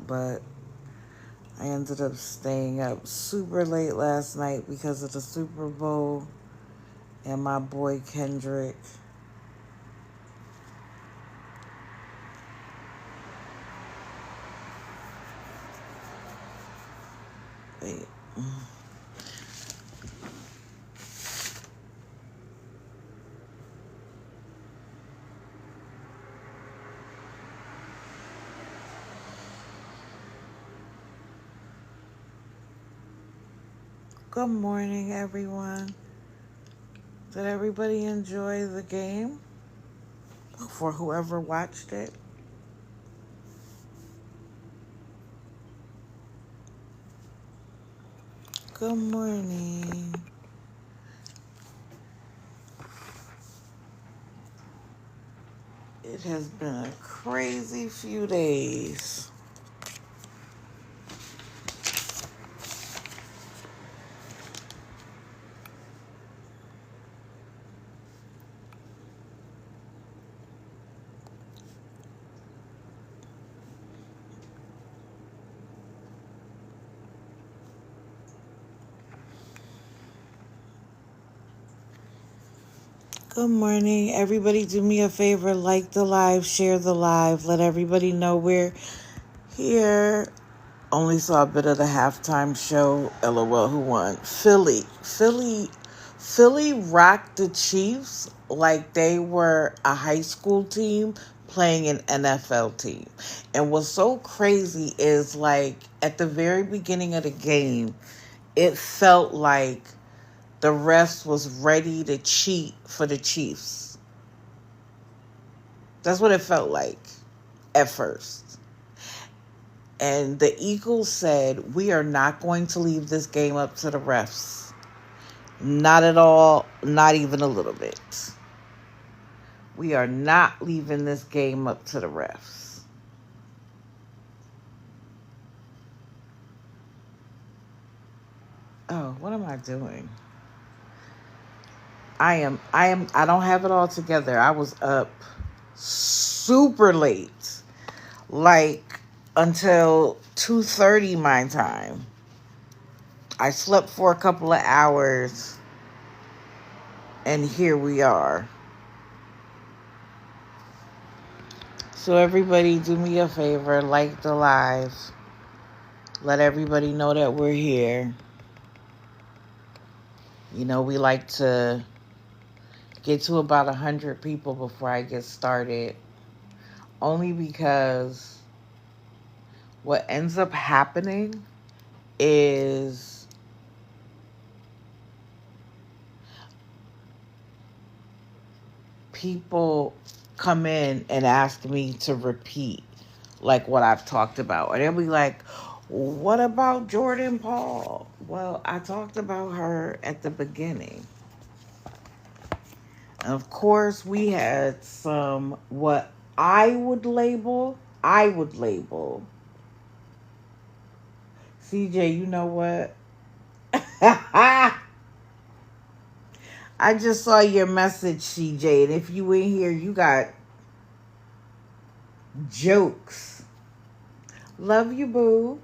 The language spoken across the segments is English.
but I ended up staying up super late last night because of the Super Bowl and my boy Kendrick. Wait. Good morning, everyone. Did everybody enjoy the game? For whoever watched it? Good morning. It has been a crazy few days. Good morning. Everybody do me a favor, like the live, share the live, let everybody know we're here. Only saw a bit of the halftime show. LOL, who won? Philly rocked the Chiefs like they were a high school team playing an NFL team. And what's so crazy is, like, at the very beginning of the game, it felt like the refs was ready to cheat for the Chiefs. That's what it felt like at first. And the Eagles said, we are not going to leave this game up to the refs. Not at all, not even a little bit. We are not leaving this game up to the refs. Oh, what am I doing? I don't have it all together. I was up super late. Like until 2:30 my time. I slept for a couple of hours, and here we are. So everybody do me a favor, like the live. Let everybody know that we're here. You know, we like to get to about 100 people before I get started. Only because what ends up happening is people come in and ask me to repeat like what I've talked about. Or they'll be like, what about Jordan Paul? Well, I talked about her at the beginning. And of course, we had some what I would label. CJ, you know what? I just saw your message, CJ, and if you in here, you got jokes. Love you, boo.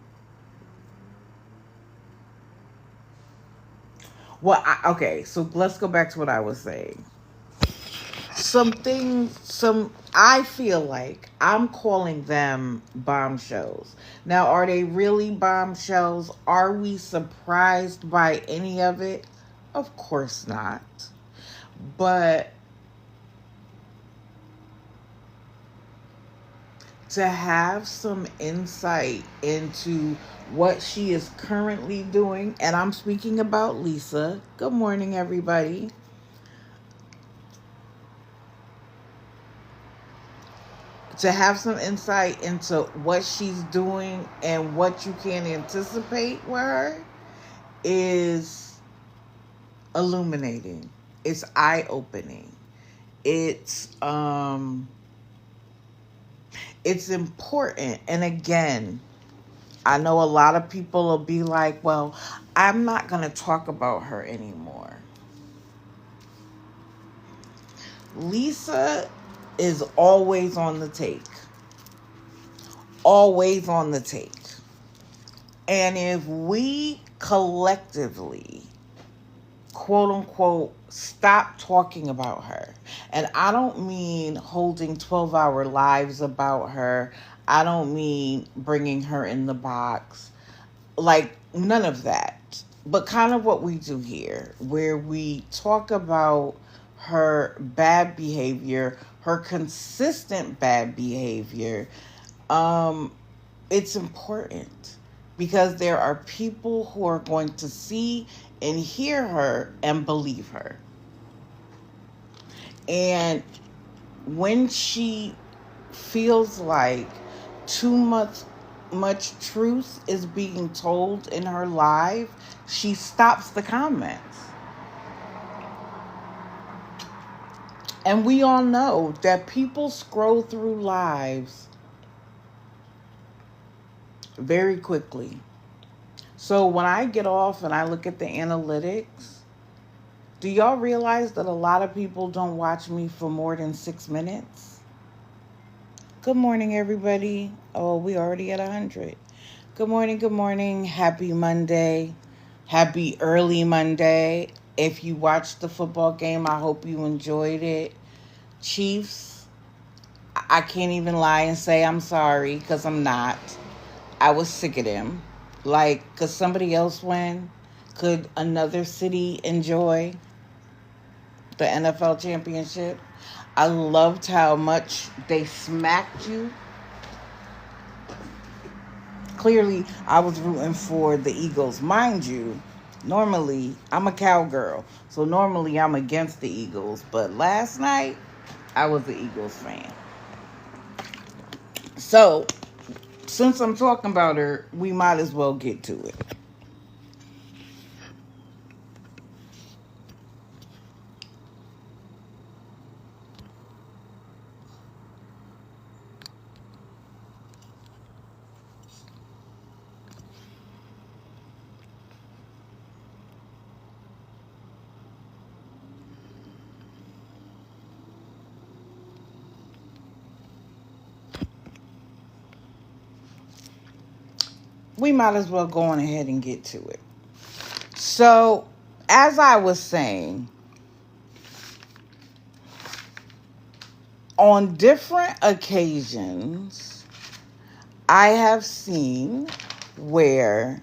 Well, okay, so let's go back to what I was saying. I feel like I'm calling them bombshells. Now, are they really bombshells? Are we surprised by any of it? Of course not. But to have some insight into what she is currently doing, and I'm speaking about Lisa. Good morning, everybody. To have some insight into what she's doing and what you can anticipate with her is illuminating. It's eye-opening. It's important. And again, I know a lot of people will be like, well, I'm not going to talk about her anymore. Lisa is always on the take. always on the take. And if we collectively, quote unquote, stop talking about her, and I don't mean holding 12-hour lives about her, I don't mean bringing her in the box, like none of that, but kind of what we do here, where we talk about her bad behavior, her consistent bad behavior. It's important because there are people who are going to see and hear her and believe her. And when she feels like too much truth is being told in her live, she stops the comments. And we all know that people scroll through lives very quickly. So when I get off and I look at the analytics, do y'all realize that a lot of people don't watch me for more than 6 minutes? Good morning, everybody. Oh, we already at 100. Good morning, good morning. Happy Monday. Happy early Monday. If you watched the football game, I hope you enjoyed it. Chiefs, I can't even lie and say I'm sorry, because I'm not. I was sick of them. Like, could somebody else win? Could another city enjoy the NFL championship? I loved how much they smacked you. Clearly, I was rooting for the Eagles. Mind you, normally, I'm a cowgirl, so normally I'm against the Eagles. But last night, I was an Eagles fan. So, since I'm talking about her, we might as well get to it. We might as well go on ahead and get to it. So, as I was saying, on different occasions, I have seen where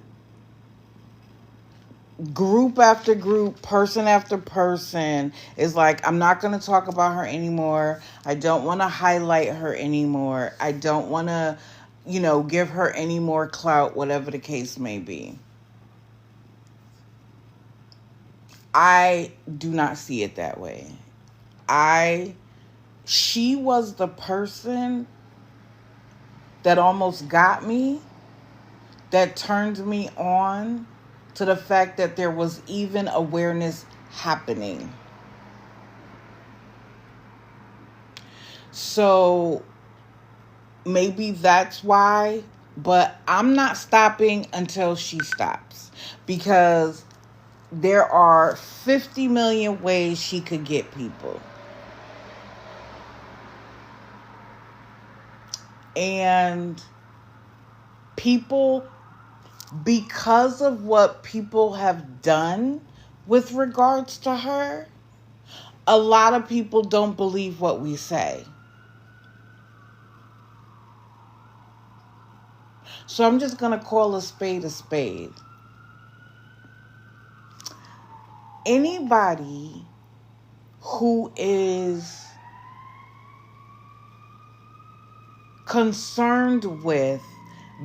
group after group, person after person is like, I'm not going to talk about her anymore. I don't want to highlight her anymore. I don't want to, give her any more clout, whatever the case may be. I do not see it that way. She was the person that almost got me, that turned me on to the fact that there was even awareness happening. So maybe that's why, but I'm not stopping until she stops, because there are 50 million ways she could get people. And people, because of what people have done with regards to her, a lot of people don't believe what we say. So I'm just going to call a spade a spade. Anybody who is concerned with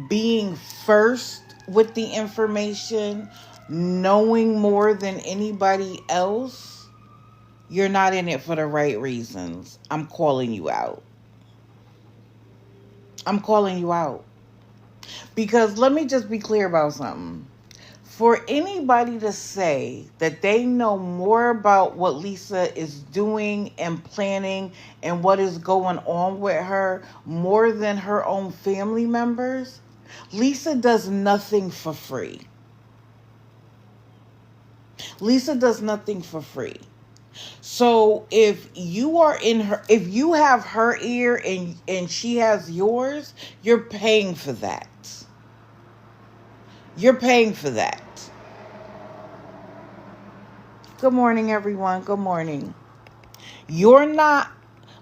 being first with the information, knowing more than anybody else, you're not in it for the right reasons. I'm calling you out. I'm calling you out. Because let me just be clear about something. For anybody to say that they know more about what Lisa is doing and planning and what is going on with her more than her own family members, Lisa does nothing for free. Lisa does nothing for free. So if you are in her, if you have her ear and she has yours, you're paying for that. You're paying for that. Good morning, everyone. Good morning. You're not,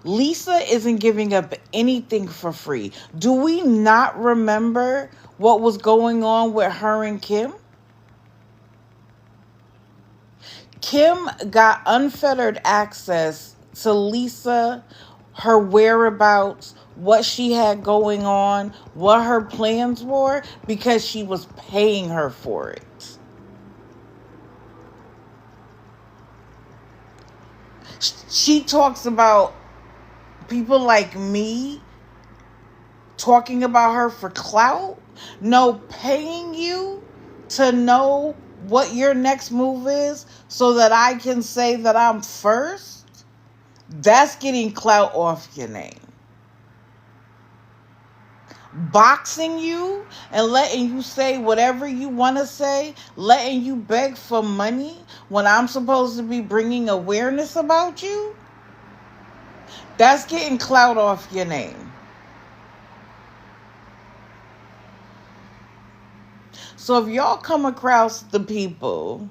Lisa isn't giving up anything for free. Do we not remember what was going on with her and Kim? Kim got unfettered access to Lisa, her whereabouts, what she had going on, what her plans were, because she was paying her for it. She talks about people like me talking about her for clout. No, paying you to know what your next move is so that I can say that I'm first. That's getting clout off your name. Boxing you and letting you say whatever you want to say, letting you beg for money when I'm supposed to be bringing awareness about you, that's getting clout off your name. So if y'all come across the people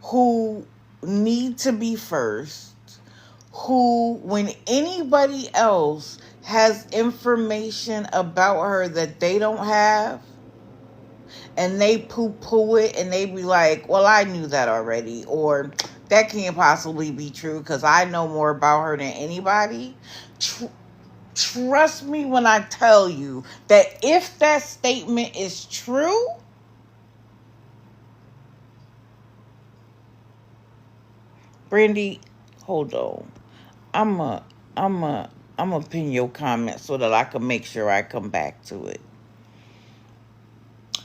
who need to be first, who, when anybody else has information about her that they don't have, and they poo-poo it, and they be like, well, I knew that already, or that can't possibly be true because I know more about her than anybody. Trust me when I tell you that if that statement is true, Brandy, hold on. I'm a pin your comment so that I can make sure I come back to it.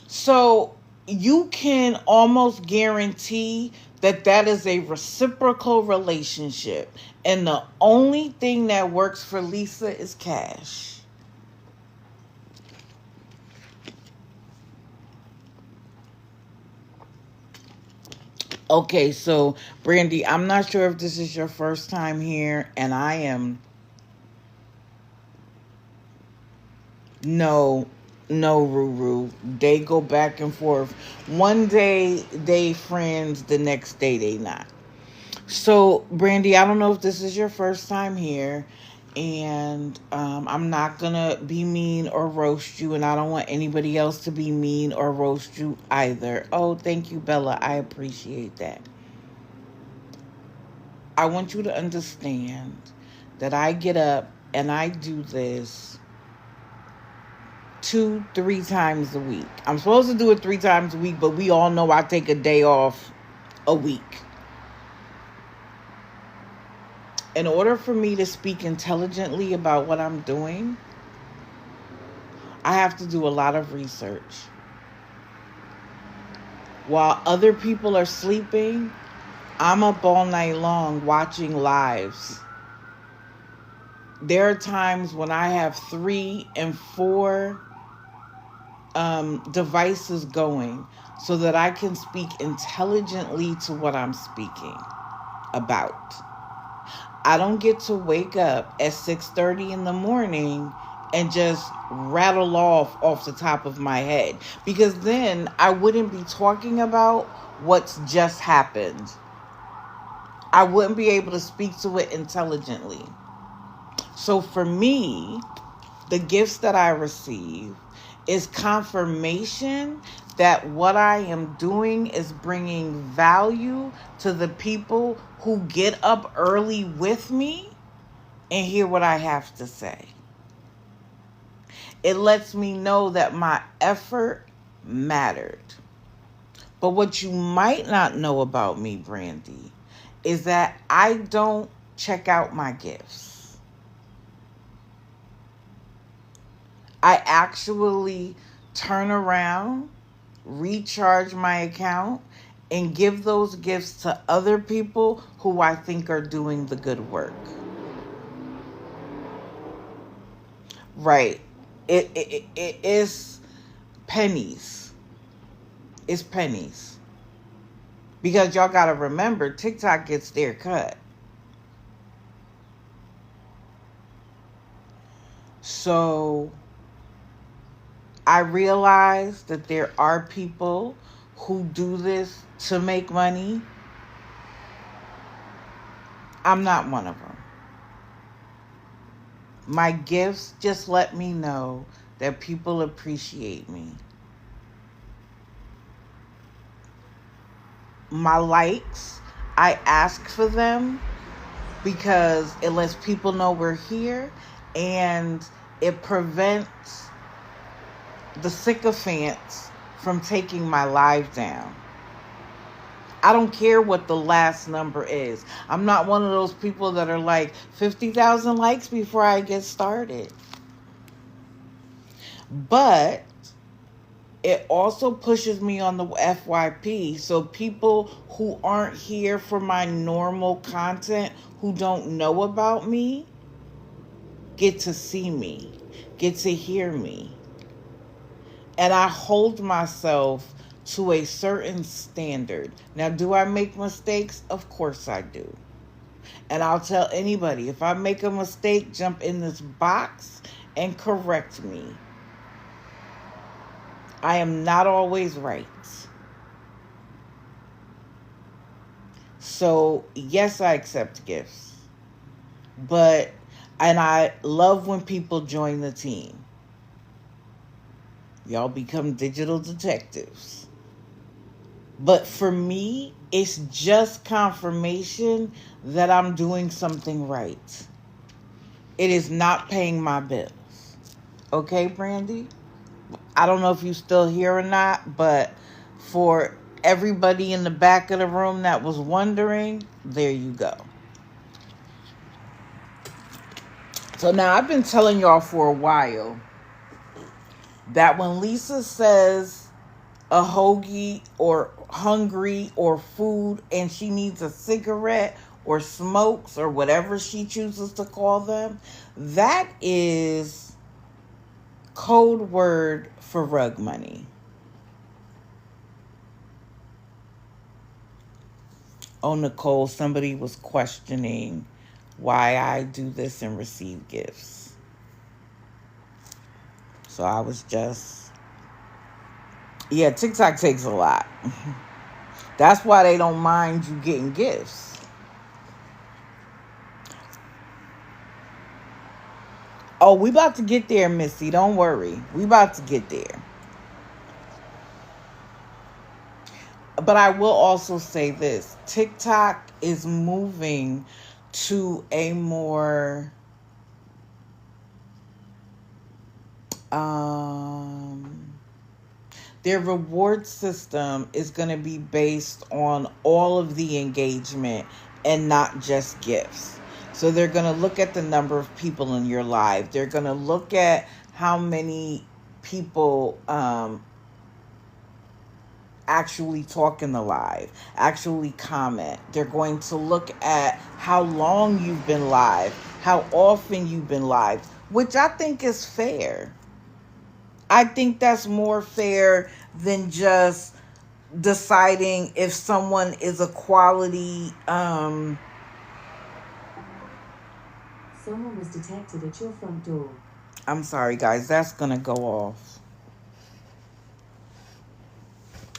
So you can almost guarantee that that is a reciprocal relationship. And the only thing that works for Lisa is cash. Okay, so Brandy, I'm not sure if this is your first time here, and I am. No, Ruru. They go back and forth. One day they friends, the next day they not. So, Brandy, I don't know if this is your first time here, and I'm not gonna be mean or roast you, and I don't want anybody else to be mean or roast you either. Oh, thank you, Bella. I appreciate that. I want you to understand that I get up and I do this 2-3 times a week. I'm supposed to do it 3 times a week, but we all know I take a day off a week. In order for me to speak intelligently about what I'm doing, I have to do a lot of research. While other people are sleeping, I'm up all night long watching lives. There are times when I have 3 and 4 devices going so that I can speak intelligently to what I'm speaking about. I don't get to wake up at 6:30 in the morning and just rattle off the top of my head, because then I wouldn't be talking about what's just happened. I wouldn't be able to speak to it intelligently. So for me, the gifts that I receive is confirmation that what I am doing is bringing value to the people who get up early with me and hear what I have to say. It lets me know that my effort mattered. But what you might not know about me, Brandy, is that I don't check out my gifts. I actually turn around, recharge my account, and give those gifts to other people who I think are doing the good work. Right. It is pennies. It's pennies. Because y'all got to remember, TikTok gets their cut. So I realize that there are people who do this to make money. I'm not one of them. My gifts just let me know that people appreciate me. My likes, I ask for them because it lets people know we're here, and it prevents the sycophants from taking my life down. I don't care what the last number is. I'm not one of those people that are like 50,000 likes before I get started. But it also pushes me on the FYP. So people who aren't here for my normal content, who don't know about me, get to see me, get to hear me. And I hold myself to a certain standard. Now, do I make mistakes? Of course I do. And I'll tell anybody, if I make a mistake, jump in this box and correct me. I am not always right. So, yes, I accept gifts. And I love when people join the team. Y'all become digital detectives. But for me, it's just confirmation that I'm doing something right. It is not paying my bills. Okay, Brandy? I don't know if you're still here or not, but for everybody in the back of the room that was wondering, there you go. So now I've been telling y'all for a while that when Lisa says a hoagie or hungry or food and she needs a cigarette or smokes or whatever she chooses to call them, that is code word for rug money. Oh, Nicole, somebody was questioning why I do this and receive gifts. So I was just... Yeah, TikTok takes a lot. That's why they don't mind you getting gifts. Oh, we about to get there, Missy. Don't worry. We about to get there. But I will also say this. TikTok is moving to a more... their reward system is going to be based on all of the engagement and not just gifts. So they're going to look at the number of people in your life. They're going to look at how many people actually talk in the live, actually comment. They're going to look at how long you've been live, how often you've been live, which I think is fair. I think that's more fair than just deciding if someone is a quality... Someone was detected at your front door. I'm sorry, guys. That's going to go off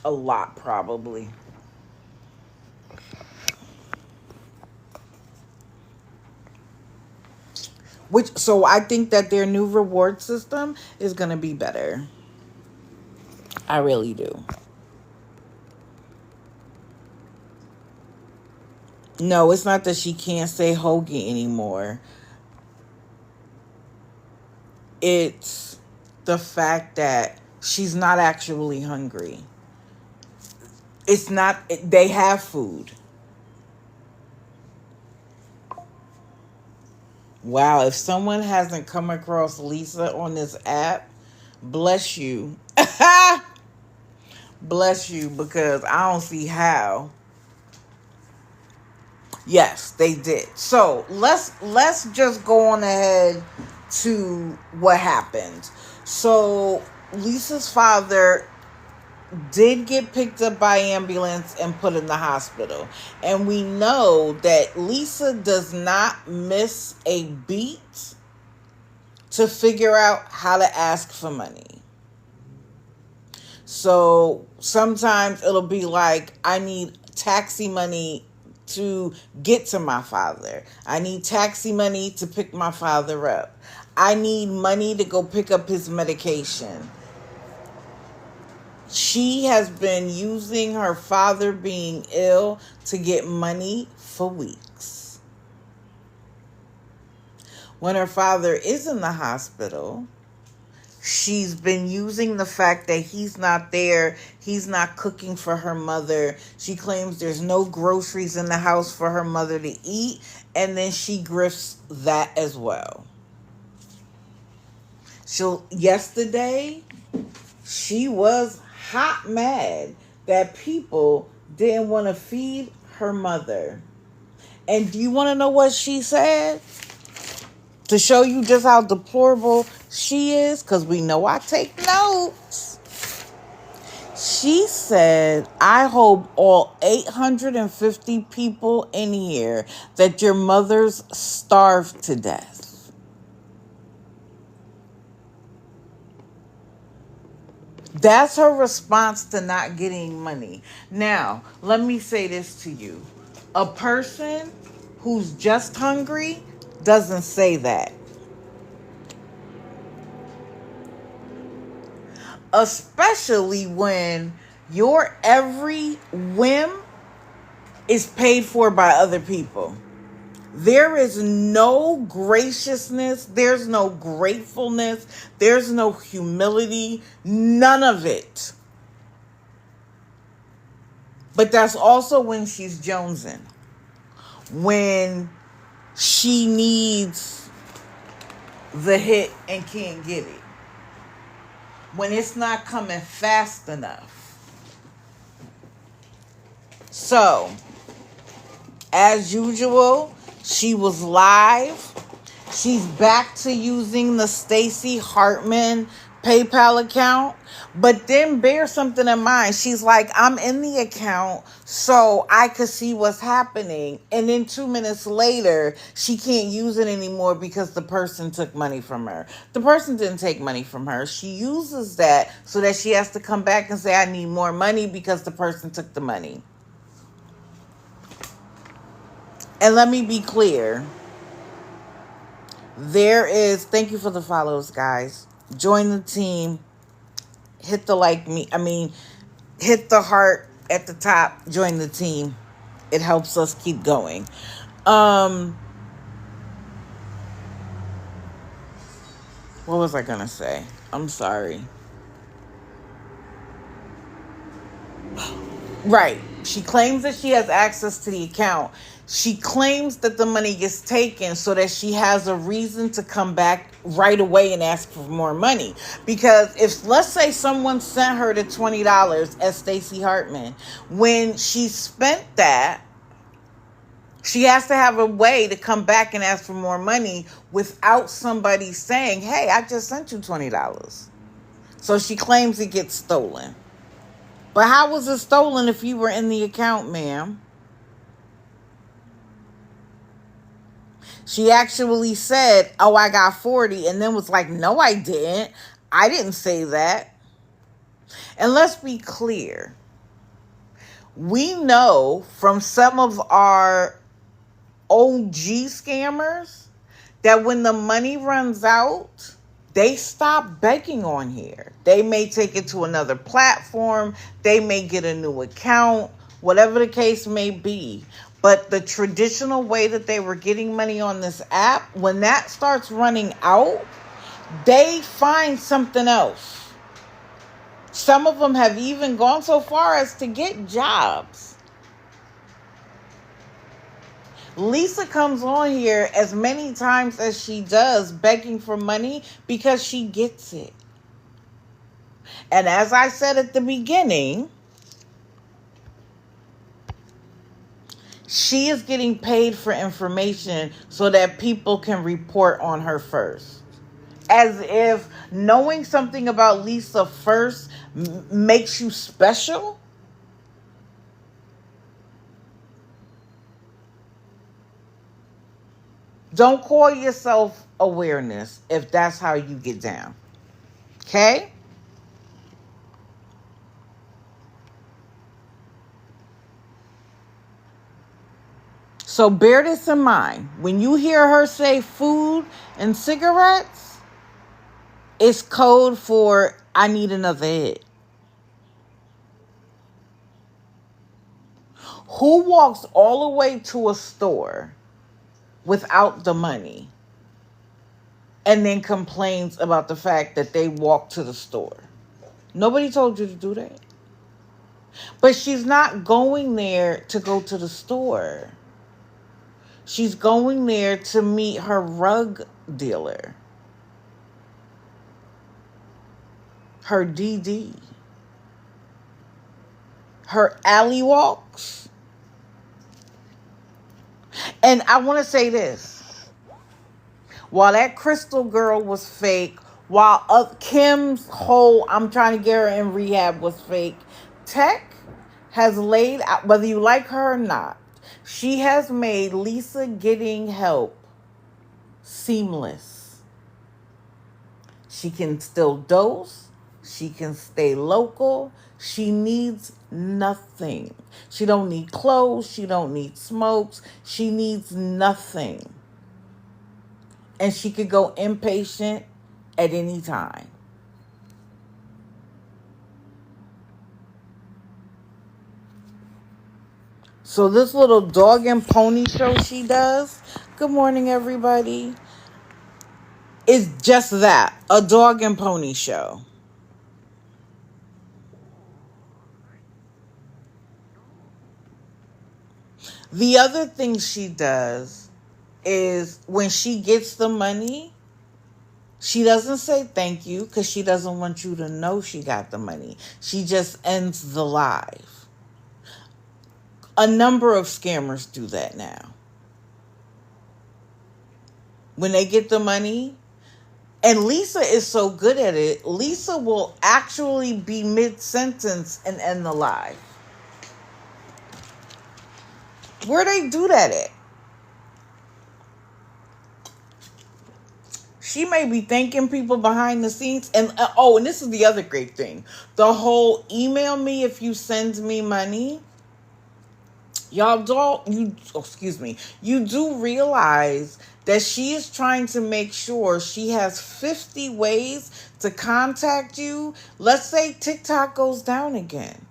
a lot, probably. So I think that their new reward system is going to be better. I really do. No, it's not that she can't say hoagie anymore. It's the fact that she's not actually hungry. It's not... They have food. Wow, if someone hasn't come across Lisa on this app, bless you. Bless you, because I don't see how. Yes, they did. So let's just go on ahead to what happened. So Lisa's father did get picked up by ambulance and put in the hospital. And we know that Lisa does not miss a beat to figure out how to ask for money. So sometimes it'll be like, I need taxi money to get to my father. I need taxi money to pick my father up. I need money to go pick up his medication. She has been using her father being ill to get money for weeks. When her father is in the hospital, she's been using the fact that he's not there. He's not cooking for her mother. She claims there's no groceries in the house for her mother to eat. And then she grifts that as well. Yesterday, she was hot mad that people didn't want to feed her mother. And do you want to know what she said? To show you just how deplorable she is, because we know I take notes. She said, I hope all 850 people in here that your mothers starve to death. That's her response to not getting money. Now, let me say this to you. A person who's just hungry doesn't say that. Especially when your every whim is paid for by other people. There is no graciousness. There's no gratefulness. There's no humility. None of it. But that's also when she's jonesing. When she needs the hit and can't get it. When it's not coming fast enough. So, as usual, she was live. She's back to using the Stacey Hartman PayPal account. But then bear something in mind. She's like, I'm in the account so I could see what's happening. And then 2 minutes later, she can't use it anymore because the person took money from her. The person didn't take money from her. She uses that so that she has to come back and say, I need more money because the person took the money. And let me be clear. Thank you for the follows, guys. Join the team. Hit the hit the heart at the top. Join the team. It helps us keep going. What was I gonna say? I'm sorry. Right. She claims that she has access to the account. She claims that the money gets taken so that she has a reason to come back right away and ask for more money. Because if, let's say, someone sent her the $20 as Stacey Hartman, when she spent that, she has to have a way to come back and ask for more money without somebody saying, hey, I just sent you $20. So she claims it gets stolen. But how was it stolen if you were in the account, ma'am? She actually said, oh, I got 40, and then was like, no, I didn't. I didn't say that. And let's be clear. We know from some of our OG scammers that when the money runs out, they stop begging on here. They may take it to another platform. They may get a new account, whatever the case may be. But the traditional way that they were getting money on this app, when that starts running out, they find something else. Some of them have even gone so far as to get jobs. Lisa comes on here as many times as she does begging for money because she gets it. And as I said at the beginning, she is getting paid for information so that people can report on her first. As if knowing something about Lisa first makes you special. Don't call yourself awareness if that's how you get down. Okay? So bear this in mind. When you hear her say food and cigarettes, it's code for I need another hit. Who walks all the way to a store without the money and then complains about the fact that they walked to the store? Nobody told you to do that. But she's not going there to go to the store. She's going there to meet her rug dealer, her DD, her alley walks. And I want to say this. While that Crystal girl was fake, while Kim's whole I'm trying to get her in rehab was fake, Tech has laid out, whether you like her or not, she has made Lisa getting help seamless. She can still dose. She can stay local. She needs nothing. She don't need clothes. She don't need smokes. She needs nothing. And she could go inpatient at any time. So this little dog and pony show she does, good morning everybody, is just that, a dog and pony show. The other thing she does is when she gets the money, she doesn't say thank you because she doesn't want you to know she got the money. She just ends the live. A number of scammers do that now. When they get the money, and Lisa is so good at it, Lisa will actually be mid-sentence and end the live. Where they do that at? She may be thanking people behind the scenes. And and this is the other great thing. The whole email me if you send me money. Y'all you do realize that she is trying to make sure she has 50 ways to contact you. Let's say TikTok goes down again.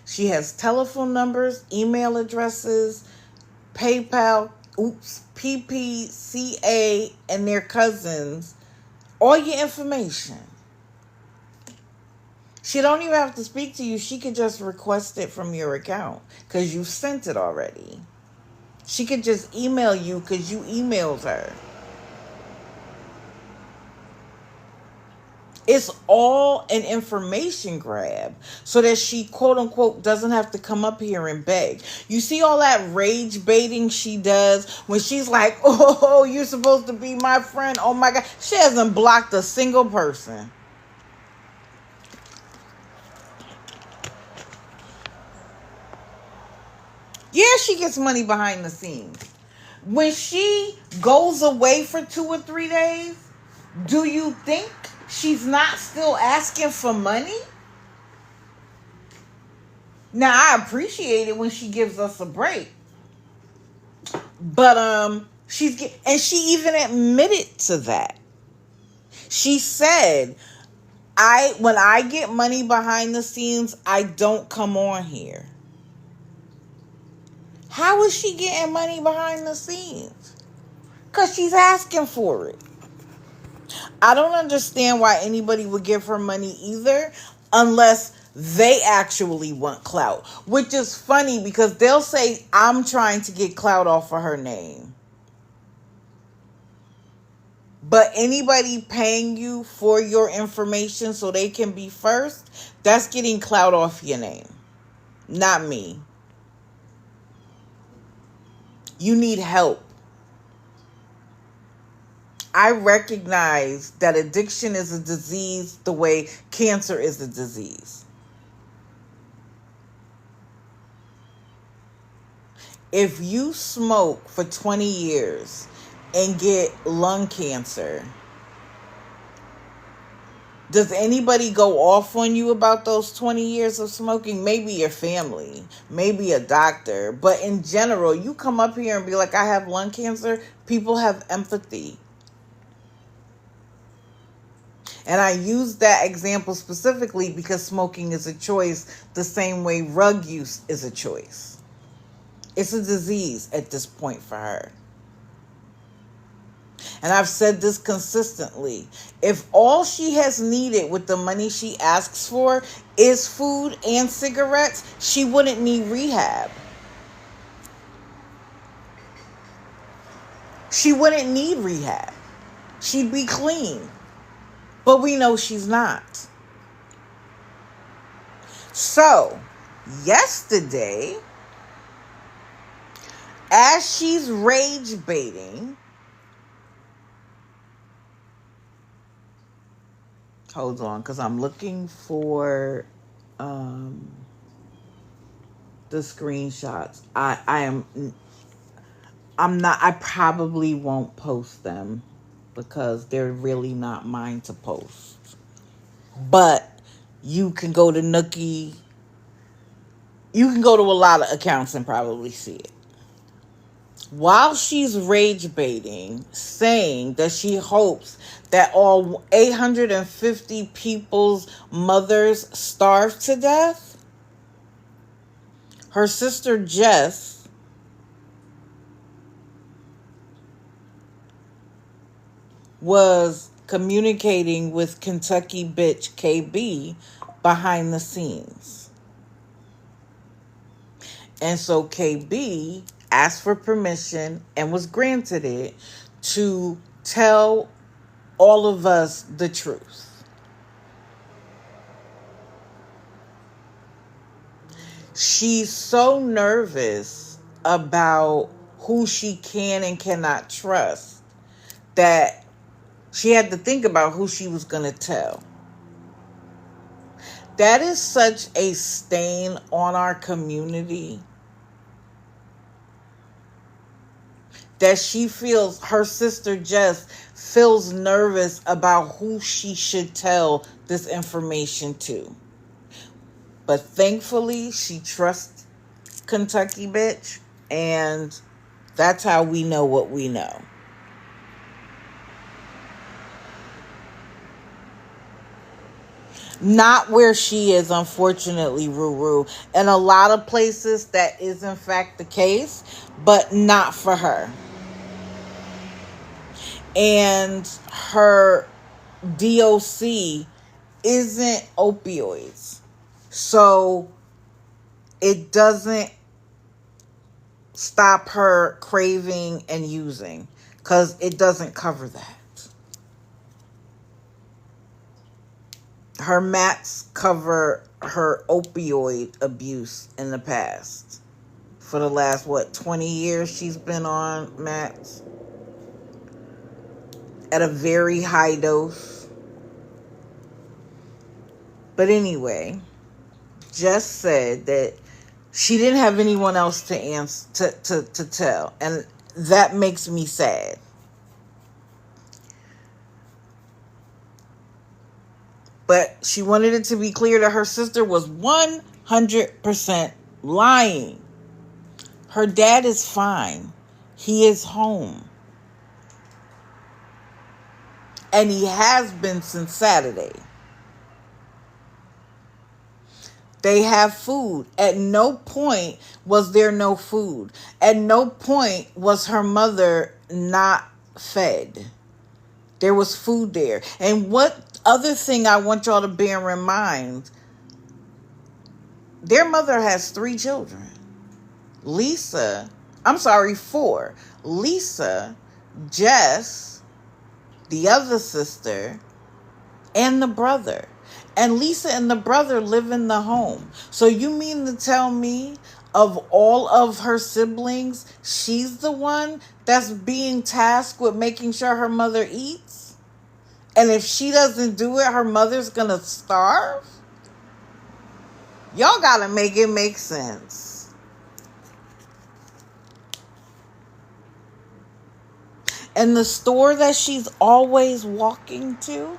She has telephone numbers, email addresses, PayPal, PPCA, and their cousins. All your information. She don't even have to speak to you. She could just request it from your account because you've sent it already. She could just email you because you emailed her. It's all an information grab so that she, quote unquote, doesn't have to come up here and beg. You see all that rage baiting she does when she's like, oh, you're supposed to be my friend. Oh my God. She hasn't blocked a single person. Yeah, she gets money behind the scenes. When she goes away for 2 or 3 days, do you think she's not still asking for money? Now, I appreciate it when she gives us a break. But she even admitted to that. She said, when I get money behind the scenes, I don't come on here. How is she getting money behind the scenes? Because she's asking for it. I don't understand why anybody would give her money either unless they actually want clout. Which is funny because they'll say, I'm trying to get clout off of her name. But anybody paying you for your information so they can be first, that's getting clout off your name. Not me. You need help. I recognize that addiction is a disease the way cancer is a disease. If you smoke for 20 years and get lung cancer. Does anybody go off on you about those 20 years of smoking? Maybe your family, maybe a doctor. But in general, you come up here and be like, I have lung cancer. People have empathy. And I use that example specifically because smoking is a choice the same way rug use is a choice. It's a disease at this point for her. And I've said this consistently. If all she has needed with the money she asks for is food and cigarettes, she wouldn't need rehab. She wouldn't need rehab. She'd be clean. But we know she's not. So, yesterday, as she's rage baiting, hold on, because I'm looking for the screenshots. I probably won't post them because they're really not mine to post. But you can go to Nookie. You can go to a lot of accounts and probably see it. While she's rage baiting, saying that she hopes that all 850 people's mothers starve to death, her sister Jess was communicating with Kentucky bitch KB behind the scenes. And so KB asked for permission and was granted it to tell all of us the truth. She's so nervous about who she can and cannot trust that she had to think about who she was going to tell. That is such a stain on our community that she feels, her sister Jess feels nervous about who she should tell this information to. But thankfully, she trusts Kentucky bitch, and that's how we know what we know. Not where she is, unfortunately, Ruru. In a lot of places, that is in fact the case, but not for her. And her DOC isn't opioids. So it doesn't stop her craving and using, because it doesn't cover that. Her mats cover her opioid abuse in the past. For the last, 20 years she's been on mats at a very high dose. But anyway, Jess said that she didn't have anyone else to answer, to tell. And that makes me sad. But she wanted it to be clear that her sister was 100% lying. Her dad is fine. He is home. And he has been since Saturday. They have food. At no point was there no food. At no point was her mother not fed. There was food there. And what other thing I want y'all to bear in mind, their mother has 3 children. 4. Lisa, Jess, the other sister, and the brother. And Lisa and the brother live in the home. So you mean to tell me, of all of her siblings, she's the one that's being tasked with making sure her mother eats? And if she doesn't do it, her mother's gonna starve? Y'all gotta make it make sense. And the store that she's always walking to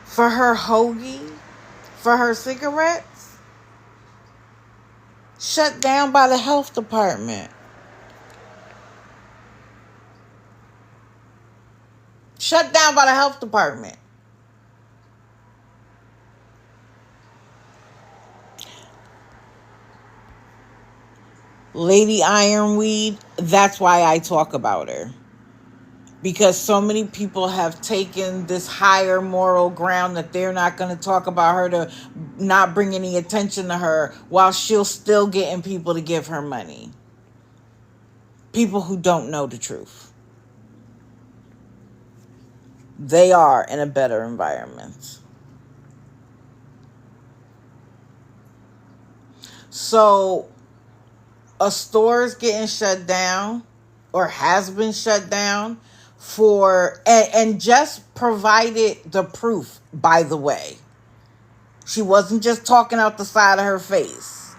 for her hoagie, for her cigarettes, shut down by the health department. Shut down by the health department. Lady Ironweed, that's why I talk about her. Because so many people have taken this higher moral ground that they're not going to talk about her, to not bring any attention to her, while she'll still getting people to give her money. People who don't know the truth. They are in a better environment. So a store is getting shut down, or has been shut down, and just provided the proof, by the way. She wasn't just talking out the side of her face.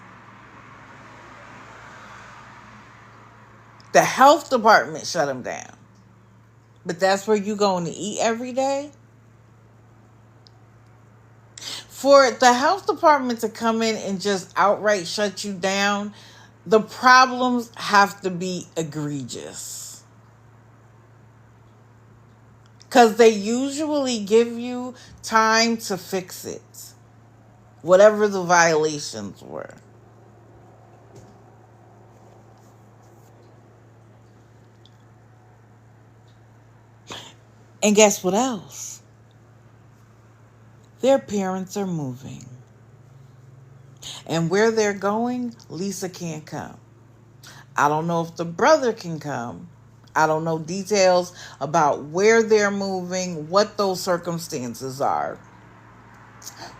The health department shut them down. But that's where you going to eat every day? For the health department to come in and just outright shut you down, the problems have to be egregious. Because they usually give you time to fix it, whatever the violations were. And guess what else? Their parents are moving. And where they're going, Lisa can't come. I don't know if the brother can come. I don't know details about where they're moving, what those circumstances are.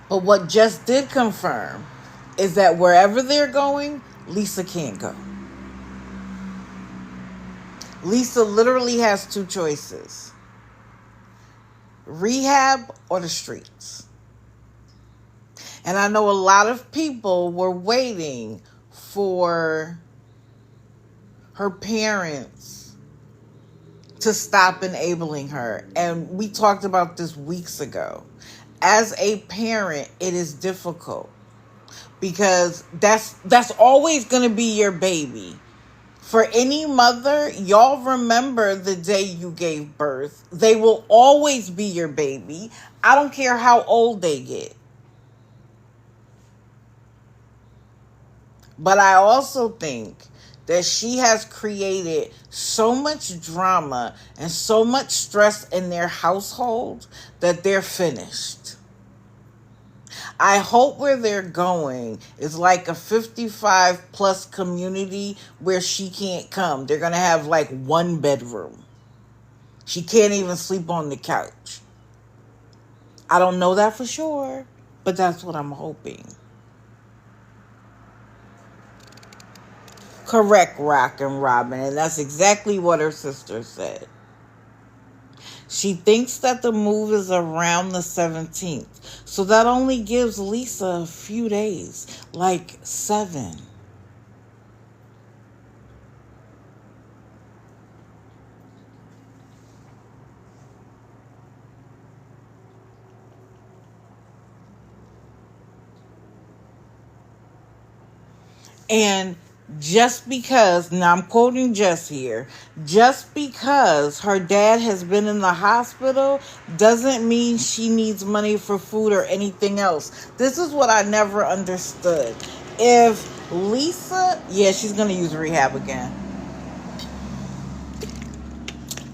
But what just did confirm is that wherever they're going, Lisa can't go. Lisa literally has two choices: rehab or the streets. And I know a lot of people were waiting for her parents to stop enabling her. And we talked about this weeks ago. As a parent, it is difficult because that's always going to be your baby. For any mother, y'all remember the day you gave birth. They will always be your baby. I don't care how old they get. But I also think that she has created so much drama and so much stress in their household that they're finished. I hope where they're going is like a 55 plus community where she can't come. They're going to have like one bedroom. She can't even sleep on the couch. I don't know that for sure, but that's what I'm hoping. Correct, Rock and Robin, and that's exactly what her sister said. She thinks that the move is around the 17th, so that only gives Lisa a few days, like 7. And just because, now I'm quoting Jess here, just because her dad has been in the hospital doesn't mean she needs money for food or anything else. This is what I never understood. If Lisa, she's going to use rehab again.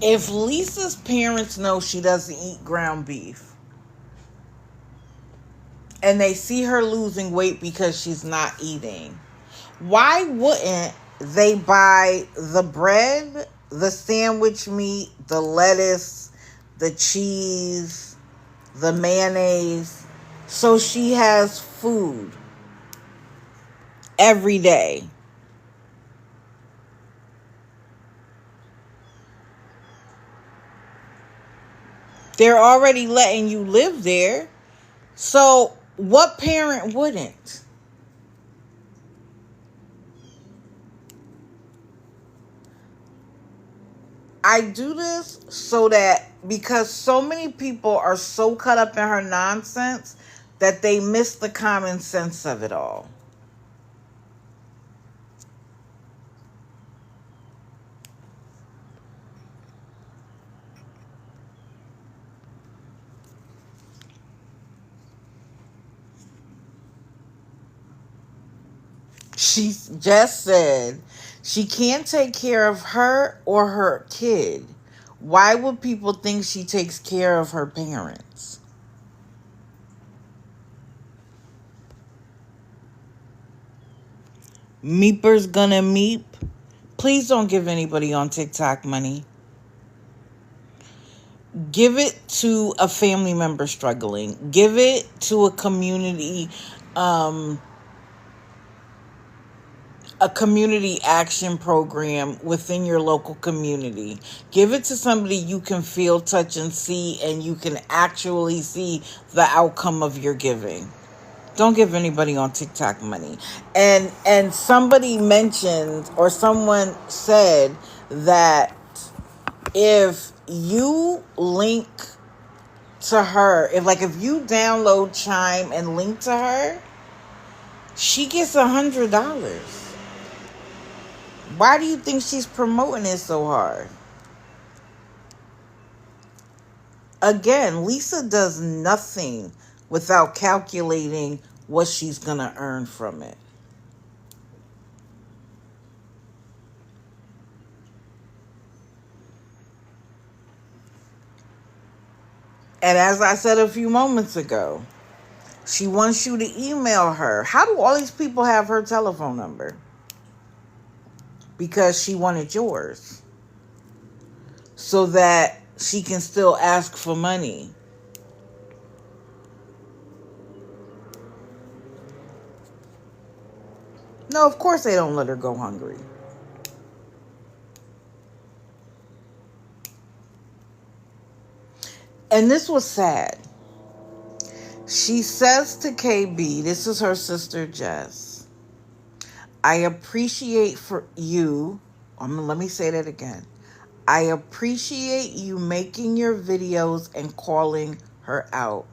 If Lisa's parents know she doesn't eat ground beef, and they see her losing weight because she's not eating, why wouldn't they buy the bread, the sandwich meat, the lettuce, the cheese, the mayonnaise, so she has food every day? They're already letting you live there. So what parent wouldn't? I do this so that because so many people are so caught up in her nonsense that they miss the common sense of it all. She just said she can't take care of her or her kid. Why would people think she takes care of her parents? Meeper's gonna meep. Please don't give anybody on TikTok money. Give it to a family member struggling. Give it to um, a community action program within your local community. Give it to somebody you can feel, touch, and see, and you can actually see the outcome of your giving. Don't give anybody on TikTok money. And somebody mentioned, or someone said, that if you link to her, if you download Chime and link to her, she gets $100. Why do you think she's promoting it so hard? Again, Lisa does nothing without calculating what she's gonna earn from it. And as I said a few moments ago, she wants you to email her. How do all these people have her telephone number? Because she wanted yours, so that she can still ask for money. No, of course they don't let her go hungry. And this was sad. She says to KB, this is her sister Jess, I appreciate for you, let me say that again. I appreciate you making your videos and calling her out.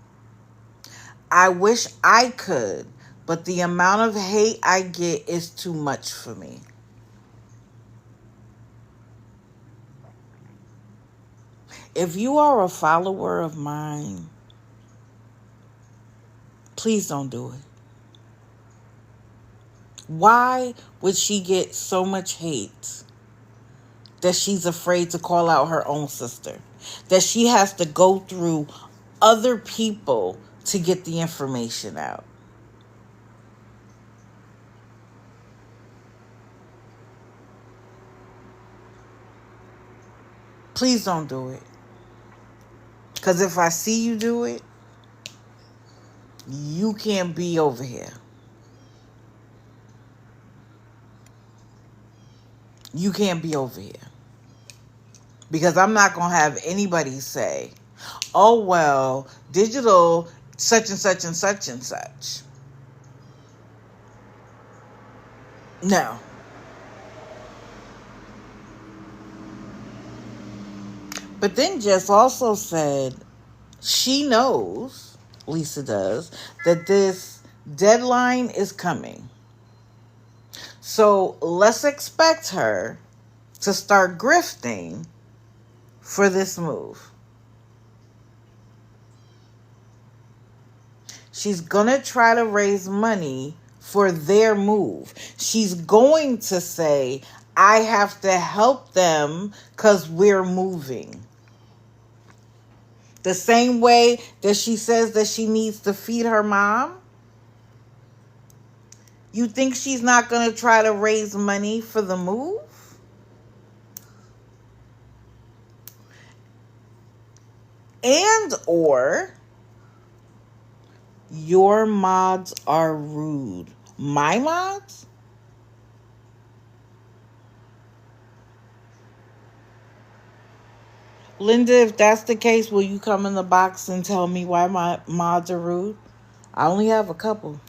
I wish I could, but the amount of hate I get is too much for me. If you are a follower of mine, please don't do it. Why would she get so much hate that she's afraid to call out her own sister? That she has to go through other people to get the information out? Please don't do it. Because if I see you do it, you can't be over here. You can't be over here. Because I'm not going to have anybody say, oh, well, digital such and such and such and such. No. But then Jess also said she knows, Lisa does, that this deadline is coming. So let's expect her to start grifting for this move. She's going to try to raise money for their move. She's going to say, I have to help them because we're moving. The same way that she says that she needs to feed her mom. You think she's not going to try to raise money for the move? And or your mods are rude. My mods? Linda, if that's the case, will you come in the box and tell me why my mods are rude? I only have a couple.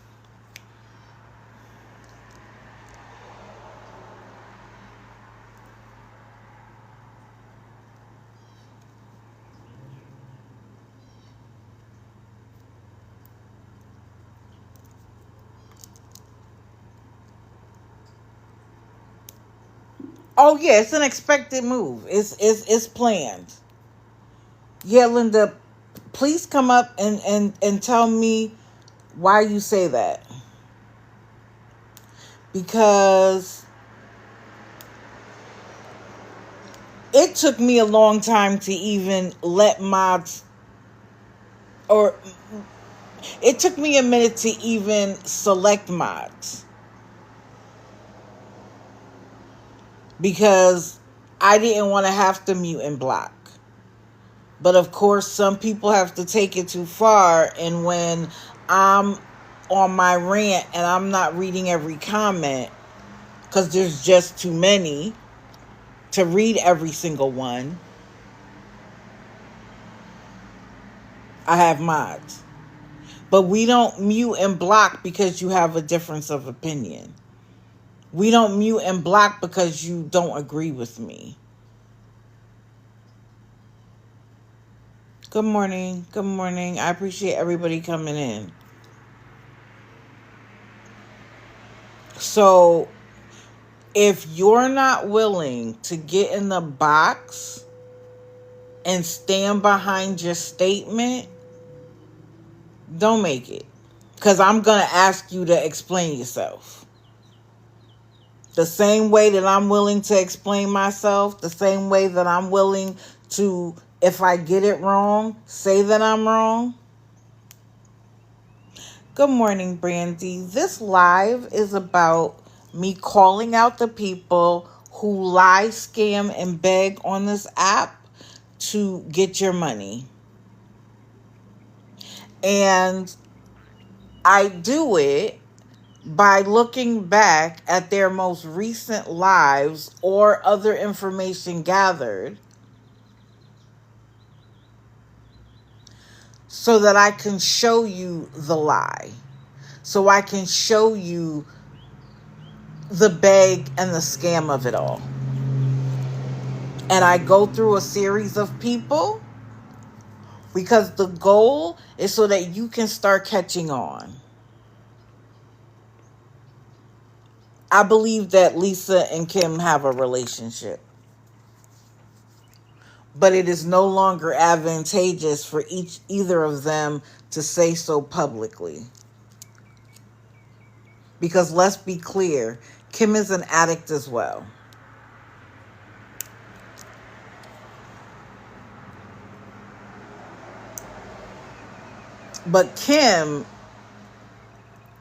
Oh yeah, it's an expected move. It's planned. Yeah, Linda, please come up and tell me why you say that. Because it took me a long time to even let mods, or it took me a minute to even select mods. Because I didn't want to have to mute and block. But of course, some people have to take it too far. And when I'm on my rant and I'm not reading every comment, because there's just too many to read every single one, I have mods. But we don't mute and block because you have a difference of opinion. We don't mute and block because you don't agree with me. Good morning. Good morning. I appreciate everybody coming in. So, if you're not willing to get in the box and stand behind your statement, don't make it. Because I'm going to ask you to explain yourself. The same way that I'm willing to explain myself, the same way that I'm willing to, if I get it wrong, say that I'm wrong. Good morning, Brandy. This live is about me calling out the people who lie, scam, and beg on this app to get your money. And I do it by looking back at their most recent lives or other information gathered so that I can show you the lie. So I can show you the beg and the scam of it all. And I go through a series of people because the goal is so that you can start catching on. I believe that Lisa and Kim have a relationship. But it is no longer advantageous for either of them to say so publicly. Because let's be clear, Kim is an addict as well. But Kim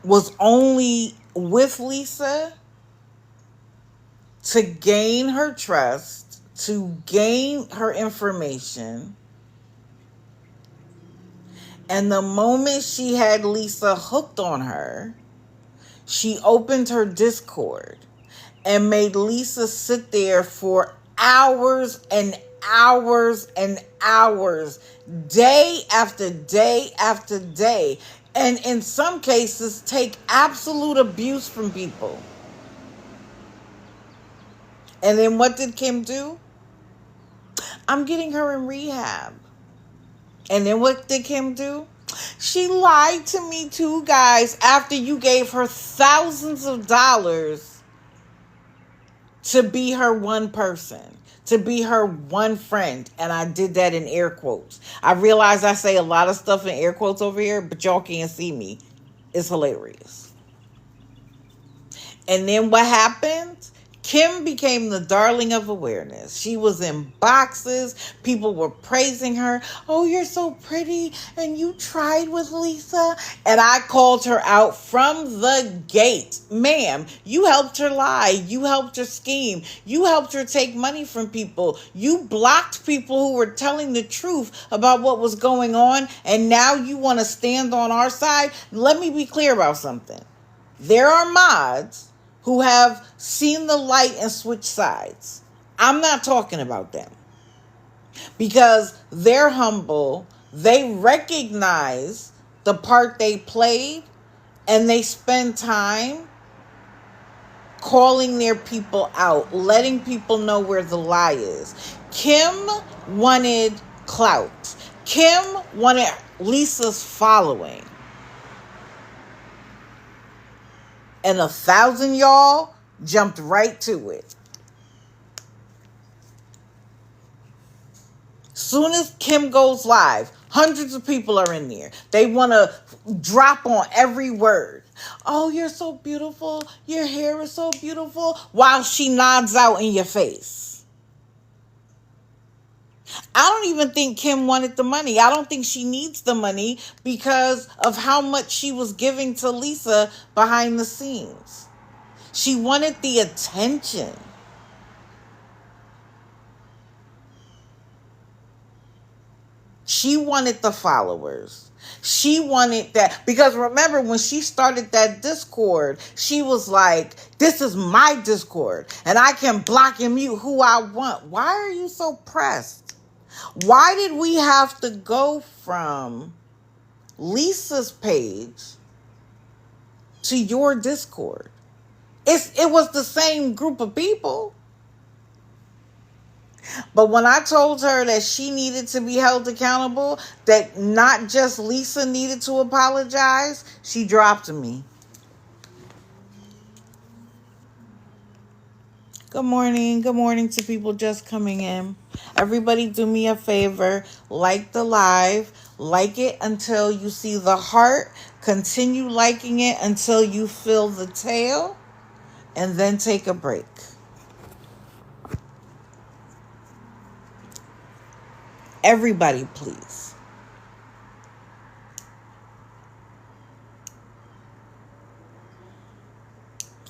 was only with Lisa to gain her trust, to gain her information. And the moment she had Lisa hooked on her, she opened her Discord and made Lisa sit there for hours and hours and hours, day after day after day, and in some cases take absolute abuse from people. And then what did Kim do? I'm getting her in rehab. And then what did Kim do? She lied to me too, guys, after you gave her thousands of dollars to be her one person, to be her one friend. And I did that in air quotes. I realize I say a lot of stuff in air quotes over here, but y'all can't see me. It's hilarious. And then what happened? Kim became the darling of awareness. She was in boxes. People were praising her. Oh, you're so pretty. And you tried with Lisa. And I called her out from the gate. Ma'am, you helped her lie. You helped her scheme. You helped her take money from people. You blocked people who were telling the truth about what was going on. And now you want to stand on our side? Let me be clear about something. There are mods who have seen the light and switched sides. I'm not talking about them. Because they're humble, they recognize the part they played, and they spend time calling their people out, letting people know where the lie is. Kim wanted clout. Kim wanted Lisa's following. And 1,000 y'all jumped right to it. Soon as Kim goes live, hundreds of people are in there. They want to drop on every word. Oh, you're so beautiful. Your hair is so beautiful. While she nods out in your face. I don't even think Kim wanted the money. I don't think she needs the money because of how much she was giving to Lisa behind the scenes. She wanted the attention. She wanted the followers. She wanted that. Because remember, when she started that Discord, she was like, this is my Discord. And I can block and mute who I want. Why are you so pressed? Why did we have to go from Lisa's page to your Discord? It was the same group of people. But when I told her that she needed to be held accountable, that not just Lisa needed to apologize, she dropped me. Good morning. Good morning to people just coming in. Everybody do me a favor. Like the live. Like it until you see the heart. Continue liking it until you feel the tail. And then take a break. Everybody, please.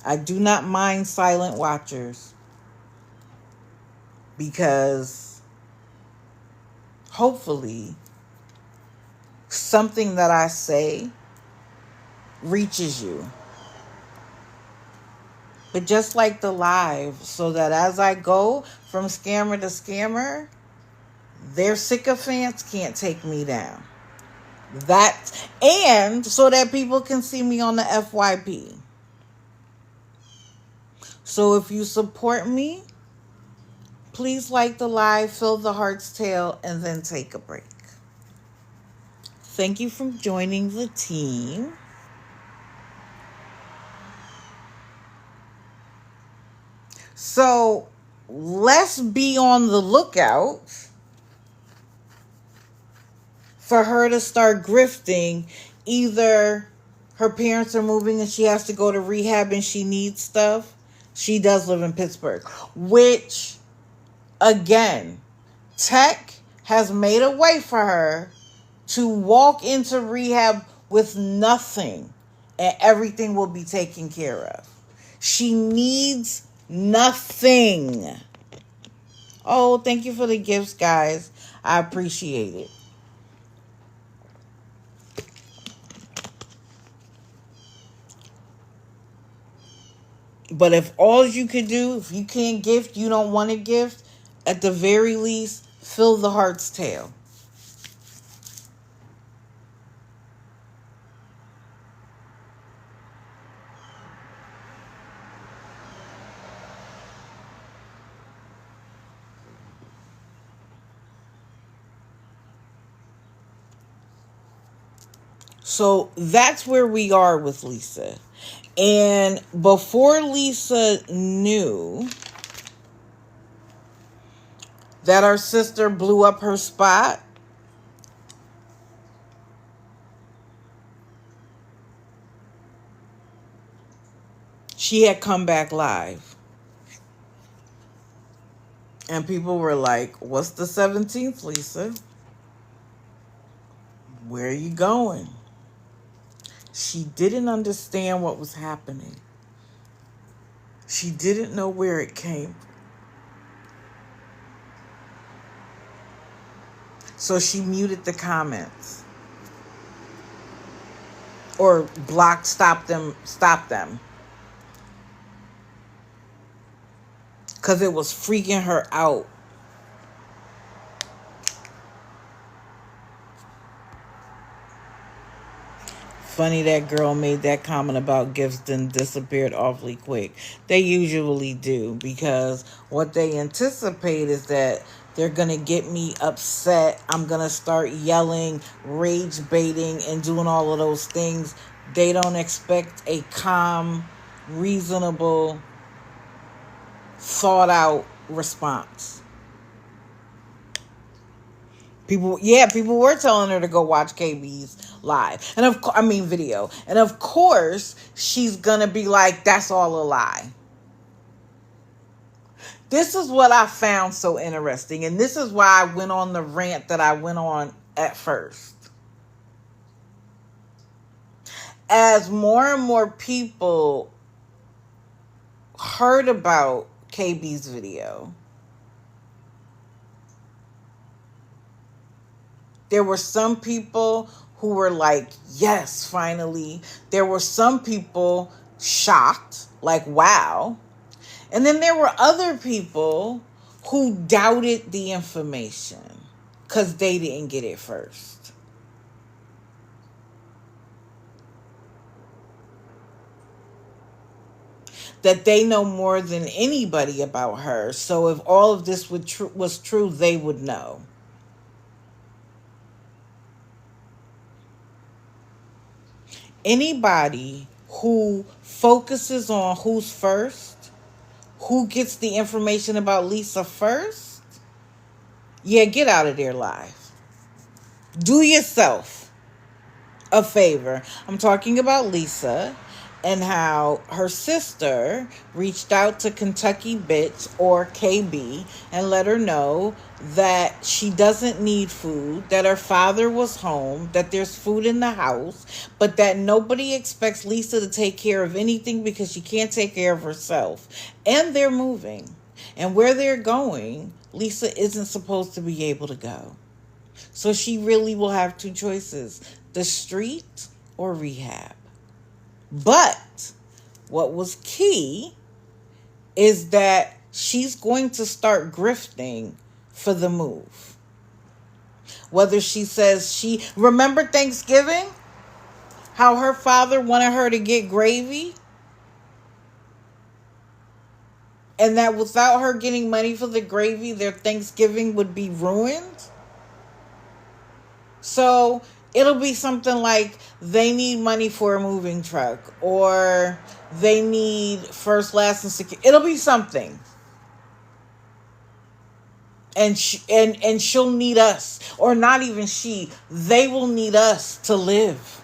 I do not mind silent watchers because hopefully something that I say reaches you. But just like the live, so that as I go from scammer to scammer, their sycophants can't take me down. And so that people can see me on the FYP. So if you support me, please like the live, fill the heart's tail, and then take a break. Thank you for joining the team. So let's be on the lookout for her to start grifting. Either her parents are moving and she has to go to rehab and she needs stuff. She does live in Pittsburgh, which, again, tech has made a way for her to walk into rehab with nothing and everything will be taken care of. She needs nothing. Oh, thank you for the gifts, guys. I appreciate it. But if all you could do, if you can't gift, you don't want to gift, at the very least, fill the heart's tail. So that's where we are with Lisa. And before Lisa knew that her sister blew up her spot, she had come back live. And people were like, what's the 17th, Lisa? Where are you going? She didn't understand what was happening. She didn't know where it came from. So she muted the comments. Or blocked, stop them. Because it was freaking her out. Funny that girl made that comment about gifts then disappeared awfully quick. They usually do, because what they anticipate is that they're going to get me upset. I'm going to start yelling, rage baiting, and doing all of those things. They don't expect a calm, reasonable, thought out response. People were telling her to go watch KB's live. And video. And of course, she's going to be like, that's all a lie. This is what I found so interesting. And this is why I went on the rant that I went on at first. As more and more people heard about KB's video, there were some people who were like, yes, finally. There were some people shocked, like, wow. And then there were other people who doubted the information because they didn't get it first. That they know more than anybody about her. So if all of this was true, they would know. Anybody who focuses on who's first, who gets the information about Lisa first, get out of there live. Do yourself a favor. I'm talking about Lisa and how her sister reached out to Kentucky Bitch or KB and let her know that she doesn't need food, that her father was home, that there's food in the house, but that nobody expects Lisa to take care of anything because she can't take care of herself. And they're moving. And where they're going, Lisa isn't supposed to be able to go. So she really will have two choices: the street or rehab. But what was key is that she's going to start grifting for the move. Whether she says remember Thanksgiving? How her father wanted her to get gravy? And that without her getting money for the gravy, their Thanksgiving would be ruined? So it'll be something like they need money for a moving truck, or they need first, last, and second. It'll be something. And she'll need us, or not even she. They will need us to live,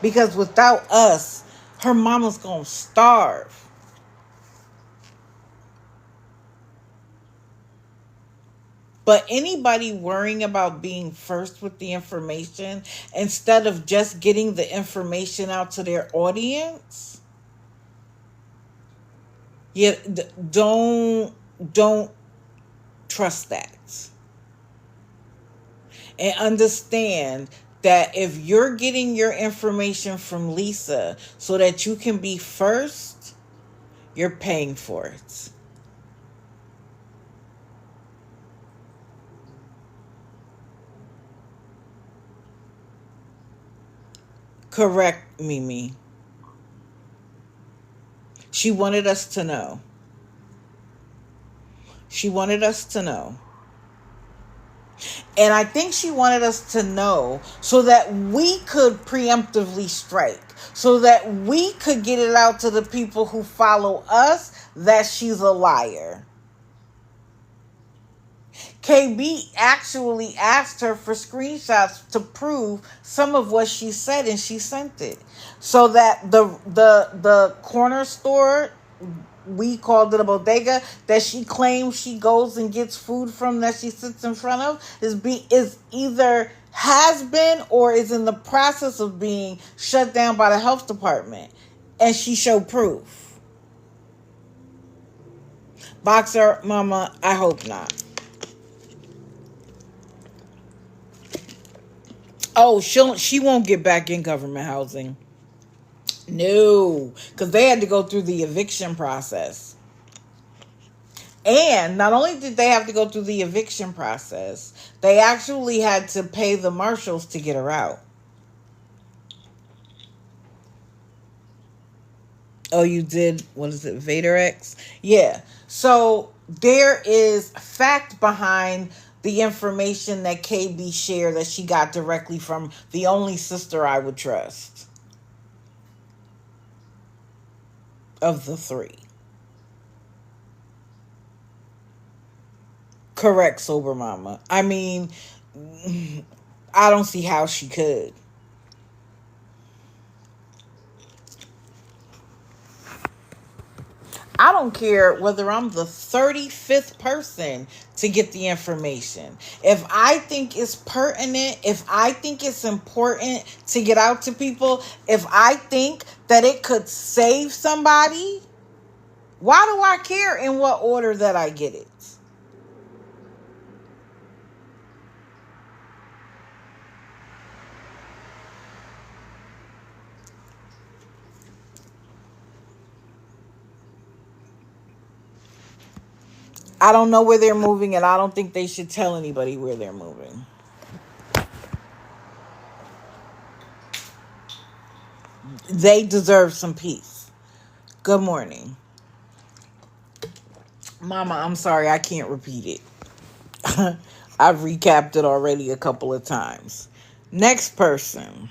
because without us, her mama's gonna starve. But anybody worrying about being first with the information instead of just getting the information out to their audience, don't trust that. And understand that if you're getting your information from Lisa so that you can be first, you're paying for it. Correct, Mimi. She wanted us to know. She wanted us to know. And I think she wanted us to know so that we could preemptively strike. So that we could get it out to the people who follow us that she's a liar. KB actually asked her for screenshots to prove some of what she said, and she sent it. So that the corner store, we called it a bodega, that she claims she goes and gets food from, that she sits in front of, is either has been or is in the process of being shut down by the health department. And she showed proof. Boxer mama, I hope not. Oh, she won't get back in government housing. No, because they had to go through the eviction process. And not only did they have to go through the eviction process, they actually had to pay the marshals to get her out. Oh, you did? What is it? Vader X? Yeah. So there is fact behind the information that KB shared that she got directly from the only sister I would trust of the three. Correct, Sober Mama. I mean, I don't see how she could. I don't care whether I'm the 35th person to get the information. If I think it's pertinent, if I think it's important to get out to people, if I think that it could save somebody, why do I care in what order that I get it? I don't know where they're moving, and I don't think they should tell anybody where they're moving. They deserve some peace. Good morning. Mama, I'm sorry, I can't repeat it. I've recapped it already a couple of times. Next person.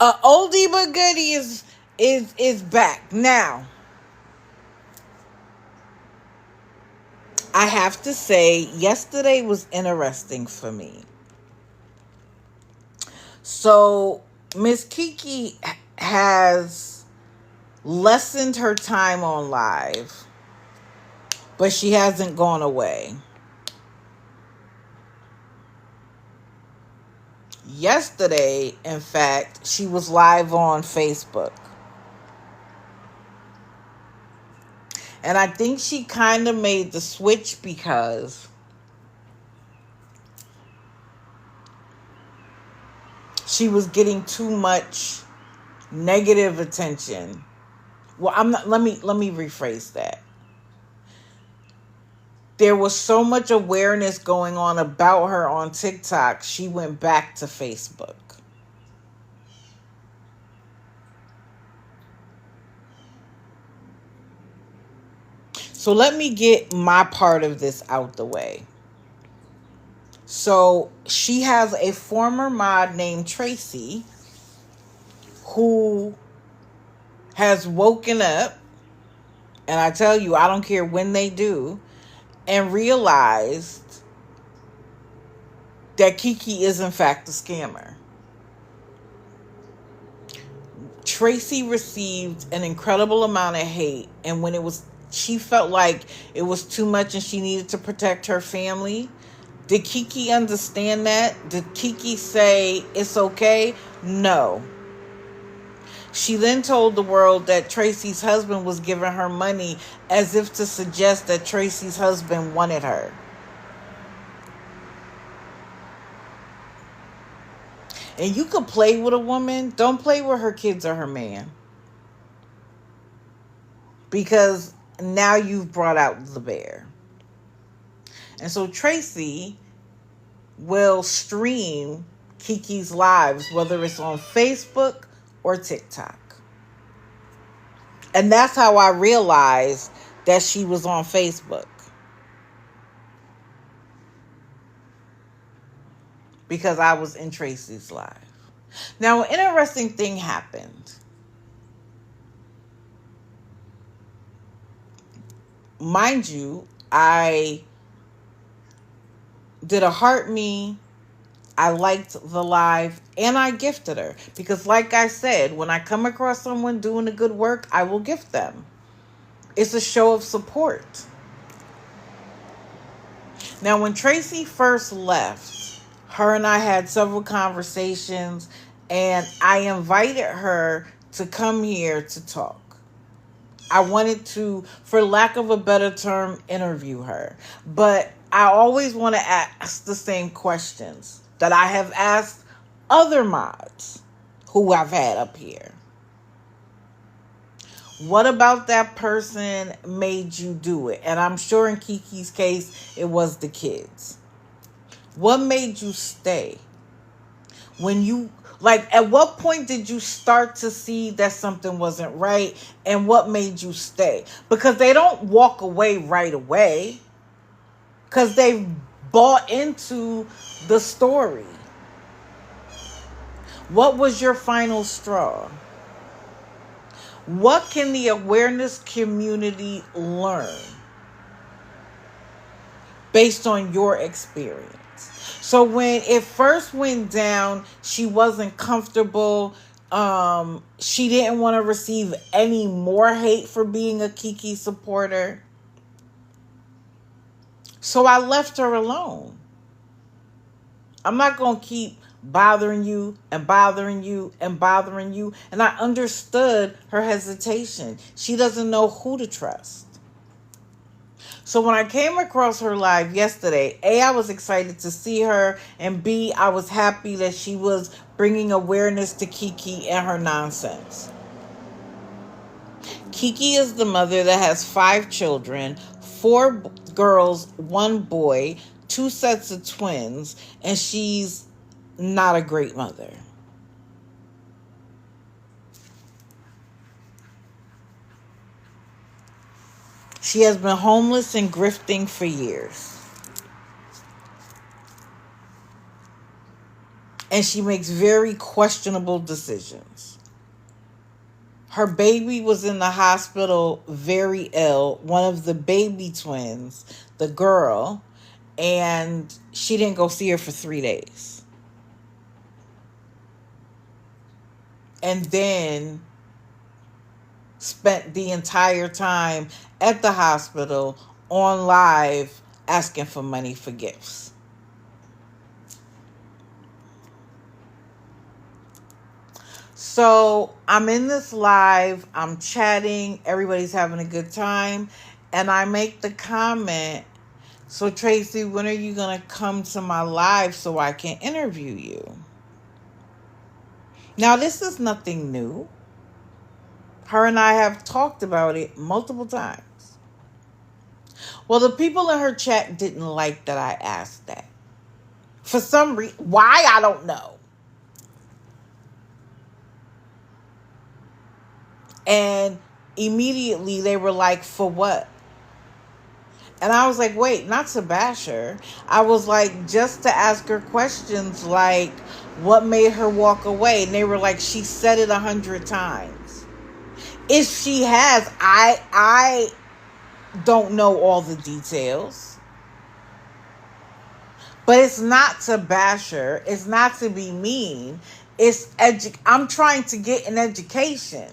Oldie but goodie is back. Now, I have to say, yesterday was interesting for me. So, Miss Kiki has lessened her time on live, but she hasn't gone away. Yesterday, in fact, she was live on Facebook. And I think she kind of made the switch because she was getting too much negative attention. Well, I'm not let me rephrase that. There was so much awareness going on about her on TikTok, she went back to Facebook. So let me get my part of this out the way. So she has a former mod named Tracy who has woken up, and I tell you, I don't care when they do, and realized that Kiki is in fact a scammer. Tracy received an incredible amount of hate, and when she felt like it was too much and she needed to protect her family. Did Kiki understand that? Did Kiki say it's okay? No. She then told the world that Tracy's husband was giving her money as if to suggest that Tracy's husband wanted her. And you could play with a woman. Don't play with her kids or her man. Because now you've brought out the bear. And so Tracy will stream Kiki's lives, whether it's on Facebook or TikTok. And that's how I realized that she was on Facebook. Because I was in Tracy's live. Now, an interesting thing happened. Mind you, I did a heart me. I liked the live and I gifted her. Because like I said, when I come across someone doing the good work, I will gift them. It's a show of support. Now, when Tracy first left, her and I had several conversations and I invited her to come here to talk. I wanted to, for lack of a better term, interview her. But I always want to ask the same questions that I have asked other mods who I've had up here. What about that person made you do it? And I'm sure in Kiki's case, it was the kids. What made you stay? At what point did you start to see that something wasn't right? And what made you stay? Because they don't walk away right away. Because they've bought into the story. What was your final straw? What can the awareness community learn based on your experience? So when it first went down, she wasn't comfortable. She didn't want to receive any more hate for being a Kiki supporter. So I left her alone. I'm not going to keep bothering you and bothering you and bothering you. And I understood her hesitation. She doesn't know who to trust. So when I came across her live yesterday, A, I was excited to see her, and B, I was happy that she was bringing awareness to Kiki and her nonsense. Kiki is the mother that has 5 children, 4 girls, 1 boy, 2 sets of twins, and she's not a great mother. She has been homeless and grifting for years. And she makes very questionable decisions. Her baby was in the hospital very ill, one of the baby twins, the girl, and she didn't go see her for 3 days. And then spent the entire time at the hospital on live asking for money for gifts. So I'm in this live, I'm chatting, everybody's having a good time, and I make the comment, so Tracy, when are you going to come to my live so I can interview you? Now, this is nothing new. Her and I have talked about it multiple times. Well, the people in her chat didn't like that I asked that. For some reason, why, I don't know. And immediately they were like, for what? And I was like, wait, not to bash her. I was like, just to ask her questions like, what made her walk away? And they were like, she said it 100 times. If she has, I don't know all the details. But it's not to bash her. It's not to be mean. I'm trying to get an education.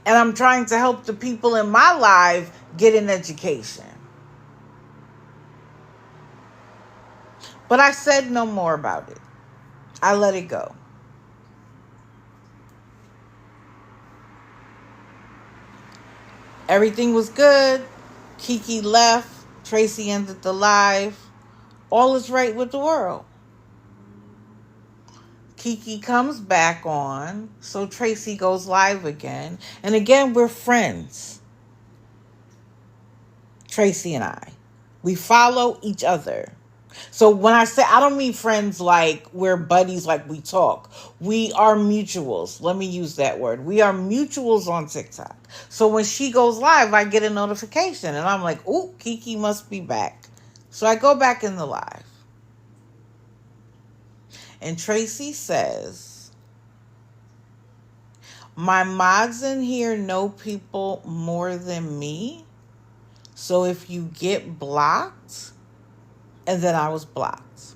And I'm trying to help the people in my life get an education. But I said no more about it. I let it go. Everything was good. Kiki left. Tracy ended the live. All is right with the world. Kiki comes back on, so Tracy goes live again. And again, we're friends. Tracy and I. We follow each other. So when I say, I don't mean friends like we're buddies, like we talk. We are mutuals. Let me use that word. We are mutuals on TikTok. So when she goes live, I get a notification. And I'm like, ooh, Kiki must be back. So I go back in the live. And Tracy says, my mods in here know people more than me. So if you get blocked, and then I was blocked.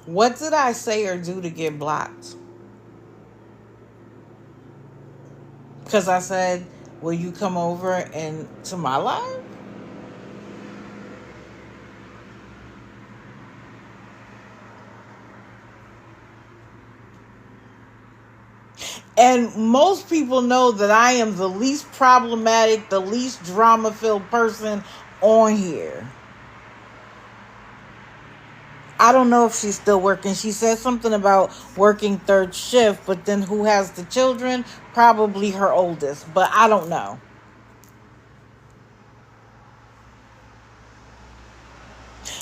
What did I say or do to get blocked? Because I said, will you come over and to my live? And most people know that I am the least problematic, the least drama-filled person on here. I don't know if she's still working. She said something about working 3rd shift, but then who has the children? Probably her oldest, but I don't know.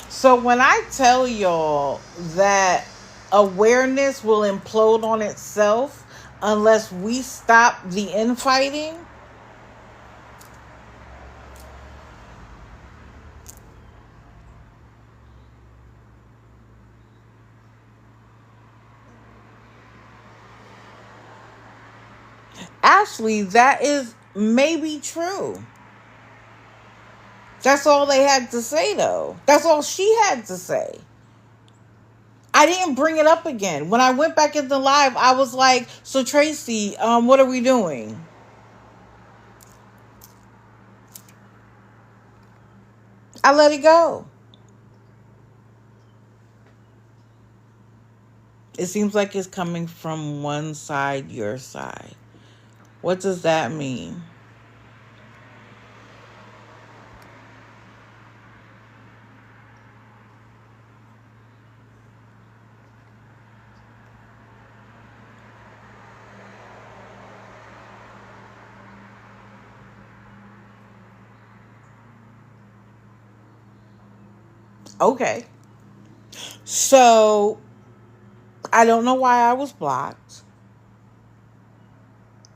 So when I tell y'all that awareness will implode on itself unless we stop the infighting, Ashley, that is maybe true. That's all they had to say, though. That's all she had to say. I didn't bring it up again. When I went back into live, I was like, so Tracy, what are we doing? I let it go. It seems like it's coming from one side, your side. What does that mean? Okay. So, I don't know why I was blocked,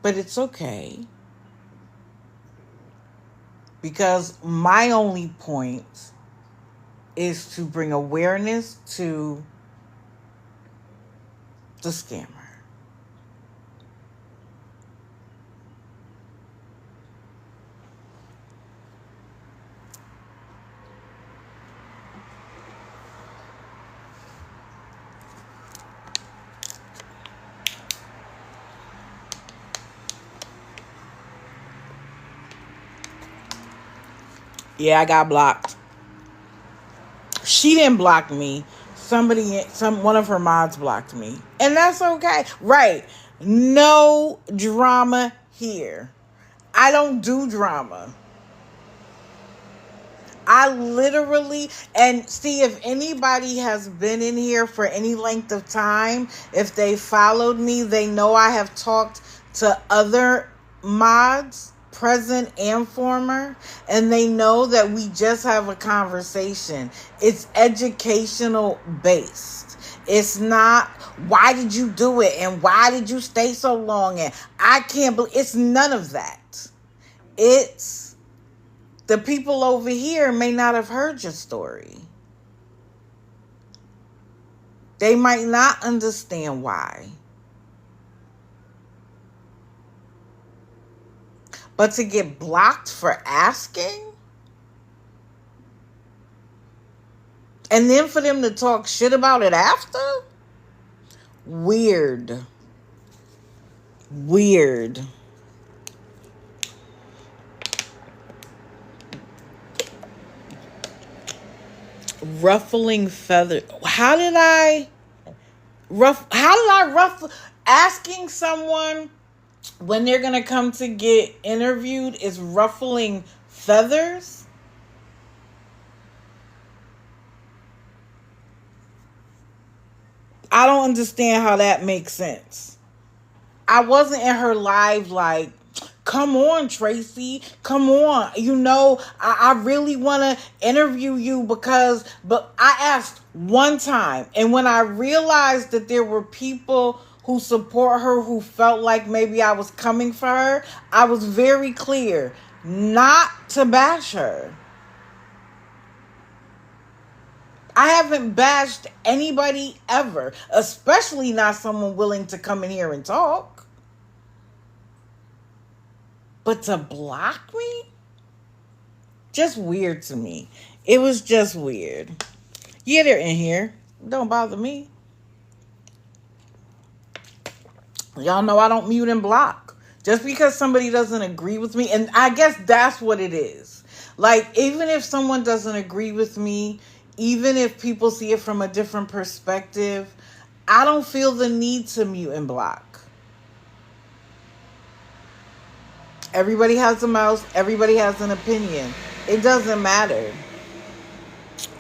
but it's okay. Because my only point is to bring awareness to the scammer. Yeah, I got blocked. She didn't block me. One of her mods blocked me. And that's okay. Right. No drama here. I don't do drama. I literally, and see, if anybody has been in here for any length of time, if they followed me, they know I have talked to other mods, present and former, and they know that we just have a conversation. It's educational based. It's not, why did you do it? And why did you stay so long? And I can't believe, it's none of that. It's, the people over here may not have heard your story. They might not understand why. But to get blocked for asking, and then for them to talk shit about it after? Weird. Weird. Ruffling feather. How did I ruffle? Asking someone when they're gonna come to get interviewed is ruffling feathers? I don't understand how that makes sense. I wasn't in her live like, come on, Tracy, come on. You know, I really want to interview you but I asked one time. And when I realized that there were people who support her who felt like maybe I was coming for her, I was very clear not to bash her. I haven't bashed anybody ever, especially not someone willing to come in here and talk. But to block me? Just weird to me. It was just weird. Yeah, they're in here. Don't bother me. Y'all know I don't mute and block. Just because somebody doesn't agree with me, and I guess that's what it is. Like, even if someone doesn't agree with me, even if people see it from a different perspective, I don't feel the need to mute and block. Everybody has a mouth. Everybody has an opinion. It doesn't matter.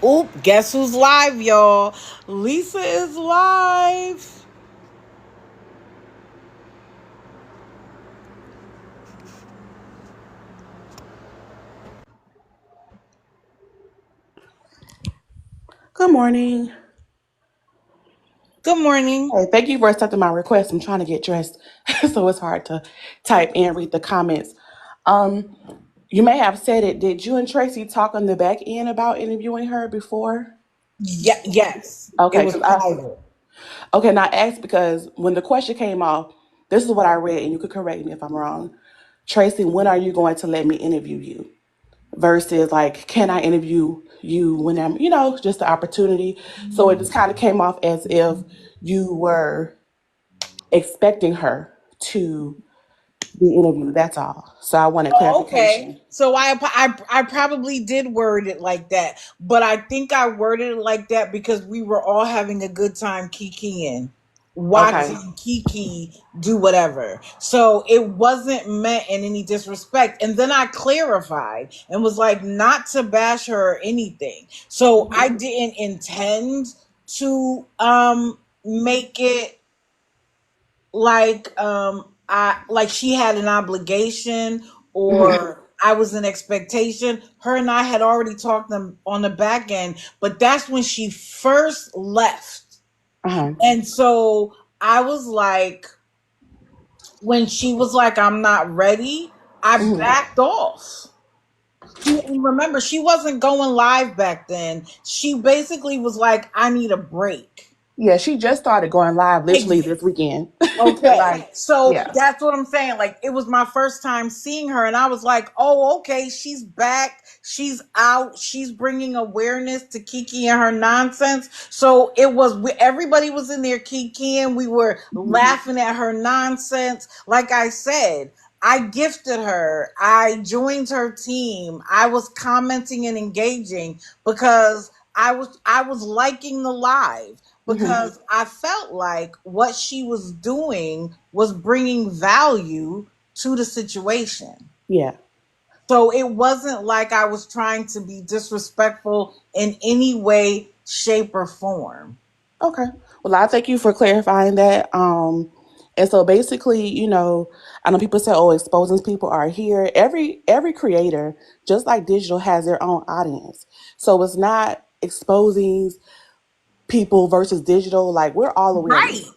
Oop, guess who's live, y'all? Lisa is live. Good morning. Good morning. Hey, thank you for accepting my request. I'm trying to get dressed, so it's hard to type and read the comments. Um, you may have said it. Did you and Tracy talk on the back end about interviewing her before? Yeah, yes. It Okay, was because I private. okay, and I asked because when the question came off, This is what I read, and you could correct me if I'm wrong. Tracy, when are you going to let me interview you? Versus like, can I interview you when I'm, just the opportunity. So it just kind of came off as if you were expecting her to be interviewed. That's all. So I wanted Oh, okay. clarification. So I probably did word it like that, but I think I worded it like that because we were all having a good time kikiing, Okay. watching Kiki do whatever. So it wasn't meant in any disrespect. And then I clarified and was like, not to bash her or anything. So I didn't intend to make it like I like she had an obligation Hmm. or I was in expectation. Her and I had already talked them on the back end, but that's when she first left. Uh-huh. And so I was like, when she was like, I'm not ready, I Hmm. backed off. And remember, she wasn't going live back then. She basically was like, I need a break. Yeah, she just started going live literally this weekend. Okay. Like, So yeah. that's what I'm saying. Like, it was my first time seeing her, and I was like, oh, okay, she's back. She's out. She's bringing awareness to Kiki and her nonsense. So it was, everybody was in there kikiing. We were Mhm. laughing at her nonsense. Like I said, I gifted her. I joined her team. I was commenting and engaging because I was liking the live Mhm. because I felt like what she was doing was bringing value to the situation. Yeah. So it wasn't like I was trying to be disrespectful in any way, shape, or form. Okay. Well, I thank you for clarifying that. And so basically, I know people say, "Oh, exposing people are here." Every creator, just like digital, has their own audience. So it's not exposing people versus digital. Like we're all Right. awareness,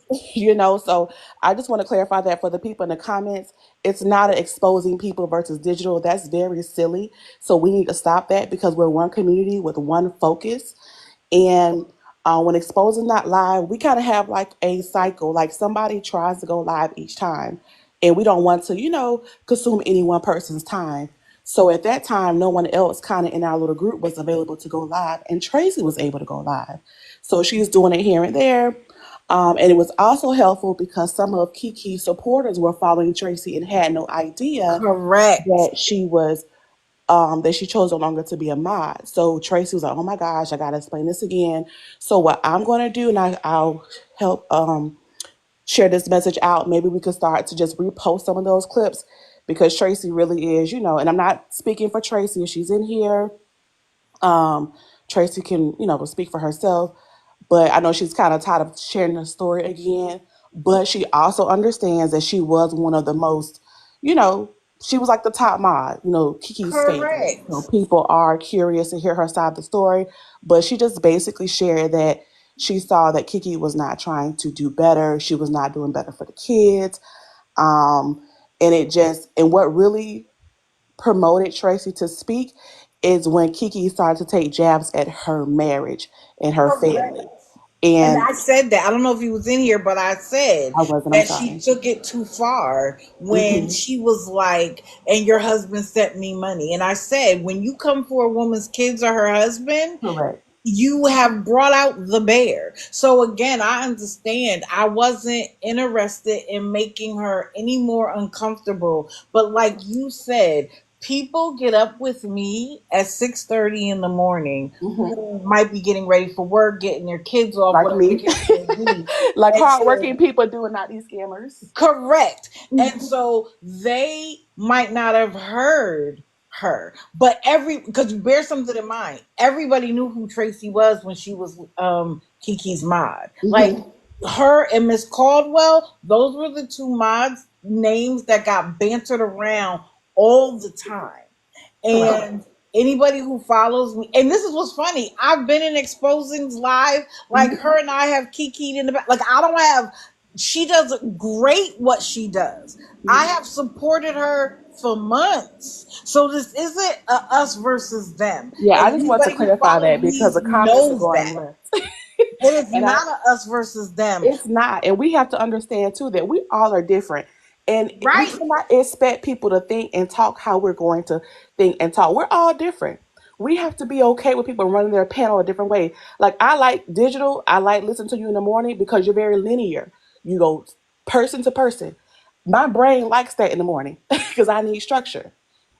So I just want to clarify that for the people in the comments. It's not exposing people versus digital. That's very silly. So we need to stop that because we're one community with one focus. And when exposing not live, we kind of have like a cycle. Like somebody tries to go live each time, and we don't want to, consume any one person's time. So at that time, no one else kind of in our little group was available to go live, and Tracy was able to go live. So she's doing it here and there. And it was also helpful because some of Kiki's supporters were following Tracy and had no idea Correct. that she chose no longer to be a mod. So Tracy was like, "Oh my gosh, I gotta explain this again." So what I'm gonna do, and I'll help share this message out. Maybe we could start to just repost some of those clips because Tracy really is, and I'm not speaking for Tracy. If she's in here, um, Tracy can, speak for herself. But I know she's kind of tired of sharing the story again. But she also understands that she was one of the most, you know, she was like the top mod, Kiki's favorite. So Correct. people are curious to hear her side of the story. But she just basically shared that she saw that Kiki was not trying to do better. She was not doing better for the kids. Um, and what really promoted Tracy to speak is when Kiki started to take jabs at her marriage and her Correct. family. And And I said that. I don't know if he was in here, but I said I wasn't, I'm that she sorry. took it too far when Hmm. she was like, and your husband sent me money. And I said, when you come for a woman's kids or her husband, Correct. you have brought out the bear. So again, I understand. I wasn't interested in making her any more uncomfortable. But like you said, people get up with me at 6:30 in the morning Hmm. who might be getting ready for work, getting their kids off, Like whatever the me. case may be. Like And hardworking so people doing not these scammers. correct. And so they might not have heard her. But because bear something in mind, everybody knew who Tracy was when she was Kiki's mod. Like Hmm. her and Miss Caldwell, those were the two mods names that got bantered around all the time. Correct. And anybody who follows me, and this is what's funny, I've been in Exposing's live, like Hmm. her and I have kikied in the back. Like I don't have, she does great what she does. I Hmm. have supported her for months. So this isn't a us versus them. Yeah, I And just want to anybody who clarify follows that me because the comments are knows going that. left. It is And I not a us versus them. It's not. And we have to understand too that we all are different. And we Right. cannot expect people to think and talk how we're going to think and talk. We're all different. We have to be okay with people running their panel a different way. Like I like digital, I like listening to you in the morning because you're very linear. You go person to person. My brain likes that in the morning because I need structure.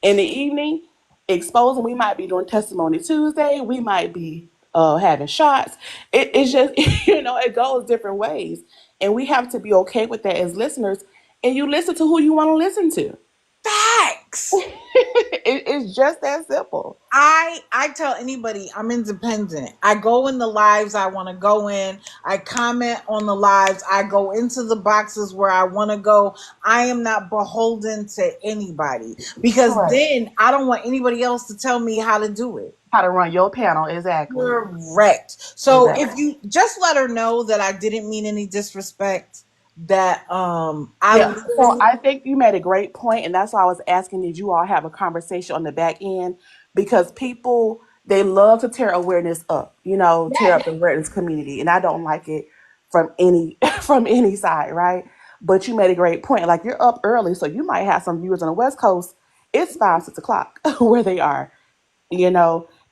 In the evening, exposing, we might be doing testimony Tuesday, we might be having shots. It's just, it goes different ways. And we have to be okay with that as listeners. And you listen to who you want to listen to. Facts. It's just that simple. I tell anybody I'm independent. I go in the lives I want to go in. I comment on the lives. I go into the boxes where I want to go. I am not beholden to anybody because Correct. then I don't want anybody else to tell me how to do it. How to run your panel, exactly. Correct. So if Exactly. you just let her know that I didn't mean any disrespect, that I Yeah. So literally I think you made a great point, and that's why I was asking, did you all have a conversation on the back end? Because people, they love to tear awareness up, tear up yes, the awareness community, and I don't like it from any from any side, right? But you made a great point. Like you're up early, so you might have some viewers on the West Coast. It's 5, 6 o'clock where they are,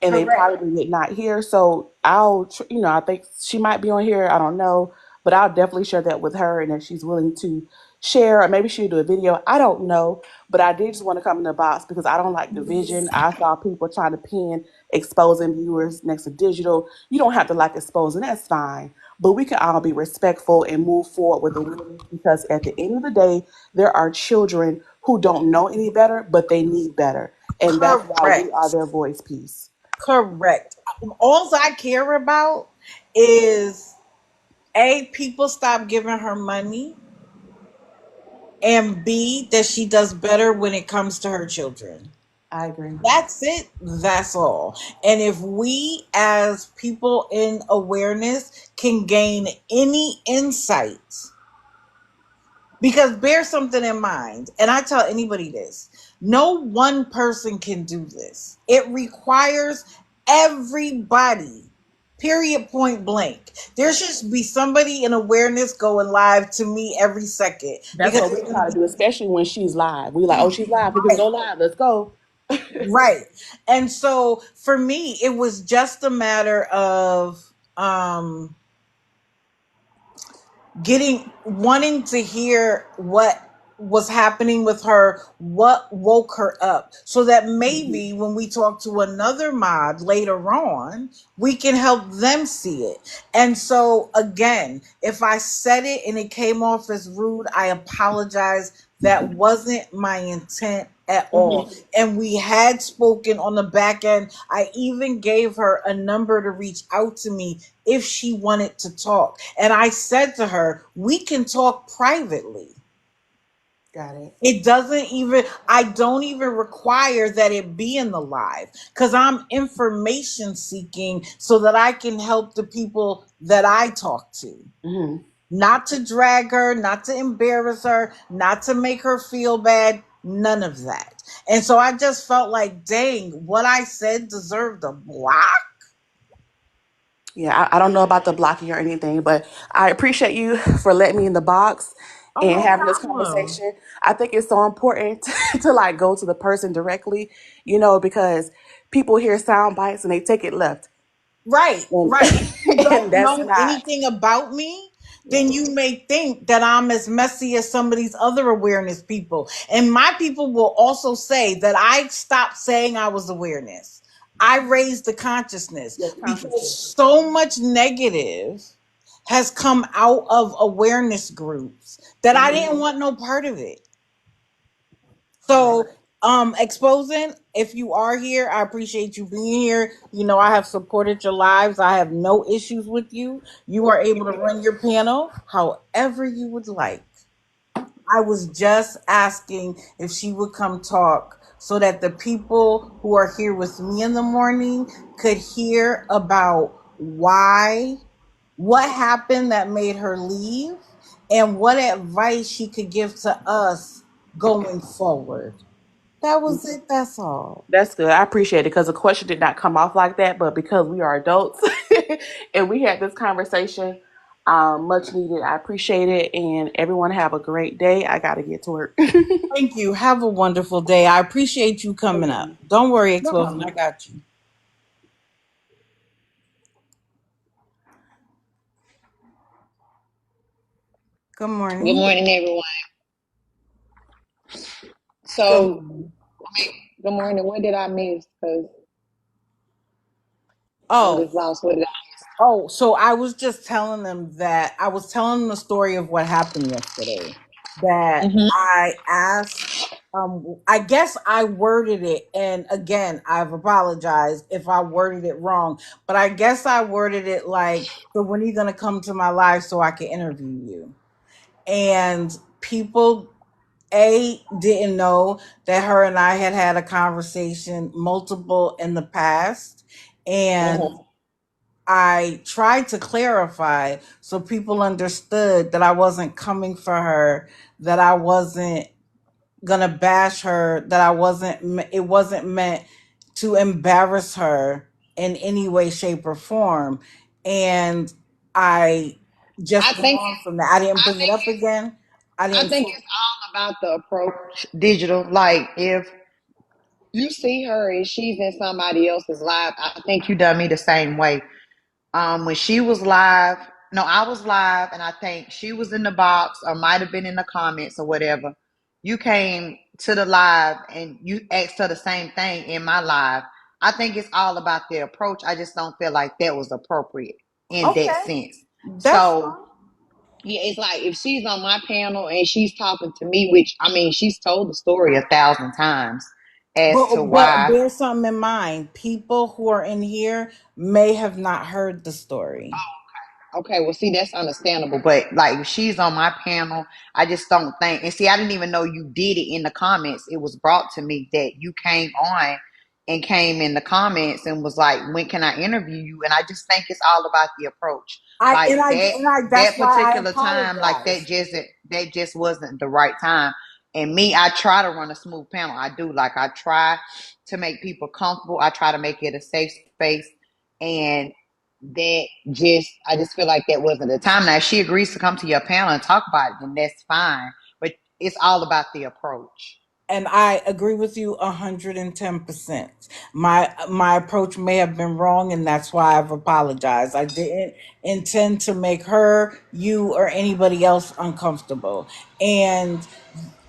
and they correct. probably did not hear. So I think she might be on here. I don't know, but I'll definitely share that with her, and if she's willing to share, or maybe she'll do a video. I don't know, but I did just want to come in the box because I don't like division. I saw people trying to pin exposing viewers next to digital. You don't have to like exposing. That's fine. But we can all be respectful and move forward with awareness because at the end of the day, there are children who don't know any better, but they need better. And that's why we are Correct. their voice piece. Correct. All I care about is A, people stop giving her money, and B, that she does better when it comes to her children. I agree. That's it. That's all. And if we, as people in awareness, can gain any insight, because bear something in mind, and I tell anybody this, no one person can do this. It requires everybody. Period, point blank. There should be somebody in awareness going live to me every second That's because what we it's going try to to be do, especially when she's live. We like, oh, she's live. We can right. go live. Let's go. Right. And so for me, it was just a matter of wanting to hear what was happening with her, what woke her up, so that maybe when we talk to another mod later on, we can help them see it. And so again, if I said it and it came off as rude, I apologize. That wasn't my intent at all. Mhm. And we had spoken on the back end. I even gave her a number to reach out to me if she wanted to talk. And I said to her, we can talk privately. Got it. It doesn't even, I don't even require that it be in the live because I'm information seeking so that I can help the people that I talk to. Hmm. Not to drag her, not to embarrass her, not to make her feel bad, none of that. And so I just felt like, dang, what I said deserved a block. Yeah, I don't know about the blocking or anything, but I appreciate you for letting me in the box Oh, and no having this problem. conversation. I think it's so important to like go to the person directly, because people hear sound bites and they take it left. Right, And right. If you and don't that's know not. anything about me, Yeah. then you may think that I'm as messy as some of these other awareness people. And my people will also say that I stopped saying I was awareness. I raised the consciousness Yes, consciously. because so much negative has come out of awareness groups that I Hmm. didn't want no part of it. Right. So, exposing, if you are here, I appreciate you being here. You know, I have supported your lives. I have no issues with you. You are able to run your panel however you would like. I was just asking if she would come talk so that the people who are here with me in the morning could hear about why, what happened that made her leave, and what advice she could give to us going forward. That was it. That's all. That's good. I appreciate it because the question did not come off like that, but because we are adults, and we had this conversation. Much needed. I appreciate it, and everyone have a great day. I gotta get to work. Thank you. Have a wonderful day. I appreciate you coming up. Don't worry, No Explosion. I problem. got you. Good Good morning. morning, everyone. Good So, morning. good morning. What did I miss? Because I'm Oh, just lost. What did Oh, so I was just telling them that I was telling them the story of what happened yesterday. I? That I asked, I guess I worded it, and again, I've apologized if I worded it wrong, but I guess I worded it like, so when are you going to come to my live so I can interview you? And people, didn't know that her and I had had a conversation multiple in the past. And Mhm. I tried to clarify so people understood that I wasn't coming for her, that I wasn't gonna bash her, that it wasn't meant to embarrass her in any way, shape, or form. And I I just went think on from that. I didn't I bring it up again. I I didn't. think it's all about the approach. Digital. Like if you see her and she's in somebody else's live, I think you done me the same way. When she was live, no, I was live, and I think she was in the box or might have been in the comments or whatever. You came to the live and you asked her the same thing in my live. I think it's all about the approach. I just don't feel like that was appropriate in that Okay, sense. that's So fine. yeah, it's like if she's on my panel and she's talking to me, which I mean, she's told the story 1,000 times as to But why. bear something in mind. People who are in here may have not heard the story. Okay, well, see, that's understandable, but like if she's on my panel, I just don't think. And see, I didn't even know you did it in the comments. It was brought to me that you came on and came in the comments and was like, "When can I interview you?" And I just think it's all about the approach. Like That's that why I particular time, like apologize. that just wasn't the right time. And me, I try to run a smooth panel. I do. Like I try to make people comfortable. I try to make it a safe space. And that just I just feel like that wasn't the time. Now if she agrees to come to your panel and talk about it, then that's fine. But it's all about the approach. And I agree with you 110%. My approach may have been wrong, and that's why I've apologized. I didn't intend to make her, you, or anybody else uncomfortable. And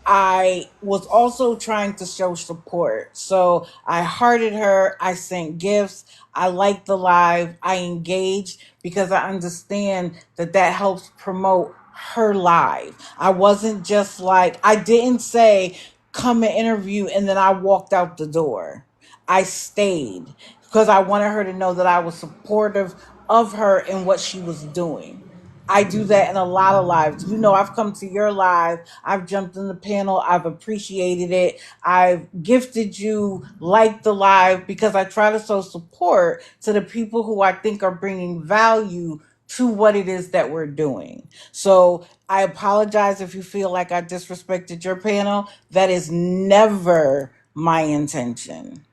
I was also trying to show support. So I hearted her, I sent gifts, I liked the live, I engaged because I understand that that helps promote her live. I wasn't just like, I didn't say, come and interview, and then I walked out the door. I stayed because I wanted her to know that I was supportive of her and what she was doing. I do that in a lot of lives. You know, I've come to your live, I've jumped in the panel, I've appreciated it, I've gifted you, like the live, because I try to show support to the people who I think are bringing value to what it is that we're doing. So I apologize if you feel like I disrespected your panel. That is never my intention.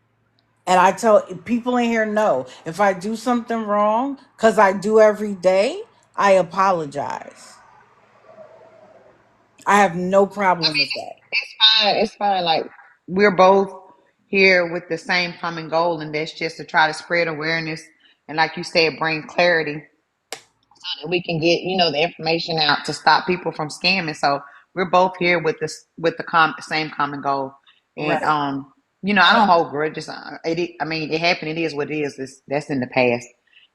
And I tell people in here, no, if I do something wrong, because I do every day, I apologize. I have no I problem mean, with that. it's fine. It's fine. Like we're both here with the same common goal, and that's just to try to spread awareness and, like you said, bring clarity so that we can get the information out to stop people from scamming. So we're both here with this with the same common goal, and Right. I don't hold grudges. I mean, it happened. It is what it is. That's in the past.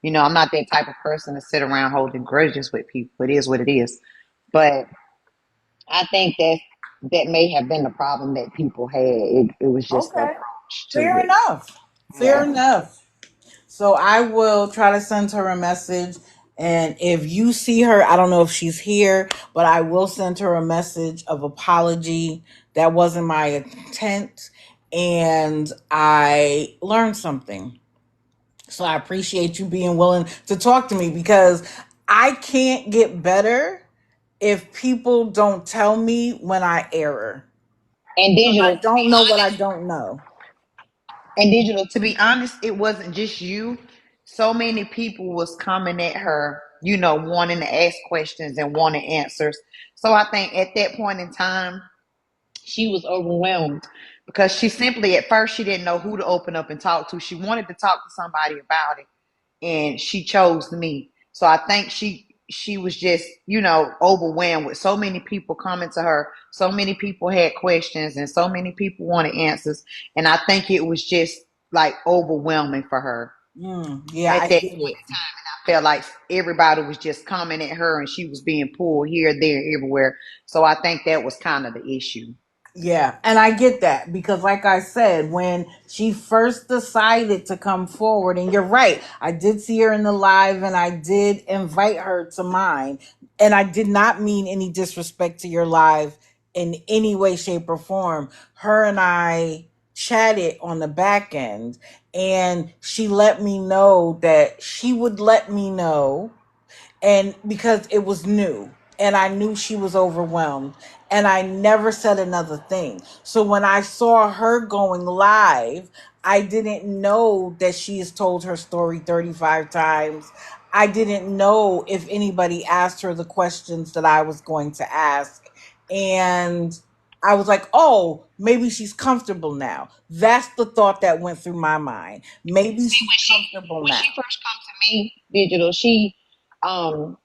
I'm not that type of person to sit around holding grudges with people. It is what it is. But I think that may have been the problem that people had. It was just the Okay. approach to Fair it. enough. Fair Yeah. enough. So I will try to send her a message. And if you see her, I don't know if she's here, but I will send her a message of apology. That wasn't my intent. And I learned something. So I appreciate you being willing to talk to me because I can't get better if people don't tell me when I error. And Because I digital, to don't know what I don't know. be honest, it wasn't just you. so many people was coming at her, wanting to ask questions and wanting answers. So I think at that point in time, she was overwhelmed because she simply, at first, she didn't know who to open up and talk to. She wanted to talk to somebody about it, and she chose me. So I think she was just, overwhelmed with so many people coming to her. So many people had questions and so many people wanted answers. And I think it was just like overwhelming for her Yeah, at I that get point it. in time. And I felt like everybody was just coming at her and she was being pulled here, there, everywhere. So I think that was kind of the issue. Yeah, and I get that because, like I said, when she first decided to come forward, and you're right, I did see her in the live and I did invite her to mine. And I did not mean any disrespect to your live in any way, shape, or form. Her and I chatted on the back end, and she let me know that she would let me know, and because it was new and I knew she was overwhelmed, and I never said another thing. So when I saw her going live, I didn't know that she has told her story 35 times. I didn't know if anybody asked her the questions that I was going to ask. And I was like, oh, maybe she's comfortable now. That's the thought that went through my mind. Maybe See, she's comfortable when now. she first come to me, digital, um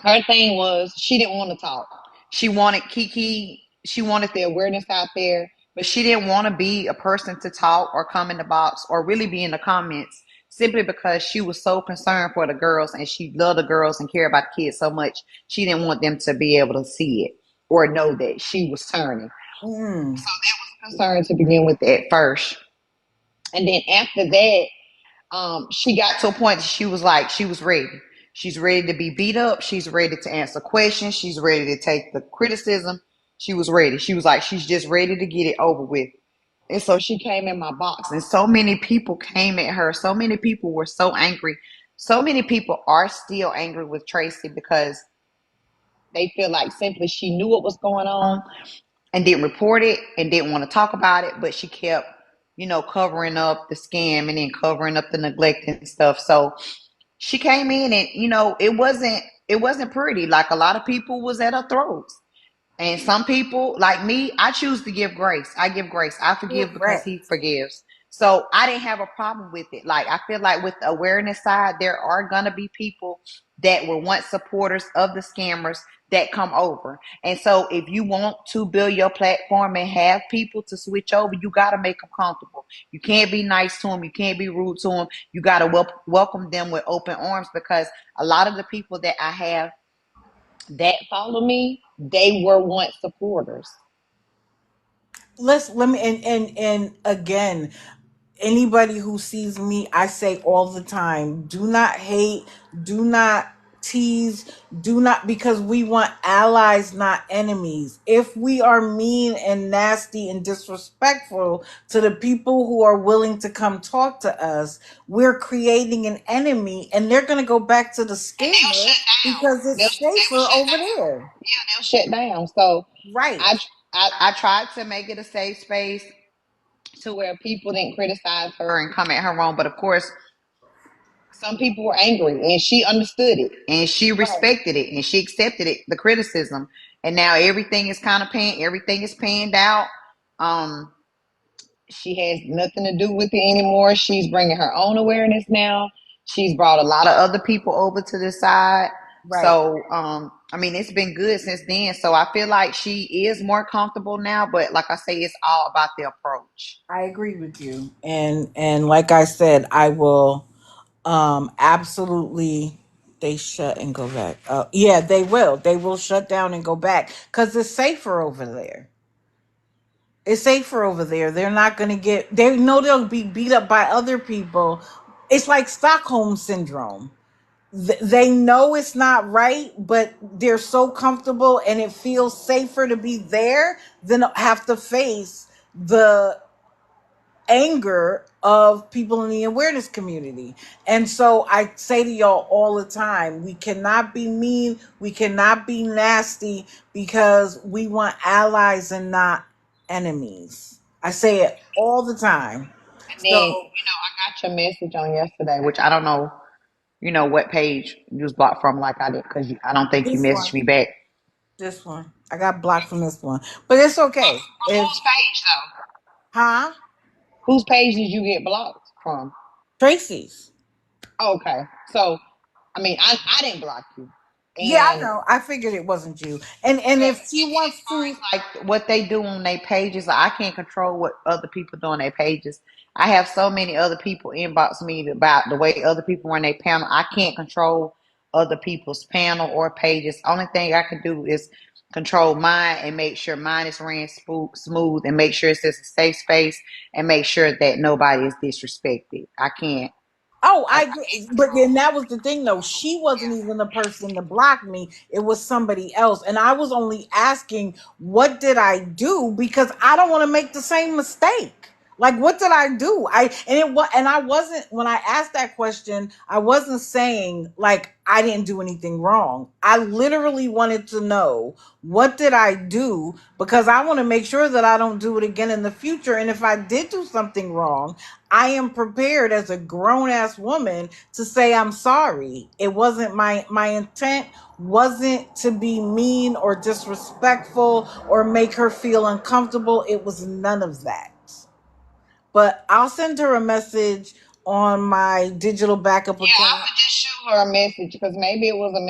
her thing was she didn't want to talk. She wanted Kiki. She wanted the awareness out there, but she didn't want to be a person to talk or come in the box or really be in the comments simply because she was so concerned for the girls and she loved the girls and cared about the kids so much. She didn't want them to be able to see it or know that she was turning. Mm, So that was a concern to begin with at first. And then after that, she got to a point that she was like, she was ready. She's ready to be beat up. She's ready to answer questions. She's ready to take the criticism. She was ready. She was like, she's just ready to get it over with. And so she came in my box, and so many people came at her. So many people were so angry. So many people are still angry with Tracy because they feel like simply she knew what was going on and didn't report it and didn't want to talk about it, but she kept, covering up the scam and then covering up the neglect and stuff. So she came in and, it wasn't pretty. Like a lot of people was at her throats. And some people, like me, I choose to give grace. I give grace. I forgive because correct. he forgives. So I didn't have a problem with it. Like I feel like with the awareness side, there are gonna be people that were once supporters of the scammers that come over. And so if you want to build your platform and have people to switch over, you gotta make them comfortable. You can't be nice to them. You can't be rude to them. You gotta welcome them with open arms because a lot of the people that I have that follow me, they were once supporters. Let me, and again, anybody who sees me, I say all the time, do not hate, do not tease, do not, because we want allies, not enemies. If we are mean and nasty and disrespectful to the people who are willing to come talk to us, we're creating an enemy, and they're going to go back to the And they'll scammer shut down. because it's They will safer shut over down. there. Yeah, they'll shut down. So Right. I tried to make it a safe space to where people didn't criticize her and come at her wrong. But of course, some people were angry and she understood it and she Right. respected it and she accepted it, the criticism. And now everything is panned out. Um, she has nothing to do with it anymore. She's bringing her own awareness now. She's brought a lot of other people over to the side. Right. So, I mean, it's been good since then. So I feel like she is more comfortable now. But like I say, it's all about the approach. I agree with you. And like I said, I will absolutely, they shut and go back. Yeah, they will. They will shut down and go back cuz it's safer over there. It's safer over there. They're not going to get, they know they'll be beat up by other people. It's like Stockholm syndrome. They know it's not right, but they're so comfortable and it feels safer to be there than have to face the anger of people in the awareness community. And so I say to y'all all the time, we cannot be mean, we cannot be nasty because we want allies and not enemies. I say it all the time. And then, So I got your message on yesterday, which I don't know, what page you was blocked from like I did, because I don't think you This messaged one. me back. This one. I got blocked from this one. But it's okay. From If whose page though? huh? Whose page did you get blocked from? Tracy's. Okay. So, I mean, I didn't block you. Yeah, I And know. I figured it wasn't you. And but if she wants to, like what they do on their pages, like, I can't control what other people do on their pages. I have so many other people inbox me about the way other people run their panel. I can't control other people's panel or pages. Only thing I can do is control mine and make sure mine is ran smooth and make sure it's just a safe space and make sure that nobody is disrespected. oh, I I can't agree. But then that was the thing, though. She wasn't even the person to block me. It was somebody else, and I was only asking, "What did I do?" Because I don't want to make the same mistake. Like, what did I do? I wasn't when I asked that question. I wasn't saying like I didn't do anything wrong. I literally wanted to know what did I do because I want to make sure that I don't do it again in the future. And if I did do something wrong, I am prepared as a grown ass woman to say I'm sorry. It wasn't my intent wasn't to be mean or disrespectful or make her feel uncomfortable. It was none of that. But I'll send her a message on my digital backup Yeah, I account. would just shoot her a message because maybe it was a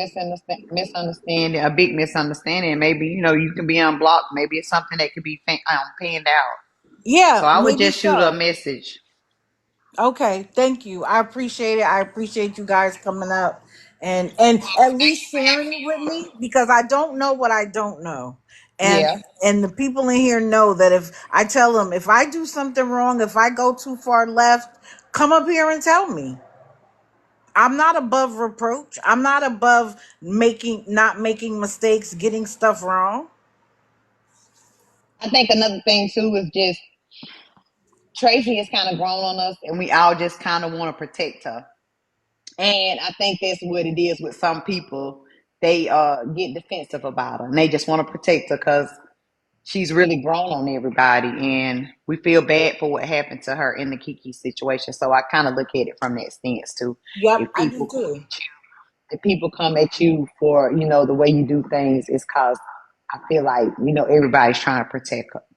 misunderstanding, a big misunderstanding. Maybe you can be unblocked. Maybe it's something that could be panned out. So Yeah, I would maybe just shoot her a so. message. Okay, thank you. I appreciate it. I appreciate you guys coming up and at Thank least you for sharing having it me with me because I don't know what I don't know. And on. Yeah, and the people in here know that if I tell them if I do something wrong, if I go too far left, come up here and tell me. I'm not above reproach. I'm not above making not making mistakes, getting stuff wrong. I think another thing too is just Tracy has kind of grown on us, and we all just kind of want to protect her. And I think that's what it is with some people. They get defensive about her, and they just want to protect her because she's really grown on everybody, and we feel bad for what happened to her in the Kiki situation. So I kind of look at it from that stance too. Yep, If I do people come too. at you, if people come at you for the way you do things, it's cause I feel like everybody's trying to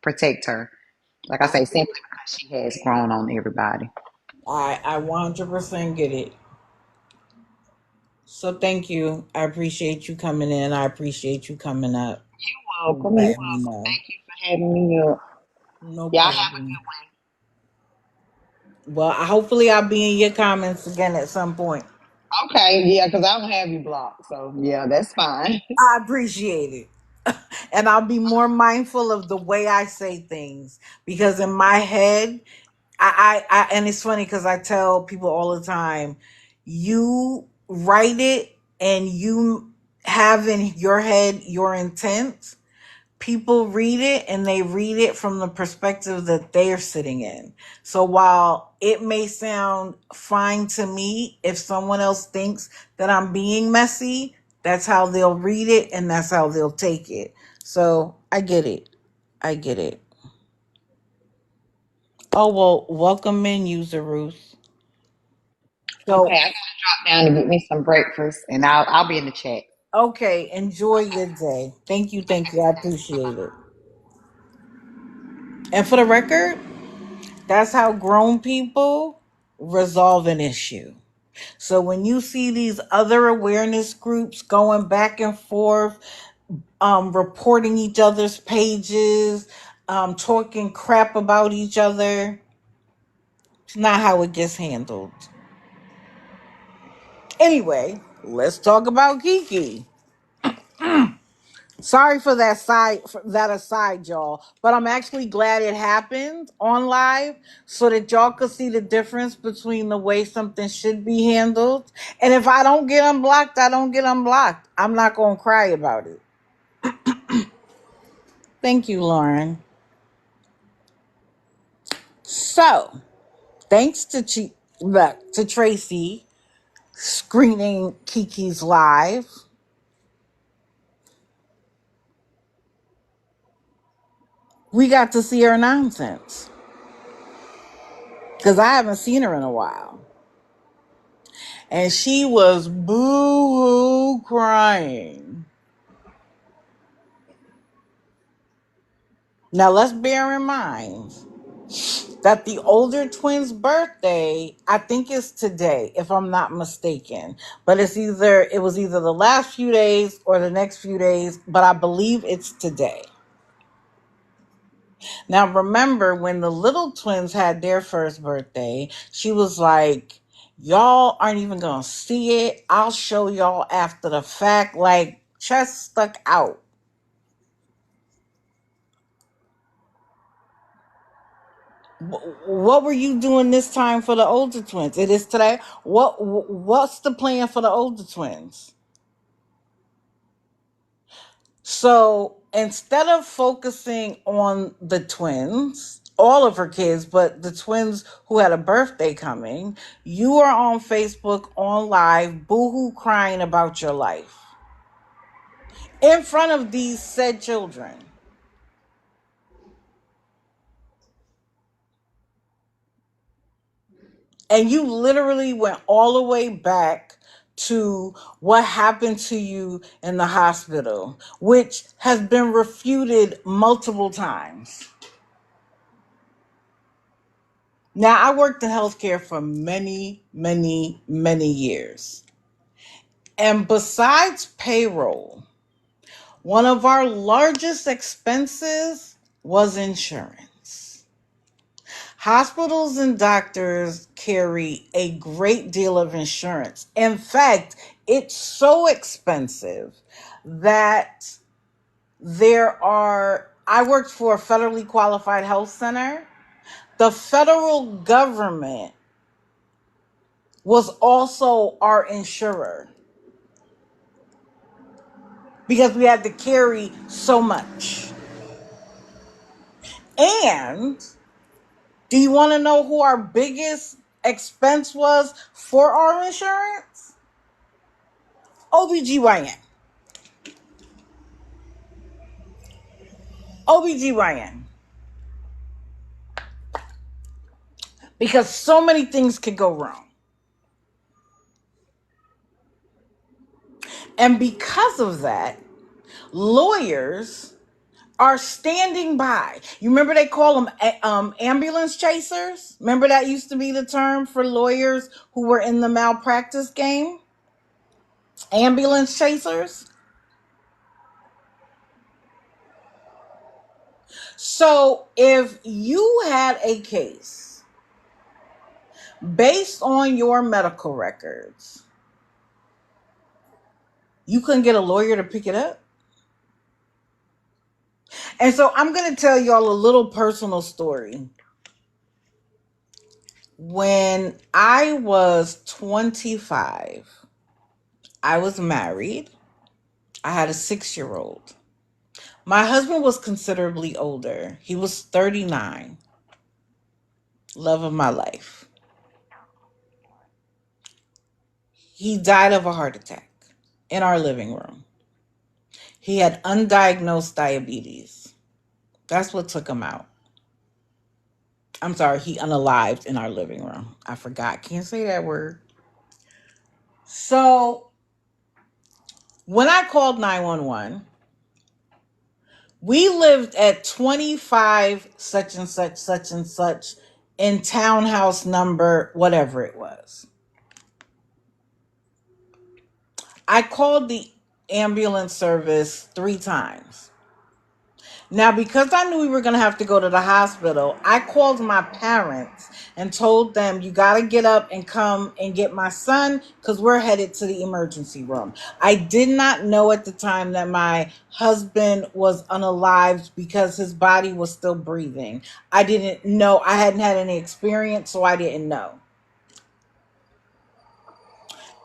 protect her. Like I say, simply because she has grown on everybody. I 100% get it. So thank you. I appreciate you coming in. I appreciate you coming up and Welcome, you letting me welcome. know. Thank you for having me up. No Y'all have a problem. Well, hopefully I'll be in your comments again at some point. good one. Okay, yeah, because I don't have you blocked, so yeah, that's fine. I appreciate it. And I'll be more mindful of the way I say things because in my head, I and it's funny because I tell people all the time, you write it and you have in your head your intent. People read it and they read it from the perspective that they're sitting in. So while it may sound fine to me, if someone else thinks that I'm being messy, that's how they'll read it and that's how they'll take it. So I get it. I get it. Oh, well, welcome in, user Ruth. Okay, So, I gotta drop down to get me some breakfast, and I'll be in the chat. okay, enjoy your day. Thank you. Thank you. I appreciate it. And for the record, that's how grown people resolve an issue. So when you see these other awareness groups going back and forth, reporting each other's pages, talking crap about each other, it's not how it gets handled. Anyway, let's talk about Kiki. Sorry for that aside, y'all. But I'm actually glad it happened on live so that y'all could see the difference between the way something should be handled. And if I don't get unblocked, I don't get unblocked. I'm not gonna cry about it. Thank you, Lauren. So thanks to Tracy screening Kiki's live, we got to see her nonsense. because I haven't seen her in a while. And she was boo-hoo crying. Now let's bear in mind that the older twin's birthday, I think, is today, if I'm not mistaken. But it was either the last few days or the next few days, but I believe it's today. Now remember, when the little twins had their first birthday, she was like, y'all aren't even gonna see it. I'll show y'all after the fact, like chest stuck out. What were you doing this time for the older twins? It is today. What's the plan for the older twins? So instead of focusing on the twins, all of her kids, but the twins who had a birthday coming, you are on Facebook on live, boohoo crying about your life in front of these said children. And you literally went all the way back to what happened to you in the hospital, which has been refuted multiple times. Now, I worked in healthcare for many, many, many years. And besides payroll, one of our largest expenses was insurance. Hospitals and doctors carry a great deal of insurance. In fact, it's so expensive that I worked for a federally qualified health center. The federal government was also our insurer because we had to carry so much. And do you want to know who our biggest expense was for our insurance? OBGYN. OBGYN. Because so many things could go wrong. And because of that, lawyers are standing by. You remember they call them ambulance chasers? Remember that used to be the term for lawyers who were in the malpractice game? Ambulance chasers. So if you had a case based on your medical records, you couldn't get a lawyer to pick it up. And so I'm going to tell y'all a little personal story. When I was 25, I was married. I had a 6-year-old. My husband was considerably older. He was 39. Love of my life. He died of a heart attack in our living room. He had undiagnosed diabetes. That's what took him out. I'm sorry, he unalived in our living room. I forgot. Can't say that word. So when I called 911, we lived at 25 such and such, such and such in townhouse number, whatever it was. I called the ambulance service 3 times. Now, because I knew we were going to have to go to the hospital, I called my parents and told them, you got to get up and come and get my son because we're headed to the emergency room. I did not know at the time that my husband was unalived because his body was still breathing. I didn't know. I hadn't had any experience, so I didn't know.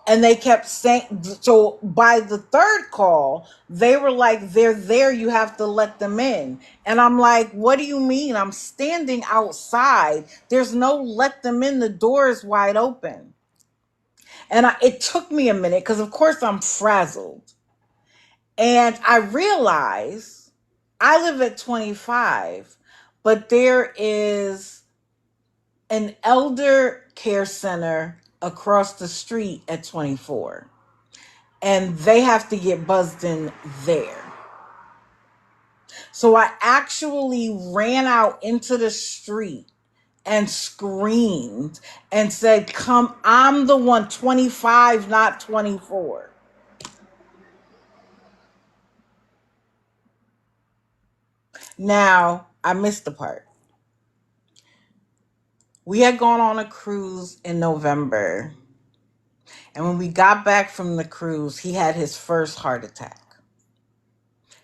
And they kept saying, so by the third call, they were like, they're there, you have to let them in. And I'm like, what do you mean? I'm standing outside. There's no let them in. The door is wide open. And it took me a minute because, of course, I'm frazzled. And I realized I live at 25, but there is an elder care center across the street at 24. And they have to get buzzed in there. So I actually ran out into the street and screamed and said, "Come, I'm the one, 25, not 24." Now, I missed the part. We had gone on a cruise in November. And when we got back from the cruise, he had his first heart attack.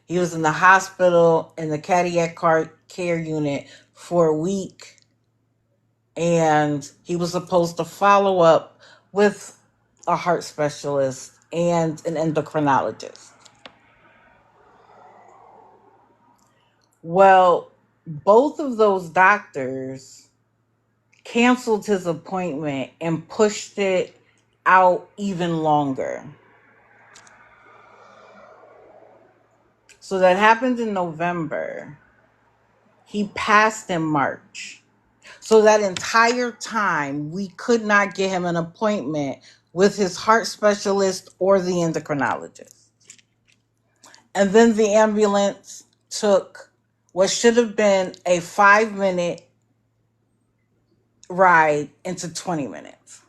He was in the hospital in the cardiac care unit for a week. And he was supposed to follow up with a heart specialist and an endocrinologist. Well, both of those doctors canceled his appointment and pushed it out even longer. So that happened in November. He passed in March. So that entire time, we could not get him an appointment with his heart specialist or the endocrinologist. And then the ambulance took what should have been a 5-minute ride into 20 minutes.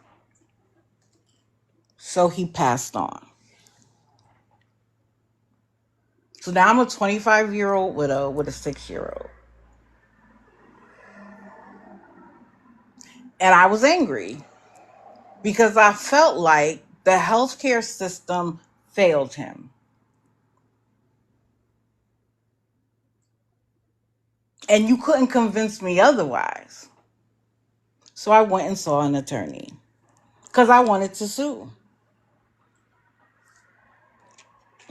So he passed on. So now I'm a 25-year-old widow with a 6-year-old. And I was angry because I felt like the healthcare system failed him. And you couldn't convince me otherwise. So I went and saw an attorney because I wanted to sue.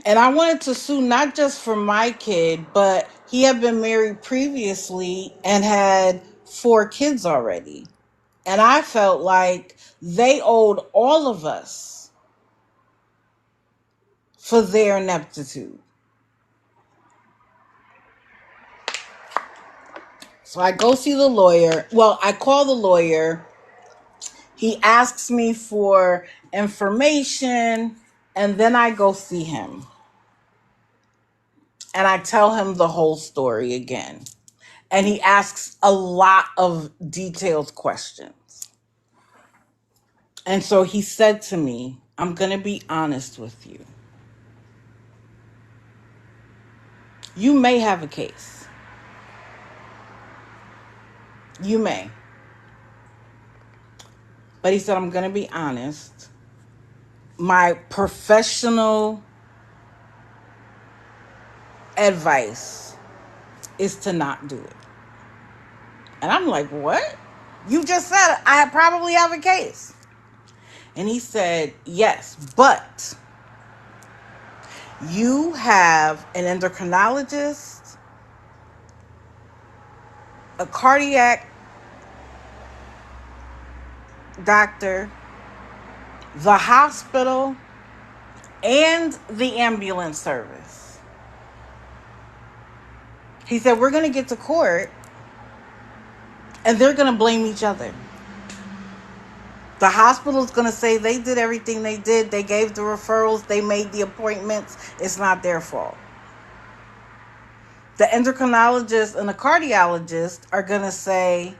And I wanted to sue not just for my kid, but he had been married previously and had 4 kids already. And I felt like they owed all of us for their ineptitude. So I go see the lawyer. Well, I call the lawyer. He asks me for information, and then I go see him. And I tell him the whole story again. And he asks a lot of detailed questions. And so he said to me, "I'm going to be honest with you. You may have a case. You may." But he said, "I'm going to be honest. My professional advice is to not do it." And I'm like, "What? You just said I probably have a case." And he said, "Yes, but you have an endocrinologist, a cardiac doctor, the hospital, and the ambulance service." He said, "We're going to get to court and they're going to blame each other. The hospital's going to say they did everything they did. They gave the referrals. They made the appointments. It's not their fault. The endocrinologist and the cardiologist are going to say,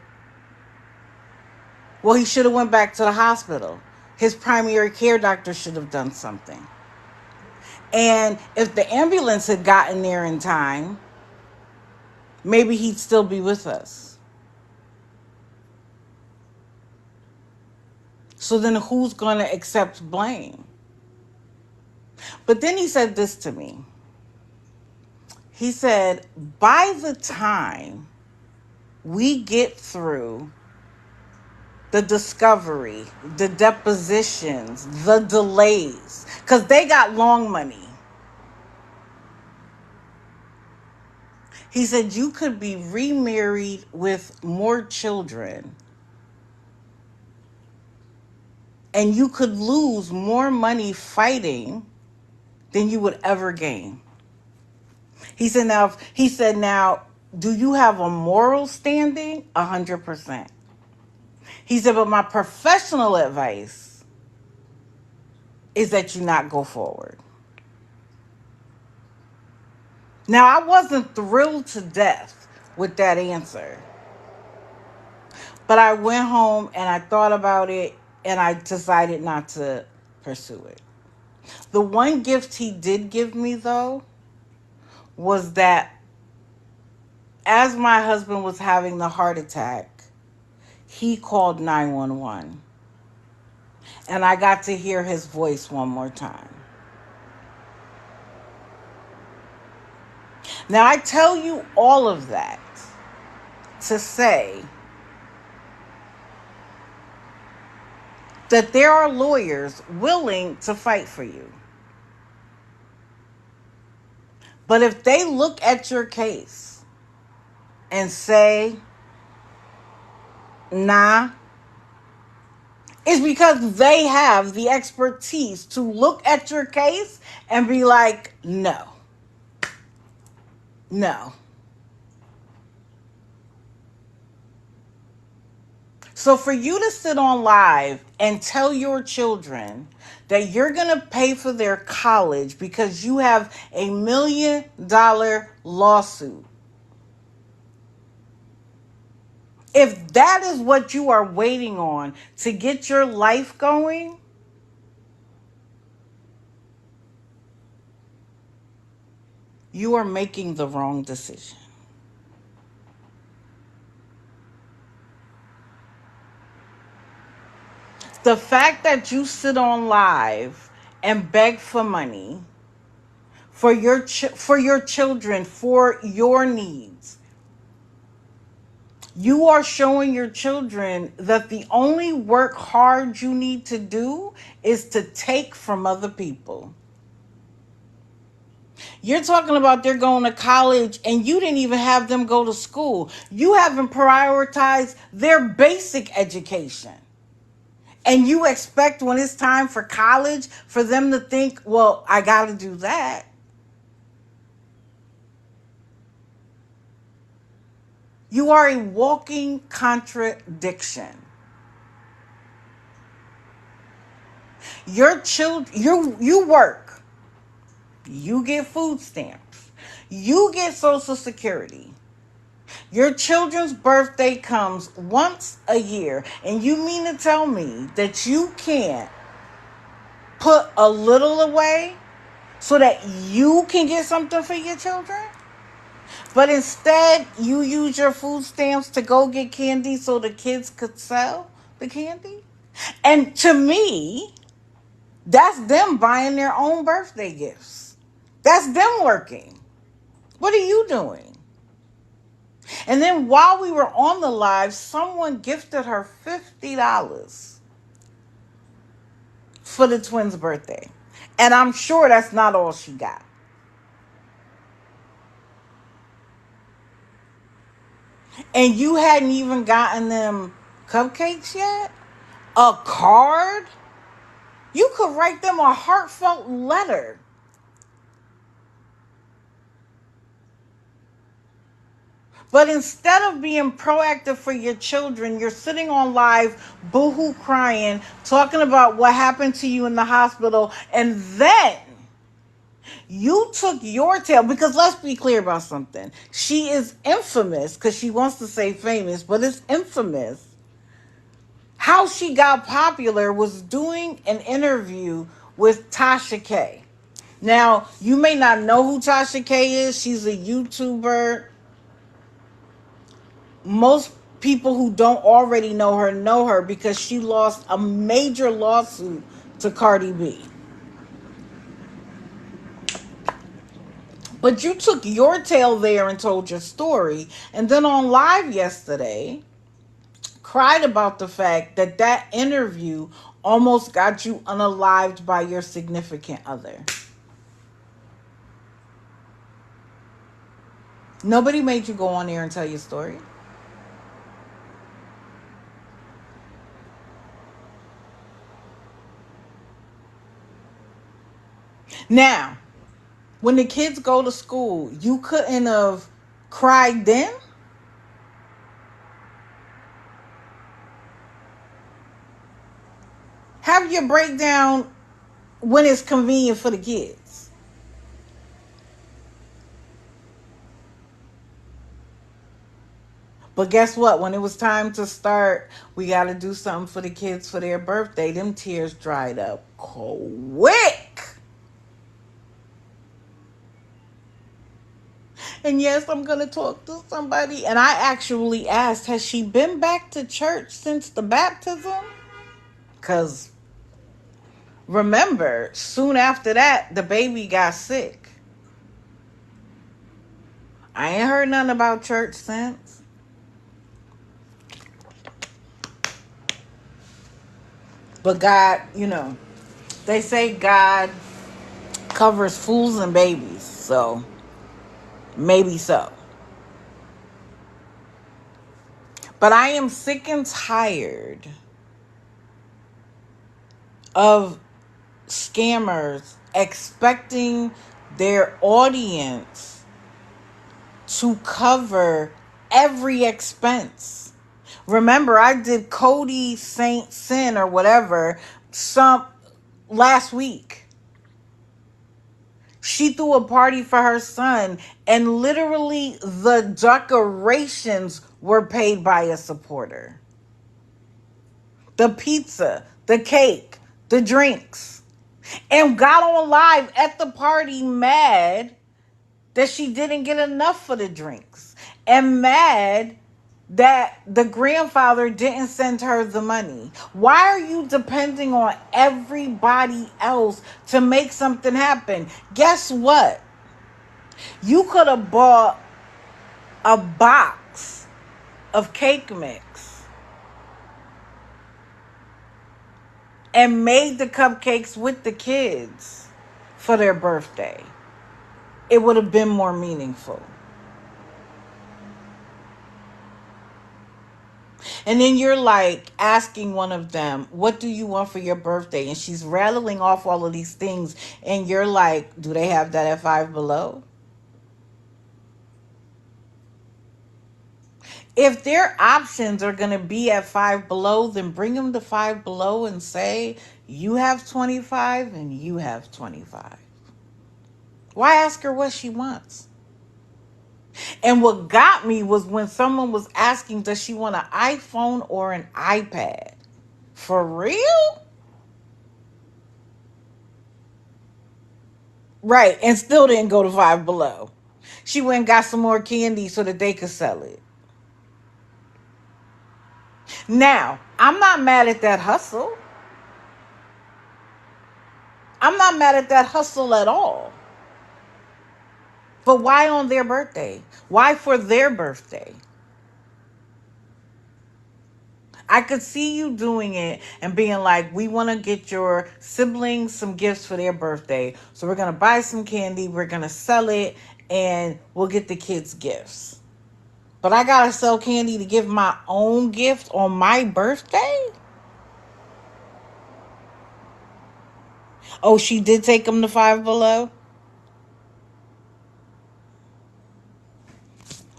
well, he should have went back to the hospital. His primary care doctor should have done something. And if the ambulance had gotten there in time, maybe he'd still be with us. So then who's going to accept blame?" But then he said this to me. He said, "By the time we get through the discovery, the depositions, the delays, because they got long money," he said, "you could be remarried with more children and you could lose more money fighting than you would ever gain." He said, now, do you have a moral standing? 100%. He said, but my professional advice is that you not go forward. Now, I wasn't thrilled to death with that answer, but I went home and I thought about it and I decided not to pursue it. The one gift he did give me, though, was that as my husband was having the heart attack, he called 911. And I got to hear his voice one more time. Now, I tell you all of that to say that there are lawyers willing to fight for you. But if they look at your case and say, nah, it's because they have the expertise to look at your case and be like, no, no. So for you to sit on live and tell your children that you're going to pay for their college because you have $1 million lawsuit, if that is what you are waiting on to get your life going, you are making the wrong decision. The fact that you sit on live and beg for money for your children, for your needs, you are showing your children that the only work hard you need to do is to take from other people. You're talking about they're going to college and you didn't even have them go to school. You haven't prioritized their basic education. And you expect when it's time for college for them to think, well, I got to do that. You are a walking contradiction. Your children, you work, you get food stamps, you get Social Security. Your children's birthday comes once a year, and you mean to tell me that you can't put a little away so that you can get something for your children? But instead, you use your food stamps to go get candy so the kids could sell the candy? And to me, that's them buying their own birthday gifts. That's them working. What are you doing? And then while we were on the live, someone gifted her $50 for the twins' birthday. And I'm sure that's not all she got. And you hadn't even gotten them cupcakes yet? A card? You could write them a heartfelt letter. But instead of being proactive for your children, you're sitting on live, boohoo crying, talking about what happened to you in the hospital, and then you took your tale, because let's be clear about something. She is infamous, because she wants to say famous, but it's infamous. How she got popular was doing an interview with Tasha K. Now, you may not know who Tasha K is. She's a YouTuber. Most people who don't already know her because she lost a major lawsuit to Cardi B. But you took your tale there and told your story, and then on live yesterday cried about the fact that that interview almost got you unalived by your significant other. Nobody made you go on there and tell your story. Now, when the kids go to school, you couldn't have cried then? Have your breakdown when it's convenient for the kids. But guess what? When it was time to start, we got to do something for the kids for their birthday. Them tears dried up quick. And yes, I'm going to talk to somebody. And I actually asked, has she been back to church since the baptism? Because remember, soon after that, the baby got sick. I ain't heard nothing about church since. But God, they say God covers fools and babies. So maybe so. But I am sick and tired of scammers expecting their audience to cover every expense. Remember, I did Cody Saint Sin or whatever some last week. She threw a party for her son, and literally the decorations were paid by a supporter. The pizza, the cake, the drinks. And got on live at the party mad that she didn't get enough for the drinks. And mad that the grandfather didn't send her the money. Why are you depending on everybody else to make something happen? Guess what? You could have bought a box of cake mix and made the cupcakes with the kids for their birthday. It would have been more meaningful. And then you're like asking one of them, what do you want for your birthday? And she's rattling off all of these things. And you're like, do they have that at Five Below? If their options are going to be at Five Below, then bring them to Five Below and say, you have 25 and you have 25. Why ask her what she wants? And what got me was when someone was asking, does she want an iPhone or an iPad? For real? Right. And still didn't go to Five Below. She went and got some more candy so that they could sell it. Now, I'm not mad at that hustle. I'm not mad at that hustle at all. But why on their birthday? Why for their birthday? I could see you doing it and being like, we want to get your siblings some gifts for their birthday. So we're going to buy some candy, we're going to sell it, and we'll get the kids gifts. But I got to sell candy to give my own gift on my birthday? Oh, she did take them to Five Below?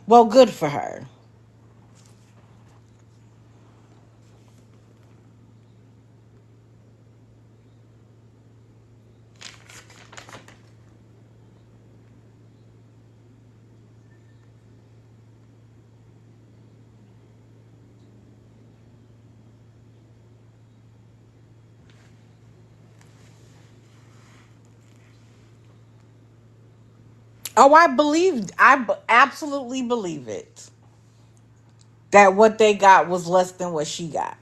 Well, good for her. Oh, absolutely believe it. That what they got was less than what she got.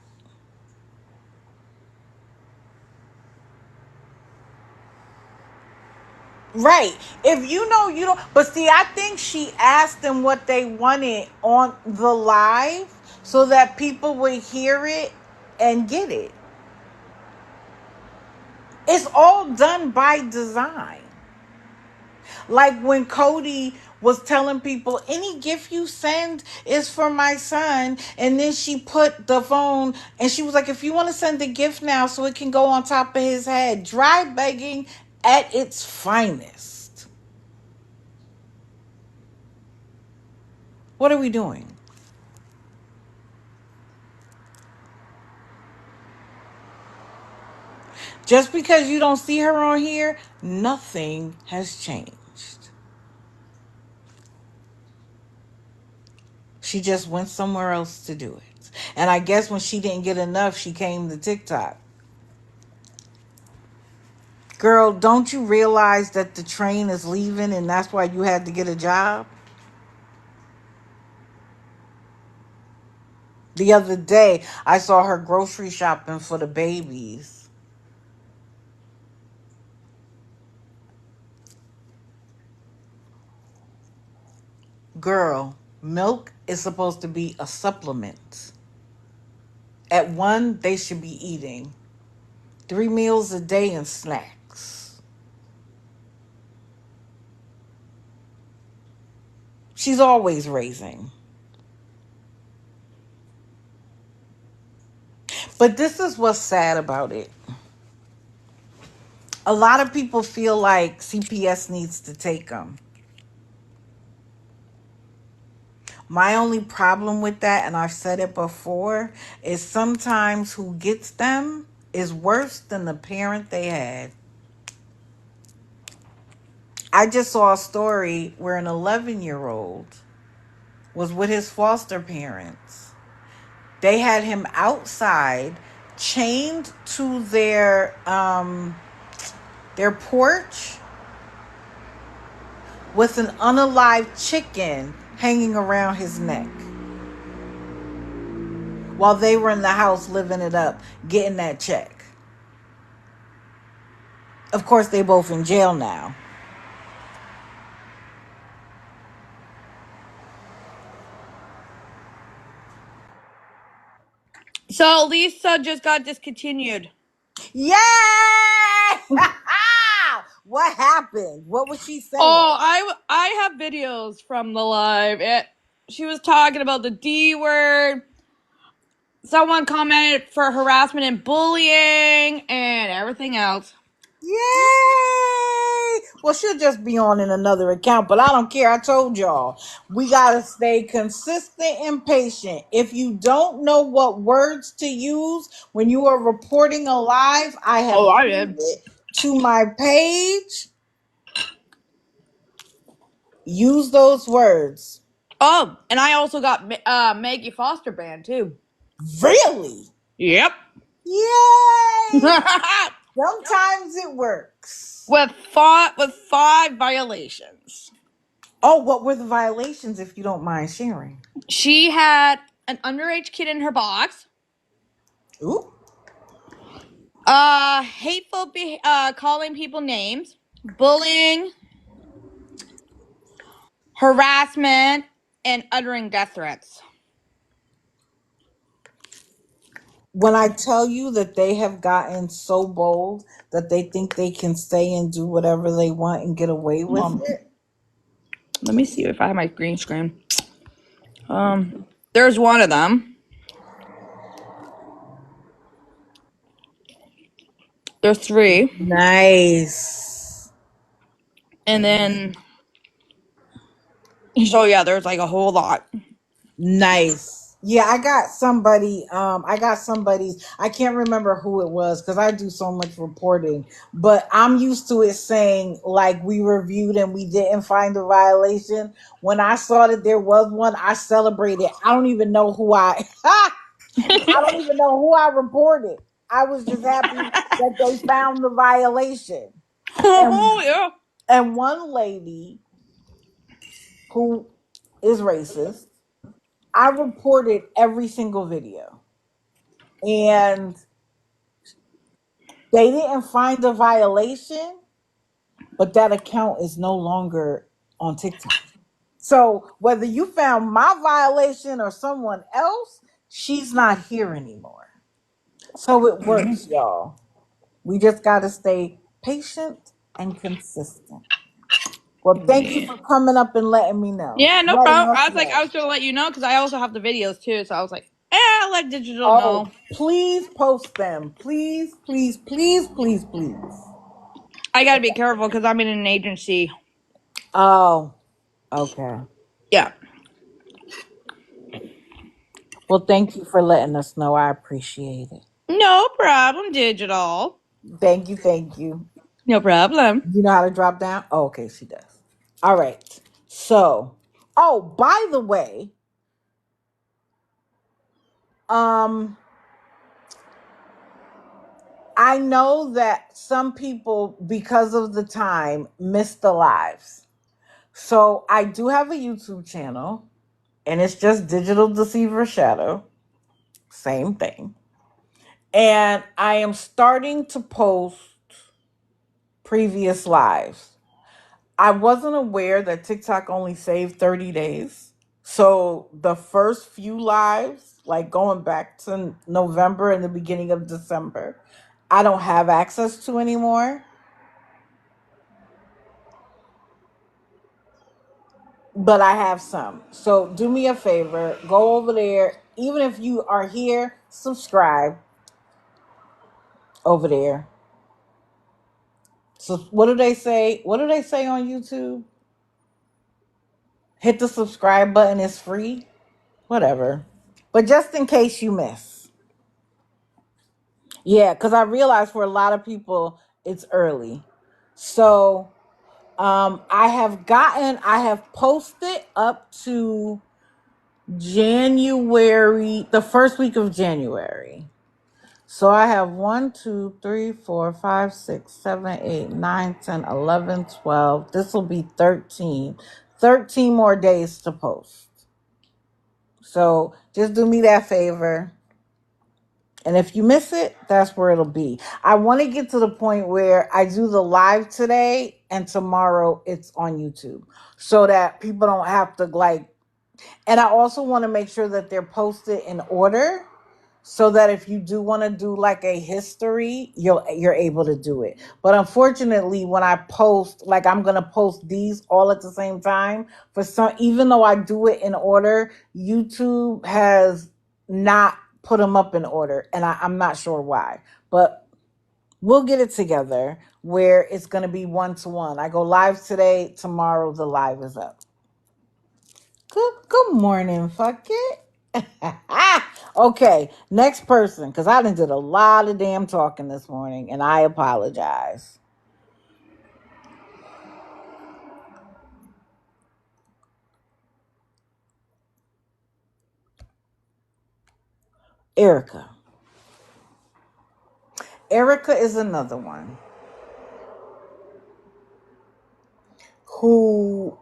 Right. If you know, you don't. But see, I think she asked them what they wanted on the live so that people would hear it and get it. It's all done by design. Like when Cody was telling people, any gift you send is for my son. And then she put the phone and she was like, if you want to send the gift now so it can go on top of his head. Dry begging at its finest. What are we doing? Just because you don't see her on here, nothing has changed. She just went somewhere else to do it. And I guess when she didn't get enough, she came to TikTok. Girl, don't you realize that the train is leaving and that's why you had to get a job? The other day, I saw her grocery shopping for the babies. Girl, milk is supposed to be a supplement. At one, they should be eating 3 meals a day and snacks. She's always raising. But this is what's sad about it. A lot of people feel like CPS needs to take them. My only problem with that, and I've said it before, is sometimes who gets them is worse than the parent they had. I just saw a story where an 11-year-old was with his foster parents. They had him outside, chained to their porch with an unalived chicken hanging around his neck while they were in the house living it up, getting that check. Of course, they both in jail now. So Lisa just got discontinued. Yay! What happened? What was she saying? Oh, I have videos from the live. She was talking about the D word. Someone commented for harassment and bullying and everything else. Yay! Well, she'll just be on in another account, but I don't care. I told y'all, we gotta stay consistent and patient. If you don't know what words to use when you are reporting a live, I Oh, have I pinned did. it to my page. Use those words. Oh, and I also got Maggie Foster banned too. Really? Yep. Yay! Sometimes it works. with five violations. Oh, what were the violations, if you don't mind sharing? She had an underage kid in her box. Ooh. Hateful calling people names, bullying, harassment, and uttering death threats. When I tell you that they have gotten so bold that they think they can stay and do whatever they want and get away with it. Let me see if I have my green screen. There's one of them. There's three, Nice. and then so yeah, there's like a whole lot. Nice. Yeah, I got somebody's, I can't remember who it was because I do so much reporting, but I'm used to it saying like we reviewed and we didn't find a violation. When I saw that there was one, I celebrated. I don't even know who I I don't even know who I reported. I was just happy that they found the violation. Oh And yeah. and one lady who is racist, I reported every single video. And they didn't find the violation, but that account is no longer on TikTok. So whether you found my violation or someone else, she's not here anymore. So it works, y'all. We just got to stay patient and consistent. Well, thank you Yeah. for coming up and letting me know. Yeah, no Letting problem. us I was like, I know. was gonna let you know because I also have the videos too. So I was like, I'll let digital Oh, know. please post them. Please, please, please, please, please. I gotta be careful because I'm in an agency. Oh, okay. Yeah. Well, thank you for letting us know. I appreciate it. No problem, digital. Thank you, thank you. No problem. You know how to drop down? Oh, okay, she does. All right. So, oh, by the way, um, I know that some people, because of the time, miss the lives. So I do have a YouTube channel, and it's just Digital Deceiver Shadow. Same thing. And I am starting to post previous lives. I wasn't aware that TikTok only saved 30 days. So the first few lives, like going back to November and the beginning of December, I don't have access to anymore. But I have some. So do me a favor, go over there. Even if you are here, subscribe over there. So what do they say? What do they say on YouTube? Hit the subscribe button, it's free. Whatever. But just in case you miss. Yeah, because I realize for a lot of people it's early. So I have posted up to January, the first week of January. So I have 1, 2, 3, 4, 5, 6, 7, 8, 9, 10, 11, 12. This will be 13. 13 more days to post. So just do me that favor. And if you miss it, that's where it'll be. I want to get to the point where I do the live today and tomorrow it's on YouTube so that people don't have to and I also want to make sure that they're posted in order so that if you do want to do like a history, you're able to do it. But unfortunately, when I post, like I'm gonna post these all at the same time, for some, even though I do it in order, YouTube has not put them up in order, and I'm not sure why. But we'll get it together where it's gonna be 1-to-1. I go live today, tomorrow the live is up. Good morning, fuck it. Okay, next person, because I done did a lot of damn talking this morning, and I apologize. Erica. Erica is another one who,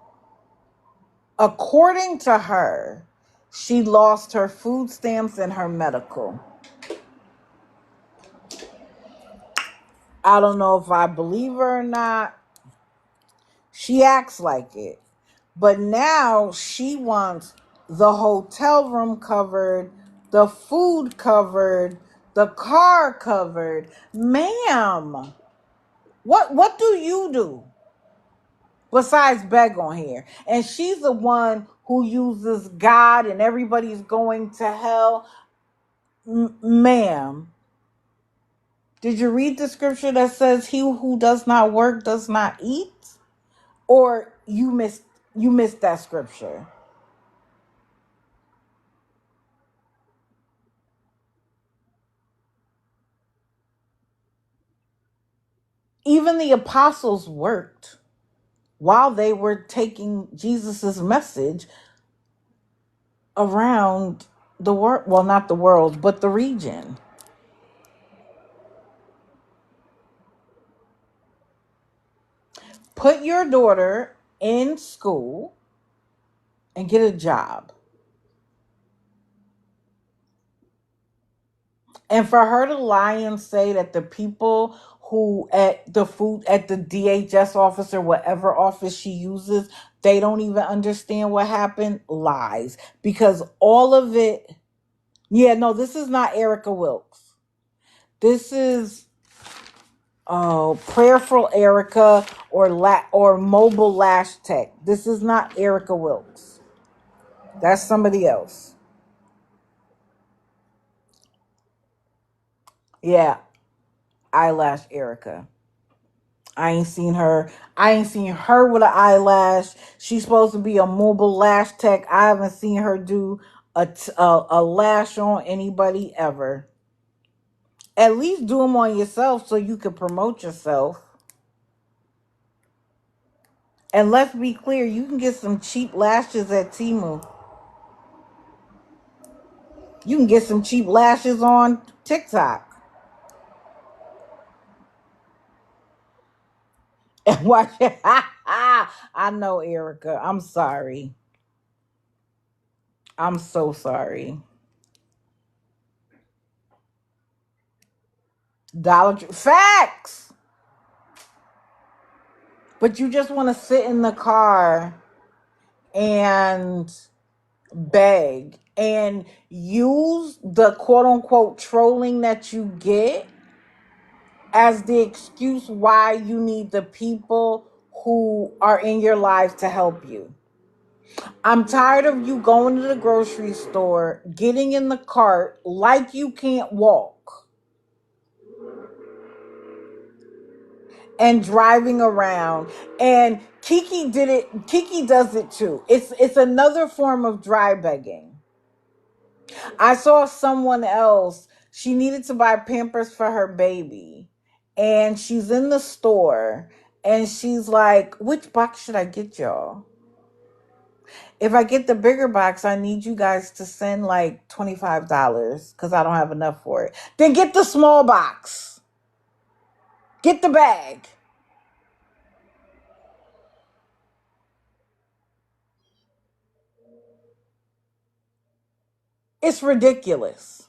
according to her, she lost her food stamps and her medical. I don't know if I believe her or not. She acts like it. But now she wants the hotel room covered, the food covered, the car covered. Ma'am, what do you do besides beg on here? And she's the one who uses God and everybody's going to hell. Ma'am, did you read the scripture that says he who does not work does not eat? Or you missed that scripture? Even the apostles worked while they were taking Jesus's message around the world. Well, not the world, but the region. Put your daughter in school and get a job. And for her to lie and say that the people who at the DHS office or whatever office she uses, they don't even understand what happened, lies. Because all of it, yeah, no, this is not Erica Wilkes. This is Prayerful Erica or Mobile Lash Tech. This is not Erica Wilkes. That's somebody else. Yeah, eyelash Erica. I ain't seen her with an eyelash. She's supposed to be a mobile lash tech. I haven't seen her do a lash on anybody ever. At least do them on yourself so you can promote yourself. And let's be clear, you can get some cheap lashes at Temu. You can get some cheap lashes on TikTok. And watch it. I know, Erica. I'm sorry. I'm so sorry. Dollar Tree. Facts! But you just want to sit in the car and beg and use the quote unquote trolling that you get as the excuse why you need the people who are in your life to help you. I'm tired of you going to the grocery store, getting in the cart like you can't walk, and driving around. And Kiki did it. Kiki does it too. It's another form of dry begging. I saw someone else. She needed to buy Pampers for her baby, and she's in the store, and she's like, "Which box should I get y'all? If I get the bigger box, I need you guys to send like $25 because I don't have enough for it. Then get the small box. Get the bag." It's ridiculous.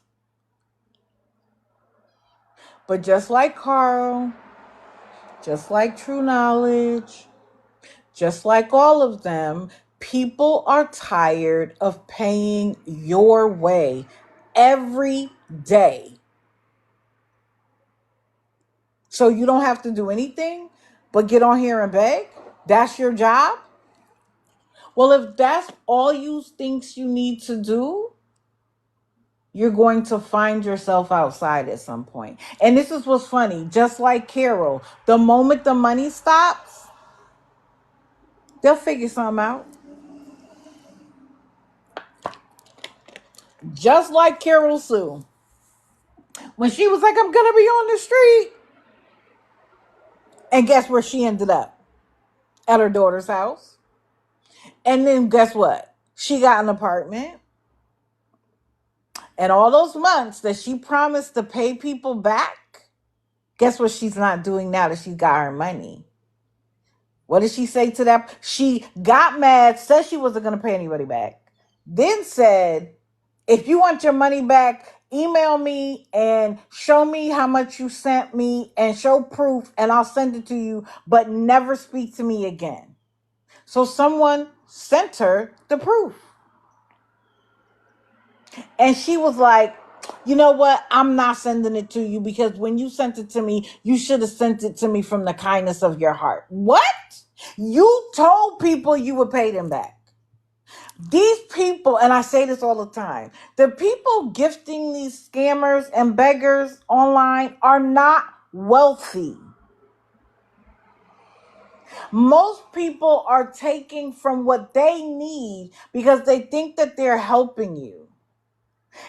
But just like Carl, just like True Knowledge, just like all of them, people are tired of paying your way every day. So you don't have to do anything but get on here and beg? That's your job? Well, if that's all you think you need to do, you're going to find yourself outside at some point. And this is what's funny. Just like Carol, the moment the money stops, they'll figure something out. Just like Carol Sue. When she was like, "I'm going to be on the street." And guess where she ended up? At her daughter's house. And then guess what? She got an apartment. And all those months that she promised to pay people back, guess what she's not doing now that she got her money? What did she say to that? She got mad, said she wasn't going to pay anybody back. Then said, "If you want your money back, email me and show me how much you sent me and show proof and I'll send it to you, but never speak to me again." So someone sent her the proof. And she was like, "You know what? I'm not sending it to you because when you sent it to me, you should have sent it to me from the kindness of your heart." What? You told people you would pay them back. These people, and I say this all the time, the people gifting these scammers and beggars online are not wealthy. Most people are taking from what they need because they think that they're helping you.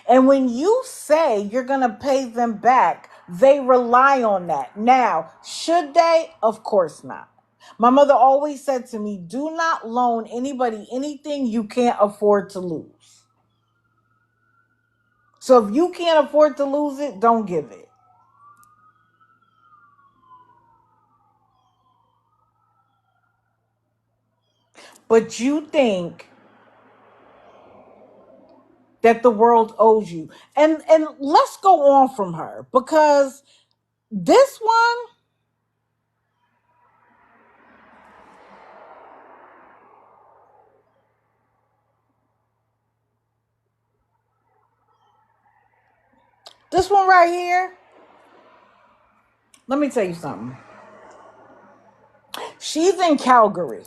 And when you say you're going to pay them back, they rely on that. Now, should they? Of course not. My mother always said to me, "Do not loan anybody anything you can't afford to lose." So if you can't afford to lose it, don't give it. But you think that the world owes you. And let's go on from her because this one right here, let me tell you something. She's in Calgary.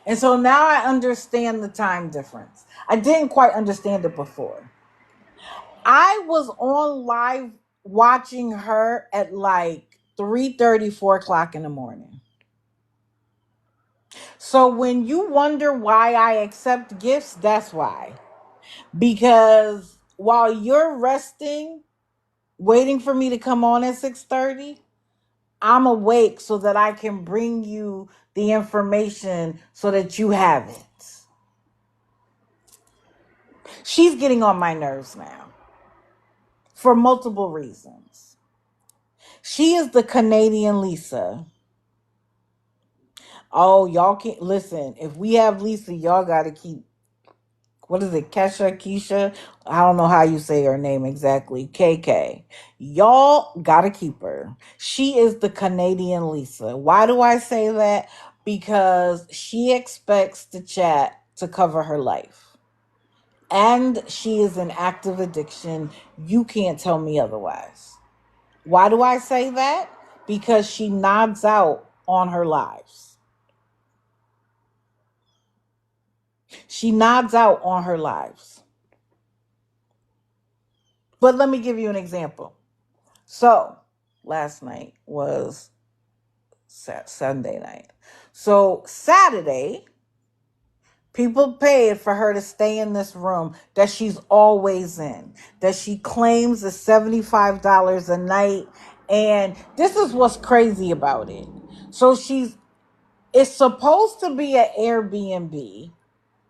And so now I understand the time difference. I didn't quite understand it before. I was on live watching her at like 3:30, 4 o'clock in the morning. So when you wonder why I accept gifts, that's why. Because while you're resting, waiting for me to come on at 6:30. I'm awake so that I can bring you the information so that you have it. She's getting on my nerves now for multiple reasons. She is the Canadian Lisa. Oh, y'all can't listen. If we have Lisa, y'all got to keep, what is it, Keisha? I don't know how you say her name exactly. KK. Y'all got to keep her. She is the Canadian Lisa. Why do I say that? Because she expects the chat to cover her life. And she is in active addiction. You can't tell me otherwise. Why do I say that? Because she nods out on her lives. She nods out on her lives. But let me give you an example. So, last night was Sunday night. So, Saturday, people paid for her to stay in this room that she's always in, that she claims is $75 a night. And this is what's crazy about it. So, it's supposed to be an Airbnb,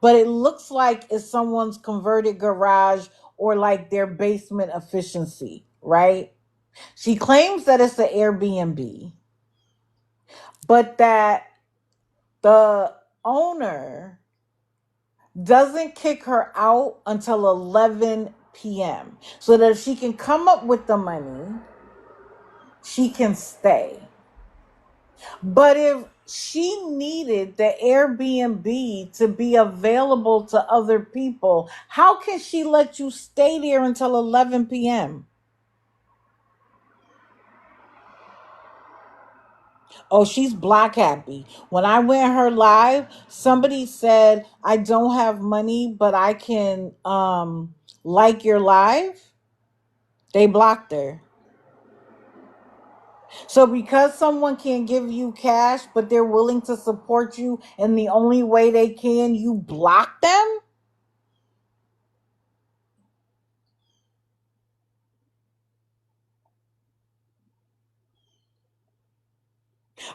but it looks like it's someone's converted garage or like their basement efficiency, right? She claims that it's an Airbnb, but that the owner doesn't kick her out until 11 p.m. so that if she can come up with the money, she can stay. But if she needed the Airbnb to be available to other people, how can she let you stay there until 11 p.m.? Oh, she's block happy. When I went her live, somebody said, I don't have money, but I can like your live. They blocked her. So because someone can't give you cash, but they're willing to support you in the only way they can, you block them?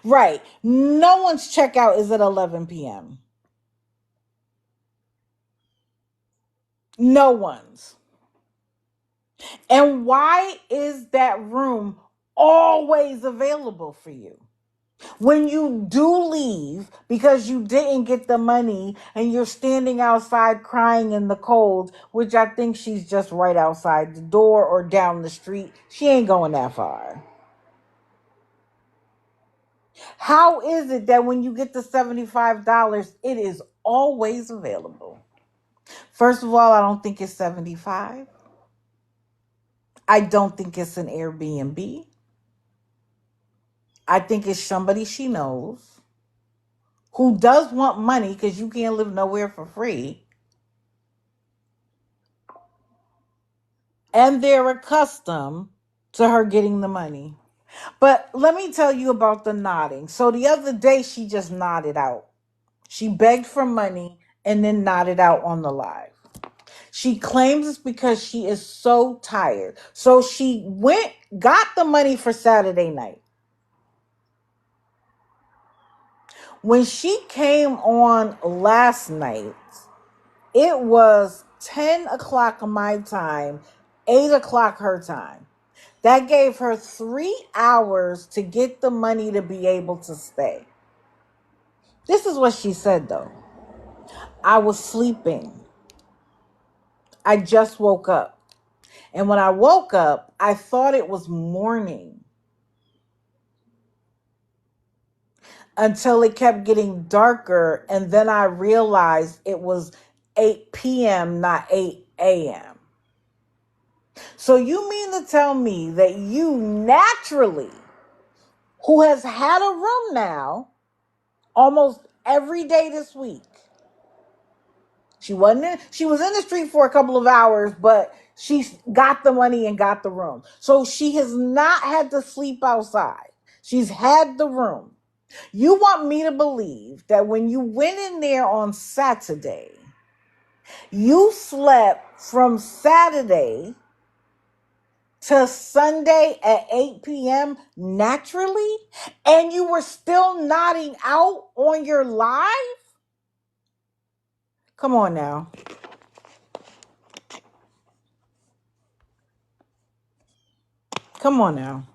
Right. No one's checkout is at 11 p.m. No one's. And why is that room always available for you? When you do leave because you didn't get the money and you're standing outside crying in the cold, which I think she's just right outside the door or down the street. She ain't going that far. How is it that when you get the $75, it is always available? First of all, I don't think it's 75. I don't think it's an Airbnb. I think it's somebody she knows who does want money because you can't live nowhere for free. And they're accustomed to her getting the money. But let me tell you about the nodding. So the other day, she just nodded out. She begged for money and then nodded out on the live. She claims it's because she is so tired. So she got the money for Saturday night. When she came on last night, it was 10 o'clock my time, 8 o'clock her time. That gave her 3 hours to get the money to be able to stay. This is what she said though. I was sleeping. I just woke up. And when I woke up, I thought it was morning until it kept getting darker. And then I realized it was 8 p.m., not 8 a.m. So you mean to tell me that you naturally, who has had a room now almost every day this week, she was in the street for a couple of hours, but she got the money and got the room. So she has not had to sleep outside. She's had the room. You want me to believe that when you went in there on Saturday, you slept from Saturday to Sunday at 8 p.m. naturally, and you were still nodding out on your live? Come on now. Come on now.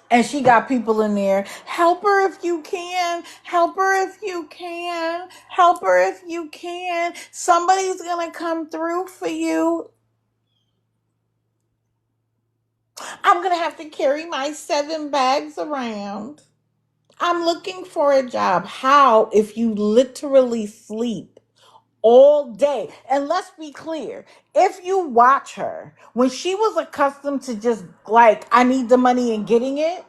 And she got people in there. Help her if you can. Help her if you can. Help her if you can. Somebody's going to come through for you. I'm going to have to carry my 7 bags around. I'm looking for a job. How if you literally sleep all day? And let's be clear, if you watch her, when she was accustomed to just like, I need the money and getting it,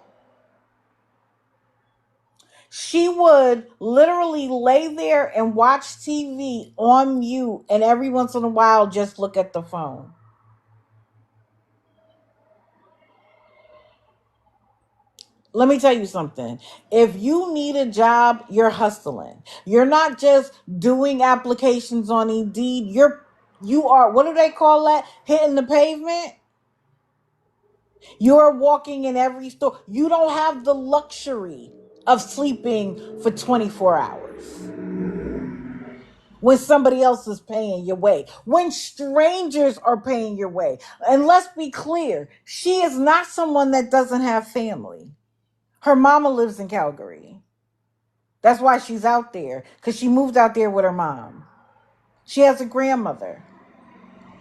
she would literally lay there and watch TV on mute and every once in a while just look at the phone. Let me tell you something. If you need a job, you're hustling. You're not just doing applications on Indeed. You are, what do they call that? Hitting the pavement. You're walking in every store. You don't have the luxury of sleeping for 24 hours when somebody else is paying your way, when strangers are paying your way. And let's be clear, she is not someone that doesn't have family. Her mama lives in Calgary. That's why she's out there, because she moved out there with her mom. She has a grandmother.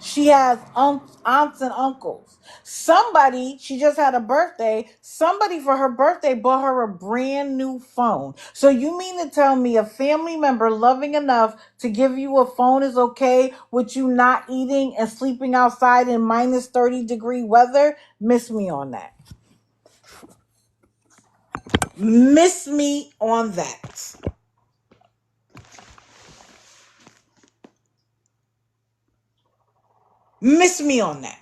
She has aunts and uncles. Somebody, she just had a birthday. Somebody for her birthday bought her a brand new phone. So you mean to tell me a family member loving enough to give you a phone is okay with you not eating and sleeping outside in minus 30-degree weather? Miss me on that. Miss me on that. Miss me on that.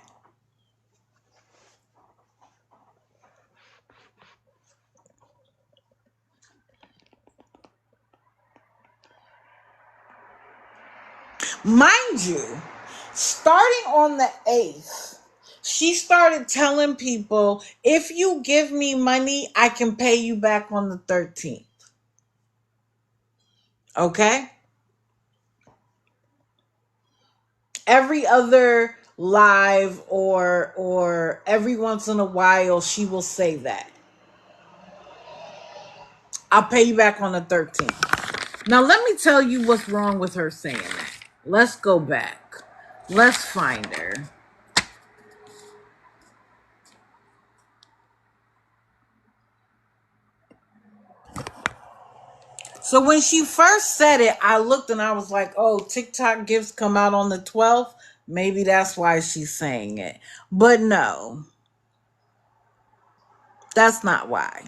Mind you, starting on the 8th, she started telling people, if you give me money, I can pay you back on the 13th. Okay? Every other live or every once in a while, she will say that. I'll pay you back on the 13th. Now, let me tell you what's wrong with her saying that. Let's go back. Let's find her. So when she first said it, I looked and I was like, oh, TikTok gifts come out on the 12th. Maybe that's why she's saying it. But no, that's not why.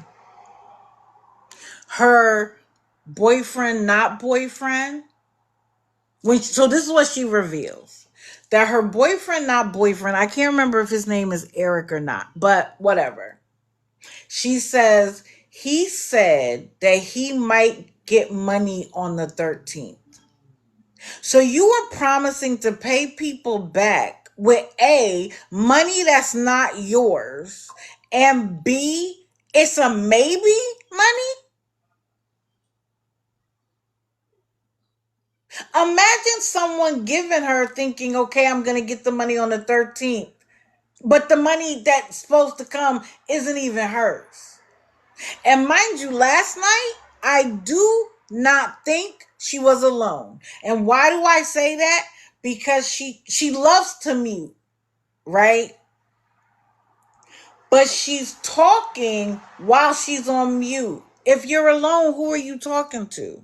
Her boyfriend, not boyfriend, so this is what she reveals. That her boyfriend, not boyfriend, I can't remember if his name is Eric or not, but whatever. She says he said that he might get money on the 13th. So you are promising to pay people back with A, money that's not yours, and B, it's a maybe money? Imagine someone giving her thinking, okay, I'm going to get the money on the 13th, but the money that's supposed to come isn't even hers. And mind you, last night, I do not think she was alone. And why do I say that? Because she loves to mute, right? But she's talking while she's on mute. If you're alone, who are you talking to?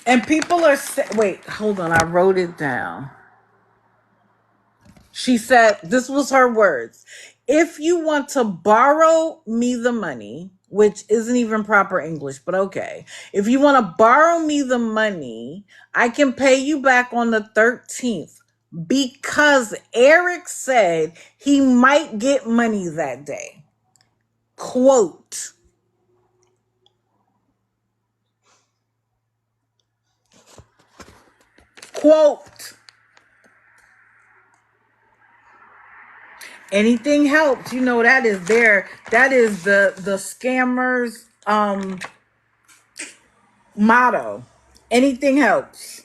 And people are wait, hold on, I wrote it down. She said, this was her words. If you want to borrow me the money, which isn't even proper English, but okay. If you want to borrow me the money, I can pay you back on the 13th, because Eric said he might get money that day. Quote, quote, anything helps. You know, that is the scammers motto. Anything helps.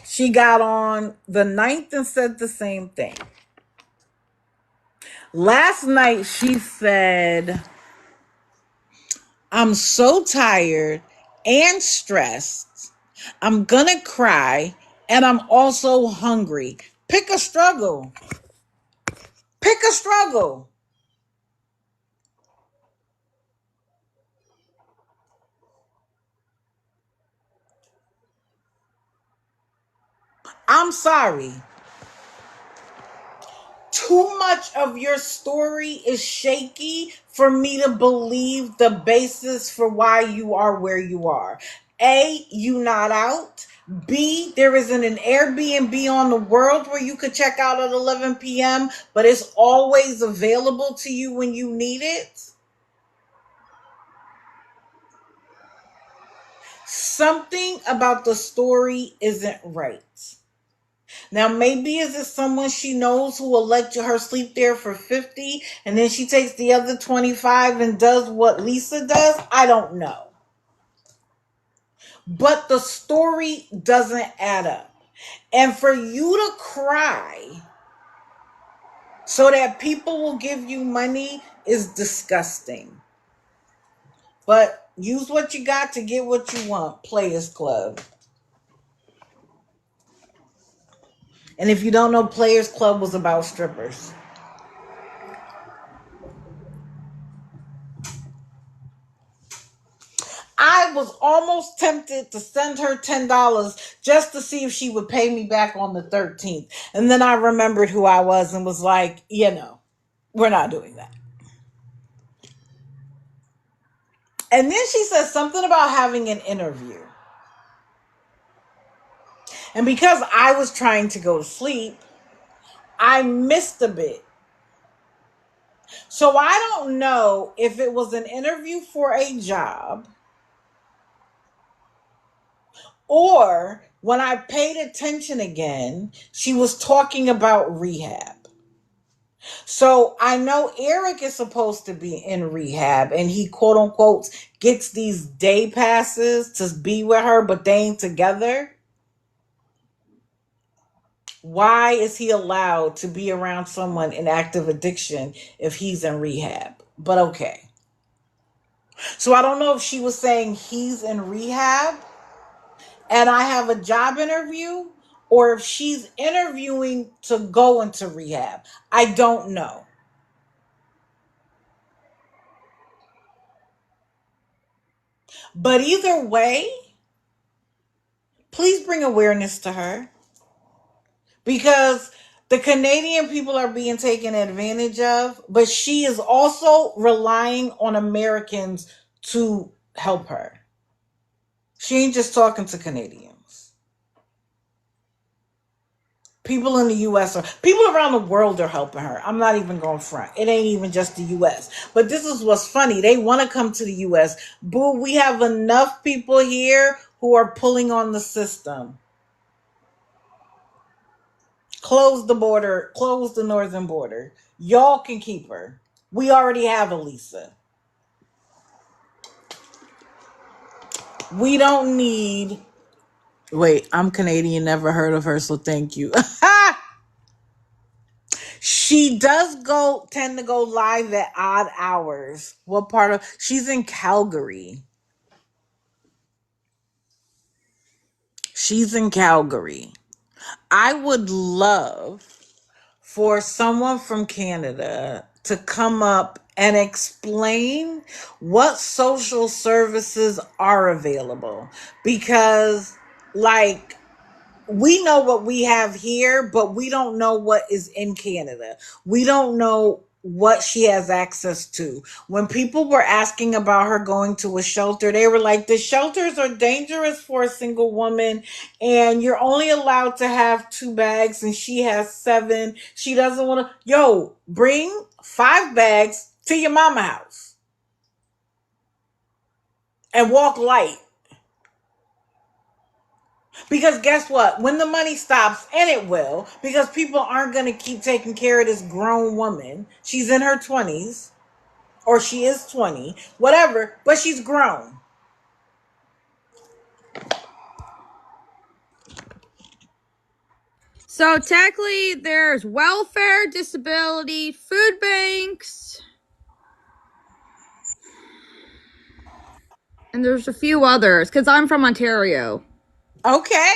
She got on the 9th and said the same thing. Last night she said, I'm so tired and stressed. I'm gonna cry and I'm also hungry. Pick a struggle. Pick a struggle. I'm sorry. Too much of your story is shaky for me to believe the basis for why you are where you are. A, you not out. B, there isn't an Airbnb on the world where you could check out at 11 p.m., but it's always available to you when you need it. Something about the story isn't right. Now, maybe is it someone she knows who will let her sleep there for 50 and then she takes the other 25 and does what Lisa does? I don't know. But the story doesn't add up. And for you to cry so that people will give you money is disgusting. But use what you got to get what you want. Players Club. And if you don't know, Players Club was about strippers. I was almost tempted to send her $10 just to see if she would pay me back on the 13th. And then I remembered who I was and was like, we're not doing that. And then she said something about having an interview. And because I was trying to go to sleep, I missed a bit. So I don't know if it was an interview for a job or when I paid attention again, she was talking about rehab. So I know Eric is supposed to be in rehab and he quote unquote gets these day passes to be with her, but they ain't together. Why is he allowed to be around someone in active addiction if he's in rehab? But okay. So I don't know if she was saying he's in rehab and I have a job interview or if she's interviewing to go into rehab. I don't know. But either way, please bring awareness to her because the Canadian people are being taken advantage of, but she is also relying on Americans to help her. She ain't just talking to Canadians. People in the US people around the world are helping her. I'm not even going front. It ain't even just the US. But this is what's funny. They want to come to the US. Boo, we have enough people here who are pulling on the system. Close the border, close the northern border. Y'all can keep her. We already have Elisa. We don't need. Wait, I'm Canadian, never heard of her, so thank you. She does tend to go live at odd hours. What part of she's in Calgary. She's in Calgary. I would love for someone from Canada to come up and explain what social services are available because like we know what we have here, but we don't know what is in Canada. We don't know what she has access to. When people were asking about her going to a shelter, they were like, the shelters are dangerous for a single woman, and you're only allowed to have 2 bags, and she has 7. She doesn't want to. Yo, bring 5 bags to your mama house and walk light. Because guess what? When the money stops, and it will, because people aren't going to keep taking care of this grown woman. She's in her 20s, or she is 20, whatever, but she's grown. So technically, there's welfare, disability, food banks, and there's a few others because I'm from Ontario. Okay.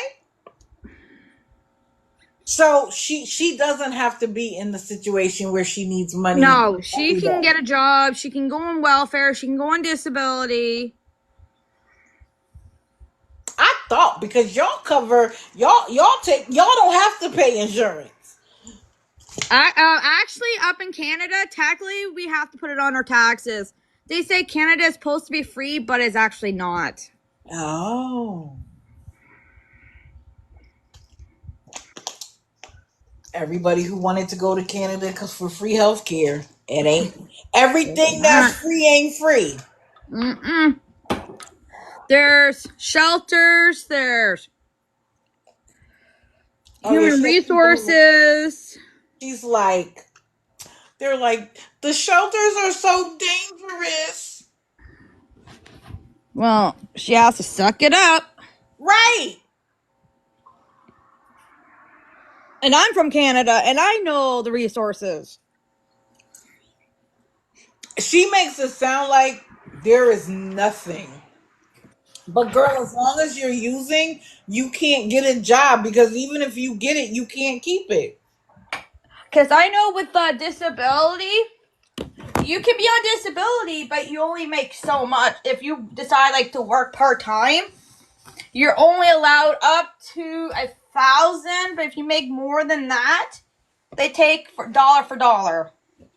So she doesn't have to be in the situation where she needs money No, she every can day. get a job. She can go on welfare. She can go on disability. I thought because y'all cover y'all don't have to pay insurance. Actually, up in Canada, technically, we have to put it on our taxes. They say Canada is supposed to be free, but it's actually not. Oh. Everybody who wanted to go to Canada because for free health care, it ain't everything that's free ain't free. Mm-mm. There's shelters. There's Oh yeah, human she has people. resources. She's like, they're like, the shelters are so dangerous. Well, she has to suck it up. Right. And I'm from Canada, and I know the resources. She makes it sound like there is nothing. But girl, as long as you're using, you can't get a job because even if you get it, you can't keep it. Because I know with the disability, you can be on disability, but you only make so much. If you decide like to work part time, you're only allowed up to 1,000. But if you make more than that, they take dollar for dollar.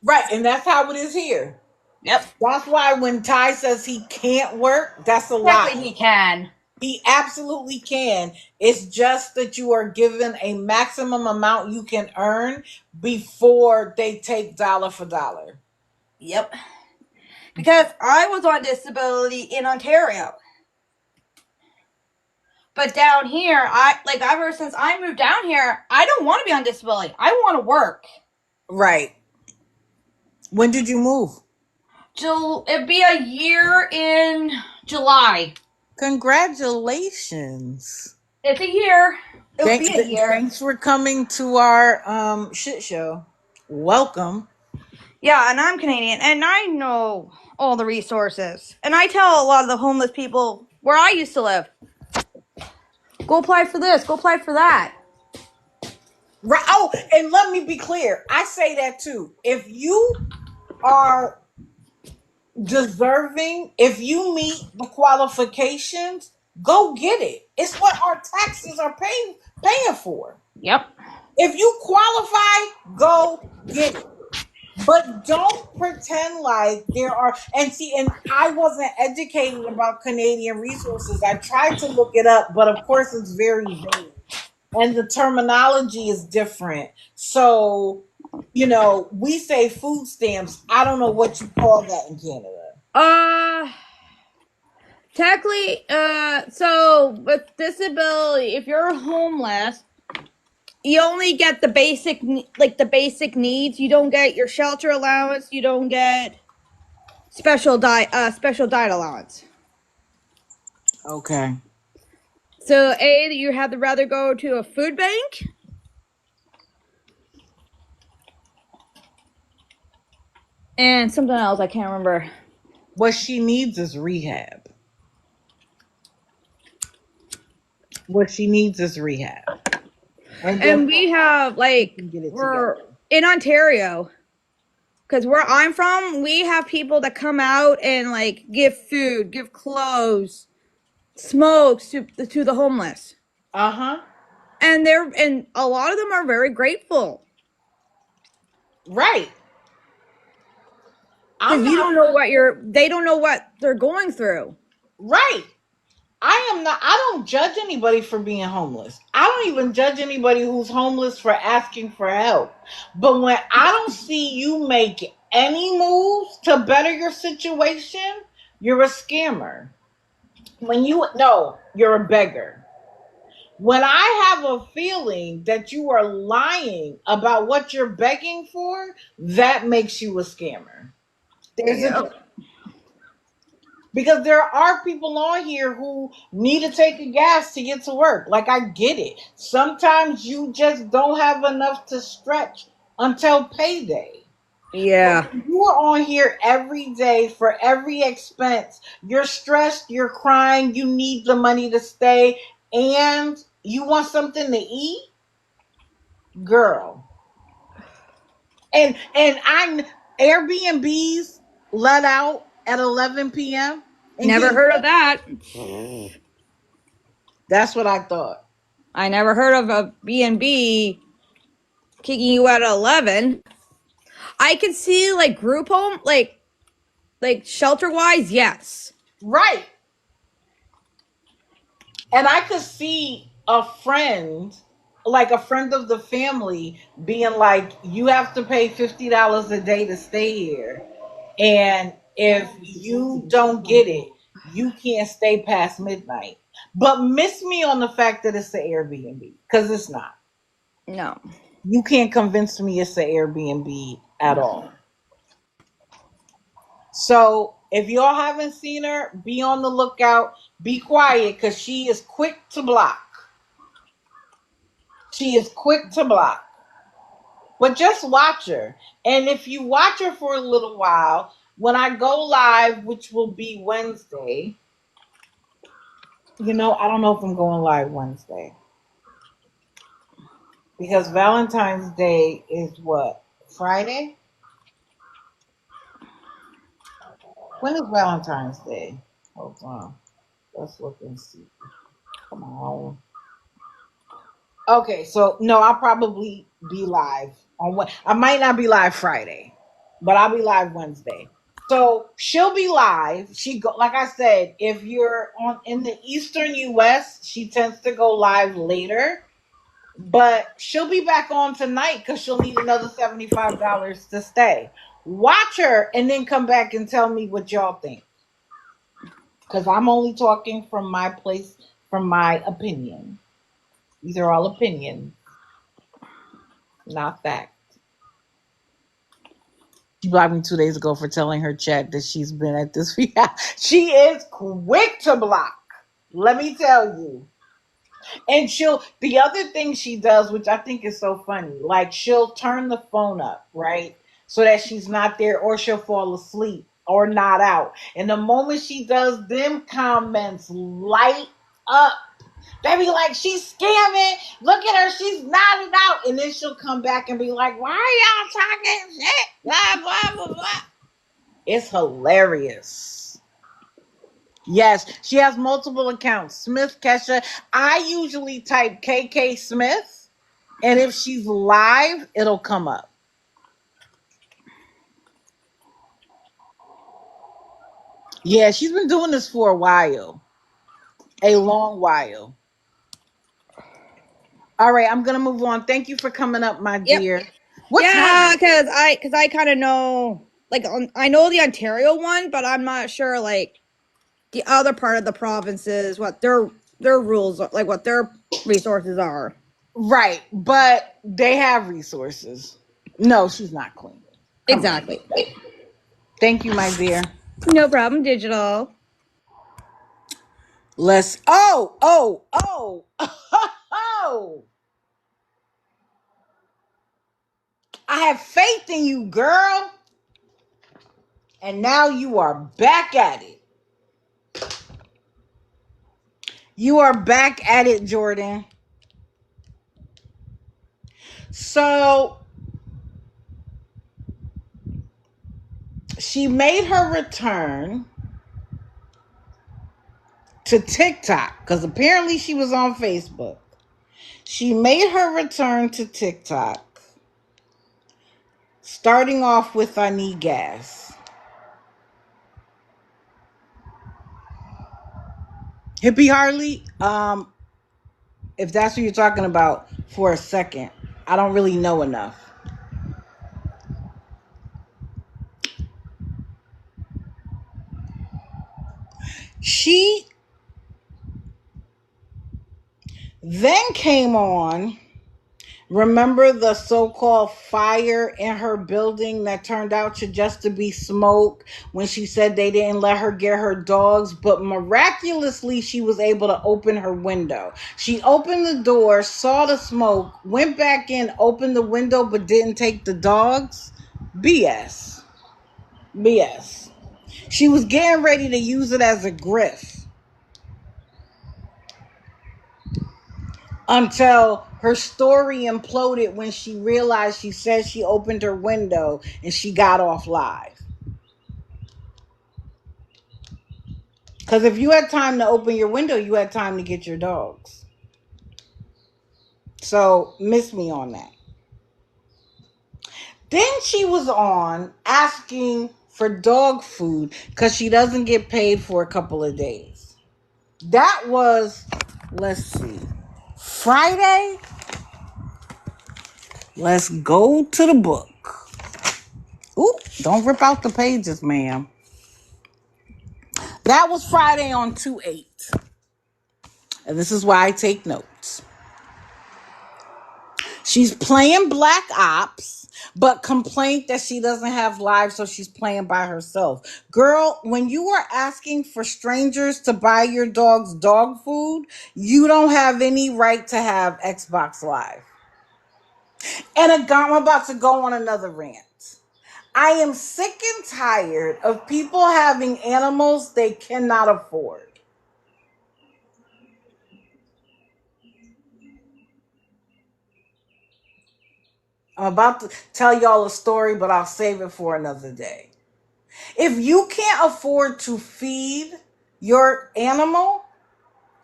Right, and that's how it is here. Yep. That's why when Ty says he can't work, that's a lie. Technically, he can. He absolutely can. It's just that you are given a maximum amount you can earn before they take dollar for dollar. Yep. Because I was on disability in Ontario. But down here, ever since I moved down here, I don't want to be on disability. I want to work. Right. When did you move? It'd be a year in July. Congratulations. It's a year. It'll be a year. Thanks for coming to our shit show. Welcome. Yeah, and I'm Canadian, and I know all the resources. And I tell a lot of the homeless people where I used to live, go apply for this, go apply for that. Right. Oh, and let me be clear. I say that too. If you are deserving, if you meet the qualifications, go get it. It's what our taxes are paying for. Yep. If you qualify, go get it. But don't pretend like there are and I wasn't educated about Canadian resources. I tried to look it up, but of course it's very vague. And the terminology is different. So, we say food stamps. I don't know what you call that in Canada. Technically, so with disability, if you're homeless, you only get the basic needs. You don't get your shelter allowance. You don't get special diet allowance. Okay. So you have to rather go to a food bank, and something else I can't remember. What she needs is rehab. What she needs is rehab. And then And we have she can get it we're together. in Ontario, because where I'm from, we have people that come out and give food, give clothes, smokes to the homeless. Uh-huh. And a lot of them are very grateful. Right. I'm Because you not don't know what they don't know what they're going through. right. I don't judge anybody for being homeless. I don't even judge anybody who's homeless for asking for help. But when I don't see you make any moves to better your situation, you're a scammer. When you, no, you're a beggar. When I have a feeling that you are lying about what you're begging for, that makes you a scammer. There's a Yep. Because there are people on here who need to take a gas to get to work. Like, I get it. Sometimes you just don't have enough to stretch until payday. But Yeah. when you are on here every day for every expense, you're stressed, you're crying, you need the money to stay, and you want something to eat, girl. And I'm Airbnbs let out at 11 p.m. and Never get heard of that. That's what I thought. I never heard of a B&B kicking you out at 11. I can see like group home, like shelter wise, yes. Right. And I could see a friend of the family, being like, you have to pay $50 a day to stay here. And if Someone was you detected at your don't front get it, door. you can't stay past midnight. But miss me on the fact that it's an Airbnb, because it's not. No. You can't convince me it's an Airbnb at all. So if y'all haven't seen her, be on the lookout. Be quiet, because she is quick to block. She is quick to block. But just watch her. And if you watch her for a little while, when I go live, which will be Wednesday, I don't know if I'm going live Wednesday. Because Valentine's Day is what? Friday? When is Valentine's Day? Hold on. Let's look and see. Come on. Okay, so no, I'll probably be live on what I might not be live Friday, but I'll be live Wednesday. So she'll be live. She go like I said, if you're on in the Eastern US, she tends to go live later. But she'll be back on tonight because she'll need another $75 to stay. Watch her and then come back and tell me what y'all think. Because I'm only talking from my place, from my opinion. These are all opinions, not fact. She blocked me 2 days ago for telling her chat that she's been at this. She is quick to block. Let me tell you. And the other thing she does, which I think is so funny, like she'll turn the phone up, right? So that she's not there, or she'll fall asleep or not out. And the moment she does, them comments light up. They be like, she's scamming. Look at her, she's nodding out. And then she'll come back and be like, why are y'all talking shit? Blah, blah, blah, blah. It's hilarious. Yes, she has multiple accounts. Smith Kesha. I usually type KK Smith, and if she's live, it'll come up. Yeah, she's been doing this for a while, a long while. All right, I'm gonna move on. Thank you for coming up, my Yep. dear. What time Yeah, is it? because I kind of know like I know the Ontario one, but I'm not sure like the other part of the provinces what their rules are, like what their resources are. Right, but they have resources. No, she's not queen. Come on. Exactly. Thank you, my dear. No problem, digital. Let's. Oh. I have faith in you, girl. And now you are back at it. You are back at it, Jordan. So she made her return to TikTok because apparently she was on Facebook. She made her return to TikTok, starting off with I need gas. Hippie Harley, if that's what you're talking about for a second, I don't really know enough. She then came on. Remember the so-called fire in her building that turned out to just to be smoke when she said they didn't let her get her dogs, but miraculously she was able to open her window. She opened the door, saw the smoke, went back in, opened the window, but didn't take the dogs. BS. BS. She was getting ready to use it as a grift until her story imploded when she realized she said she opened her window and she got off live. Because if you had time to open your window, you had time to get your dogs. So, miss me on that. Then she was on asking for dog food because she doesn't get paid for a couple of days. That was, let's see, Friday. Let's go to the book. Ooh, don't rip out the pages, ma'am. That was Friday on 2/8. And this is why I take notes. She's playing Black Ops, but complained that she doesn't have live, so she's playing by herself. Girl, when you are asking for strangers to buy your dog's dog food, you don't have any right to have Xbox Live. And I'm about to go on another rant. I am sick and tired of people having animals they cannot afford. I'm about to tell y'all a story, but I'll save it for another day. If you can't afford to feed your animal,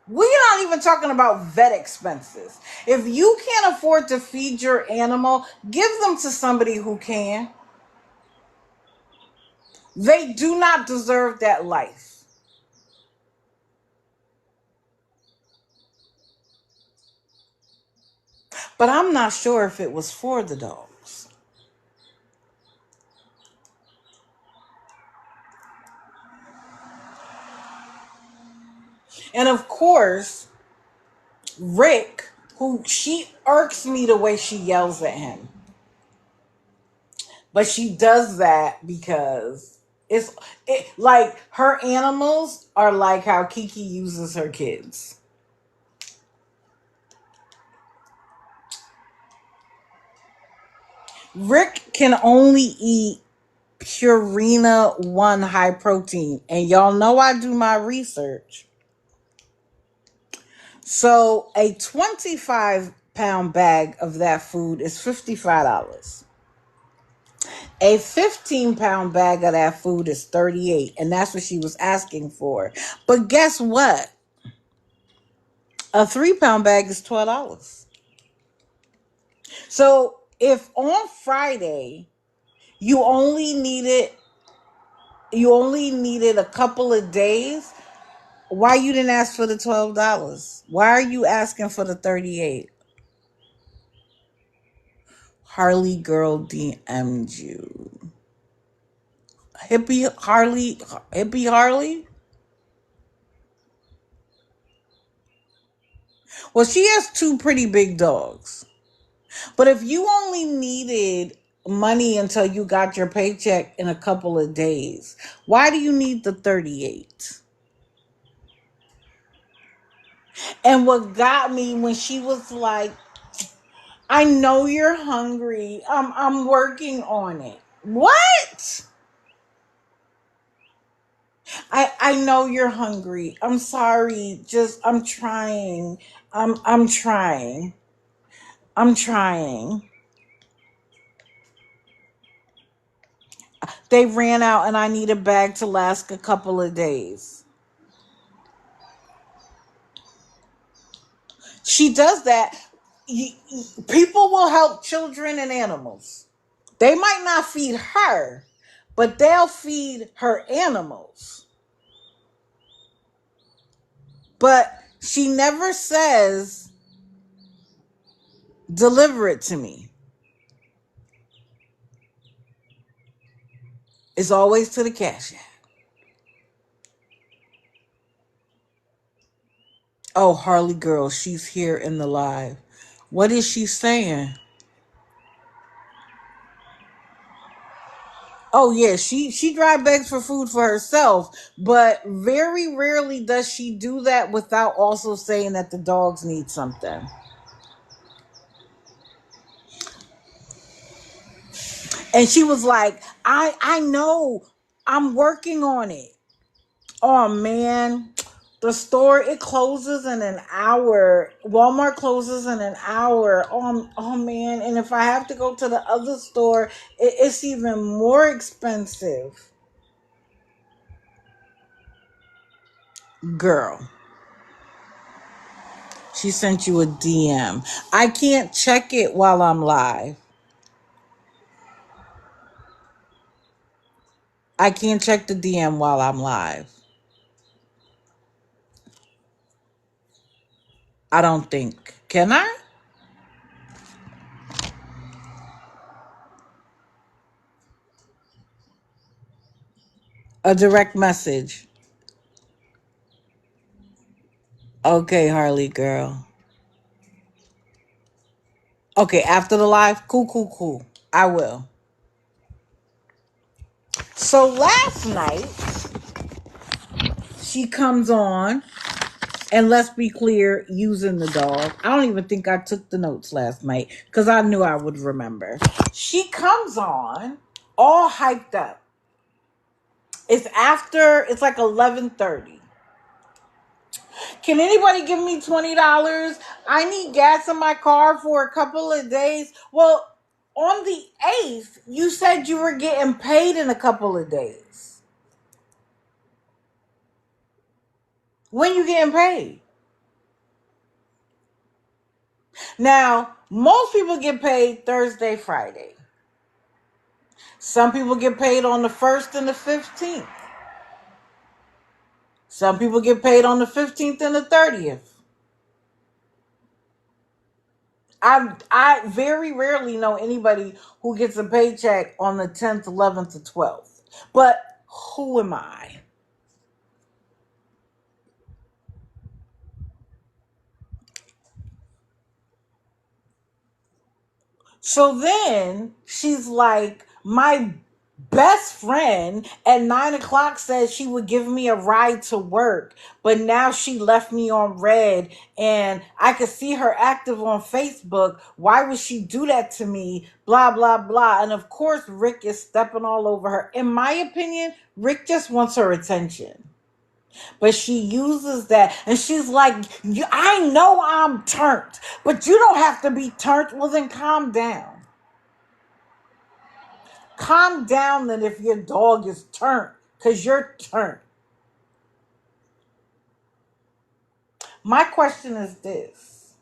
we're not even talking about vet expenses. If you can't afford to feed your animal, give them to somebody who can. They do not deserve that life. But I'm not sure if it was for the dogs. And of course, Rick, who she irks me the way she yells at him. But she does that because like her animals are like how Kiki uses her kids. Rick can only eat Purina 1 high protein. And y'all know I do my research. So a 25-pound bag of that food is $55. A 15-pound bag of that food is $38. And that's what she was asking for. But guess what? A 3-pound bag is $12. So if on Friday you only needed a couple of days, why you didn't ask for the $12? Why are you asking for the 38? Harley girl DM'd you. Hippie Harley? Well, she has two pretty big dogs. But if you only needed money until you got your paycheck in a couple of days, why do you need the 38? And what got me when she was like, I know you're hungry. I'm working on it. What? I know you're hungry. I'm sorry. Just I'm trying. I'm trying. I'm trying. They ran out and I need a bag to last a couple of days. She does that. People will help children and animals. They might not feed her, but they'll feed her animals. But she never says, deliver it to me. It's always to the Cash App. Oh, Harley girl, she's here in the live. What is she saying? Oh yeah, she dry begs for food for herself, but very rarely does she do that without also saying that the dogs need something. And she was like, I know, I'm working on it. Oh man, the store, it closes in an hour. Walmart closes in an hour. Oh man, and if I have to go to the other store, it's even more expensive. Girl, she sent you a DM. I can't check it while I'm live. I can't check the DM while I'm live. I don't think. Can I? A direct message. Okay, Harley girl. Okay, after the live? Cool, cool, cool. I will. So last night, she comes on, and let's be clear, using the dog. I don't even think I took the notes last night because I knew I would remember. She comes on, all hyped up. It's like 11:30. Can anybody give me $20? I need gas in my car for a couple of days. Well, on the 8th, you said you were getting paid in a couple of days. When you getting paid? Now, most people get paid Thursday, Friday. Some people get paid on the 1st and the 15th. Some people get paid on the 15th and the 30th. I very rarely know anybody who gets a paycheck on the 10th, 11th, or 12th. But who am I? So then she's like, my best friend at 9 o'clock said she would give me a ride to work, but now she left me on red and I could see her active on Facebook. Why would she do that to me? Blah, blah, blah. And of course, Rick is stepping all over her. In my opinion, Rick just wants her attention. But she uses that and she's like, I know I'm turned, but you don't have to be turned. Well, then calm down. Calm down then if your dog is turned, because you're turned. My question is this.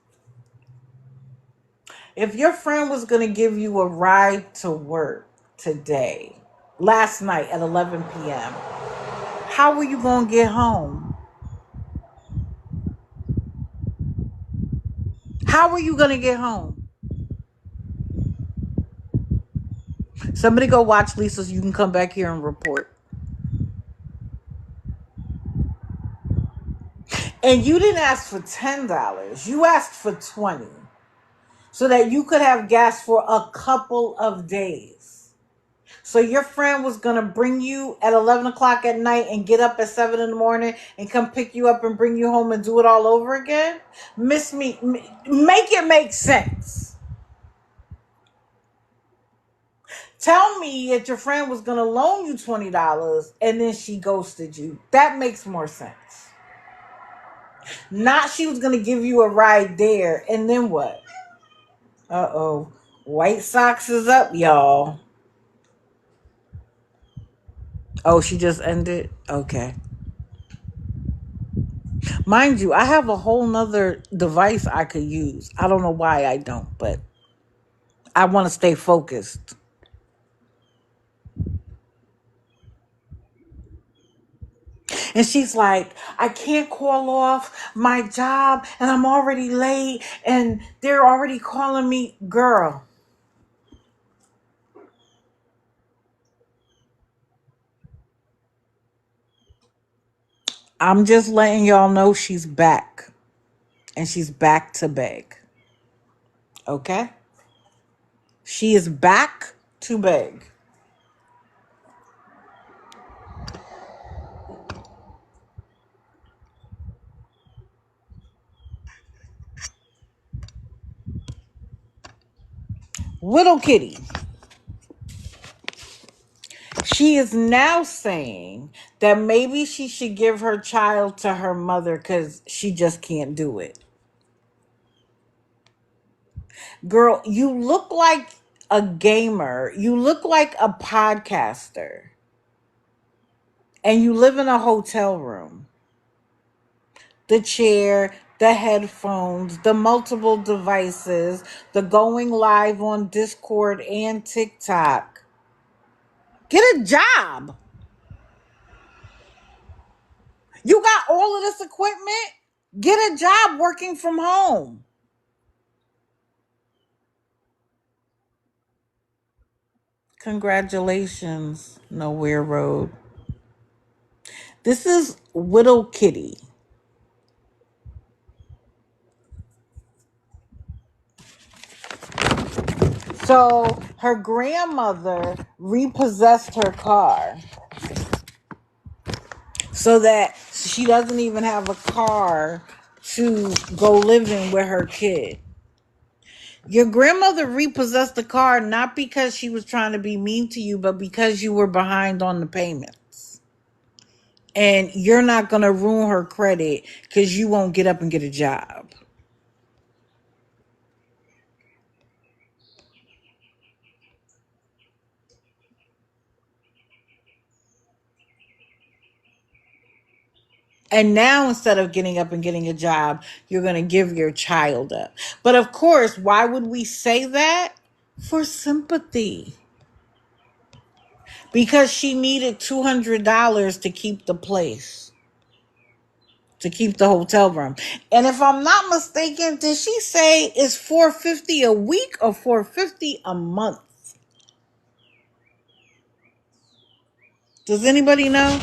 If your friend was going to give you a ride to work today, last night at 11 p.m., how were you going to get home? How were you going to get home? Somebody go watch Lisa so you can come back here and report. And you didn't ask for $10. You asked for 20 so that you could have gas for a couple of days. So your friend was going to bring you at 11 o'clock at night and get up at 7 in the morning and come pick you up and bring you home and do it all over again? Make it make sense. Tell me that your friend was going to loan you $20 and then she ghosted you. That makes more sense. Not she was going to give you a ride there and then what? Uh-oh. White Sox is up, y'all. Oh, she just ended? Okay. Mind you, I have a whole nother device I could use. I don't know why I don't, but I want to stay focused. And she's like, I can't call off my job and I'm already late and they're already calling me. Girl, I'm just letting y'all know she's back and she's back to beg. Okay? She is back to beg. Little Kitty. She is now saying that maybe she should give her child to her mother because she just can't do it. Girl, you look like a gamer. You look like a podcaster. And you live in a hotel room. The chair, the headphones, the multiple devices, the going live on Discord and TikTok. Get a job. You got all of this equipment. Get a job working from home. Congratulations, Nowhere Road. This is Widow Kitty. So her grandmother repossessed her car so that she doesn't even have a car to go live in with her kid. Your grandmother repossessed the car not because she was trying to be mean to you, but because you were behind on the payments. And you're not going to ruin her credit because you won't get up and get a job. And now, instead of getting up and getting a job, you're going to give your child up. But of course, why would we say that? For sympathy. Because she needed $200 to keep the place, to keep the hotel room. And if I'm not mistaken, did she say it's $450 a week or $450 a month? Does anybody know?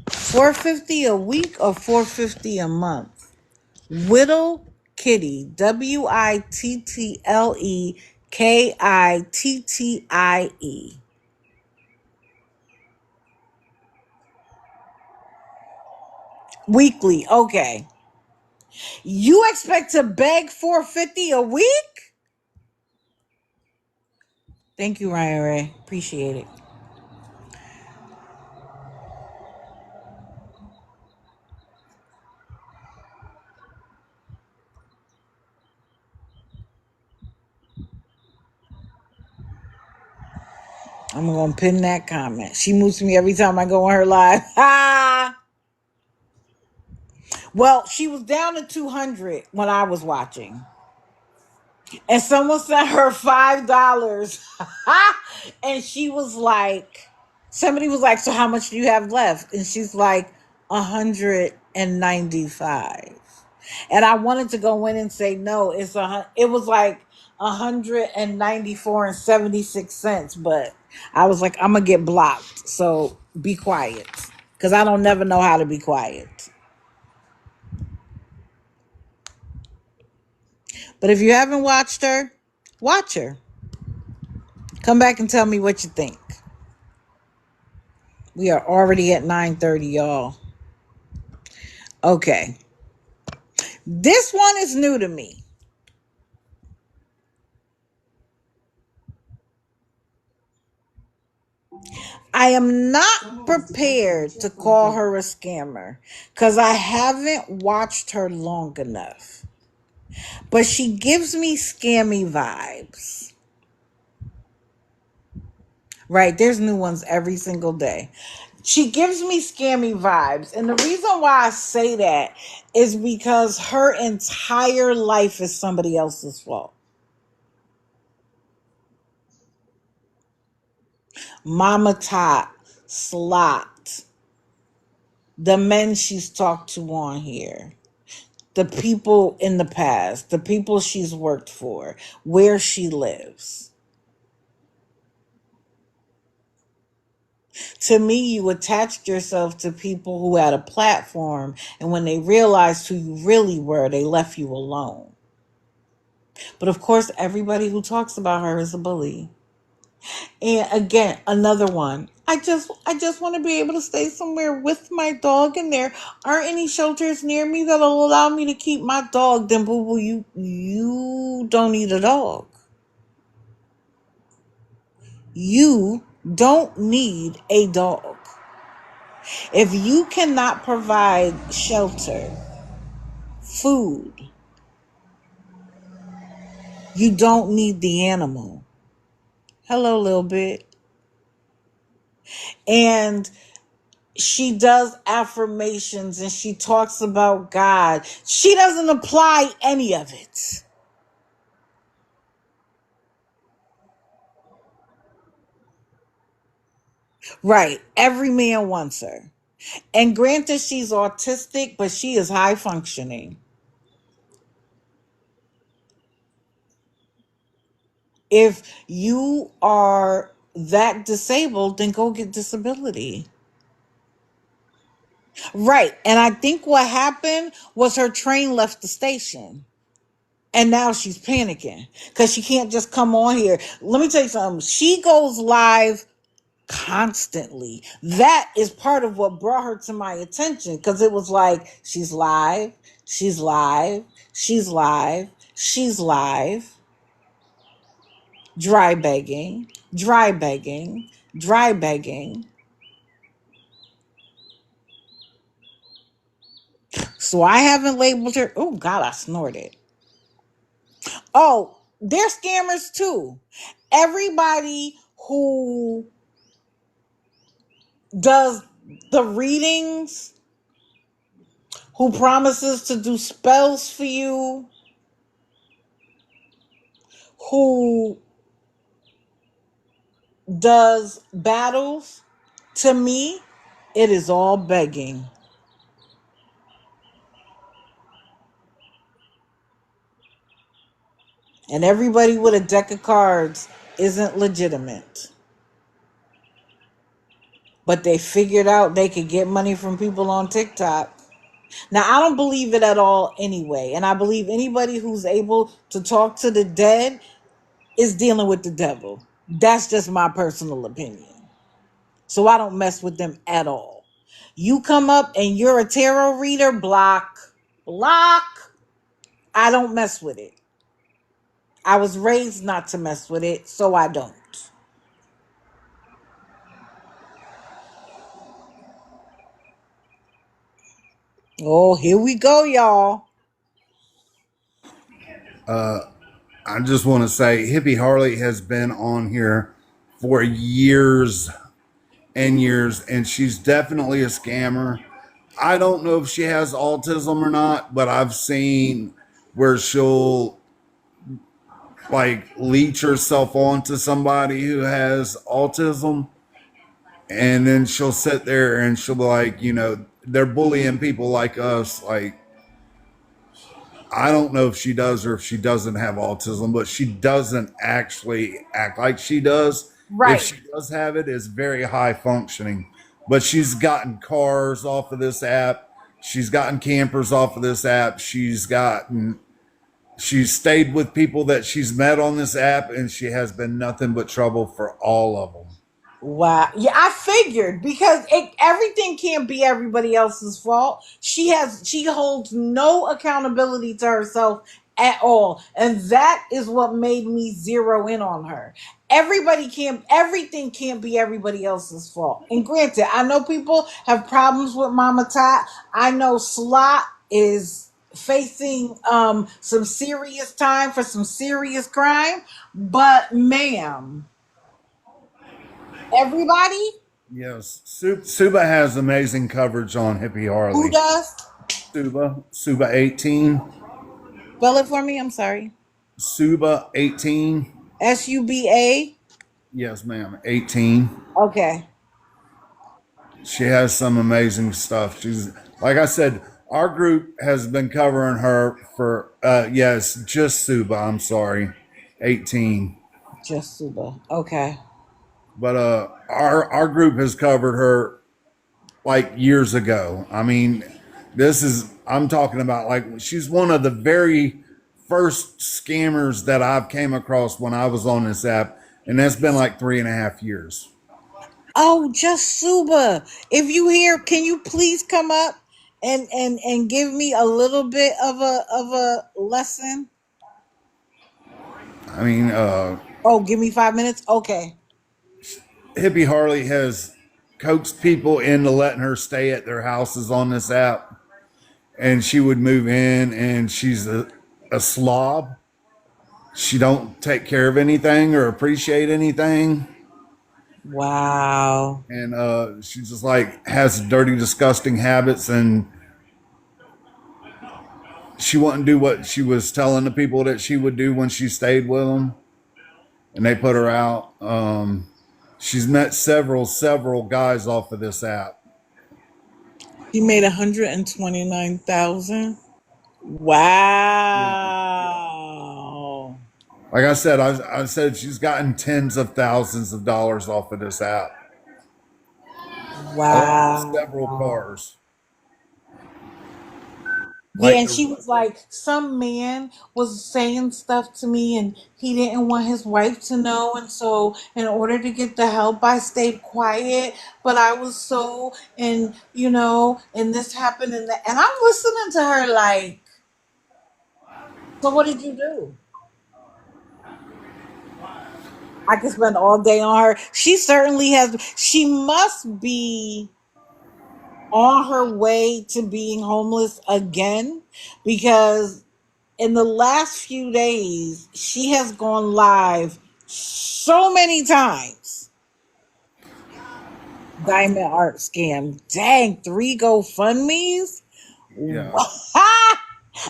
$450 a week or $450 a month? Widow Kitty, WITTLEKITTIE. Weekly, okay. You expect to beg $450 a week? Thank you, Ryan Ray. Appreciate it. I'm gonna pin that comment. She moves me every time I go on her live. Ha! Well, she was down to 200 when I was watching. And someone sent her $5. And she was like, somebody was like, so how much do you have left? And she's like, 195. And I wanted to go in and say, no, it was like 194 and 76 cents. But I was like, I'm going to get blocked. So be quiet. Because I don't never know how to be quiet. But if you haven't watched her, watch her. Come back and tell me what you think. We are already at 9:30, y'all. Okay. This one is new to me. I am not prepared to call her a scammer because I haven't watched her long enough. But she gives me scammy vibes. Right? There's new ones every single day. She gives me scammy vibes. And the reason why I say that is because her entire life is somebody else's fault. Mama Tot, Slot, The men she's talked to on here, the people in the past, the people she's worked for, where she lives. To me, you attached yourself to people who had a platform, and when they realized who you really were, they left you alone. But of course, everybody who talks about her is a bully. And again, another one. I just want to be able to stay somewhere with my dog, and there aren't any shelters near me that'll allow me to keep my dog. Then boo boo, you don't need a dog. You don't need a dog. If you cannot provide shelter, food, you don't need the animal. Hello, little bit. And she does affirmations and she talks about God. She doesn't apply any of it. Right. Every man wants her. And granted, she's autistic, but she is high functioning. If you are that disabled, then go get disability. Right. And I think what happened was her train left the station. And now she's panicking because she can't just come on here. Let me tell you something. She goes live constantly. That is part of what brought her to my attention because it was like, she's live, she's live, she's live, she's live, dry begging, dry begging, dry begging. So I haven't labeled her. Oh, God, I snorted. Oh, they're scammers too. Everybody who does the readings, who promises to do spells for you, who does battles, to me, it is all begging. And everybody with a deck of cards isn't legitimate. But they figured out they could get money from people on TikTok. Now, I don't believe it at all anyway. And I believe anybody who's able to talk to the dead is dealing with the devil. That's just my personal opinion. So I don't mess with them at all. You come up and you're a tarot reader, block, block. I don't mess with it. I was raised not to mess with it, so I don't. Oh, here we go, y'all. I just want to say Hippie Harley has been on here for years and years, and she's definitely a scammer. I don't know if she has autism or not, but I've seen where she'll like leech herself onto somebody who has autism, and then she'll sit there and she'll be like, they're bullying people like us. Like, I don't know if she does or if she doesn't have autism, but she doesn't actually act like she does. If Right. she does have it, it's very high functioning. But she's gotten cars off of this app. She's gotten campers off of this app. She's stayed with people that she's met on this app, and she has been nothing but trouble for all of them. Wow. Yeah, I figured because everything can't be everybody else's fault. She holds no accountability to herself at all. And that is what made me zero in on her. Everything can't be everybody else's fault. And granted, I know people have problems with Mama Tot. I know Slot is facing some serious time for some serious crime, but ma'am, everybody Yes, Suba has amazing coverage on Hippie who Harley. does. Suba 18. Spell it for me. I'm sorry. Suba 18. SUBA. Yes, ma'am. 18. Okay. She has some amazing stuff. She's like I said, our group has been covering her for yes, just Suba, I'm sorry. 18. Just Suba. Okay. But our group has covered her like years ago. I mean, this is I'm talking about like she's one of the very first scammers that I've came across when I was on this app, and that's been like 3.5 years. Oh, just Suba. If you here, can you please come up and give me a little bit of a lesson? I mean, Oh, give me 5 minutes. Okay. Hippie Harley has coaxed people into letting her stay at their houses on this app, and she would move in, and she's a slob. She don't take care of anything or appreciate anything, Wow. and she just like has dirty, disgusting habits, and she wouldn't do what she was telling the people that she would do when she stayed with them, and they put her out. She's met several guys off of this app. She made 129,000. Yeah. Wow. Like I said she's gotten tens of thousands of dollars off of this app, along with several Wow. cars. Yeah, Like and she was like, some man was saying stuff to me, and he didn't want his wife to know. And so, in order to get the help, I stayed quiet. But I was so, and and this happened, and that. And I'm listening to her like, so what did you do? I could spend all day on her. She certainly has, she must be on her way to being homeless again because in the last few days, she has gone live so many times. Diamond art scam. Dang, 3 GoFundMe's? yeah,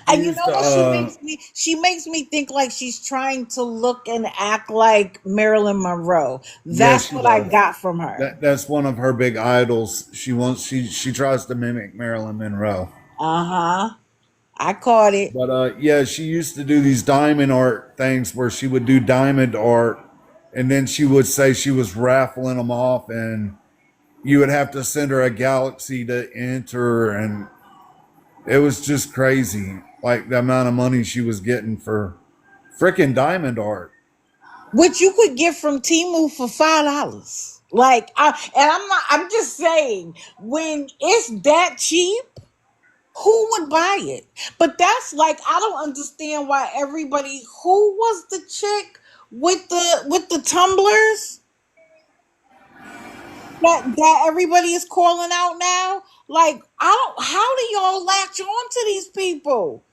she And you used know to. what she makes me? She makes me think like she's trying to look and act like Marilyn Monroe. Yeah, That's she what I does. got from her. That's one of her big idols. She tries to mimic Marilyn Monroe. Uh huh. I caught it. But yeah, she used to do these diamond art things where she would do diamond art, and then she would say she was raffling them off, and you would have to send her a galaxy to enter, and it was just crazy. Like the amount of money she was getting for freaking diamond art. Which you could get from Timu for $5. Like, and I'm not. I'm just saying, when it's that cheap, who would buy it? But that's like, I don't understand why everybody. Who was the chick with the tumblers that everybody is calling out now? Like, I don't. How do y'all latch on to these people?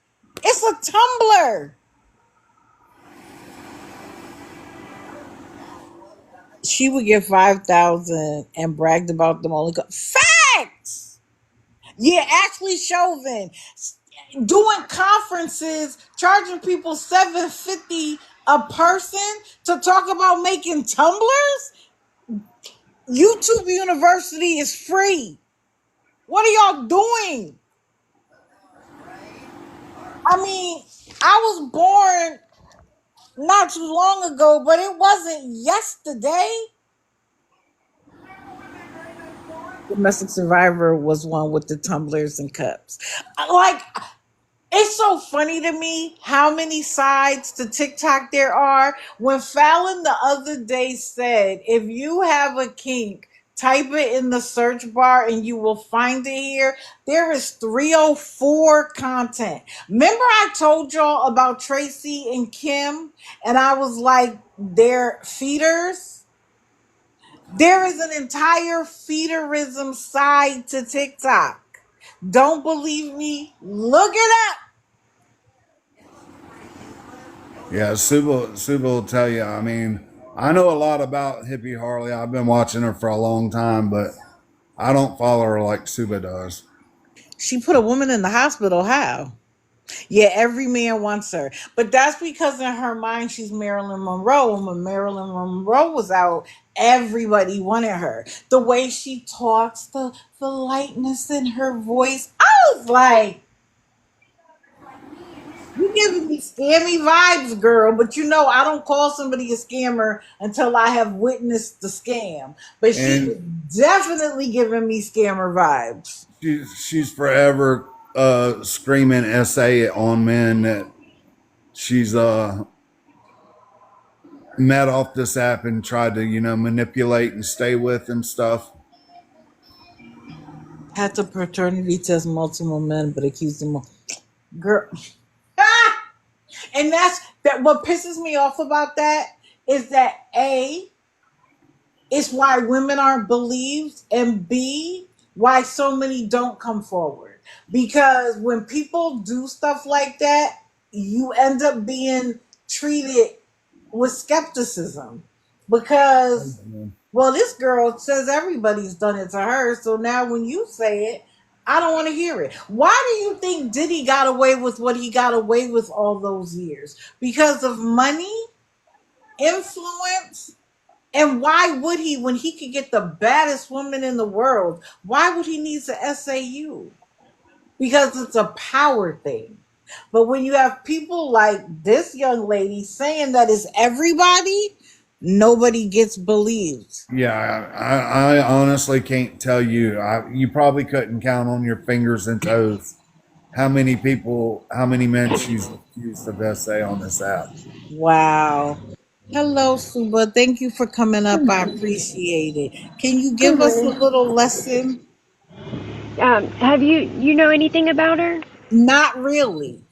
It's a tumbler. She would get 5,000 and bragged about them only. Facts. Yeah, Ashley Chauvin doing conferences, charging people 750 a person to talk about making tumblers. YouTube University is free. What are y'all doing? I mean, I was born not too long ago, but it wasn't yesterday. Domestic Survivor was one with the tumblers and cups. Like, it's so funny to me how many sides to TikTok there are. When Fallon the other day said, if you have a kink, type it in the search bar and you will find it here. There is 304 content. Remember, I told y'all about Tracy and Kim, and I was like, they're feeders? There is an entire feederism side to TikTok. Don't believe me? Look it up. Yeah, Suba will tell you. I mean, I know a lot about Hippie Harley. I've been watching her for a long time, but I don't follow her like Suba does. She put a woman in the hospital. How? Yeah, every man wants her. But that's because in her mind she's Marilyn Monroe. And when Marilyn Monroe was out, everybody wanted her. The way she talks, the lightness in her voice. I was like, you giving me scammy vibes, girl. But you know, I don't call somebody a scammer until I have witnessed the scam. But she was And definitely giving me scammer vibes. she's forever screaming essay on men that she's met off this app and tried to, manipulate and stay with and stuff. Had to paternity test multiple men, but accused them of girl. And that's that. What pisses me off about that is that A, it's why women aren't believed, and B, why so many don't come forward. Because when people do stuff like that, you end up being treated with skepticism. Because, well, this girl says everybody's done it to her, so now when you say it, I don't want to hear it. Why do you think Diddy got away with what he got away with all those years? Because of money, influence, and why would he, when he could get the baddest woman in the world, why would he need to SAU? Because it's a power thing. But when you have people like this young lady saying that it's everybody, nobody gets believed. Yeah, I honestly can't tell you. You probably couldn't count on your fingers and toes how many people, how many men she's accused of essay on this app. Wow. Hello, Suba. Thank you for coming up. I appreciate it. Can you Good give us a morning. little lesson? Have you know anything about her? Not really.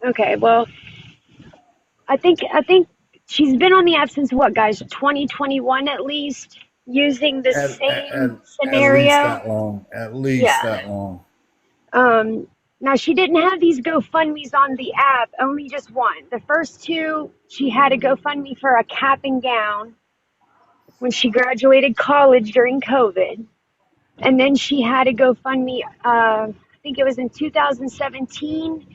Okay, well, I think she's been on the app since what, guys? 2021 at least, using the same At least scenario. that long. At least Yeah. that long. Now she didn't have these GoFundMe's on the app, only just one. The first two, she had a GoFundMe for a cap and gown when she graduated college during COVID. And then she had a GoFundMe, I think it was in 2017,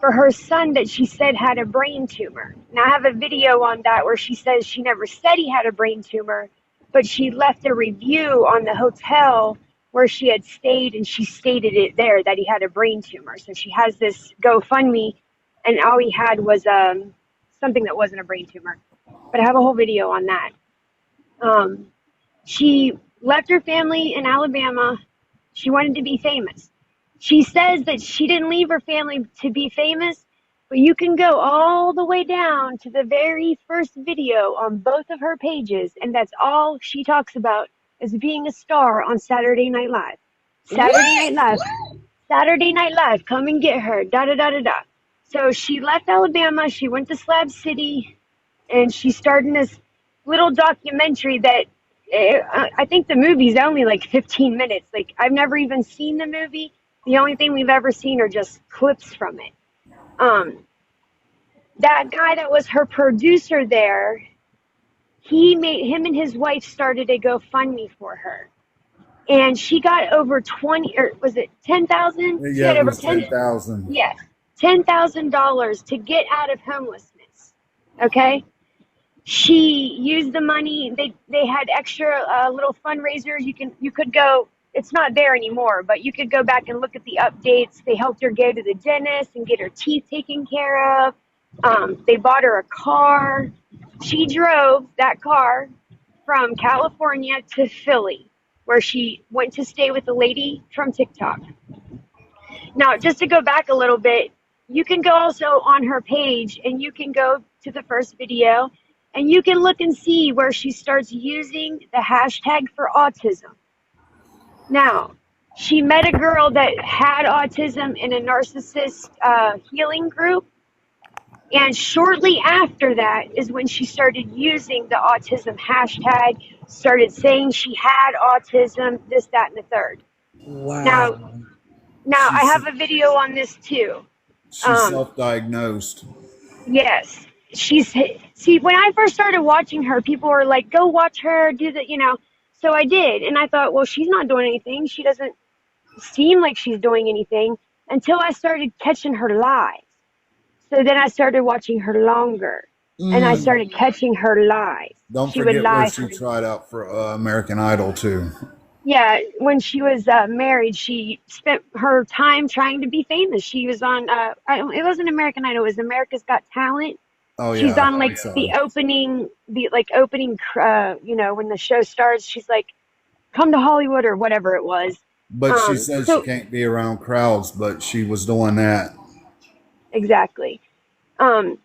for her son that she said had a brain tumor. Now I have a video on that where she says she never said he had a brain tumor, but she left a review on the hotel where she had stayed, and she stated it there that he had a brain tumor. So she has this GoFundMe, and all he had was something that wasn't a brain tumor. But I have a whole video on that. Um, she left her family in Alabama. She wanted to be famous. She says that she didn't leave her family to be famous, but you can go all the way down to the very first video on both of her pages, and that's all she talks about is being a star on Saturday Night Live. Saturday What? Night Live. Saturday Night Live. Come and get her. Da da da da da. So she left Alabama. She went to Slab City, and she starred in this little documentary that I think the movie's only like 15 minutes. Like, I've never even seen the movie. The only thing we've ever seen are just clips from it. Um, that guy that was her producer there, he made him and his wife started a GoFundMe for her, and she got over 20, or was it 10,000? She Yeah, had it over was 10. 10,000. Yeah, $10,000 to get out of homelessness. Okay. She used the money. They had extra little fundraisers. You could go. It's not there anymore, but you could go back and look at the updates. They helped her go to the dentist and get her teeth taken care of. They bought her a car. She drove that car from California to Philly, where she went to stay with a lady from TikTok. Now, just to go back a little bit, you can go also on her page, and you can go to the first video, and you can look and see where she starts using the hashtag for autism. Now, she met a girl that had autism in a narcissist healing group, and shortly after that is when she started using the autism hashtag, started saying she had autism, this, that, and the third. Now, Wow. now I She's have a video on this too. she's Um, self-diagnosed. yes, she's, see, when I first started watching her, people were like, "Go watch her do the." So I did, and I thought, well, she's not doing anything. She doesn't seem like she's doing anything. until I started catching her lies. So then I started watching her longer, and I Mm. started catching her lies. Don't She would forget where lie she for, tried out for American Idol too. yeah, when she was married, she spent her time trying to be famous. She was on, it wasn't American Idol, it was America's Got Talent. Oh She's yeah, on like I'm sorry. the opening, when the show starts, she's like, come to Hollywood or whatever it was. But she says she So can't be around crowds, but she was doing that. exactly. Um,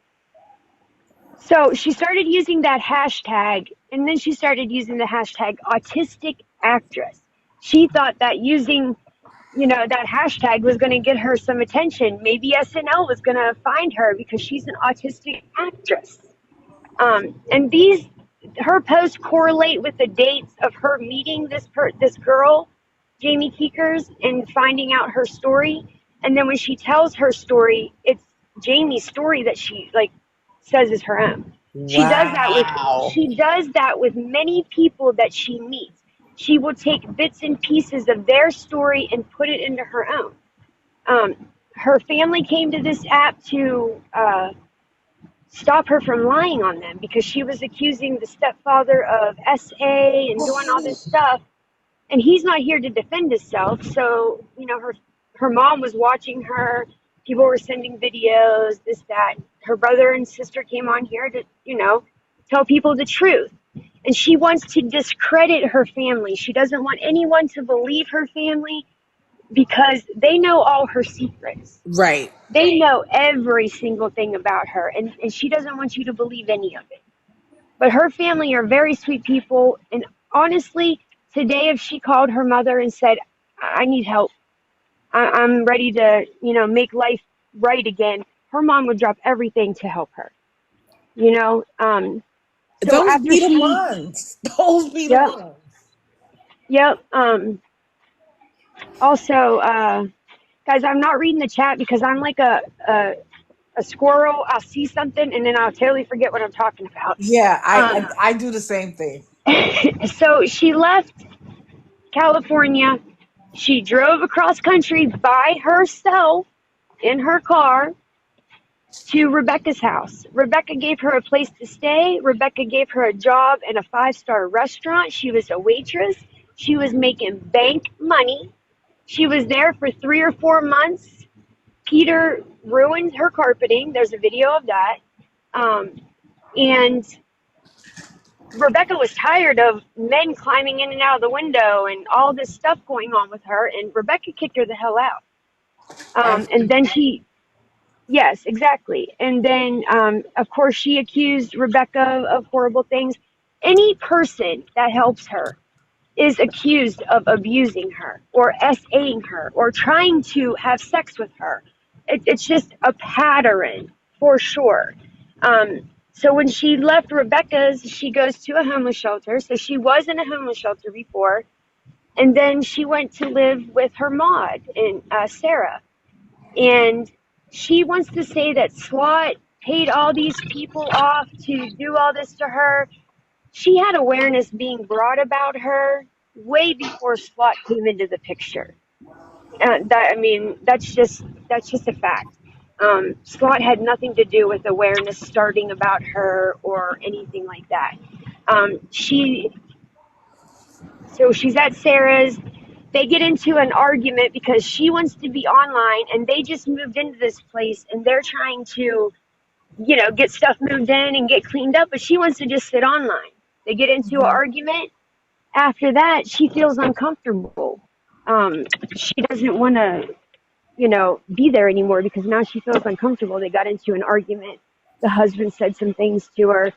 so she started using that hashtag, and then she started using the hashtag autistic actress. She thought that using, that hashtag was going to get her some attention. Maybe SNL was going to find her because she's an autistic actress. And her posts correlate with the dates of her meeting this girl, Jamie Keekers, and finding out her story. And then when she tells her story, it's Jamie's story that she like says is her own. Wow. She does that with many people that she meets. She will take bits and pieces of their story and put it into her own. Her family came to this app to stop her from lying on them because she was accusing the stepfather of SA and doing all this stuff, and he's not here to defend himself. So her mom was watching her. People were sending videos, this that. Her brother and sister came on here to tell people the truth, and she wants to discredit her family. She doesn't want anyone to believe her family because they know all her secrets. Right. They know every single thing about her, and she doesn't want you to believe any of it. But her family are very sweet people, and honestly, today if she called her mother and said, I need help, I'm ready to, make life right again, her mom would drop everything to help her. You know, so Those after be the she, ones. Those be the yep, ones. yep. Also, guys, I'm not reading the chat because I'm like a squirrel. I'll see something and then I'll totally forget what I'm talking about. Yeah, Um, I do the same thing. so she left California. She drove across country by herself in her car to Rebecca's house. Rebecca gave her a place to stay. Rebecca gave her a job in a 5-star restaurant. She was a waitress. She was making bank money. She was there for 3 or 4 months. Peter ruined her carpeting. There's a video of that. And Rebecca was tired of men climbing in and out of the window and all this stuff going on with her, and Rebecca kicked her the hell out. As And then yes, exactly. And then, of course, she accused Rebecca of horrible things. Any person that helps her is accused of abusing her or SAing her or trying to have sex with her. It's just a pattern for sure. So when she left Rebecca's, she goes to a homeless shelter. So she was in a homeless shelter before. And then she went to live with her mod and Sarah. And she wants to say that SWAT paid all these people off to do all this to her. She had awareness being brought about her way before SWAT came into the picture. That's just a fact. SWAT had nothing to do with awareness starting about her or anything like that. She So she's at Sarah's. They get into an argument because she wants to be online, and they just moved into this place, and they're trying to, get stuff moved in and get cleaned up, but she wants to just sit online. They get into an argument. After that, she feels uncomfortable. She doesn't want to, be there anymore because now she feels uncomfortable. They got into an argument. The husband said some things to her,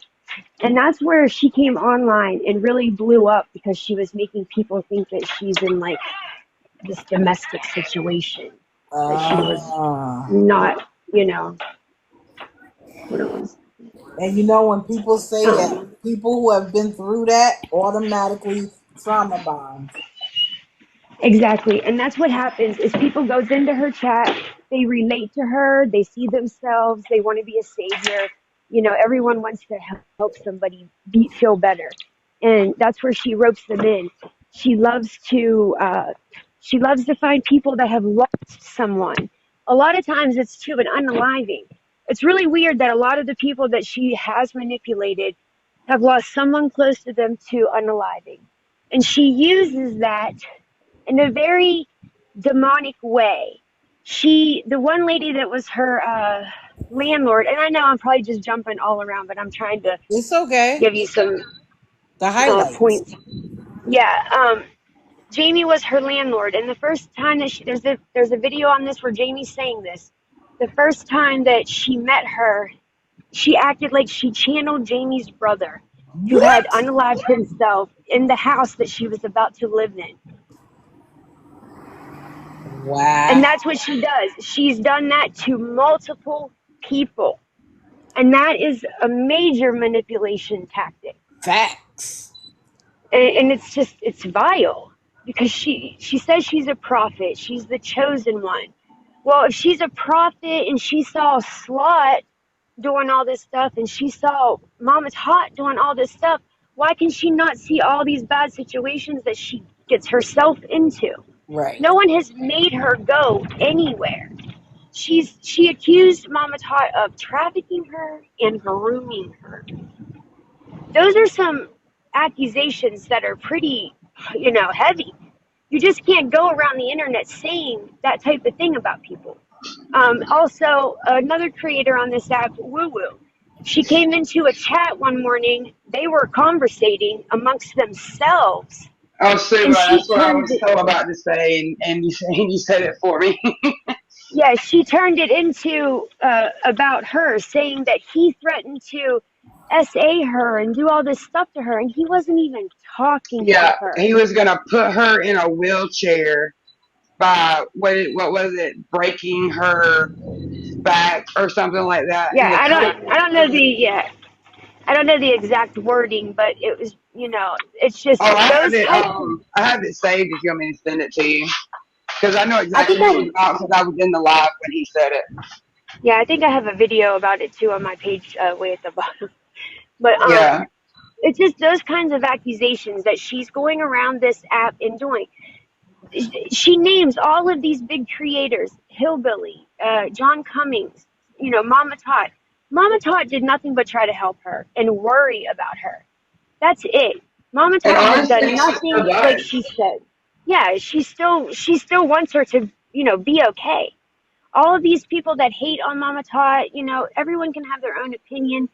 and that's where she came online and really blew up because she was making people think that she's in like this domestic situation, that she was uh, not, what it was. and when people say that, Um, people who have been through that automatically trauma bond. exactly. And that's what happens is people goes into her chat, they relate to her, they see themselves, they want to be a savior. Everyone wants to help somebody feel better. And that's where she ropes them in. She loves to She loves to find people that have lost someone. A lot of times it's to an unaliving. It's really weird that a lot of the people that she has manipulated have lost someone close to them to unaliving. And she uses that in a very demonic way. The one lady that was her landlord, and I know I'm probably just jumping all around, but I'm trying to It's okay. give you some The highlights. points. Yeah, Jamie was her landlord, and the first time that there's a video on this where Jamie's saying this. The first time that she met her, she acted like she channeled Jamie's brother, who had What? unalived himself in the house that she was about to live in. And Wow. that's what she does. She's done that to multiple people. And that is a major manipulation tactic. Facts. And it's vile because she says she's a prophet. She's the chosen one. Well, if she's a prophet and she saw Slot doing all this stuff and she saw Mama's Hot doing all this stuff, why can she not see all these bad situations that she gets herself into? Right. No one has made her go anywhere. She accused Mama Tot of trafficking her and grooming her. Those are some accusations that are pretty, heavy. You just can't go around the internet saying that type of thing about people. Also, another creator on this app, Woo Woo, she came into a chat one morning. They were conversating amongst themselves, Oh, Suba, and she that's what I turned was it. told about to say, and you said it for me. Yeah, she turned it into about her, saying that he threatened to SA her and do all this stuff to her, and he wasn't even talking to Yeah, her. he was gonna put her in a wheelchair by what was it, breaking her back or something like that. Yeah, And the I comment don't know was, I don't know the exact wording, but it was, it's just oh, those types of. I have it saved if you want me to send it to you because I know I exactly think what it was about because I was in the live when he said it. yeah, I think I have a video about it too on my page, way at the bottom. But Yeah, it's just those kinds of accusations that she's going around this app and doing. She names all of these big creators: Hillbilly, John Cummings, Mama Tot. Mama Tot did nothing but try to help her and worry about her. That's it. Mama and Tot has done honestly, she still nothing like does. she said. Yeah, she still wants her to, be okay. All of these people that hate on Mama Tot, everyone can have their own opinion,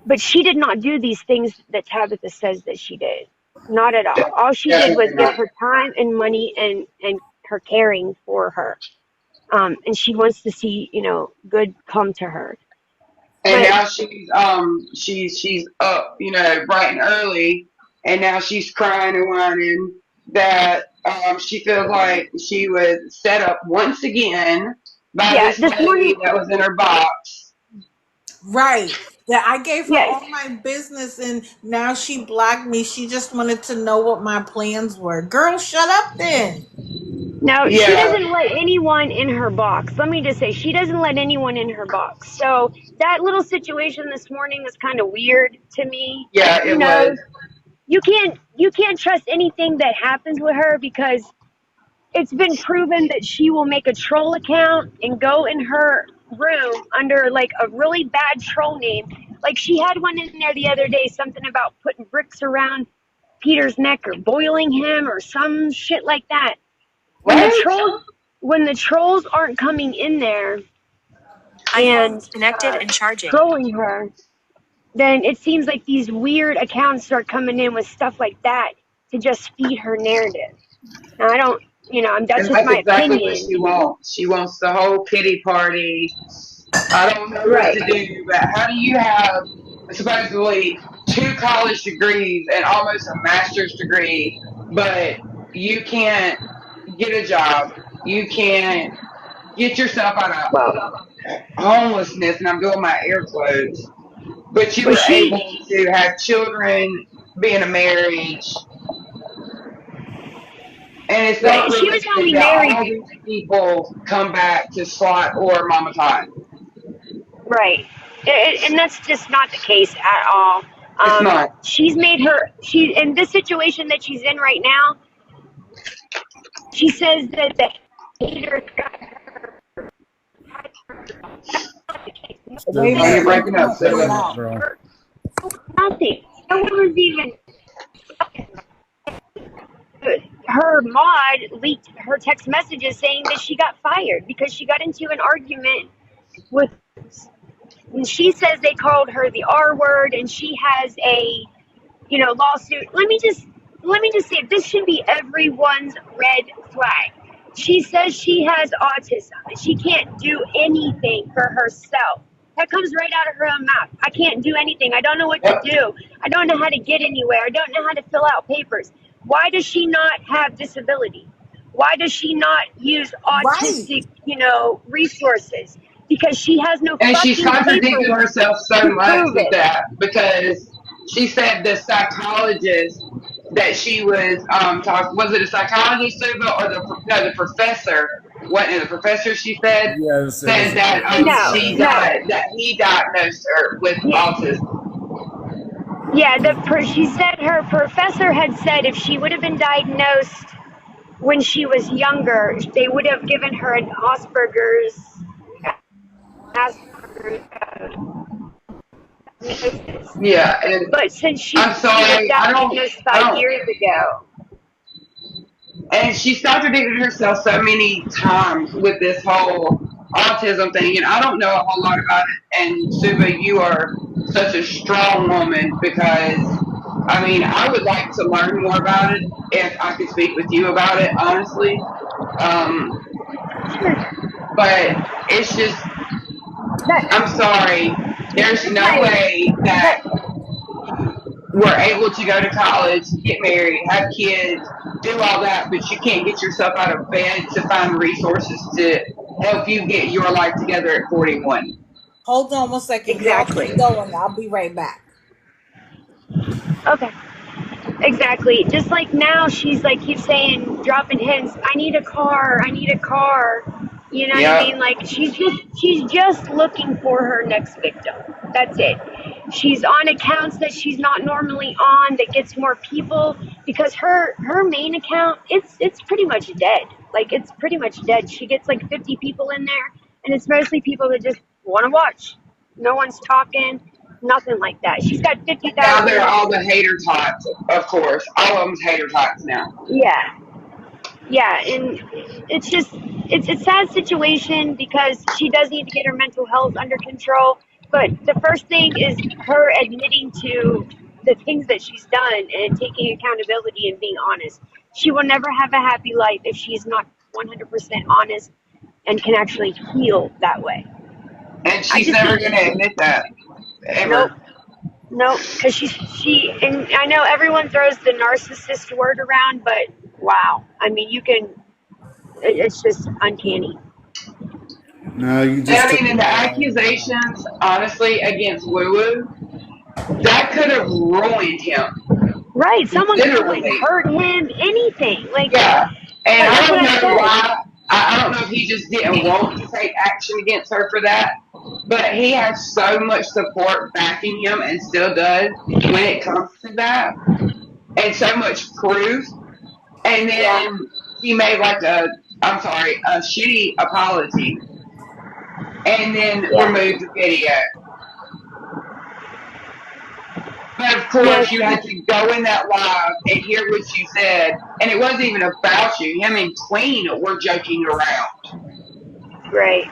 but she did not do these things that Tabitha says that she did. Not at all. All she did was Definitely give not. her time and money and her caring for her. And she wants to see, good come to her. And But now she's up, bright and early, and now she's crying and whining that she feels like she was set up once again by yeah, this this morning, lady that was in her box. Right. That I gave her yeah, all my business and now she blocked me. She just wanted to know what my plans were. Girl, shut up then. now she Yeah, doesn't let anyone in her box. Let me just say, she doesn't let anyone in her box. So that little situation this morning is kind of weird to me. yeah, You it know, was. you can't trust anything that happens with her because it's been proven that she will make a troll account and go in her room under like a really bad troll name. Like she had one in there the other day, something about putting bricks around Peter's neck or boiling him or some shit like that. When the What? trolls when the trolls aren't coming in there and trolling her, then it seems like these weird accounts start coming in with stuff like that to just feed her narrative. Now I don't, that's And just that's my exactly what opinion. she wants. She wants the whole kitty party. I don't know what Right. to do, but how do you have supposedly two college degrees and almost a master's degree, but you can't get a job? You can't get yourself out of Well, homelessness, and I'm doing my air quotes, but you but were she, able to have children, be in a marriage, and it's not right, she was realistic only that all married, these people come back to Slot or Mama Tot. right, and that's just not the case at all. It's not. She's made her, she in this situation that she's in right now. She says that the haters got Wait a Suba, Oh, minute. you're you're You're breaking up, going in and breaking Suba. up, out. girl. nothing. No one was even. Her mod leaked her text messages saying that she got fired because she got into an argument with. And she says they called her the R word, and she has a lawsuit. Let me just say this should be everyone's red flag. She says she has autism and she can't do anything for herself. That comes right out of her own mouth. I can't do anything. I don't know what to Yep. do. I don't know how to get anywhere. I don't know how to fill out papers. Why does she not have disability? Why does she not use Right. autistic, resources? Because she has no And she's fucking contradicting paperwork herself so to much prove with it. that because she said the psychologist that she was was it a psychologist Suba, or the professor, what the professor she Yes, it was said a that No, professor. she no. died, that he diagnosed her with Yeah, autism. yeah. She said her professor had said if she would have been diagnosed when she was younger, they would have given her an Asperger's diagnosis. Yeah, and But since I'm she was sorry, diagnosed I 5 don't, years ago, and she's contradicted herself so many times with this whole autism thing, and I don't know a whole lot about it. And Suba, you are such a strong woman because, I mean, I would like to learn more about it if I could speak with you about it, honestly. Um, sure. but it's just, I'm That sorry, there's that's no my way that that we're able to go to college, get married, have kids, do all that, but you can't get yourself out of bed to find resources to help you get your life together at 41. Hold on 1 second. Y'all keep exactly. going. I'll be right back. Okay. Exactly. Just like now, she's like keeps saying, dropping hints. I need a car. I need a car. You know what I Yep. mean? Like she's just looking for her next victim. That's it. She's on accounts that she's not normally on that gets more people because her main account it's pretty much dead. Like it's pretty much dead. She gets like 50 people in there, and it's mostly people that just want to watch. No one's talking. Nothing like that. She's got fifty Now they're thousand. all the hater tots, of course. All of them's hater tots now. Yeah, yeah, and it's a sad situation because she does need to get her mental health under control. But the first thing is her admitting to the things that she's done and taking accountability and being honest. She will never have a happy life if she's not 100% honest and can actually heal that way. And I she's just never think going to admit that, nope, ever. nope, because she and I know everyone throws the narcissist word around, but wow, I mean it's just uncanny. No, you And just I took mean, it and the all out. accusations, honestly, against Woo Woo, that could have ruined him, Right. Someone could have like literally. hurt him, anything. Yeah, and I That's what don't I know said. why. I don't know if he just didn't want to take action against her for that, but he has so much support backing him and still does when it comes to that, and so much proof. And Yeah. then he made like I'm sorry, a shitty apology, and then Yeah. removed the video. But of Yeah. course, you had to go in that live and hear what you said, and it wasn't even about you. Him and Queen were joking around. Right.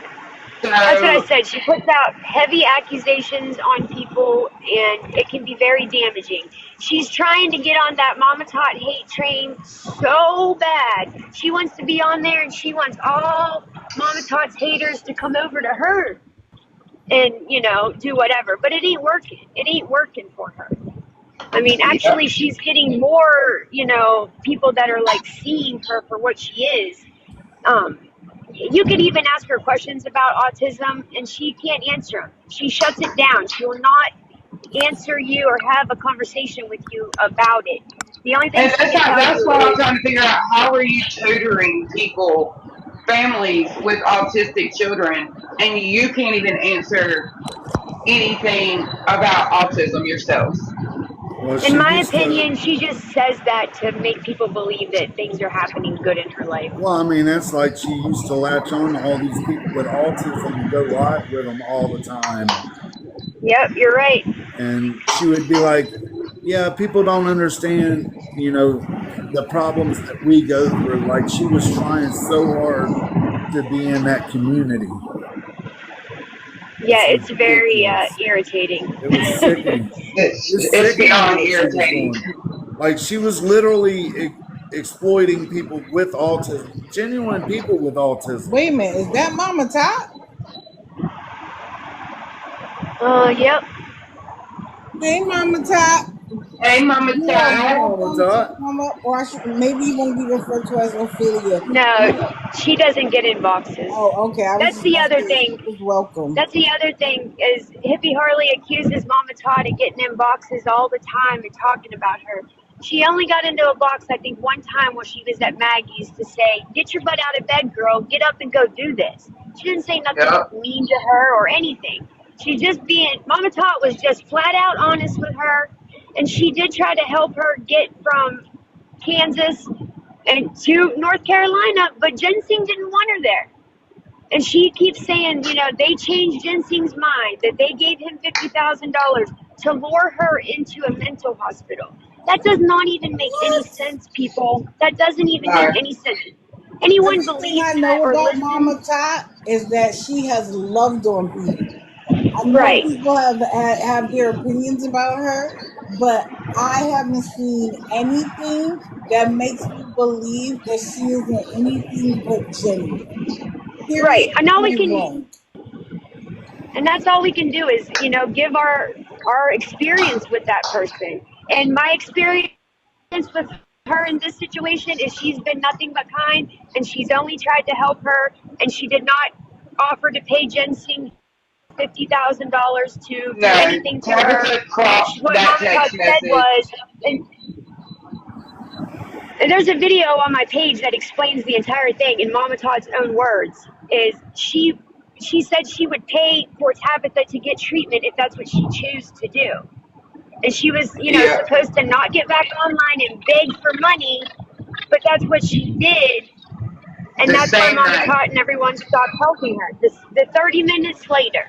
That's what I So said. She puts out heavy accusations on people, and it can be very damaging. She's trying to get on that Mama Tot hate train so bad. She wants to be on there, and she wants all Mama Tot's haters to come over to her and do whatever. But it ain't working. It ain't working for her. I mean, yeah. actually, she's getting more, people that are like seeing her for what she is. Um, you could even ask her questions about autism, and she can't answer them. She shuts it down. She will not answer you or have a conversation with you about it. The only thing And she can tell that's you what I'm is trying to figure out. How are you tutoring people, families with autistic children, and you can't even answer anything about autism yourselves? Well, In she my used to. opinion, she just says that to make people believe that things are happening good in her life. Well, I mean, that's like she used to latch on to all these people with autism and go live with them all the time. Yep, you're right. And she would be like, yeah, people don't understand, the problems that we go through. Like she was trying so hard to be in that community. Yeah, It's it's very ridiculous. irritating. It was sickening. It's It's sickening beyond what she was irritating. doing. Like she was literally exploiting people with autism, genuine people with autism. Wait a minute, is that Mama Top? Yep. Hey, Mama Top. Hey, Mama You are Hey, Todd. Mama welcome to Dot. come up, or maybe you want to be referred to as Ophelia. No, she doesn't get in boxes. Oh, okay. I was That's just the gonna other say thing. she was welcome. That's the other thing is Hippie Harley accuses Mama Todd of getting in boxes all the time and talking about her. She only got into a box, I think, one time when she was at Maggie's to say, "Get your butt out of bed, girl. Get up and go do this." She didn't say nothing Yep. mean to her or anything. Mama Todd was just flat out honest with her, and she did try to help her get from Kansas and to North Carolina, but Ginseng didn't want her there. And she keeps saying, they changed Ginseng's mind, that they gave him $50,000 to lure her into a mental hospital. That does not even make any What? sense, people. That doesn't even make No. any sense. Anyone Everything believes I that know or about listens? Mama Tot is that she has loved on people. I know Right, people have their opinions about her, but I haven't seen anything that makes me believe that she isn't anything but genuine. right. Period. And all we Point can, blank. and that's all we can do is, give our experience with that person. And my experience with her in this situation is she's been nothing but kind, and she's only tried to help her, and she did not offer to pay Ginseng $50,000 to do No. anything to her. Tabitha cropped What that Mama Todd text said message. was, and there's a video on my page that explains the entire thing in Mama Todd's own words. Is she said she would pay for Tabitha to get treatment if that's what she chose to do. And she was, Yeah. supposed to not get back online and beg for money, but that's what she did. And The that's why same Mama night. Tot and everyone stopped helping her. The 30 minutes later,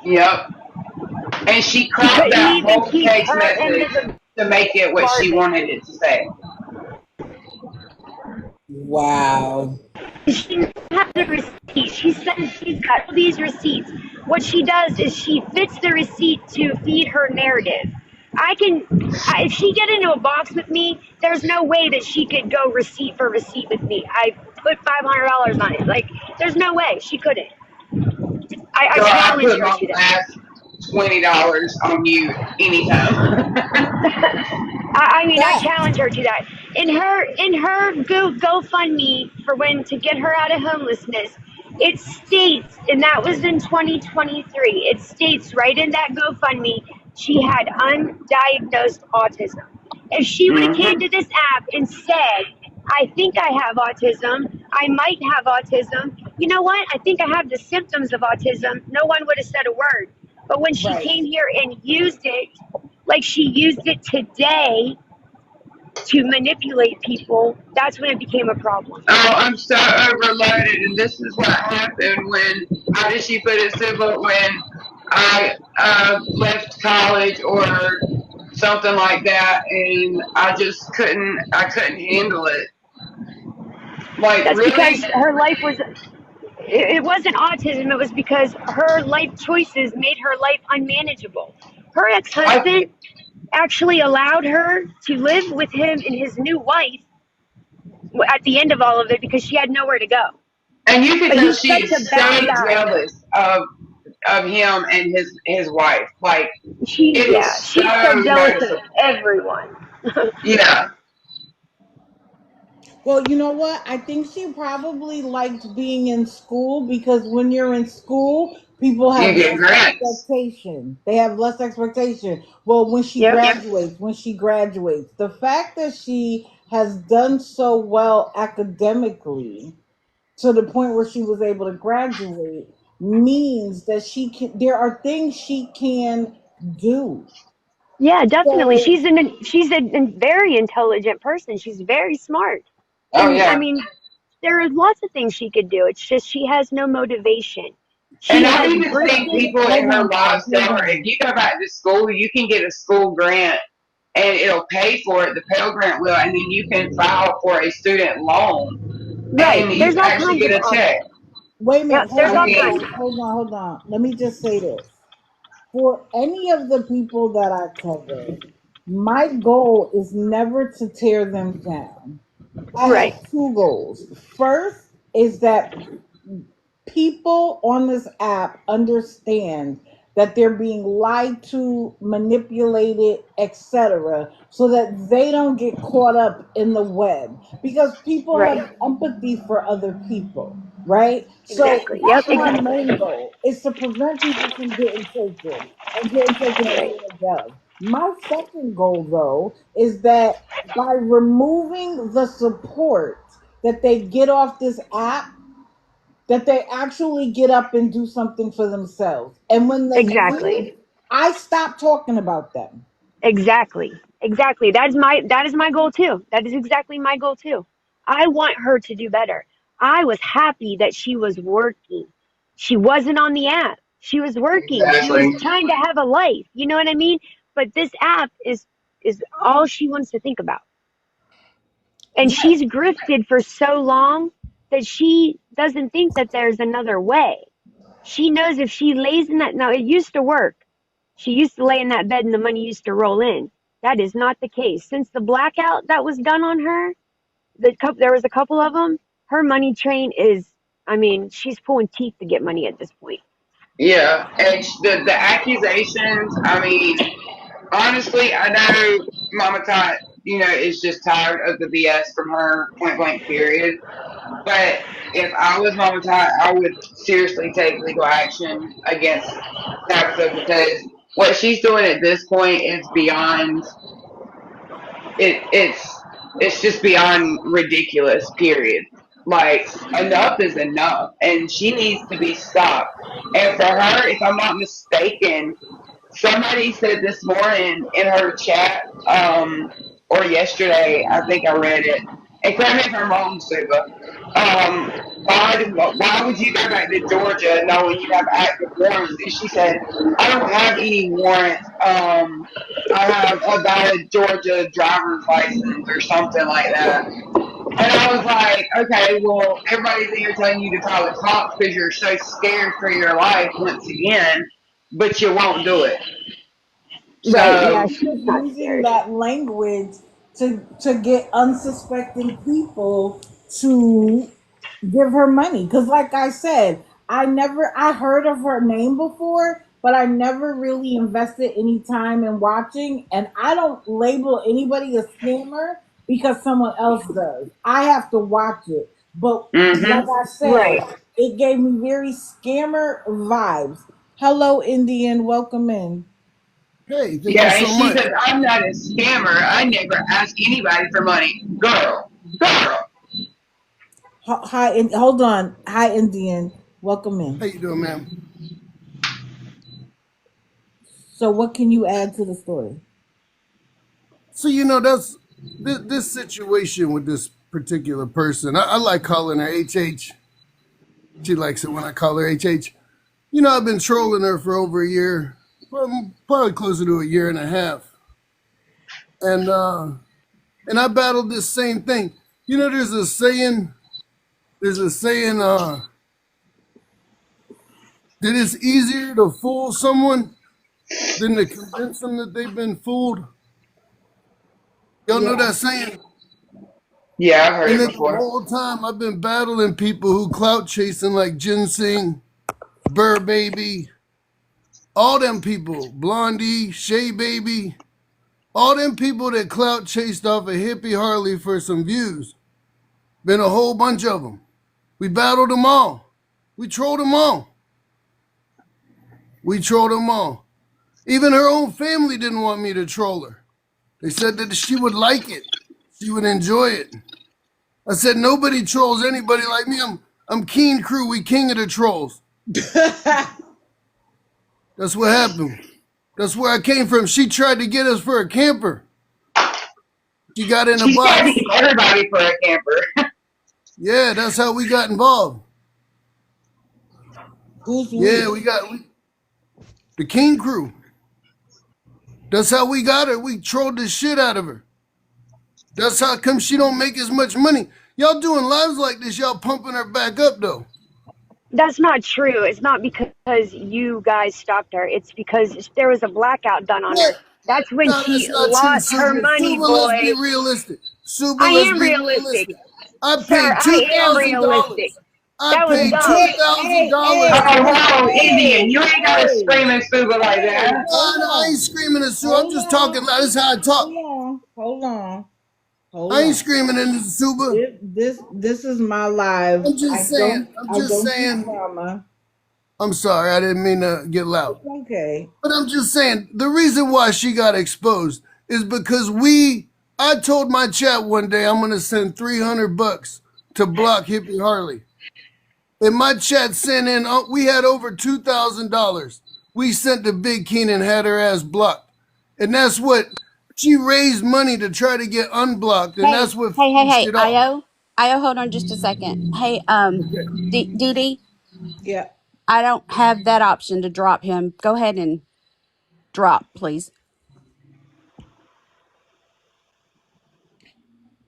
Yep. And she she cropped couldn't that even whole keep text her end message of the to make it what she bargain. wanted it to say. Wow. She doesn't have the receipts. She says she's got all these receipts. What she does is she fits the receipt to feed her narrative. If she get into a box with me, there's no way that she could go receipt for receipt with me. I put $500 on it. Like, there's no way she couldn't. I Girl, I challenge put her my to that. last $20 on you anytime. I Fact. challenge her to that. In her GoFundMe for when to get her out of homelessness, it states, and that was in 2023. It states right in that GoFundMe she had undiagnosed autism. If she would have came Mm-hmm. to this app and said, "I think I have autism. I might have autism. You know what? I think I have the symptoms of autism." No one would have said a word. But when she Right. came here and used it like she used it today to manipulate people, that's when it became a problem. Oh, I'm so overloaded, and this is what happened when, how did she put it, Sybil, when I left college or something like that, and I couldn't handle it. Like, That's because really? her life was, it wasn't autism, it was because her life choices made her life unmanageable. Her ex I, husband actually allowed her to live with him and his new wife at the end of all of it because she had nowhere to go. and you can But tell he's she such a is bad so guy. jealous of him and his wife. Like, it is She's so so jealous of noticeable. everyone. Yeah, Well, you know what? I think she probably liked being in school because when you're in school, people you have get less grants. expectation. They have less expectation. Well, Yep. when she graduates, the fact that she has done so well academically to the point where she was able to graduate means that she can there are things she can do. Yeah, definitely. So She's a very intelligent person. She's very smart. Oh And I yeah. mean, there are lots of things she could do. It's just she has no motivation. And She I've has even seen grifted. people in hold her on, lives guys. tell Hold her, if on. you go back to school, you can get a school grant and it'll pay for it. The Pell Grant will, and then you can file for a student loan Right. and you There's all actually kinds get of a check. options. Wait a minute. Yep, Hold there's I all on, mean, kinds. guys. Hold on. Hold on. Let me just say this. For any of the people that I cover, my goal is never to tear them down. I have Right. two goals. First is that people on this app understand that they're being lied to, manipulated, etc., so that they don't get caught up in the web because people Right. have empathy for other people, right? So Exactly. Yep, that's my exactly. main goal is to prevent people from getting taken and getting taken Right. advantage of. My second goal, though, is that by removing the support that they get off this app, that they actually get up and do something for themselves. And when they do, Exactly. I stop talking about them. Exactly. Exactly. That is my goal too. That is exactly my goal too. I want her to do better. I was happy that she was working. She wasn't on the app. She was working. She was exactly. trying to have a life. You know what I mean? But this app is all she wants to think about. And Yeah, she's grifted for so long that she doesn't think that there's another way. She knows if she lays in that, now it used to work. She used to lay in that bed and the money used to roll in. That is not the case. Since the blackout that was done on her, there was a couple of them. Her money train is, I mean, she's pulling teeth to get money at this point. Yeah, and the accusations. I mean, honestly, I know Mama Tot, is just tired of the BS from her, point blank. Period. But if I was Mama Tot, I would seriously take legal action against Tabitha because what she's doing at this point is beyond it. It's just beyond ridiculous. Period. Like enough is enough, and she needs to be stopped. And for her, if I'm not mistaken, somebody said this morning in her chat, or yesterday, I think I read it. And correct me if I'm wrong, Suba. Why would you go back to Georgia knowing you have active warrants? And she said, I don't have any warrants. I have a valid Georgia driver's license or something like that. And I was like, okay, well, everybody's in here telling you to call the cops because you're so scared for your life once again, but you won't do it. Right. Yeah, So, she's not using scared. that language to get unsuspecting people to give her money. Because, like I said, I heard of her name before, but I never really invested any time in watching. And I don't label anybody a scammer because someone else does. I have to watch it. But like mm-hmm. I said, Right. it gave me very scammer vibes. Hello, Indian. Welcome in. Hey, thank you Yeah, and so she much. says, I'm not a scammer. I never ask anybody for money. Girl. Hi, hold on. Hi, Indian. Welcome How in. you doing, ma'am? So, what can you add to the story? So that's this situation with this particular person. I like calling her HH. She likes it when I call her HH. I've been trolling her for over a year, probably closer to a year and a half, and I battled this same thing. There's a saying. There's a saying that it's easier to fool someone than to convince them that they've been fooled. Y'all know Yeah. that saying? Yeah, I've heard And it then the before. whole time I've been battling people who clout chasing like Ginseng, Burr Baby, all them people, Blondie, Shay Baby, all them people that clout chased off a hippie Harley for some views. Been a whole bunch of them. We battled them all. We trolled them all. We trolled them all. Even her own family didn't want me to troll her. They said that she would like it. She would enjoy it. I said nobody trolls anybody like me. I'm Keen Crew. We king of the trolls. That's what happened. That's where I came from. She tried to get us for a camper. She got in a She tried to box. get everybody for a camper. Yeah, that's how we got involved. Who's Yeah, we? the King crew. That's how we got her. We trolled the shit out of her. That's how come she don't make as much money. Y'all doing lives like this, y'all pumping her back up though. That's not true. It's not because you guys stopped her. It's because there was a blackout done on What? her. That's when No, that's she not true, lost her Suba. money, Suba, let's be boy. realistic. Suba, I let's am be realistic. realistic. I Sir, paid two I am thousand realistic. dollars. I That was paid dumb. two Hey, thousand hey, dollars. hey, Oh, hey, whoa, Indian, hey, you ain't gotta hey, scream and Suba like hey, that. hold I ain't on. screaming at Sue. I'm Hold just on. talking loud. This is how I talk. Hold on. Hold on. Hold I ain't on. screaming into the Suba. This is my live. I'm just saying. I'm I just don't do saying. drama. I'm sorry. I didn't mean to get loud. It's okay. But I'm just saying, the reason why she got exposed is because I told my chat one day I'm gonna send $300 to block Hippie Harley. And my chat sent in, we had over $2,000. We sent to Big Keenan, had her ass blocked. And that's what, she raised money to try to get unblocked, and Hey, that's what hey, hey, finished hey, it off. Io, hold on just a second. Hey, Okay. Dee Dee, Yeah. I don't have that option to drop him. Go ahead and drop, please.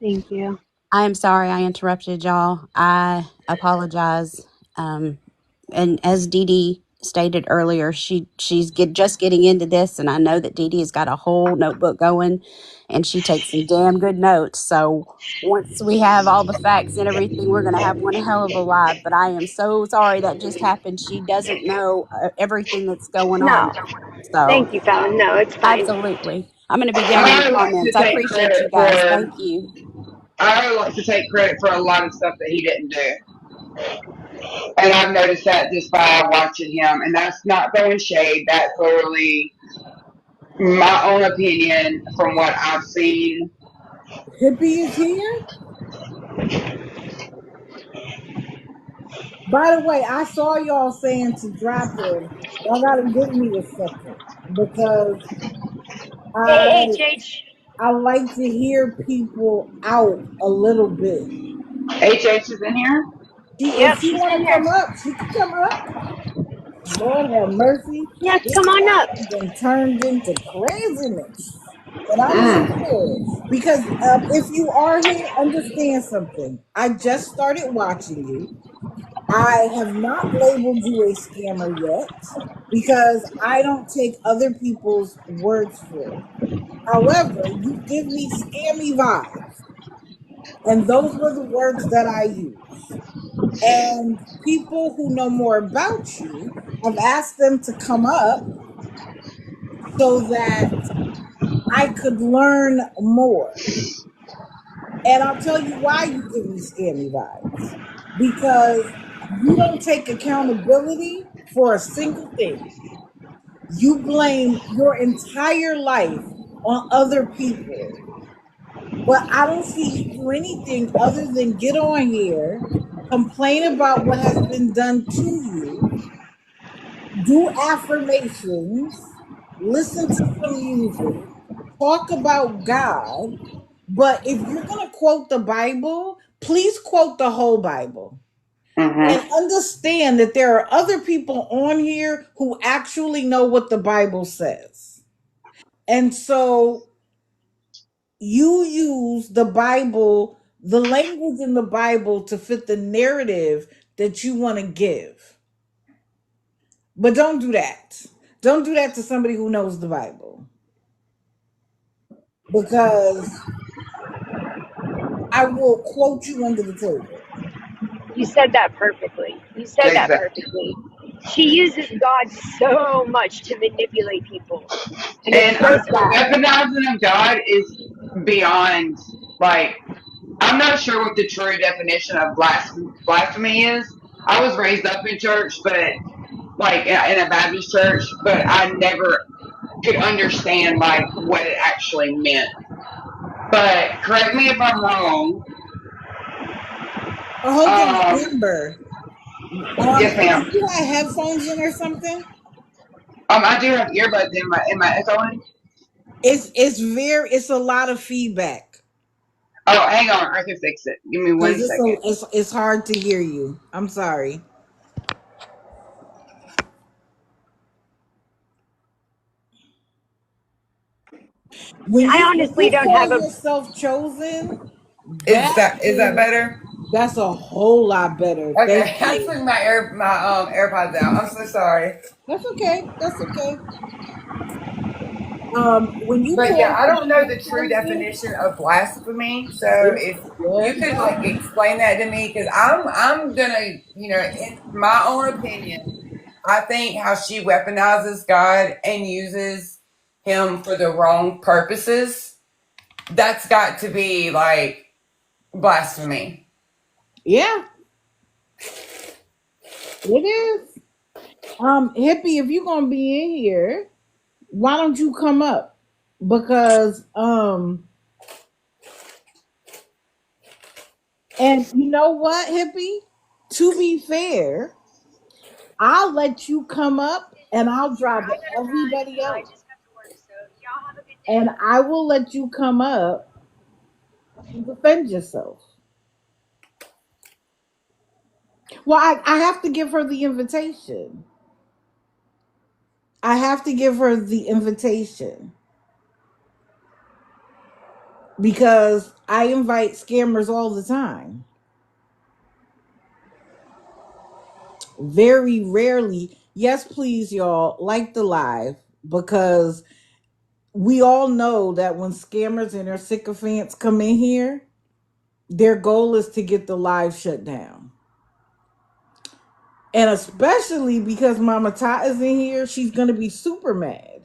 Thank you. I am sorry I interrupted y'all. I apologize. And as Dee Dee stated earlier, just getting into this, and I know that Dee Dee has got a whole notebook going, and she takes some damn good notes. So once we have all the facts and everything, we're going to have one hell of a live. But I am so sorry that just happened. She doesn't know everything that's going on. No, So thank you, Fallon. No, it's fine. absolutely, I'm going to be getting in the I like to comments. I take appreciate credit you guys. for Thank you. I like to take credit for a lot of stuff that he didn't do. And I've noticed that just by watching him. And that's not throwing shade. That's literally my own opinion from what I've seen. Hippie is here. By the way, I saw y'all saying to drop him. Y'all gotta give me a second because I AHH. I like to hear people out a little bit. HH is in here. If Yep, she she's want in to here. come up, she can come up. Lord have mercy. Yes, This come on up. app been turned into craziness. And I'm Mm. scared because if you are here, understand something. I just started watching you. I have not labeled you a scammer yet because I don't take other people's words for it. However, you give me scammy vibes, and those were the words that I use. And people who know more about you have asked them to come up so that I could learn more. And I'll tell you why you give me scammy vibes. Because you don't take accountability for a single thing. You blame your entire life on other people. But I don't see you do anything other than get on here, complain about what has been done to you, do affirmations, listen to some music, talk about God. But if you're going to quote the Bible, please quote the whole Bible. And Mm-hmm. understand that there are other people on here who actually know what the Bible says. And so you use the Bible, the language in the Bible to fit the narrative that you want to give. But don't do that. Don't do that to somebody who knows the Bible because I will quote you under the table. You said that perfectly. You said that Exactly. perfectly. She uses God so much to manipulate people, and it's And so the sad. weaponizing of God is beyond, like, I'm not sure what the true definition of blasphemy is. I was raised up in church, but like in a Baptist church, but I never could understand like what it actually meant. But correct me if I'm wrong. Hold on, Um, Amber. yes, Did ma'am. you have headphones in or something? I do have earbuds in my echoing. It's a lot of feedback Oh, hang on, I can fix it. Give me because 1 second. it's hard to hear you. I'm sorry. When I you honestly don't call have a. yourself chosen, Is that that is better? that's a whole lot better. Thank Okay, I you. took my AirPods out. I'm so sorry. That's okay. That's okay. When you But yeah, call I don't know somebody the true chosen, definition of blasphemy. So it's if you good. could like explain that to me, because I'm gonna, in my own opinion, I think how she weaponizes God and uses him for the wrong purposes, that's got to be like blasphemy. Yeah, it is. Hippie, if you're gonna be in here, why don't you come up? Because and you know what, Hippie? To be fair, I'll let you come up and I'll drive to I'm gonna run. everybody I else. just got to work, so y'all have a good And day. I will let you come up and defend yourself. Well, I have to give her the invitation. I have to give her the invitation because I invite scammers all the time. Very rarely. Yes, please, y'all, like the live because we all know that when scammers and their sycophants come in here, their goal is to get the live shut down. And especially because Mama Tot is in here, she's going to be super mad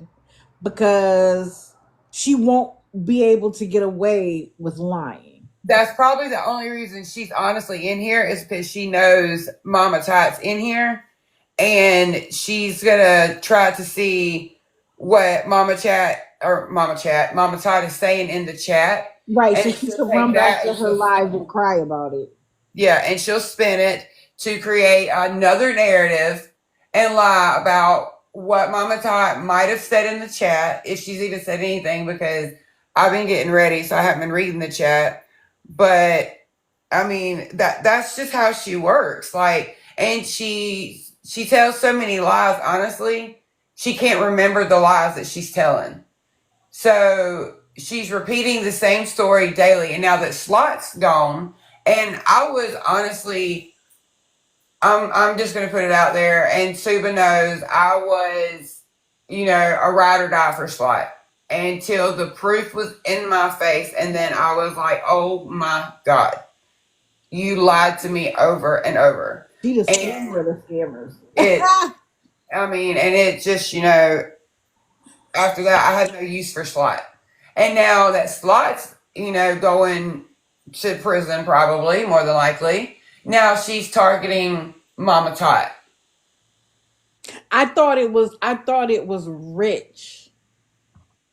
because she won't be able to get away with lying. That's probably the only reason she's honestly in here is because she knows Mama Tot's in here, and she's gonna try to see what Mama Tot is saying in the chat, Right, and so then she she'll can take run back that to and her live and cry about it. and she'll spin it to create another narrative and lie about what Mama Tot might have said in the chat, if she's even said anything, because I've been getting ready, so I haven't been reading the chat. But I mean that's just how she works. Like, and she tells so many lies, honestly, she can't remember the lies that she's telling. So she's repeating the same story daily. And now that Slot's gone, and I was honestly, I'm just gonna put it out there, and Suba knows I was, a ride or die for Slot until the proof was in my face, and then I was like, oh my God, you lied to me over and over. She the And scammer of the scammers. it, I mean, and it just, after that, I had no use for Slot. And now that Slot's, going to prison, probably, more than likely, now she's targeting Mama Tot. I thought it was rich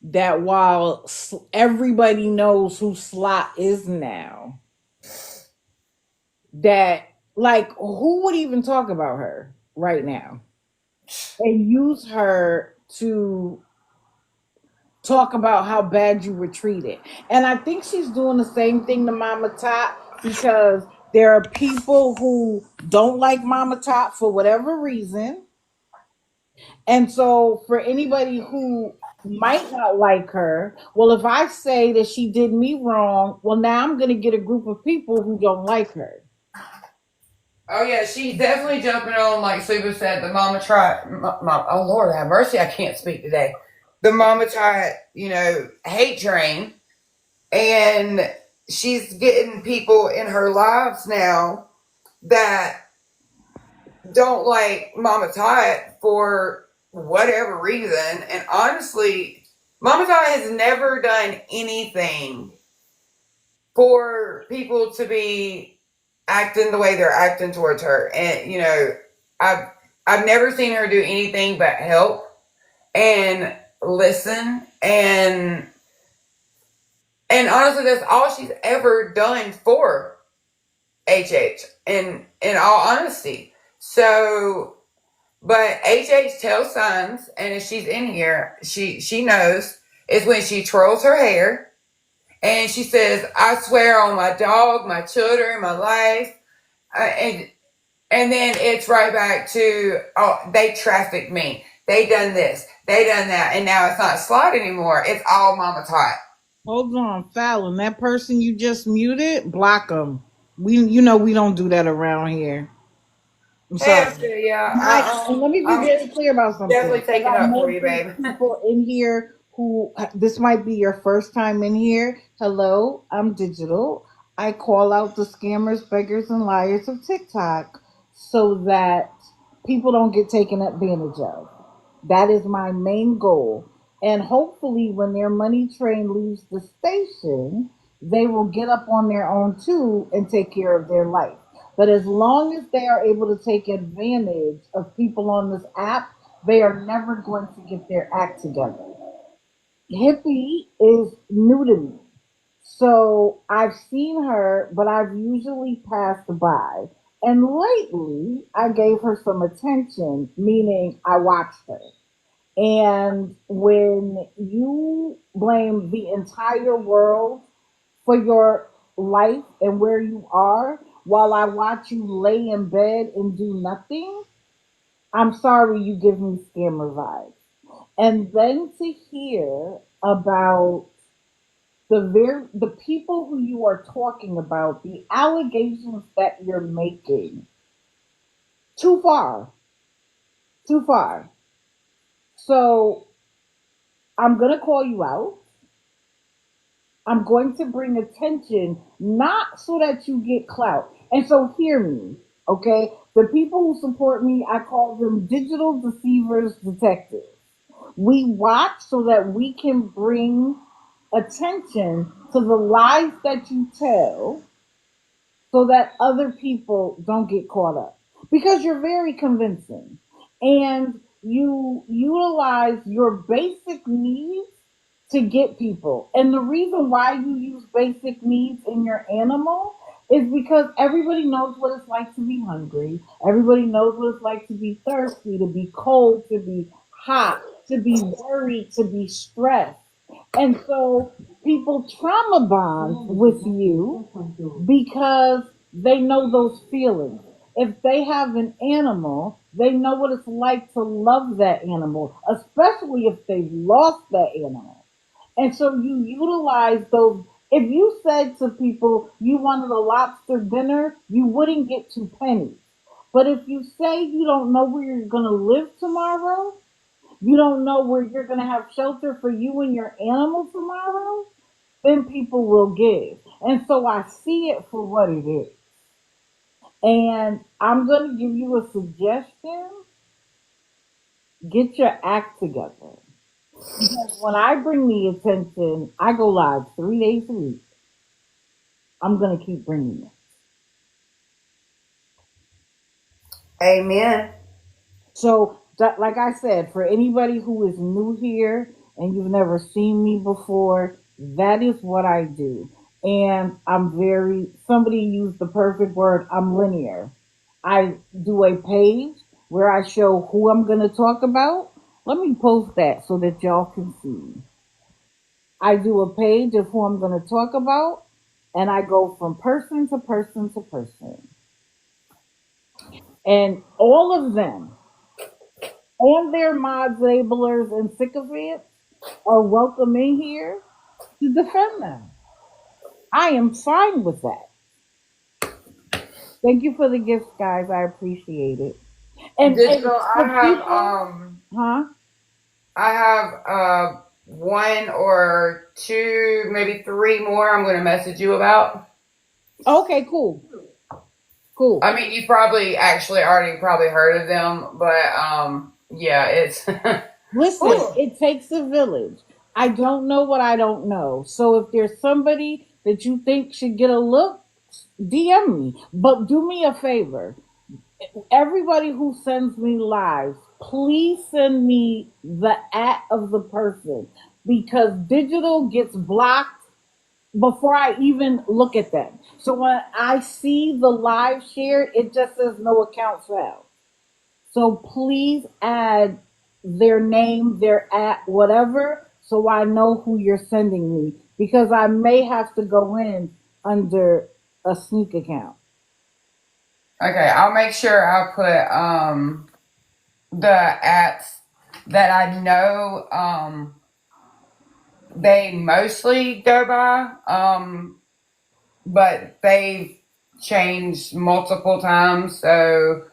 that while everybody knows who Slot is now, that like who would even talk about her right now and use her to talk about how bad you were treated. And I think she's doing the same thing to Mama Tot because there are people who don't like Mama Tot for whatever reason. And so for anybody who might not like her, well, if I say that she did me wrong, well, now I'm going to get a group of people who don't like her. Oh yeah, she's definitely jumping on, like Suba said, the Mama Tot. Oh Lord, have mercy, I can't speak today. The Mama Tot, hate train, and she's getting people in her lives now that don't like Mama Tot for whatever reason. And honestly, Mama Tot has never done anything for people to be acting the way they're acting towards her. And I've I've never seen her do anything but help and listen, and honestly, that's all she's ever done for HH. In all honesty, so. But HH tells Sons, and if she's in here, she knows, is when she twirls her hair and she says, "I swear on my dog, my children, my life," and then it's right back to, "Oh, they trafficked me. They done this. They done that," and now it's not slot anymore. It's all Mama's hot. Hold on, Fallon. That person you just muted, block them. We don't do that around here. I'm Hey, sorry. okay, yeah, And let me be I'm very clear about something, definitely because taking I up for know you, there's babe. people in here who this might be your first time in here. Hello, I'm Digital. I call out the scammers, beggars, and liars of TikTok so that people don't get taken advantage of. That is my main goal. And hopefully, when their money train leaves the station, they will get up on their own too and take care of their life. But as long as they are able to take advantage of people on this app, they are never going to get their act together. Hippie is new to me. So I've seen her, but I've usually passed by. And lately, I gave her some attention, meaning I watched her. And when you blame the entire world for your life and where you are, while I watch you lay in bed and do nothing, I'm sorry you give me scammer vibes. And then to hear about the people who you are talking about, the allegations that you're making, too far, too far. So I'm gonna call you out. I'm going to bring attention, not so that you get clout. And so hear me, okay? The people who support me, I call them digital deceivers detectives. We watch so that we can bring attention to the lies that you tell so that other people don't get caught up. Because you're very convincing and you utilize your basic needs to get people. And the reason why you use basic needs in your animal is because everybody knows what it's like to be hungry. Everybody knows what it's like to be thirsty, to be cold, to be hot, to be worried, to be stressed. And so people trauma bond with you because they know those feelings. If they have an animal, they know what it's like to love that animal, especially if they've lost that animal. And so you utilize those. If you said to people you wanted a lobster dinner, you wouldn't get 2 pennies. But if you say you don't know where you're going to live tomorrow, you don't know where you're going to have shelter for you and your animal tomorrow, then people will give. And so I see it for what it is. And I'm going to give you a suggestion. Get your act together. Because when I bring the attention, I go live 3 days a week. I'm going to keep bringing it. Amen. So, like I said, for anybody who is new here and you've never seen me before, that is what I do. And somebody used the perfect word, I'm linear. I do a page where I show who I'm going to talk about. Let me post that so that y'all can see. I do a page of who I'm going to talk about, and I go from person to person to person. And all of them and their mods, labelers, and sycophants are welcome in here to defend them. I am fine with that. Thank you for the gifts, guys. I appreciate it. And Digital, for people, huh? I have one or two, maybe three more I'm going to message you about. Okay, cool. Cool. I mean, you probably actually already probably heard of them, but yeah, it's Listen, it takes a village. I don't know what I don't know. So if there's somebody that you think should get a look, DM me. But do me a favor. Everybody who sends me lives, please send me the at of the person because digital gets blocked before I even look at them. So when I see the live share, it just says no account found. So please add their name, their at whatever, so I know who you're sending me because I may have to go in under a sneak account. Okay, I'll make sure I put the apps that I know they mostly go by, but they've changed multiple times. So,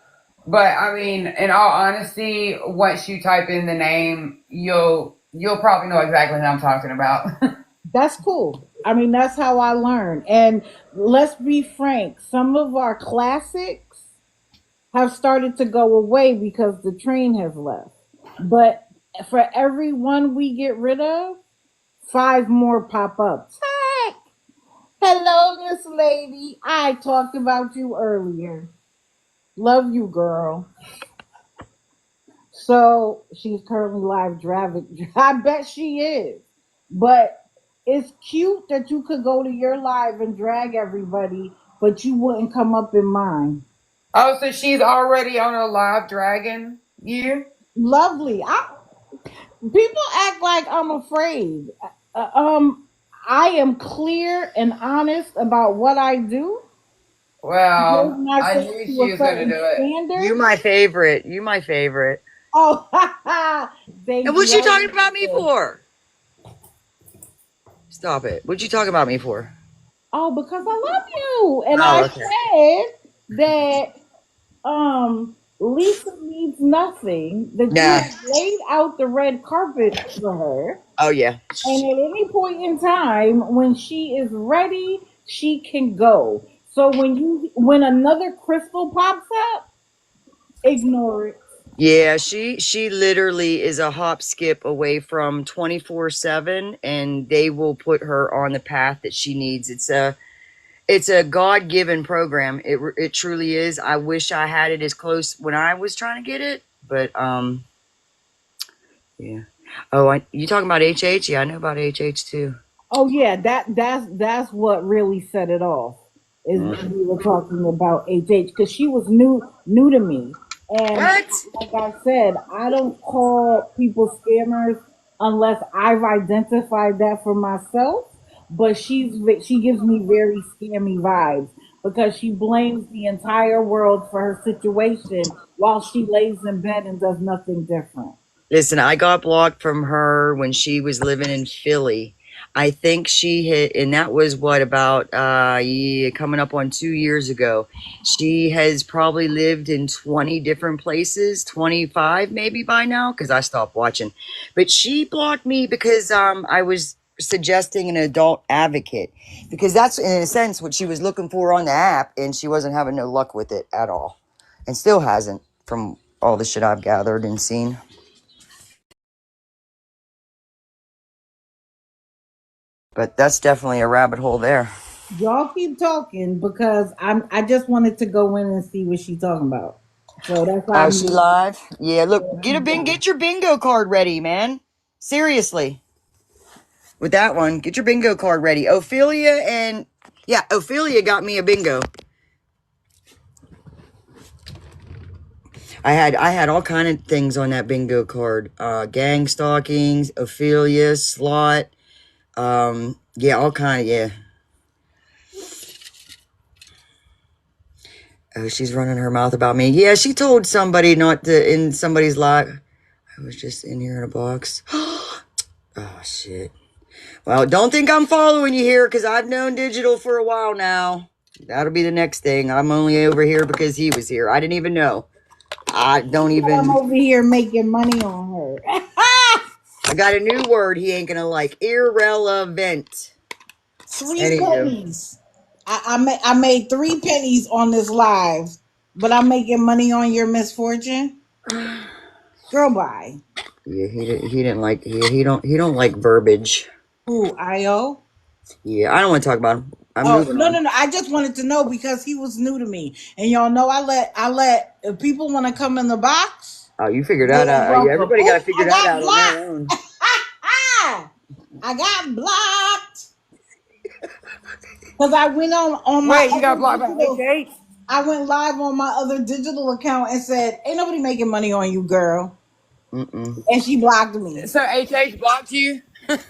but I mean, in all honesty, once you type in the name, you'll probably know exactly what I'm talking about. That's cool. I mean, that's how I learn. And let's be frank, some of our classics have started to go away because the train has left. But for every one we get rid of, five more pop up. Heck! Hello, this lady. I talked about you earlier. Love you, girl. So she's currently live driving. I bet she is. But it's cute that you could go to your live and drag everybody, but you wouldn't come up in mine. Oh, so she's already on a live dragon you? Lovely. People act like I'm afraid. Uh, um, I am clear and honest about what I do. Hold Well, I myself knew to she a was going to certain do it. You standard. my favorite. You my favorite. Oh, And thank what you. you I talking really about me do. for? Stop it. What you talking about me for? Oh, because I love you. And I Oh, okay. said that Lisa needs nothing, that you Nah. have laid out the red carpet for her. Oh yeah. And at any point in time, when she is ready, she can go. So when another crystal pops up, ignore it. Yeah, she literally is a hop skip away from 24/7, and they will put her on the path that she needs. It's a God-given program. It truly is. I wish I had it as close when I was trying to get it, but yeah. Oh, you talking about HH? Yeah, I know about HH too. Oh yeah, that's what really set it off. Is when we were talking about HH because she was new to me, and What? like I said, I don't call people scammers unless I've identified that for myself. But she gives me very scammy vibes because she blames the entire world for her situation while she lays in bed and does nothing different. Listen, I got blocked from her when she was living in Philly. I think she hit, and that was what about yeah, coming up on 2 years ago. She has probably lived in 20 different places, 25 maybe by now, because I stopped watching. But she blocked me because I was suggesting an adult advocate, because that's in a sense what she was looking for on the app, and she wasn't having no luck with it at all, and still hasn't from all the shit I've gathered and seen. But that's definitely a rabbit hole there. Y'all keep talking because I just wanted to go in and see what she's talking about. So that's why Oh, I'm she live? Yeah, look, yeah. get your bingo card ready, man. Seriously. With that one, get your bingo card ready. Ophelia got me a bingo. I had all kind of things on that bingo card. Gang stalkings, Ophelia, slot, yeah, all kind of, yeah. Oh, she's running her mouth about me. Yeah, she told somebody not to in somebody's live. I was just in here in a box. Oh shit. Well, don't think I'm following you here because I've known Digital for a while now. That'll be the next thing. I'm only over here because he was here. I didn't even know. I don't I'm even. over here making money on her. I got a new word he ain't gonna like. Irrelevant. Three Anywho. pennies. I made 3 pennies on this live, but I'm making money on your misfortune. Girl, bye. Yeah, he didn't like he don't like verbiage. Ooh, IO. Yeah, I don't want to talk about him. I'm Oh moving no on. no no! I just wanted to know because he was new to me, and y'all know I let if people want to come in the box, Oh, you figured they that are out. Yeah, welcome. everybody got to Ooh, figure I that got out on their blocked. own. I got blocked because I went on my Wait, you got other blocked by digital. HH? I went live on my other digital account and said, "Ain't nobody making money on you, girl," Mm-mm. and she blocked me. So HH blocked you?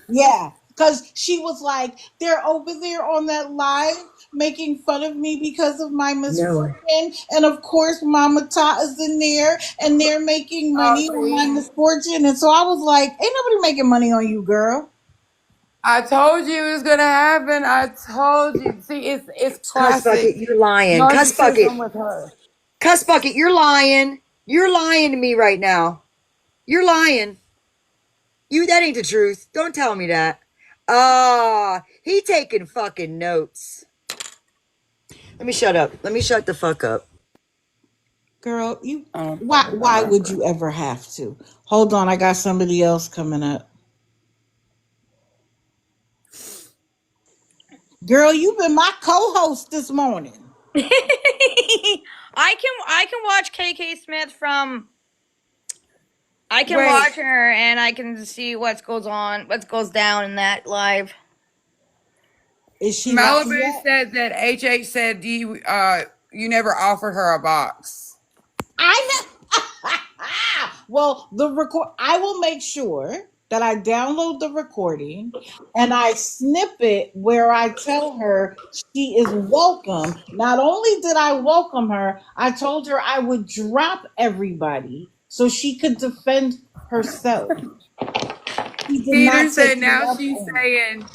Yeah, because she was like, they're over there on that live making fun of me because of my No way. misfortune. And of course, Mama Ta is in there and they're making Oh, money on my see, misfortune. And so I was like, ain't nobody making money on you, girl. I told you it was gonna happen. I told you. See, it's Cuss bucket, classic you're lying. Cuss bucket. narcissism with her. Cuss bucket, you're lying. You're lying to me right now. You're lying. You that ain't the truth. Don't tell me that. He taking fucking notes. Let me shut up. Let me shut the fuck up. Girl, you Oh, why would you ever have to? Hold on, I got somebody else coming up. Girl, you've been my co-host this morning. I can watch KK Smith from. I can Wait, watch her and I can see what goes down in that live. Is she live Malibu yet? said that HH said you never offered her a box. I know. Well, the record. I will make sure that I download the recording and I snip it where I tell her she is welcome. Not only did I welcome her, I told her I would drop everybody so she could defend herself. She did Peter not take said now enough she's on. saying,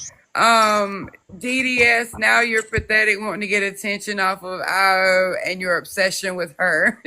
DDS, now you're pathetic wanting to get attention off of IO and your obsession with her.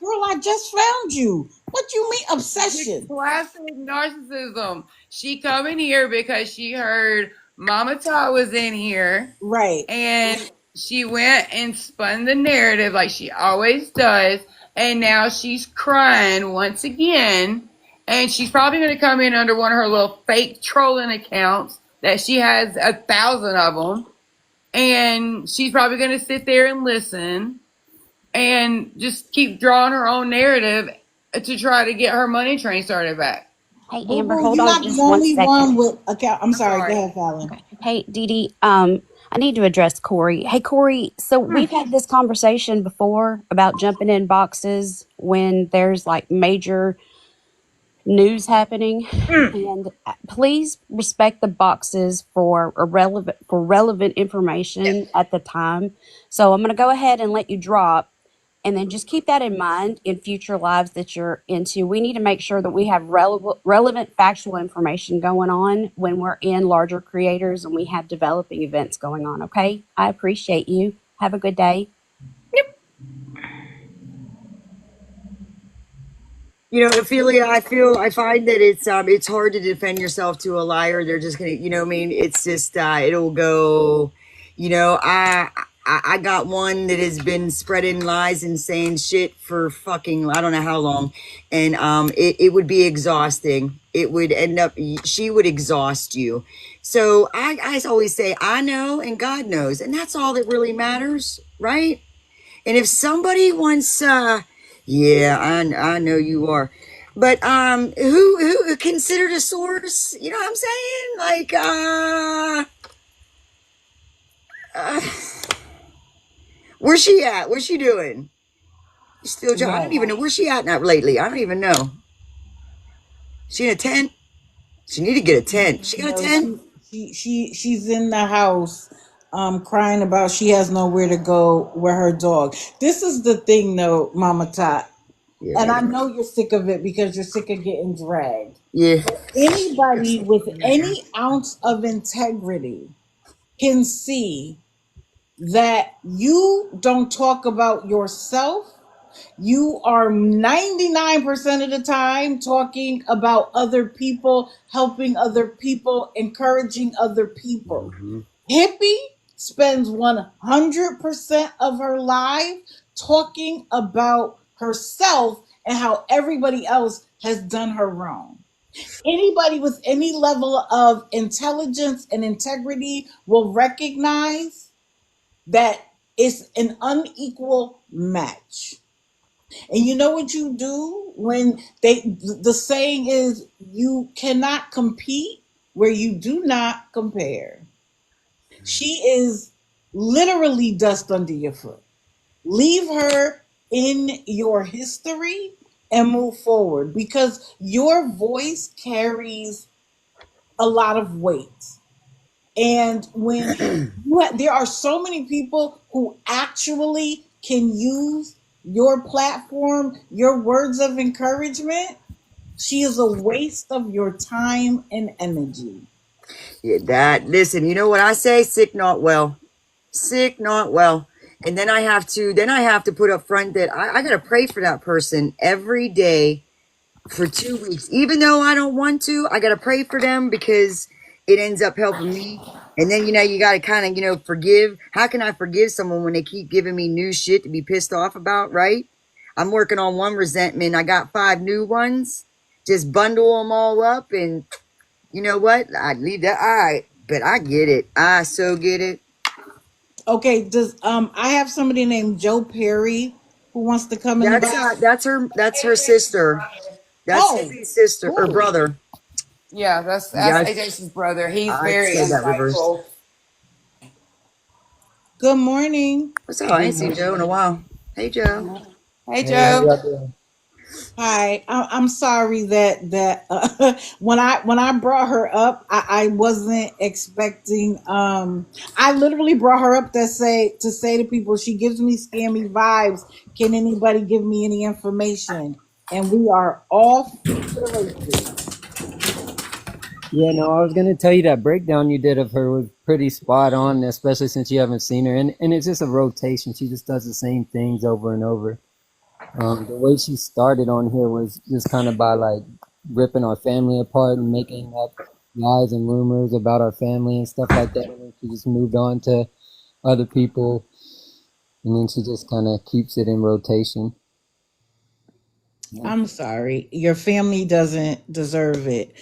Girl, I just found you. What you mean The obsession? classic narcissism. She come in here because she heard Mama Ta was in here, Right. and she went and spun the narrative like she always does, and now she's crying once again, and she's probably going to come in under one of her little fake trolling accounts that she has 1,000 of them, and she's probably going to sit there and listen and just keep drawing her own narrative to try to get her money train started back. Hey, Boo Amber, boo, hold you're on not the just one only second. one with account. I'm I'm sorry. Go sorry. ahead, Fallon. Okay. Hey, Dee Dee, I need to address Corey. Hey, Corey, so we've had this conversation before about jumping in boxes when there's like major news happening. And please respect the boxes for relevant information at the time. So I'm going to go ahead and let you drop. And then just keep that in mind in future lives that you're into. We need to make sure that we have relevant factual information going on when we're in larger creators and we have developing events going on. Okay. I appreciate you. Have a good day. you know, Ophelia, I find that it's hard to defend yourself to a liar. They're just gonna, you know, what I mean, it's just it'll go, you know, I got one that has been spreading lies and saying shit for fucking I don't know how long, and it would be exhausting. It would end up she would exhaust you. So I always say I know and God knows, and that's all that really matters, right? And if somebody wants, yeah, I know you are, but who considered a source? You know what I'm saying? Like, uh where's she at? What's she doing? Still, I don't Right. even know where she at not lately. I don't even know. She in a tent? She need to get a tent. She got a No, tent? she's in the house, crying about she has nowhere to go with her dog. This is the thing, though, Mama Tot, Yeah, and right. I know you're sick of it because you're sick of getting dragged. Yeah. Anybody with any ounce of integrity can see that you don't talk about yourself. You are 99% of the time talking about other people, helping other people, encouraging other people. Mm-hmm. Hippie spends 100% of her life talking about herself and how everybody else has done her wrong. Anybody with any level of intelligence and integrity will recognize that it's an unequal match. And you know what you do when the saying is you cannot compete where you do not compare. She is literally dust under your foot. Leave her in your history and move forward because your voice carries a lot of weight. And when there are so many people who actually can use your platform, your words of encouragement, she is a waste of your time and energy. Yeah, that, listen, you know what I say? Sick, not well. Sick, not well. And then I have to put up front that I got to pray for that person every day for 2 weeks. Even though I don't want to, I got to pray for them because it ends up helping me. And then, you got to kind of, forgive. How can I forgive someone when they keep giving me new shit to be pissed off about, right? I'm working on one resentment. I got 5 new ones. Just bundle them all up and you know what? I leave that. All right, but I get it. I so get it. Okay, does I have somebody named Joe Perry who wants to come in the back. That's her sister. That's Oh, Tiffany's sister or cool. brother. Yeah, that's Yes, AJ's brother. He's I very said that reversed. insightful. Good morning. What's up? I ain't seen Joe in a while. Hey, Joe. Hey, Hey, how Joe. y'all doing? Hi, I'm sorry that when I brought her up, I wasn't expecting. I literally brought her up to say to people, she gives me scammy vibes. Can anybody give me any information? And we are off to the races. Yeah, no, I was gonna tell you that breakdown you did of her was pretty spot on, especially since you haven't seen her. And it's just a rotation. She just does the same things over and over. The way she started on here was just kind of by like ripping our family apart and making up lies and rumors about our family and stuff like that. And then she just moved on to other people, and then she just kind of keeps it in rotation. Yeah. I'm sorry. Your family doesn't deserve it.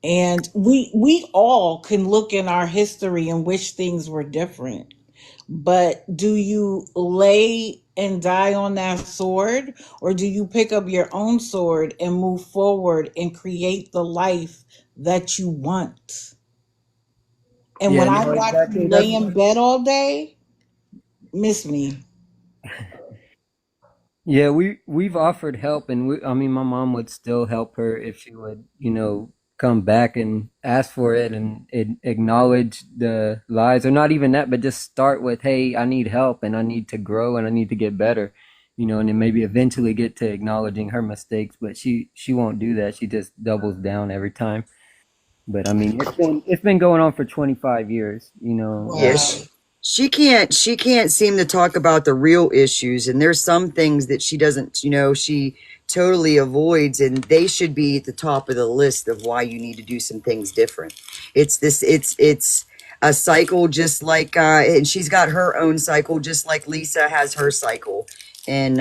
And we all can look in our history and wish things were different. But do you lay and die on that sword, or do you pick up your own sword and move forward and create the life that you want? And when Yeah, I no, watch you exactly. lay in bed all day, miss me. Yeah, we've offered help, and I mean, my mom would still help her if she would, come back and ask for it and acknowledge the lies, or not even that, but just start with, "Hey, I need help, and I need to grow, and I need to get better," and then maybe eventually get to acknowledging her mistakes. But she won't do that. She just doubles down every time. But I mean, it's been going on for 25 years, Wow. She can't seem to talk about the real issues, and there's some things that she doesn't, she totally avoids, and they should be at the top of the list of why you need to do some things different. It's a cycle, just like and she's got her own cycle, just like Lisa has her cycle. And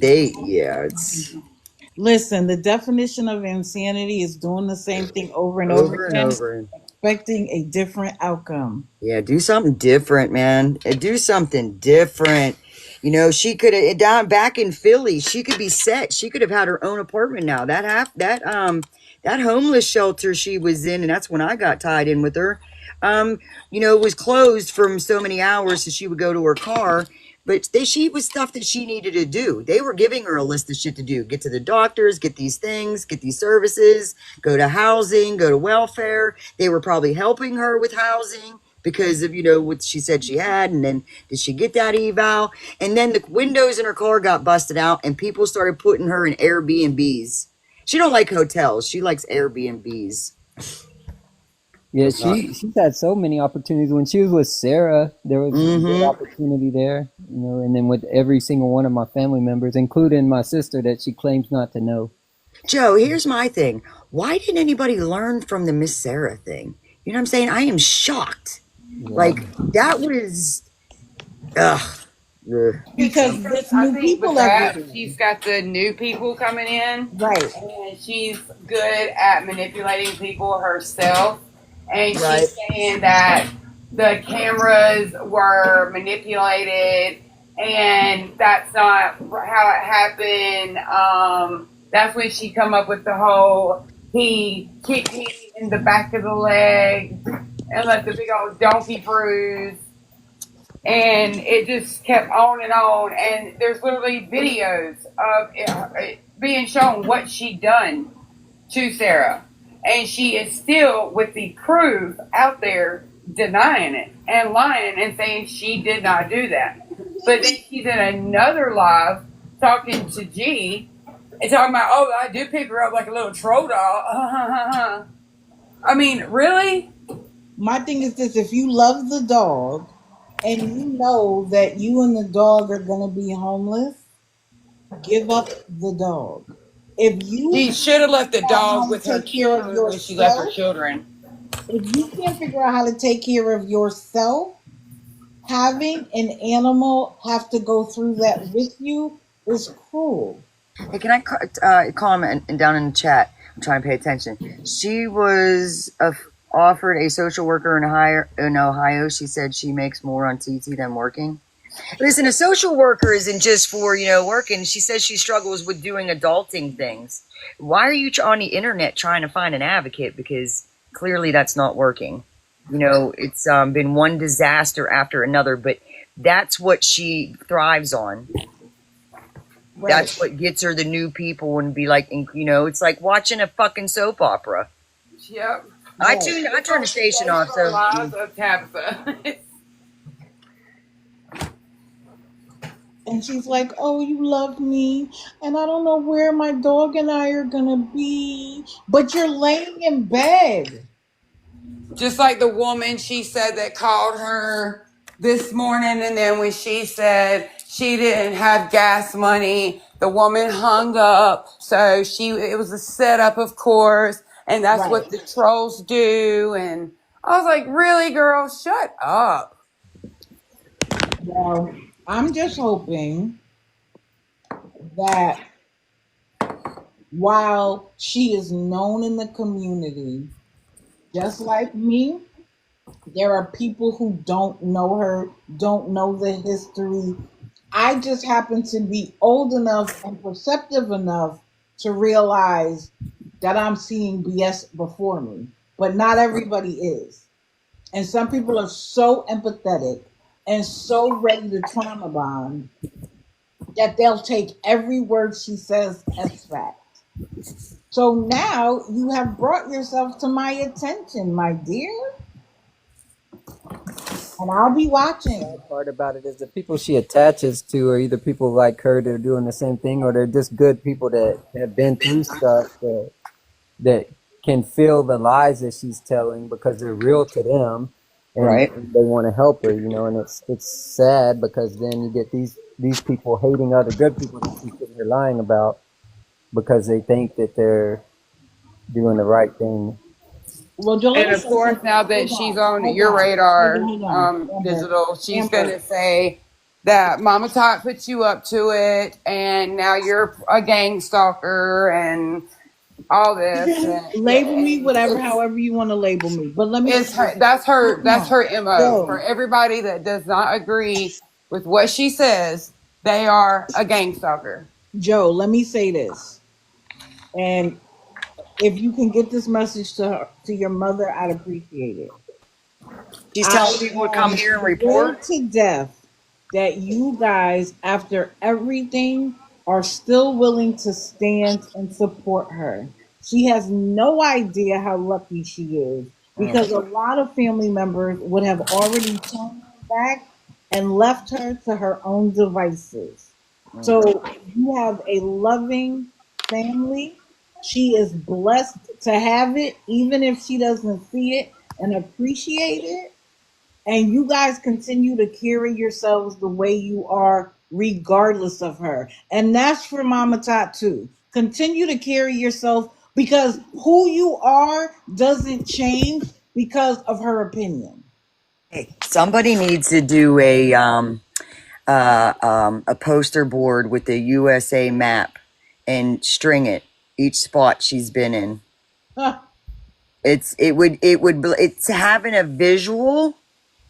it's Listen, the definition of insanity is doing the same thing over and over over and again, over. expecting a different outcome. Yeah, do something different, man. Do something different. She could have down back in Philly. She could be set. She could have had her own apartment now. That homeless shelter she was in, and that's when I got tied in with her. Was closed from so many hours, so she would go to her car. But she was stuff that she needed to do. They were giving her a list of shit to do: get to the doctors, get these things, get these services, go to housing, go to welfare. They were probably helping her with housing because of what she said she had. And then did she get that eval? And then the windows in her car got busted out and people started putting her in Airbnbs. She don't like hotels, she likes Airbnbs. Yeah, she's had so many opportunities. When she was with Sarah, there was a good Mm-hmm. opportunity there, and then with every single one of my family members, including my sister that she claims not to know. Joe, here's my thing: why didn't anybody learn from the Miss Sarah thing? You know what I'm saying? I am shocked. Yeah. Like, that was ugh. Ugh. Because there's I new think with people that, everywhere. she's got the new people coming in, Right. and she's good at manipulating people herself. And Right. she's saying that the cameras were manipulated, and that's not how it happened. That's when she come up with the whole he kicked me in the back of the leg and left a big old donkey bruise. and it just kept on and on. And there's literally videos of it being shown what she done to Sarah, and she is still with the proof out there denying it and lying and saying she did not do that. But then she's in another live talking to G and talking about, oh, I do pick her up like a little troll doll. I mean, really? My thing is this: if you love the dog and you know that you and the dog are gonna be homeless, give up the dog. If you She should have can't left figure the out dog how to with her take care of children when she left her yourself, children. if you can't figure out how to take care of yourself, having an animal have to go through that with you is cruel. Hey, can I comment and down in the chat? I'm trying to pay attention. She was offered a social worker in Ohio. She said she makes more on TT than working. Listen, a social worker isn't just for, working. She says she struggles with doing adulting things. Why are you on the internet trying to find an advocate? Because clearly that's not working. It's been one disaster after another, but that's what she thrives on. Right. That's what gets her the new people and be like, it's like watching a fucking soap opera. Yep. I Right. turned the station off, Facebook so Lives of Tabitha. And she's like, "Oh, you love me, and I don't know where my dog and I are gonna be, but you're laying in bed." Just like the woman she said that called her this morning, and then when she said she didn't have gas money, the woman hung up. So it was a setup, of course, and that's Right. what the trolls do. And I was like, really, girl, shut up. Well, I'm just hoping that while she is known in the community, just like me, there are people who don't know her, don't know the history. I just happen to be old enough and perceptive enough to realize that I'm seeing BS before me, but not everybody is. And some people are so empathetic and so ready to trauma bond that they'll take every word she says as fact. So now you have brought yourself to my attention, my dear, and I'll be watching. Sad part about it is the people she attaches to are either people like her that are doing the same thing, or they're just good people that have been through stuff that can feel the lies that she's telling because they're real to them, and right. they want to help her, and it's sad because then you get these people hating other good people that she's sitting here lying about because they think that they're doing the right thing. Well, Joe, let And me of say course, something. now that Hold she's on, on hold your on, radar, hold on, Amber, digital, she's going Amber. to say that Mama Tot put you up to it, and now you're a gang stalker, and all this. And yeah, Label me and whatever, however you want to label me. But let me say it's this. her, that's her Hold that's on, her MO. For Joe, everybody that does not agree with what she says, they are a gang stalker. Joe, let me say this. And if you can get this message to her, to your mother, I'd appreciate it. She's I telling people to come am here and thrilled report. to death that you guys, after everything, are still willing to stand and support her. She has no idea how lucky she is Mm, because a lot of family members would have already turned her back and left her to her own devices. mm. So you have a loving family. She is blessed to have it, even if she doesn't see it and appreciate it. And you guys continue to carry yourselves the way you are, regardless of her. And that's for Mama Tot too. Continue to carry yourself because who you are doesn't change because of her opinion. Hey, somebody needs to do a poster board with the USA map and string it each spot she's been in. It's having a visual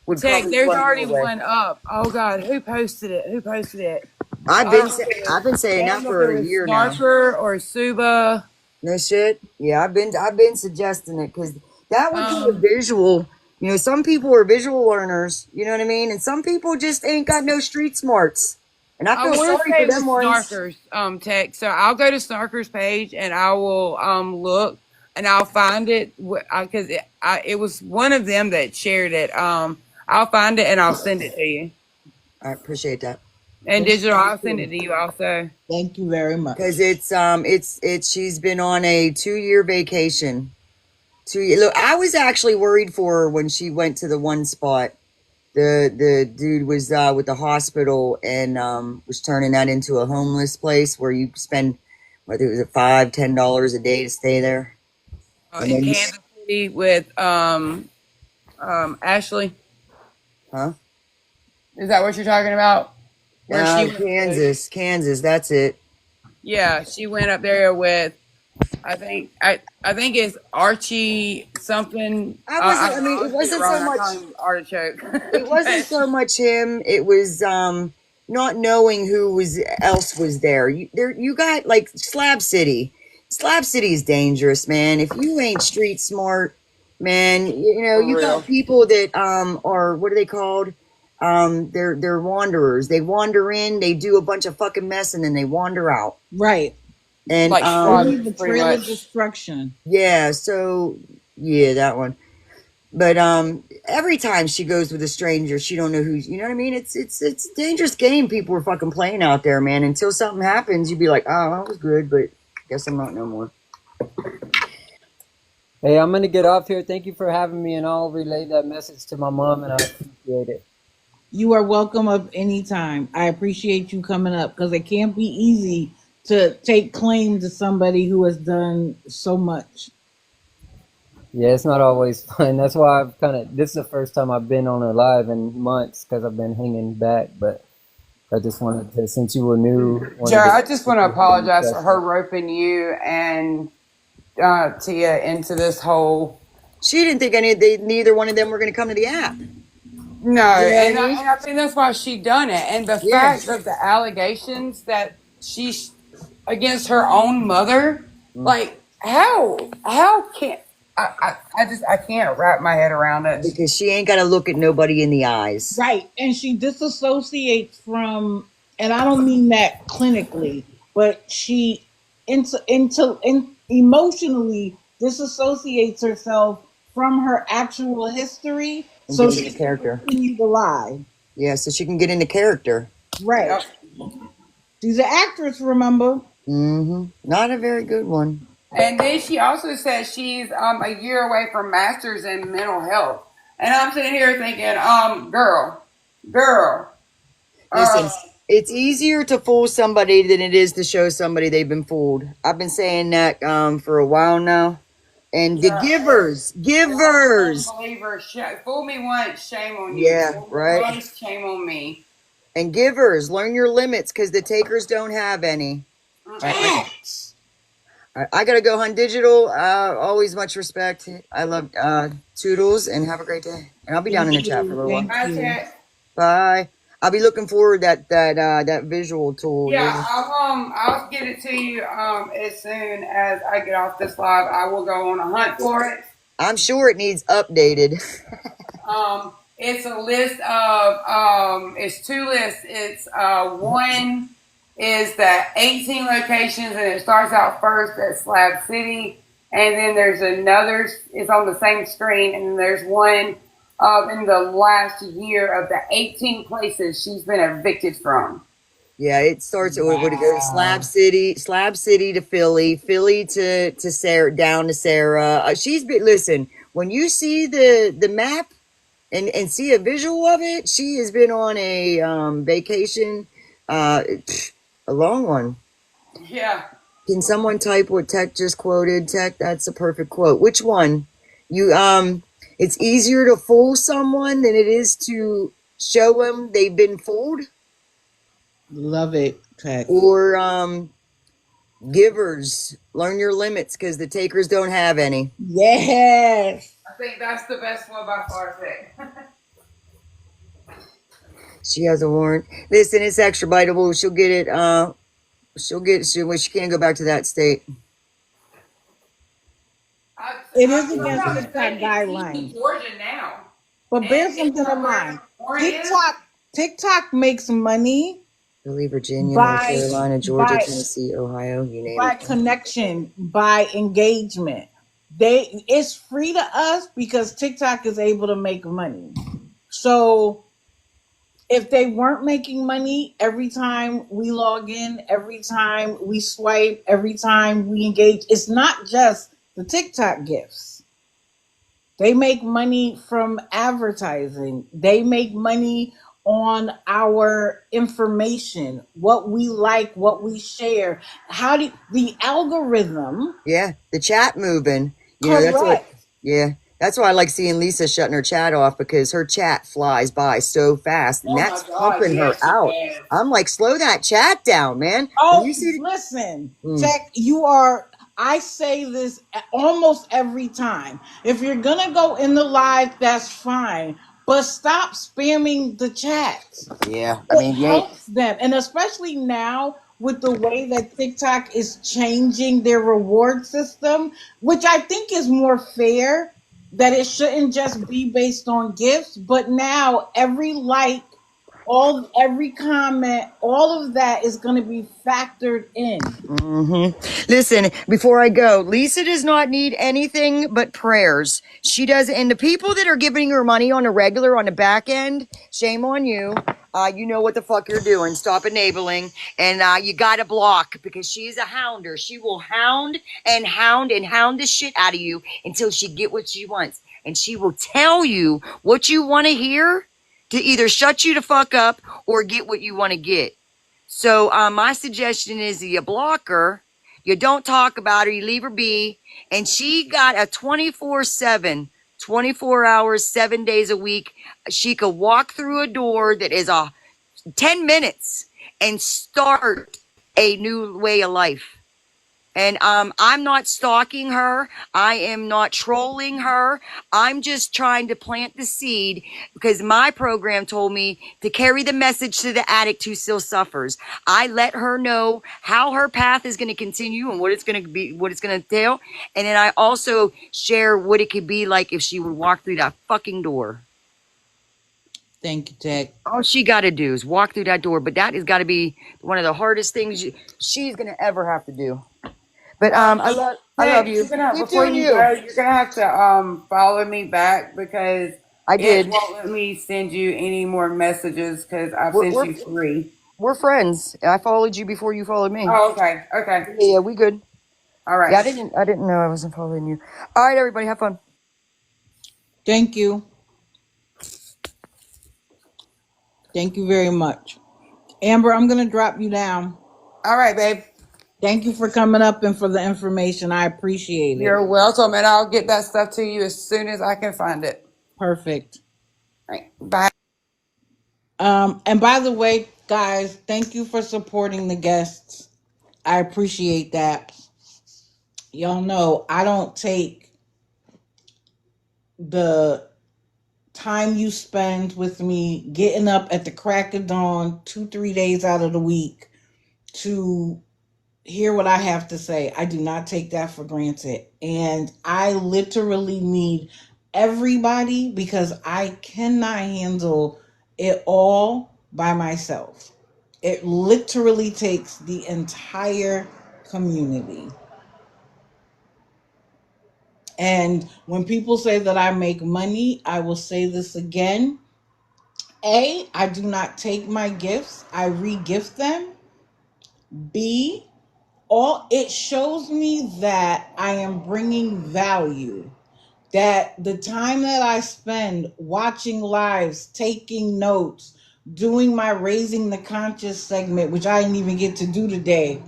would Tech, probably there's blow you already away. one up. Oh God, who posted it? Who posted it? I've I been don't know if it was, I've been saying I that don't know if for it a was year now. Snarfer or Suba. No shit. Yeah, I've been suggesting it because that would be a Um, visual. You know, some people are visual learners, you know what I mean? And some people just ain't got no street smarts. And I I feel want to sorry for say them with ones. Snarkers, tech. So I'll go to Snarkers page and I will look and I'll find it because it was one of them that shared it. I'll find it and I'll send it to you. I appreciate that. And Thank digital, I'll send it you. to you also. Thank you very Because much. it's she's been on a 2 year vacation. 2 year. Look, I was actually worried for her when she went to the one spot. The dude was with the hospital and was turning that into a homeless place where you spend whether it was $5-10 a day to stay there. And In then Kansas City with Ashley. huh? Is that what you're talking about? Where she went to, Kansas, that's it. yeah, she went up there with I think it's Archie something. I don't know. I It always get it wasn't wrong. so I much call him Artichoke. it wasn't But so much him. It was not knowing who was else was there. You got like Slab City. Slab City is dangerous, man. If you ain't street smart, man, you know, for you real. got people that are what are they called? They're wanderers. They wander in, they do a bunch of fucking mess and then they wander out. Right. And Like They squatters, leave a pretty trail of much. destruction. yeah, so yeah, that one. But every time she goes with a stranger, she don't know who's. You know what I mean? It's a dangerous game people are fucking playing out there, man. Until something happens, you'd be like, oh, that was good, but guess I'm not no more. Hey, I'm gonna get off here. Thank you for having me, and I'll relay that message to my mom, and I appreciate it. You are welcome up anytime. I appreciate you coming up because it can't be easy to take claim to somebody who has done so much. Yeah, it's not always fun. That's why I've kind of. This is the first time I've been on a live in months because I've been hanging back. But I just wanted to, since you were new, wanted Jared, to I just want to apologize for discuss her it. roping you and Tia into this whole. She didn't think neither one of them were going to come to the app. No, You know what I and mean? I think that's why she done it. And the Yeah. fact of the allegations that she's against her own mother, Mm. like how can I can't wrap my head around it. Because she ain't got to look at nobody in the eyes. Right. And she disassociates from, and I don't mean that clinically, but she emotionally disassociates herself from her actual history And so get into she can character. continue to lie. Yeah, so she can get into character. Right. Yep. She's an actress, remember? Not a very good one. And then she also says she's a year away from masters in mental health. And I'm sitting here thinking, girl, Listen, uh, it's easier to fool somebody than it is to show somebody they've been fooled. I've been saying that for a while now. And the yeah. And I'm a firm givers, believer. Fool me once, shame on you. yeah, Fool me right. twice, shame on me. And givers, learn your limits because the takers don't have any. Facts. I gotta go hunt digital. Always much respect. I love Toodles and have a great day. And I'll be down in Thank the chat for a you. little while. Thank I you. said, Bye. I'll be looking forward that visual tool. yeah, I'll get it to you as soon as I get off this live. I will go on a hunt for it. I'm sure it needs updated. It's a list of it's two lists. It's one is the 18 locations, and it starts out first at Slab City, and then there's another. It's on the same screen, and there's one in the last year of the 18 places she's been evicted from. Yeah, it starts. It would go Wow. Slab City to Philly, Philly to Sarah, down to Sarah. She's been. Listen, when you see the map and see a visual of it, she has been on a vacation, a long one. Yeah. Can someone type what Tech just quoted? Tech, that's a perfect quote. Which one? You it's easier to fool someone than it is to show them they've been fooled. Love it, Tech. Or givers, learn your limits because the takers don't have any. Yes. I think that's the best one by far, Vic. She has a warrant. Listen, it's extra biteable. She'll get it. She can't go back to that state. It I'm is surprised against they TikTok can teach in guidelines. Georgia now. But bear something in mind. TikTok makes money Philly, Virginia, North by Carolina, Georgia, by Tennessee, Ohio, you name by it. connection, by engagement. It's free to us because TikTok is able to make money. So if they weren't making money every time we log in, every time we swipe, every time we engage, it's not just the TikTok gifts. They make money from advertising. They make money on our information, what we like, what we share. How do the algorithm Yeah, the chat moving. You know, that's what, correct? yeah. That's why I like seeing Lisa shutting her chat off because her chat flies by so fast and Oh my that's God, pumping her yes, it out. has. I'm like, slow that chat down, man. When Oh, you see listen, mm, Tech, you are. I say this almost every time. If you're gonna go in the live, that's fine, but stop spamming the chat. yeah, I It mean, you ain't, helps them, and especially now with the way that TikTok is changing their reward system, which I think is more fair. That it shouldn't just be based on gifts, but now every like, every comment, all of that is going to be factored in. Listen, before I go, Lisa does not need anything but prayers. She does, and the people that are giving her money on a regular on the back end, shame on you. You know what the fuck you're doing. Stop enabling, and you gotta block because she's a hounder. She will hound and hound and hound the shit out of you until she get what she wants, and she will tell you what you want to hear to either shut you the fuck up or get what you want to get. So my suggestion is that you block her, you don't talk about her, you leave her be, and she got a 24/7, 24 hours, 7 days a week. She could walk through a door that is a 10 minutes and start a new way of life. And I'm not stalking her. I am not trolling her. I'm just trying to plant the seed because my program told me to carry the message to the addict who still suffers. I let her know how her path is going to continue and what it's going to be, what it's going to entail. And then I also share what it could be like if she would walk through that fucking door. Thank you, Tech. All she got to do is walk through that door. But that has got to be one of the hardest things she's going to ever have to do. But I love Hey, you. you're gonna Keep before doing you you. go, you're gonna have to follow me back because I it did. won't let me send you any more messages because I've We're sent we're you three. we're friends. I followed you before you followed me. Oh, okay, okay, Yeah, we good. all Yeah, right. I didn't know I wasn't following you. All right, everybody, have fun. Thank you. Thank you very much. Amber, I'm going to drop you down. All right, babe. Thank you for coming up and for the information. I appreciate it. You're welcome, and I'll get that stuff to you as soon as I can find it. Perfect. All right, bye. And by the way, guys, thank you for supporting the guests. I appreciate that. Y'all know I don't take the time you spend with me getting up at the crack of dawn 2 3 days out of the week to hear what I have to say. I do not take that for granted, and I literally need everybody because I cannot handle it all by myself. It literally takes the entire community. And when people say that I make money, I will say this again. I do not take my gifts, I re-gift them. B, all it shows me that I am bringing value. That the time that I spend watching lives, taking notes, doing my raising the conscious segment, which I didn't even get to do today,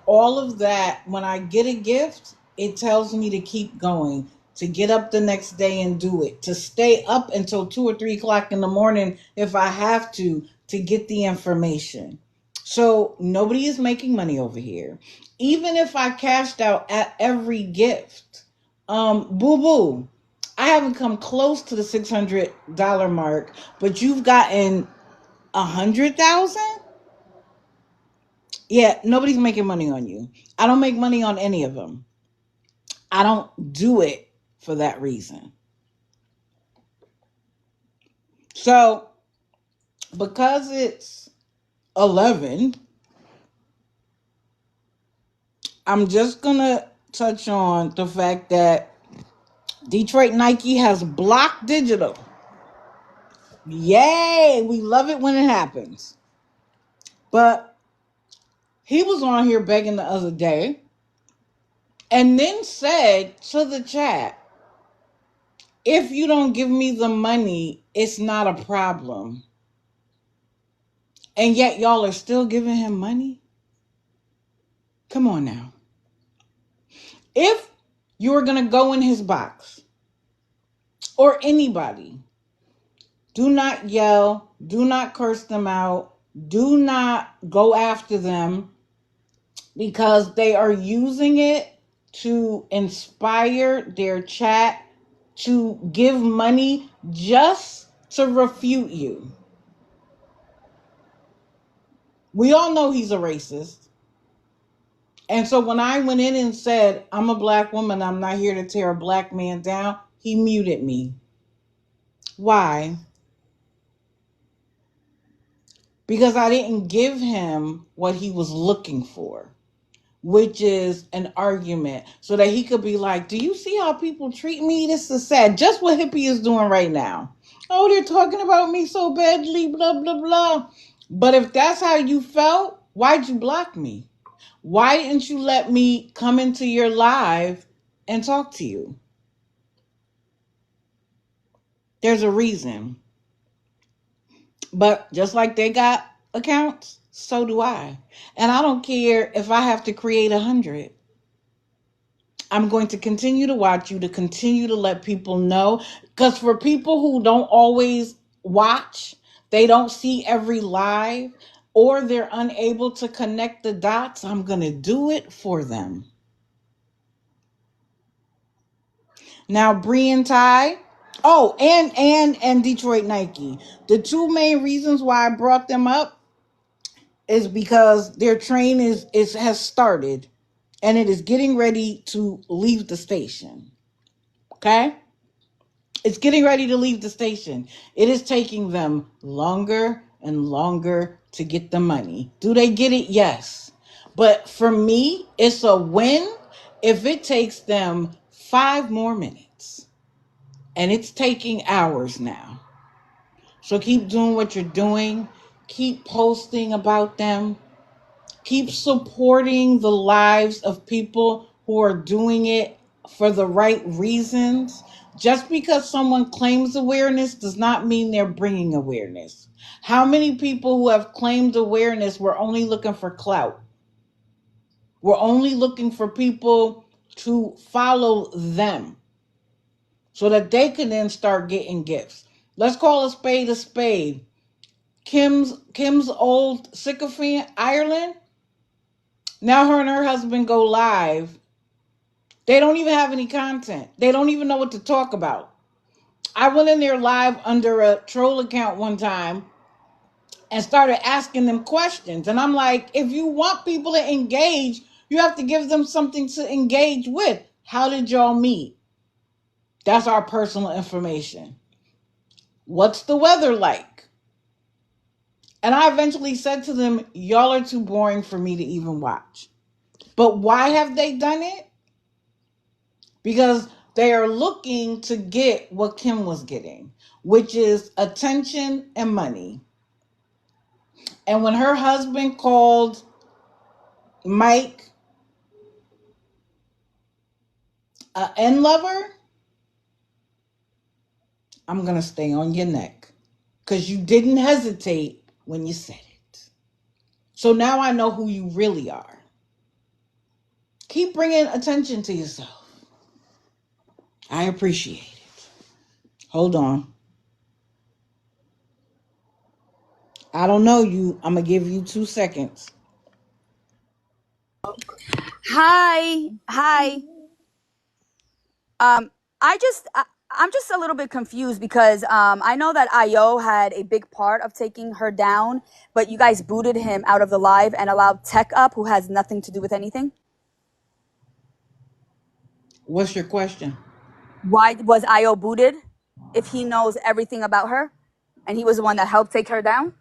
all of that, when I get a gift, it tells me to keep going, to get up the next day and do it, to stay up until 2 or 3 o'clock in the morning if I have to get the information. So nobody is making money over here. Even if I cashed out at every gift, boo boo, I haven't come close to the $600 mark, but you've gotten 100,000. Yeah, nobody's making money on you. I don't make money on any of them. I don't do it for that reason. So, because it's 11, I'm just going to touch on the fact that Detroit Nike has blocked digital. Yay! We love it when it happens. But he was on here begging the other day and then said to the chat, if you don't give me the money, it's not a problem. And yet y'all are still giving him money? Come on now. If you were going to go in his box, or anybody, do not yell, do not curse them out, do not go after them, because they are using it to inspire their chat to give money just to refute you. We all know he's a racist. And so when I went in and said, I'm a black woman, I'm not here to tear a black man down, he muted me. Why? Because I didn't give him what he was looking for, which is an argument, so that he could be like, do you see how people treat me? This is sad. Just what Hippie is doing right now. Oh, they're talking about me so badly, blah, blah, blah. But if that's how you felt, why'd you block me? Why didn't you let me come into your live and talk to you? There's a reason. But just like they got accounts, so do I. And I don't care if I have to create 100. I'm going to continue to watch you, to continue to let people know. Because for people who don't always watch, they don't see every live, or they're unable to connect the dots, I'm going to do it for them. Now, Bree and Ty. Oh, and Detroit Nike. The two main reasons why I brought them up is because their train has started, and it is getting ready to leave the station. Okay? It's getting ready to leave the station. It is taking them longer and longer to get the money. Do they get it? Yes. But for me, it's a win if it takes them 5 more minutes. And it's taking hours now. So keep doing what you're doing. Keep posting about them. Keep supporting the lives of people who are doing it for the right reasons. Just because someone claims awareness does not mean they're bringing awareness. How many people who have claimed awareness were only looking for clout? We're only looking for people to follow them so that they can then start getting gifts. Let's call a spade a spade. Kim's old sycophant, Ireland. Now her and her husband go live. They don't even have any content. They don't even know what to talk about. I went in there live under a troll account one time and started asking them questions. And I'm like, if you want people to engage, you have to give them something to engage with. How did y'all meet? That's our personal information. What's the weather like? And I eventually said to them, y'all are too boring for me to even watch. But why have they done it? Because they are looking to get what Kim was getting, which is attention and money. And when her husband called Mike an N lover, I'm going to stay on your neck because you didn't hesitate when you said it. So now I know who you really are. Keep bringing attention to yourself. I appreciate it. Hold on. I don't know you. I'm going to give you 2 seconds. Hi. Um, I'm just a little bit confused because I know that IO had a big part of taking her down, but you guys booted him out of the live and allowed Tech up, who has nothing to do with anything. What's your question? Why was IO booted if he knows everything about her? And he was the one that helped take her down?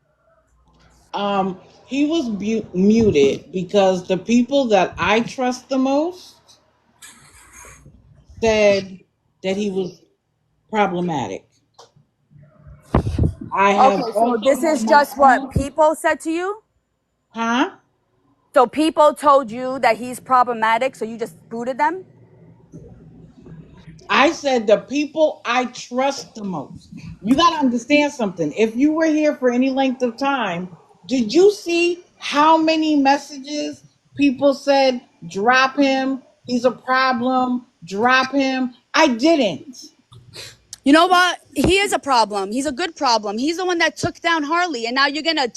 He was muted because the people that I trust the most said that he was problematic. I have Okay, so also this had is my just what own, people said to you? huh? So people told you that he's problematic, so you just booted them? I said the people I trust the most. You got to understand something. If you were here for any length of time, did you see how many messages people said, drop him? He's a problem. Drop him. I didn't. You know what? He is a problem. He's a good problem. He's the one that took down Harley, and now you're gonna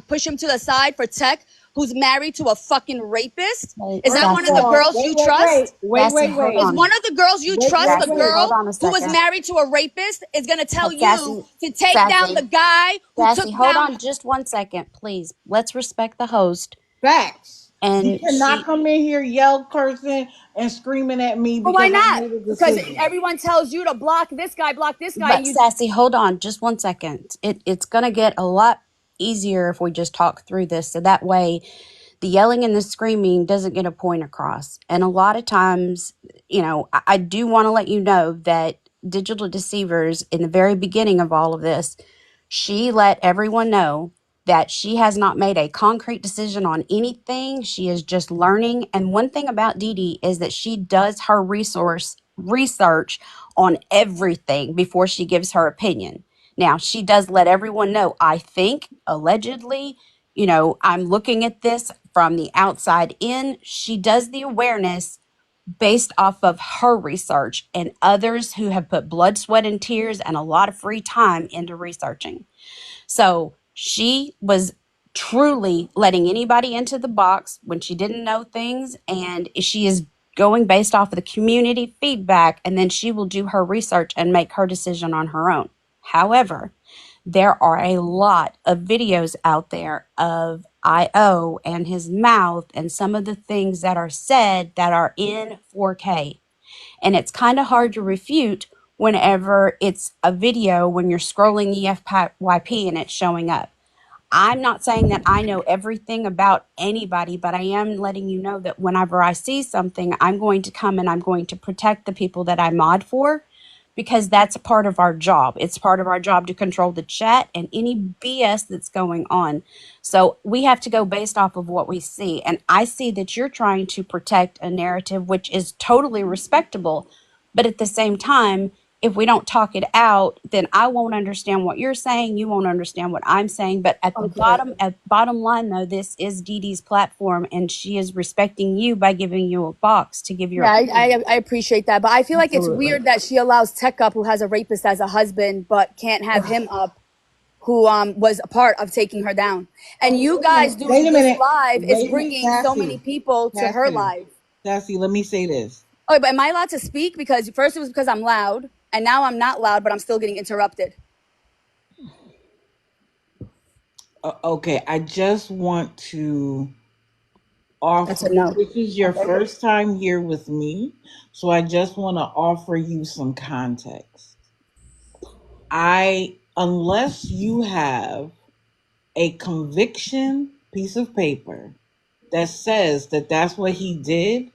push him to the side for Tech, who's married to a fucking rapist. Wait, Is that First one of of the Sassy. all, girls wait, you wait, wait, trust? wait, Sassy, wait, hold wait, Is on. one of the girls you wait, trust wait, the Sassy, wait. hold girl on a who was second. married to a rapist? Is gonna tell you Sassy, to take down the Sassy, guy who took Sassy, hold down. on just 1 second, please. Let's respect the host. Facts. You And cannot come in here, yell, cursing, and screaming at me But why because I not? made a Because decision. everyone tells you to block this guy, and but you. Sassy, hold on just 1 second. It's gonna get a lot easier if we just talk through this. So that way the yelling and the screaming doesn't get a point across. And a lot of times, I do want to let you know that Digital Deceivers, in the very beginning of all of this, she let everyone know that she has not made a concrete decision on anything. She is just learning. And one thing about Dee Dee is that she does her research on everything before she gives her opinion. Now, she does let everyone know, I think, allegedly, I'm looking at this from the outside in. She does the awareness based off of her research and others who have put blood, sweat, and tears and a lot of free time into researching. So she was truly letting anybody into the box when she didn't know things, and she is going based off of the community feedback, and then she will do her research and make her decision on her own. However, there are a lot of videos out there of IO and his mouth and some of the things that are said that are in 4K. And it's kind of hard to refute whenever it's a video when you're scrolling the FYP and it's showing up. I'm not saying that I know everything about anybody, but I am letting you know that whenever I see something, I'm going to come and I'm going to protect the people that I mod for, because that's a part of our job. It's part of our job to control the chat and any BS that's going on. So we have to go based off of what we see. And I see that you're trying to protect a narrative, which is totally respectable. But at the same time, if we don't talk it out, then I won't understand what you're saying. You won't understand what I'm saying. But Okay. at bottom line, though, this is Dee Dee's platform, and she is respecting you by giving you a box to give your Yeah, opinion. I appreciate that, but I feel like it's Absolutely. weird that she allows Tech up, who has a rapist as a husband, but can't have him up, who was a part of taking her down. And you guys Wait doing a this minute. live is Wait a minute. bringing so many Sassy. people to her Sassy. live. Sassy, let me say this. Oh, but am I allowed to speak? Because first it was because I'm loud, and now I'm not loud, but I'm still getting interrupted. Okay, I just want to That's a offer, no. this is your Okay. first time here with me, so I just want to offer you some context. Unless you have a conviction piece of paper that says that that's what he did,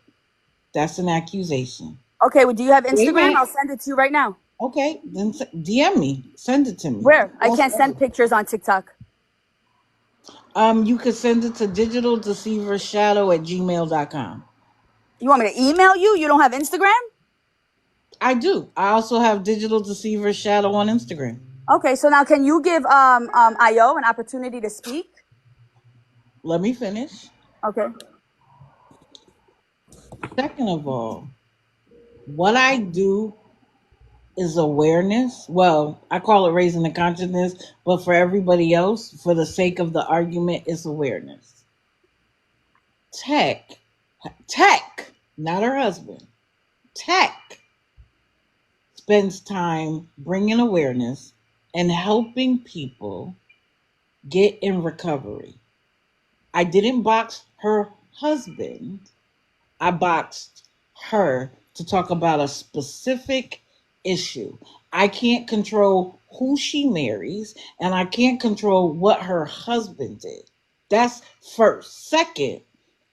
that's an accusation. Okay, well, do you have Wait a Instagram? minute. I'll send it to you right now. Okay, then DM me. Send it to me. Where? I That's can't send all. pictures on TikTok. You could send it to digitaldeceivershadow@gmail.com. You want me to email you? You don't have Instagram? I do. I also have Digital Deceiver Shadow on Instagram. Okay, so now can you give IO an opportunity to speak? Let me finish. Okay. Second of all, what I do is awareness. Well, I call it raising the consciousness, but for everybody else, for the sake of the argument, it's awareness. Tech, Tech, not her husband, Tech spends time bringing awareness and helping people get in recovery. I didn't box her husband. I boxed her to talk about a specific issue. I can't control who she marries, and I can't control what her husband did. That's first. Second,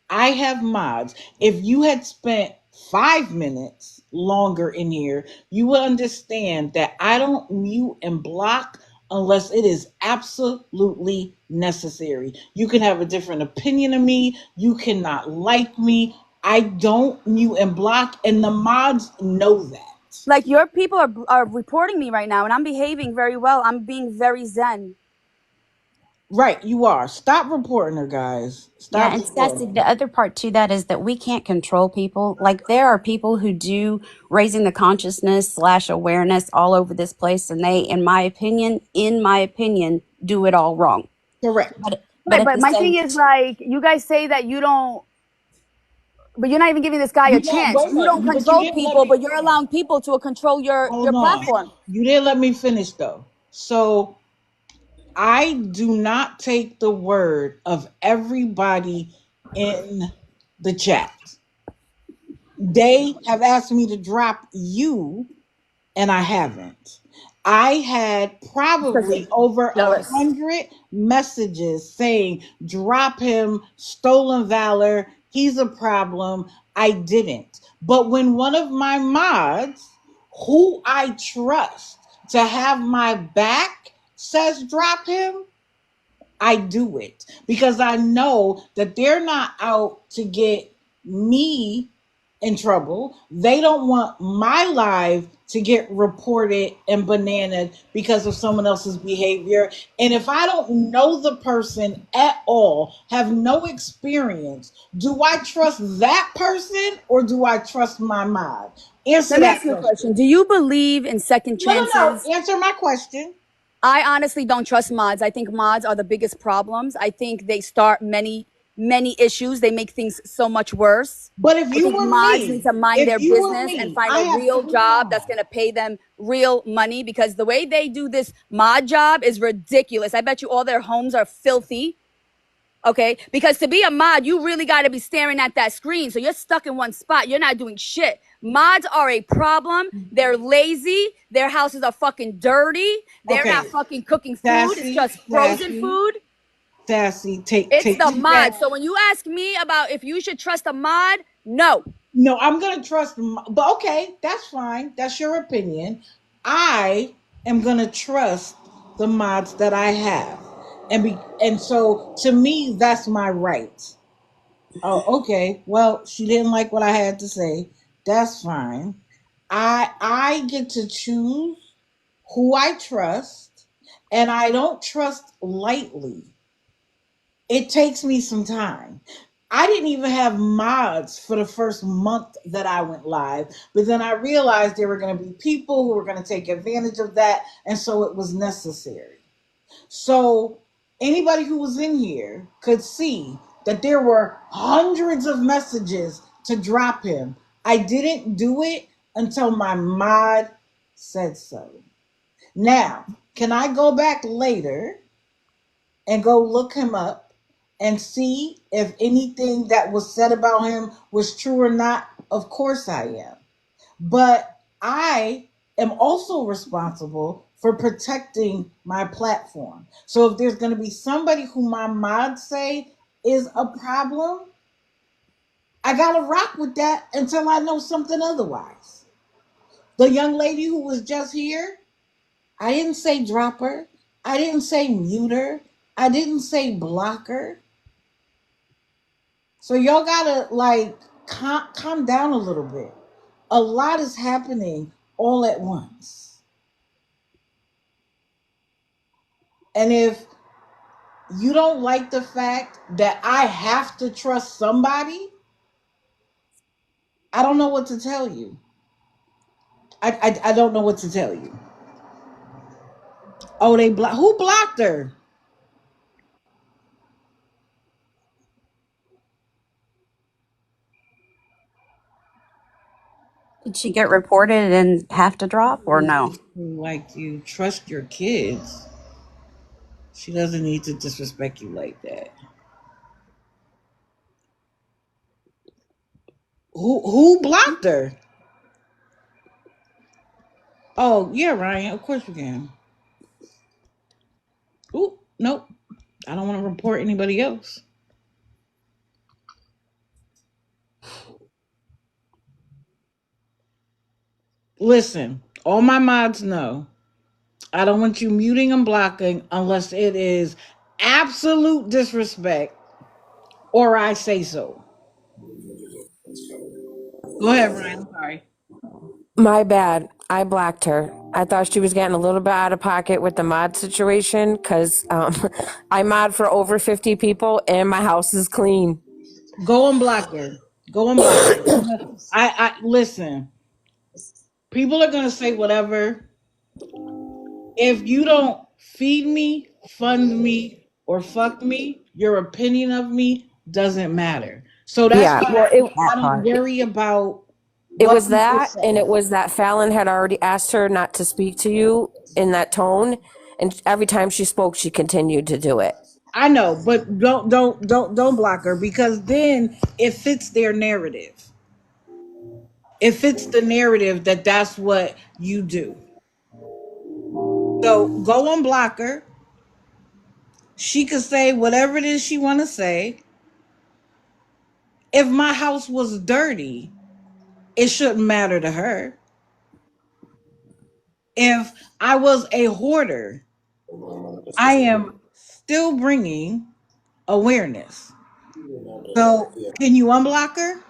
I have mods. If you had spent 5 minutes longer in here, you will understand that I don't mute and block unless it is absolutely necessary. You can have a different opinion of me, you cannot like me. I don't mute and block, and the mods know that. Like your people are reporting me right now, and I'm behaving very well. I'm being very zen. Right, you are. Stop reporting her, guys. Yeah, Stop and Sassy, reporting the other part to that is that we can't control people. Like there are people who do raising the consciousness slash awareness all over this place, and they, in my opinion, do it all wrong. her. Correct. But Right, at but the my same thing is like you guys say that you don't, but you're not even giving this guy a You don't chance. wait a You don't minute, but you control didn't let people, me but you're finish. allowing people to control your Hold on. platform. You didn't let me finish though. So I do not take the word of everybody in the chat. They have asked me to drop you, and I haven't. I had Because probably you're over jealous. 100 messages saying, drop him, stolen valor, he's a problem. I didn't. But when one of my mods, who I trust to have my back, says drop him, I do it because I know that they're not out to get me in trouble. They don't want my live to get reported and bananaed because of someone else's behavior. And if I don't know the person at all, have no experience, do I trust that person or do I trust my mod? Answer Let me that ask you a question. question. Do you believe in second No, no, chances? no. Answer my question. I honestly don't trust mods. I think mods are the biggest problems. I think they start many issues. They make things so much worse. But if I you think were mods need me, to mind if their you were business and me, find I a have real three job that's mods. going to pay them real money because the way they do this mod job is ridiculous. I bet you all their homes are filthy. Okay, because to be a mod, you really got to be staring at that screen. So you're stuck in one spot. You're not doing shit. Mods are a problem. They're lazy. Their houses are fucking dirty. They're not Okay, fucking cooking food. It's sassy, just frozen sassy, food. sassy. Take It's take the two mod. back. So when you ask me about if you should trust a mod, no. No, I'm gonna trust. But okay, that's fine. That's your opinion. I am gonna trust the mods that I have, and so to me, that's my right. Oh, okay. Well, she didn't like what I had to say. That's fine. I get to choose who I trust, and I don't trust lightly. It takes me some time. I didn't even have mods for the first month that I went live, but then I realized there were going to be people who were going to take advantage of that, and so it was necessary. So anybody who was in here could see that there were hundreds of messages to drop him. I didn't do it until my mod said so. Now, can I go back later and go look him up and see if anything that was said about him was true or not? Of course I am. But I am also responsible for protecting my platform. So if there's going to be somebody who my mods say is a problem, I got to rock with that until I know something otherwise. The young lady who was just here, I didn't say drop her. I didn't say mute her. I didn't say block her. So y'all gotta like calm down a little bit. A lot is happening all at once. And if you don't like the fact that I have to trust somebody, I don't know what to tell you. I don't know what to tell you. Oh, who blocked her? did she get reported and have to drop or no? Like you trust your kids. She doesn't need to disrespect you like that. Who blocked her? Oh yeah, Ryan. Of course we can. Ooh, nope. I don't want to report anybody else. Listen, all my mods know I don't want you muting and blocking unless it is absolute disrespect or I say so. Go ahead, Ryan. I'm sorry. My bad. I blocked her. I thought she was getting a little bit out of pocket with the mod situation because I mod for over 50 people and my house is clean. Go and block her. Go and block her. I listen. People are gonna say whatever. If you don't feed me, fund me, or fuck me, your opinion of me doesn't matter. So that's Yeah, why well, I don't worry about it what was people that, and say. it was that Fallon had already asked her not to speak to you in that tone, and every time she spoke, she continued to do it. I know, but don't block her because then it fits their narrative. It fits the narrative that that's what you do. So go on block her. She could say whatever it is she want to say. If my house was dirty, it shouldn't matter to her. If I was a hoarder, I am still bringing awareness. So can you unblock her?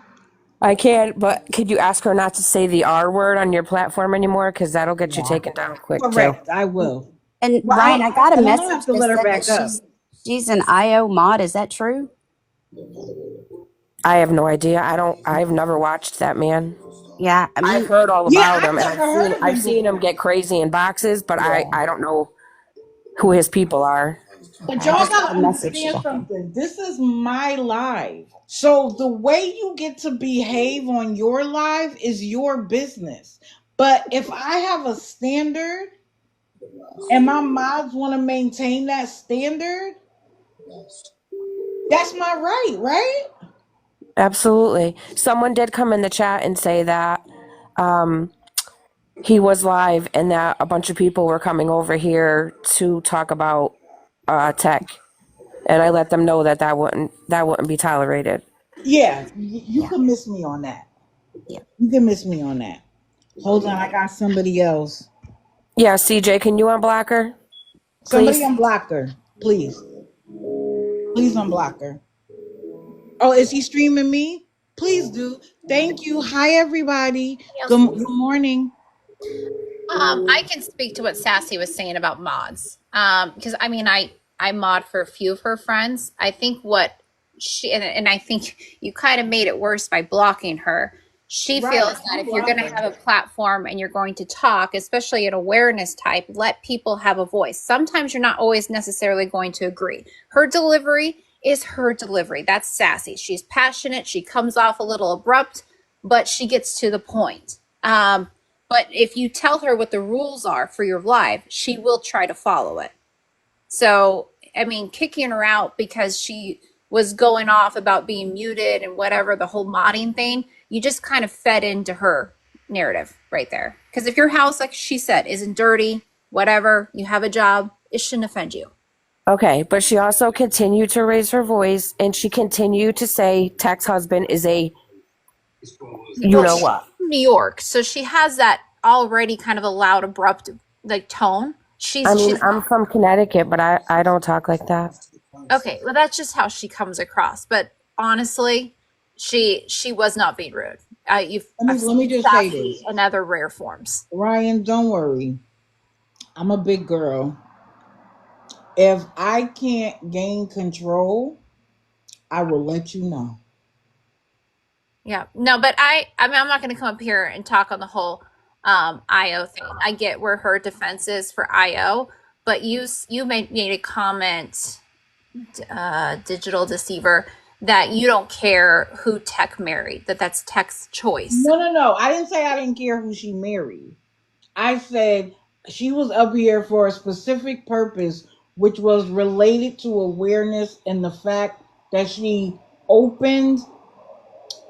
I can, but could you ask her not to say the R word on your platform anymore? Because that'll get you Yeah. taken down quick too. Correct. I will. And Well, Ryan, I got a and I'm gonna have message to that let her said that back up. she's an IO mod. Is that true? I have no idea. I don't. I've never watched that man. Yeah, I I've mean, heard all Yeah, about I've him, and never heard of I've him seen him before. get crazy in boxes, but Yeah. I don't know who his people are. But I y'all just got gotta a message understand today. something. This is my live. So the way you get to behave on your live is your business. But if I have a standard and my mods want to maintain that standard, that's my right, right? Absolutely. Someone did come in the chat and say that um, he was live and that a bunch of people were coming over here to talk about tech, and I let them know that that wouldn't be tolerated. Yeah, you Yeah, can miss me on that. yeah. You can miss me on that. Hold on, I got somebody else. Yeah, CJ, can you unblock her, Somebody please? unblock her, please. Please unblock her. Oh, is he streaming me? Please do. Thank you. Hi, everybody. Good morning. I can speak to what Sassy was saying about mods. Because I mean, I mod for a few of her friends. I think what she and I think you kind of made it worse by blocking her. She Right. feels that Don't if you're block going to her. have a platform and you're going to talk, especially an awareness type, let people have a voice. Sometimes you're not always necessarily going to agree. Her delivery is her delivery. That's Sassy. She's passionate. She comes off a little abrupt, but she gets to the point. But if you tell her what the rules are for your live, she will try to follow it. So, I mean, kicking her out because she was going off about being muted and whatever, the whole modding thing, you just kind of fed into her narrative right there. Because if your house, like she said, isn't dirty, whatever, you have a job, it shouldn't offend you. Okay, but she also continued to raise her voice, and she continued to say Tech's husband is a you Well, know she's what. from New York, so she has that already kind of a loud, abrupt like tone. I mean, She's I'm from Connecticut, but I don't talk like that. Okay, well that's just how she comes across. But honestly, she was not being rude. I've Let me seen just say sassy this. in other rare forms. Ryan, don't worry. I'm a big girl. If I can't gain control, I will let you know. Yeah, no, but I mean I'm not going to come up here and talk on the whole IO thing. I get where her defense is for IO, but you made a comment, digital deceiver, that you don't care who Tech married. That's Tech's choice. No. I didn't say I didn't care who she married. I said she was up here for a specific purpose, which was related to awareness and the fact that she opened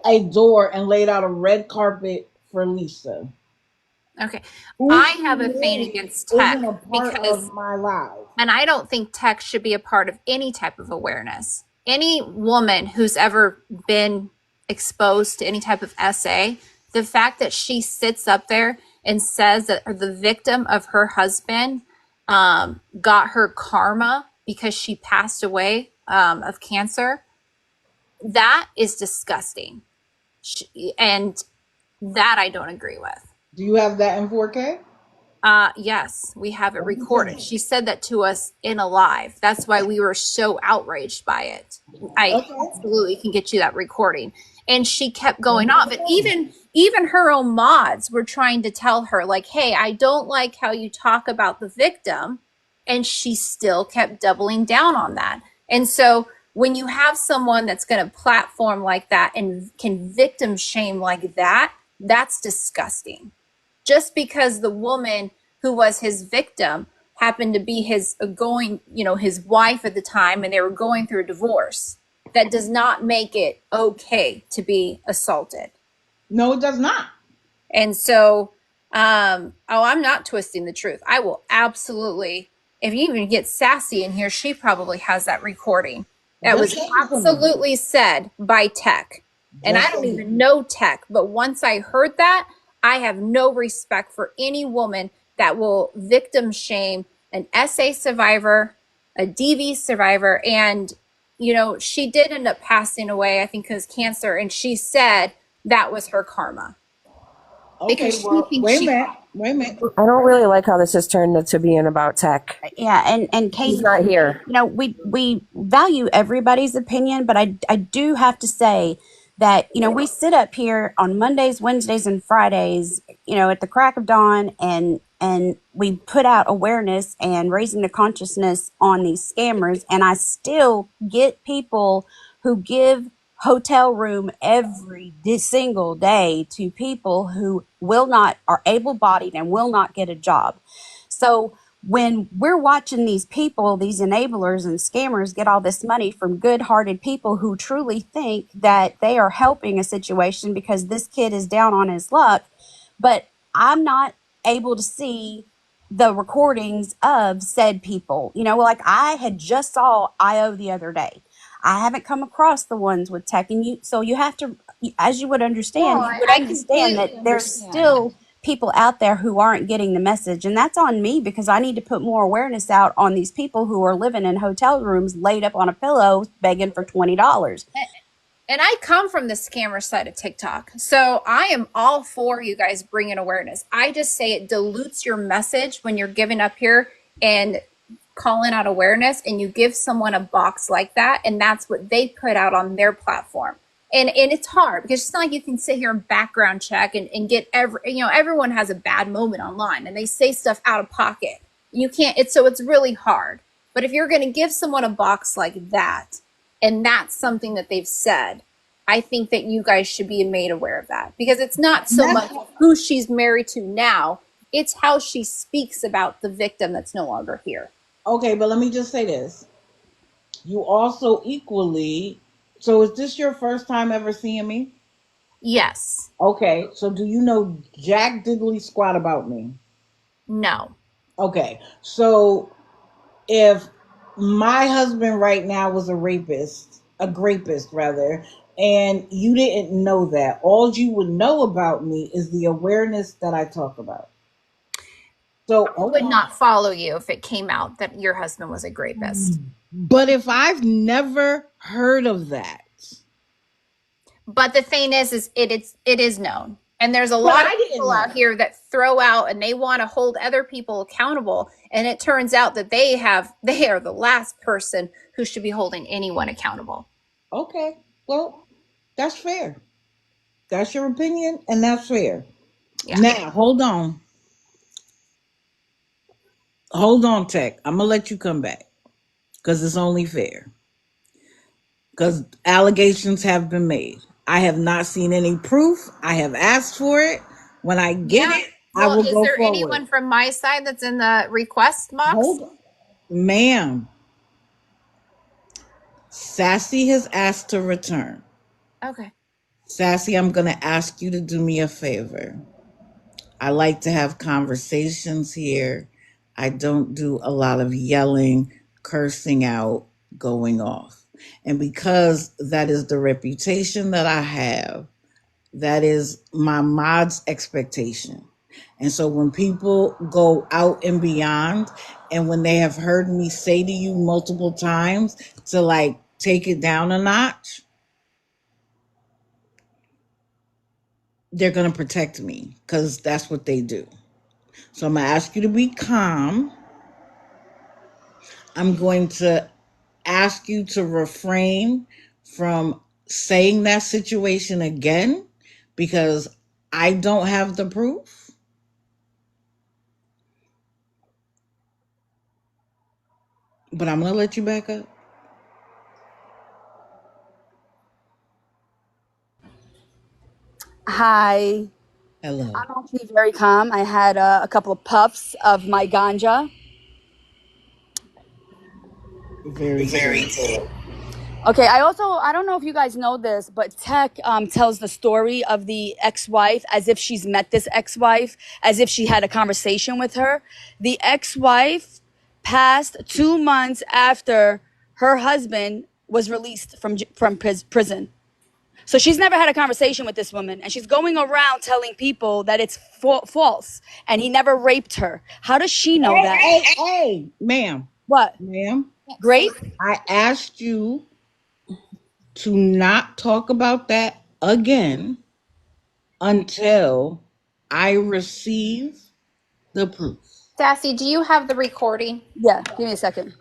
a door and laid out a red carpet for Lisa. Okay. Who I she have a thing is against isn't tech a part because, of my life. and I don't think tech should be a part of any type of awareness. Any woman who's ever been exposed to any type of SA, the fact that she sits up there and says that the victim of her husband got her karma because she passed away of cancer, that is disgusting. And that I don't agree with. Do you have that in 4K? Yes, we have it Send it to recorded. me. She said that to us in a live. That's why we were so outraged by it. I Okay. absolutely can get you that recording. And she kept going Send it off. to And me. even her own mods were trying to tell her, like, hey, I don't like how you talk about the victim. And she still kept doubling down on that. And so when you have someone that's going to platform like that and can victim shame like that, that's disgusting. Just because the woman who was his victim happened to be his his wife at the time, and they were going through a divorce, that does not make it okay to be assaulted. No, it does not. And so, I'm not twisting the truth. I will absolutely, if you even get Sassy in here, she probably has that recording. That Just was send it to me. absolutely said by Tech. And I Just don't send it. even know Tech, but once I heard that, I have no respect for any woman that will victim shame an SA survivor, a DV survivor. And, she did end up passing away, I think, because cancer. And she said that was her karma because Okay, she well, thinks wait a she. minute. Wait a minute. I don't really like how this has turned into being about tech. Yeah, and He's Katie, not here. we value everybody's opinion, but I do have to say that we sit up here on Mondays, Wednesdays, and Fridays, at the crack of dawn, and we put out awareness and raising the consciousness on these scammers, and I still get people who give hotel room every single day to people who will not are able bodied and will not get a job. So when we're watching these people, these enablers and scammers get all this money from good-hearted people who truly think that they are helping a situation because this kid is down on his luck, but I'm not able to see the recordings of said people. Like I had just saw IO the other day. I haven't come across the ones with tech, and so you have to, as you would No, understand, you would I understand that completely there's understand. still people out there who aren't getting the message, and that's on me because I need to put more awareness out on these people who are living in hotel rooms laid up on a pillow begging for $20. And I come from the scammer side of TikTok. So I am all for you guys bringing awareness. I just say it dilutes your message when you're giving up here and calling out awareness, and you give someone a box like that, and that's what they put out on their platform. And it's hard because it's not like you can sit here and background check and get everyone has a bad moment online and they say stuff out of pocket. You can't, it's really hard. But if you're going to give someone a box like that, and that's something that they've said, I think that you guys should be made aware of that, because it's not And so that's much who she's married to now, it's how she speaks about the victim that's no longer here. okay, but let me just say this. You also equally. So, is this your first time ever seeing me? Yes. Okay, so do you know Jack Diddley squat about me? No. Okay, so if my husband right now was a rapist rather, and you didn't know that, all you would know about me is the awareness that I talk about. So, I hold would on. not follow you if it came out that your husband was a rapist. But if I've never heard of that, But the thing is it is known. And there's a but lot I of didn't people out know. here that throw out and they want to hold other people accountable. And it turns out that they are the last person who should be holding anyone accountable. Okay, well, that's fair. That's your opinion, and that's fair. Yeah. Now, hold on, Tech. I'm gonna let you come back because it's only fair. Because allegations have been made. I have not seen any proof. I have asked for it. When I get Yeah. it, I Well, will is go there forward. anyone from my side that's in the request box? Hold on. Ma'am, Sassy has asked to return. Okay. Sassy, I'm going to ask you to do me a favor. I like to have conversations here. I don't do a lot of yelling, cursing out, going off. And because that is the reputation that I have, that is my mod's expectation. And so when people go out and beyond, and when they have heard me say to you multiple times to like take it down a notch, they're going to protect me because that's what they do. So I'm going to ask you to be calm. I'm going to ask you to refrain from saying that situation again because I don't have the proof. But I'm going to let you back up. Hi. Hello. I'm actually very calm. I had a couple of puffs of my ganja. Very Very good. good. Okay, I don't know if you guys know this, but Tech tells the story of the ex-wife as if she's met this ex-wife, as if she had a conversation with her. The ex-wife passed 2 months after her husband was released from prison. So she's never had a conversation with this woman, and she's going around telling people that it's false, and he never raped her. How does she know Hey, that? hey, hey, ma'am. What? Ma'am, Grape? I asked you to not talk about that again until I receive the proof. Sassy, do you have the recording? Yeah, give me a second.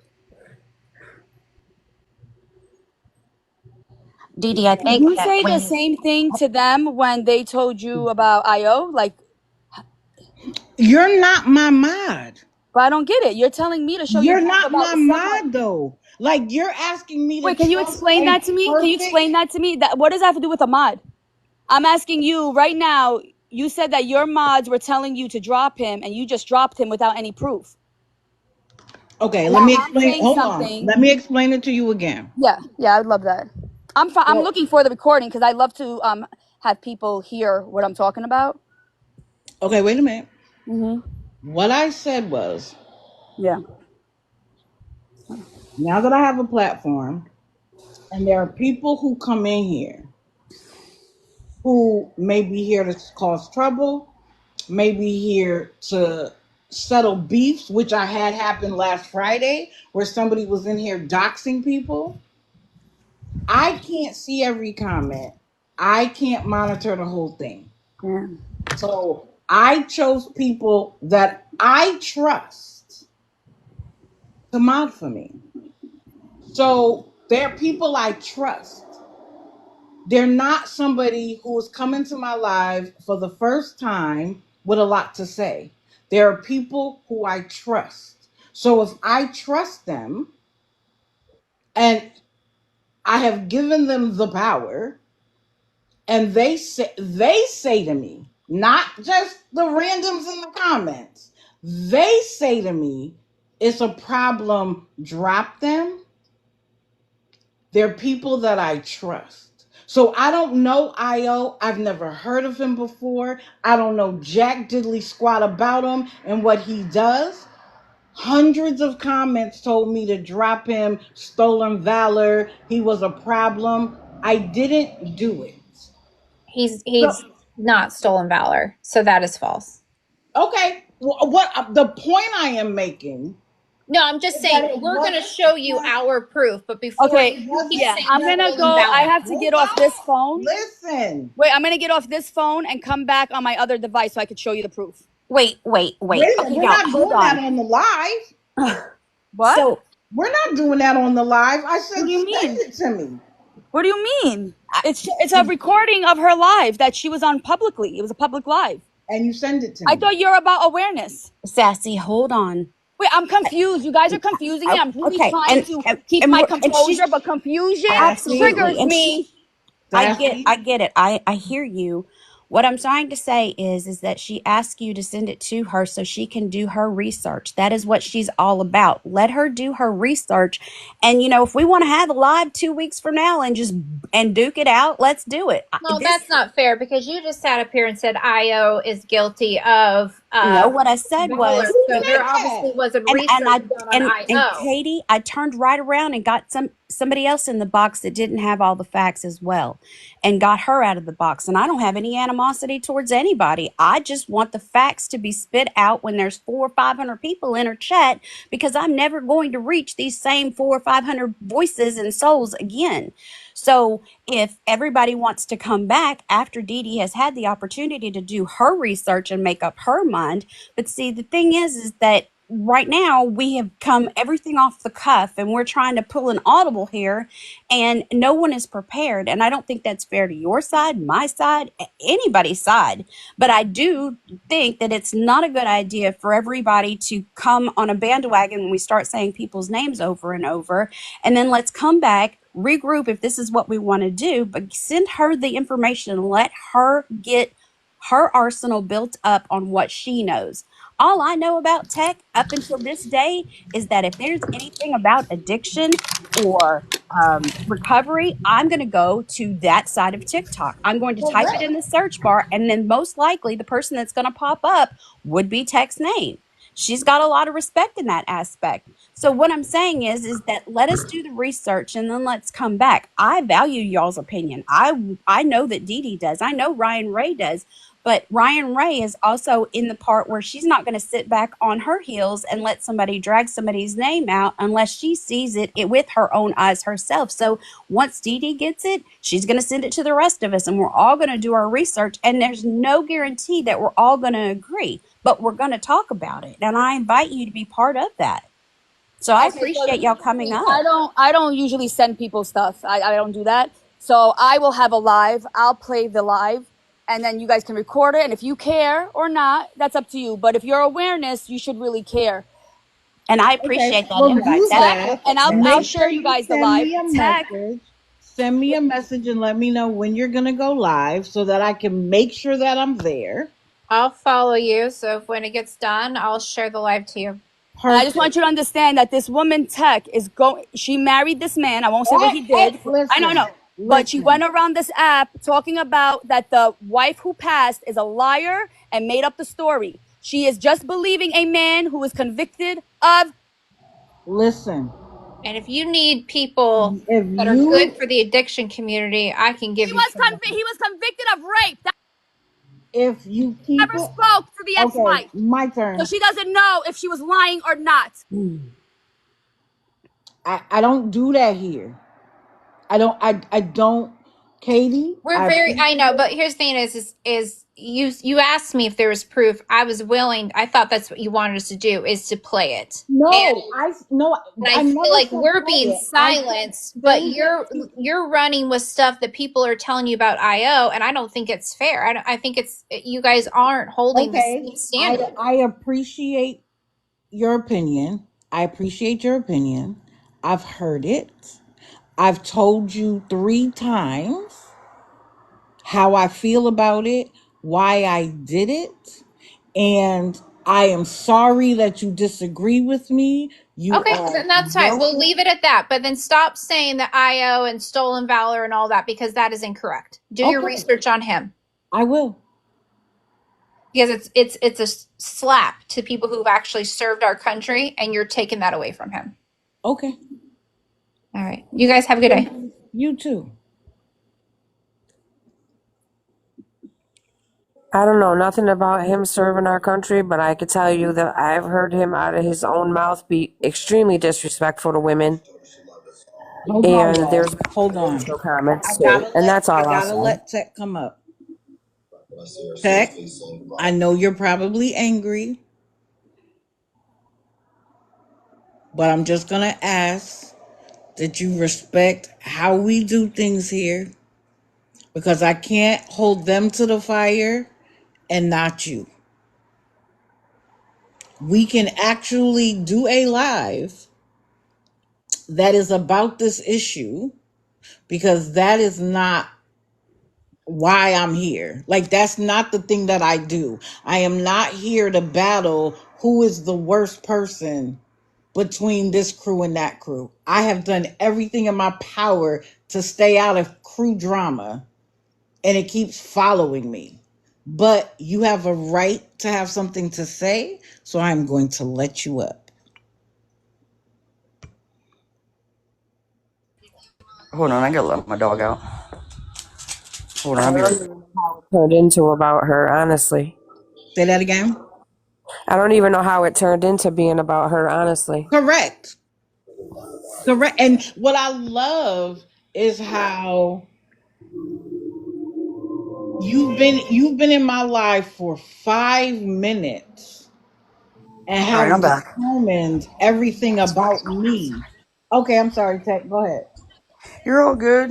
Dee Dee, I Did think you that say when the you same thing to them when they told you about IO? Like, You're not my mod. but I don't get it. You're telling me to show you You're proof not my about someone. mod, though. Like, you're asking me to Wait, can you trust explain a that to me? Can you perfect. explain that to me? That what does that have to do with a mod? I'm asking you right now. You said that your mods were telling you to drop him, and you just dropped him without any proof. Okay, And let now me I'm explain. saying Hold on. something. Let me explain it to you again. Yeah, I'd love that. I'm So, looking for the recording because I love to have people hear what I'm talking about. okay, wait a minute. Mhm. What I said was, Yeah. now that I have a platform, and there are people who come in here who may be here to cause trouble, may be here to settle beefs, which I had happen last Friday, where somebody was in here doxing people. I can't see every comment. I can't monitor the whole thing. Yeah. So I chose people that I trust to mod for me. So they're people I trust. They're not somebody who is coming to my live for the first time with a lot to say. There are people who I trust. So if I trust them and I have given them the power, and they say to me, not just the randoms in the comments, they say to me, it's a problem, drop them. They're people that I trust. So I don't know IO. I've never heard of him before. I don't know jack diddly squat about him and what he does. Hundreds of comments told me to drop him, stolen valor. He was a problem. I didn't do it. So, He's not stolen valor, so that is false. okay, what the point I am making No, I'm just is that saying it we're going to wasn't show you our proof, but before Okay. it you keep wasn't Yeah, saying I'm gonna stolen go. I valor. have to hold get off this on. phone. Listen. Wait, I'm gonna get off this phone and come back on my other device so I could show you the proof. wait, wait, Wait wait. a minute. Okay, We're y'all, not hold doing that on. on the live. What? So, We're not doing that on the live. I What said do you send mean? it to me. What do you mean? I, It's a recording of her live that she was on publicly. It was a public live. And you send it to I me. thought you're about awareness. Sassy, hold on. Wait, I'm confused. You guys are confusing me. I'm really Okay, trying to keep and my she's composure, but confusion Sassy. triggers absolutely, and she, me. I get, Sassy. I get it. I hear you. What I'm trying to say is that she asked you to send it to her so she can do her research. That is what she's all about. Let her do her research. And if we want to have a live 2 weeks from now and just and duke it out, let's do it. No, This that's not fair because you just sat up here and said IO is guilty of No, what I said Valor. was So if there obviously wasn't and research I done on and IO. Katie, I turned right around and got somebody else in the box that didn't have all the facts as well, and got her out of the box. And I don't have any animosity towards anybody. I just want the facts to be spit out when there's 400 or 500 people in her chat, because I'm never going to reach these same 400 or 500 voices and souls again. So if everybody wants to come back after Dee Dee has had the opportunity to do her research and make up her mind. But see, the thing is that right now we have come everything off the cuff and we're trying to pull an audible here, and no one is prepared. And I don't think that's fair to your side, my side, anybody's side. But I do think that it's not a good idea for everybody to come on a bandwagon when we start saying people's names over and over. And then let's come back, regroup if this is what we want to do, but send her the information and let her get her arsenal built up on what she knows. All I know about tech up until this day is that if there's anything about addiction or recovery, I'm going to go to that side of TikTok. I'm going to type it in the search bar, and then most likely the person that's going to pop up would be Tech's name. She's got a lot of respect in that aspect. So what I'm saying is that let us do the research and then let's come back. I value y'all's opinion. I know that Dee Dee does. I know Ryan Ray does. But Ryan Ray is also in the part where she's not going to sit back on her heels and let somebody drag somebody's name out unless she sees it with her own eyes herself. So once Dee Dee gets it, she's going to send it to the rest of us, and we're all going to do our research. And there's no guarantee that we're all going to agree, but we're going to talk about it. And I invite you to be part of that. So I Okay, so appreciate y'all coming up. I don't usually send people stuff. I don't do that. So I will have a live. I'll play the live, and then you guys can record it. And if you care or not, that's up to you. But if you're awareness, you should really care. And I Okay, appreciate that well, invite. do that. And I'll Make share sure you you guys the send live. me a Tech. message. Send me a message and let me know when you're going to go live so that I can make sure that I'm there. I'll follow you. So if when it gets done, I'll share the live to you. And I just want Perfect. you to understand that this woman Tech is going. She married this man. I won't say what he did. I don't Listen, know. But she listen. went around this app talking about that the wife who passed is a liar and made up the story. She is just believing a man who was convicted of. Listen. And if you need people If that are good you for the addiction community, I can He give you was some of them. he was convicted of rape. That if you keep never it, spoke to the okay, ex-wife, my so turn. she doesn't know if she was lying or not. I don't do that here. I don't, Katie, We're I very, I know, appreciate. but here's the thing is you asked me if there was proof. I was willing. I thought that's what you wanted us to do is to play it. No, no, And I I feel never like said we're play being it. I said silenced, but send it to. you're running with stuff that people are telling you about IO, and I don't think it's fair. I think it's you guys aren't holding the Okay, same standard. I appreciate your opinion. I appreciate your opinion. I've heard it. I've told you 3 times how I feel about it, why I did it, and I am sorry that you disagree with me. You Okay, are then that's fine. We'll welcome. leave it at that. But then stop saying that IO and stolen valor and all that because that is incorrect. Do your Okay, research on him I will. because it's a slap to people who've actually served our country, and you're taking that away from him. Okay. All right, you guys have a good day. You too. I don't know nothing about him serving our country, but I could tell you that I've heard him out of his own mouth be extremely disrespectful to women. Hold on, And y'all. there's Hold on. racial comments too. And that's I all I'll gotta say. let Tech come up. Tech, I know you're probably angry, but I'm just gonna ask that you respect how we do things here, because I can't hold them to the fire and not you. We can actually do a live that is about this issue, because that is not why I'm here. Like, that's not the thing that I do. I am not here to battle who is the worst person between this crew and that crew. I have done everything in my power to stay out of crew drama, and it keeps following me. But you have a right to have something to say, so I'm going to let you up. Hold on, I gotta let my dog out. Hold on, I I'll be don't right even back. know how it turned into about her, honestly. Say that again. I don't even know how it turned into being about her, honestly. Correct. Correct. And what I love is how you've been in my life for 5 minutes and All right, have I'm back. determined everything about me. Okay, I'm sorry, Tech. Go ahead. You're all good.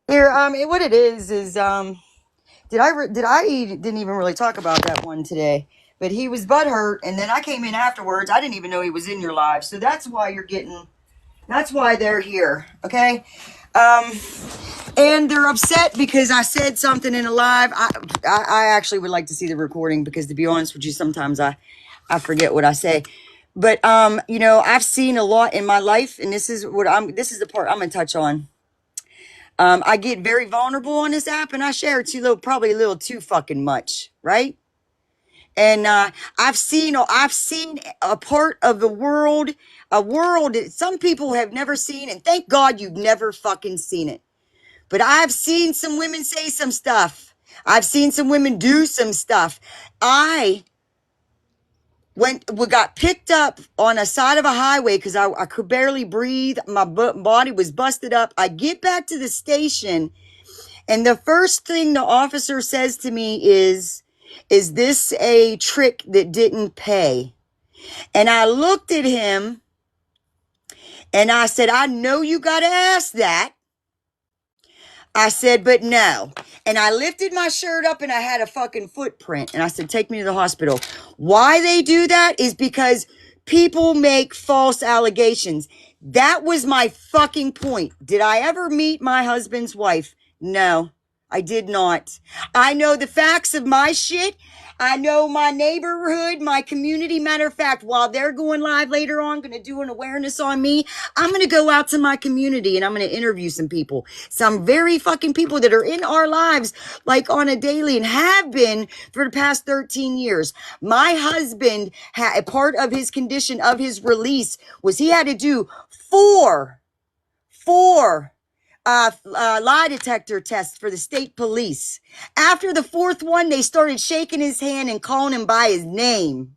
Here, what it is didn't even really talk about that one today, but he was butthurt, and then I came in afterwards. I didn't even know he was in your live, so that's why they're here, okay? Um, and they're upset because I said something in a live. I actually would like to see the recording because, to be honest with you, sometimes I forget what I say. But I've seen a lot in my life, and this is the part I'm gonna touch on. I get very vulnerable on this app, and I share it probably a little too fucking much, right? And I've seen a part of the world, a world that some people have never seen, and thank God you've never fucking seen it. But I've seen some women say some stuff. I've seen some women do some stuff. We got picked up on a side of a highway because I could barely breathe. My body was busted up. I get back to the station, and the first thing the officer says to me is this a trick that didn't pay? And I looked at him and I said, I know you got to ask that. I said, but no. And I lifted my shirt up and I had a fucking footprint. And I said, take me to the hospital. Why they do that is because people make false allegations. That was my fucking point. Did I ever meet my husband's wife? No, I did not. I know the facts of my shit. I know my neighborhood, my community. Matter of fact, while they're going live later on, going to do an awareness on me, I'm going to go out to my community and I'm going to interview some people, some very fucking people that are in our lives, like on a daily and have been for the past 13 years. My husband had a part of his condition of his release was he had to do four lie detector tests for the state police. After the fourth one, they started shaking his hand and calling him by his name.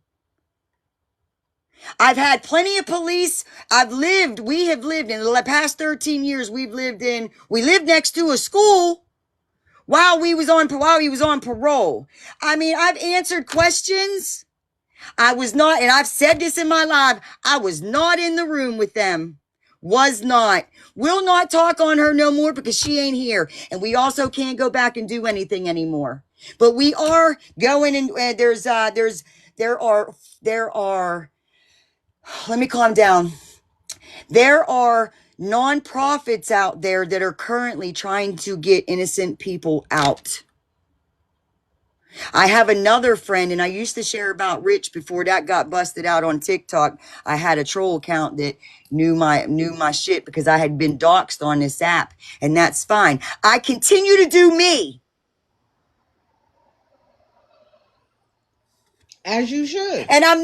I've had plenty of police. We have lived in the past 13 years. We lived next to a school while he was on parole. I mean, I've answered questions. I was not, and I've said this in my live, I was not in the room with them. Was not. Will not talk on her no more because she ain't here. And we also can't go back and do anything anymore. But we are going and there are, let me calm down. There are nonprofits out there that are currently trying to get innocent people out. I have another friend, and I used to share about Rich before that got busted out on TikTok. I had a troll account that knew my shit because I had been doxxed on this app, and that's fine. I continue to do me. As you should. And I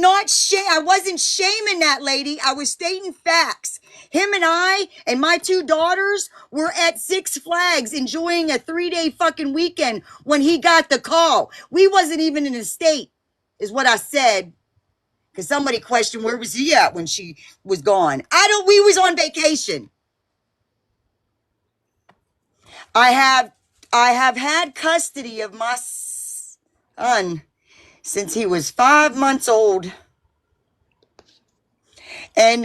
wasn't shaming that lady. I was stating facts. Him and I and my two daughters were at Six Flags enjoying a 3-day fucking weekend when he got the call. We wasn't even in the state, is what I said. Because somebody questioned where was he at when she was gone. We was on vacation. I have had custody of my son since he was 5 months old. And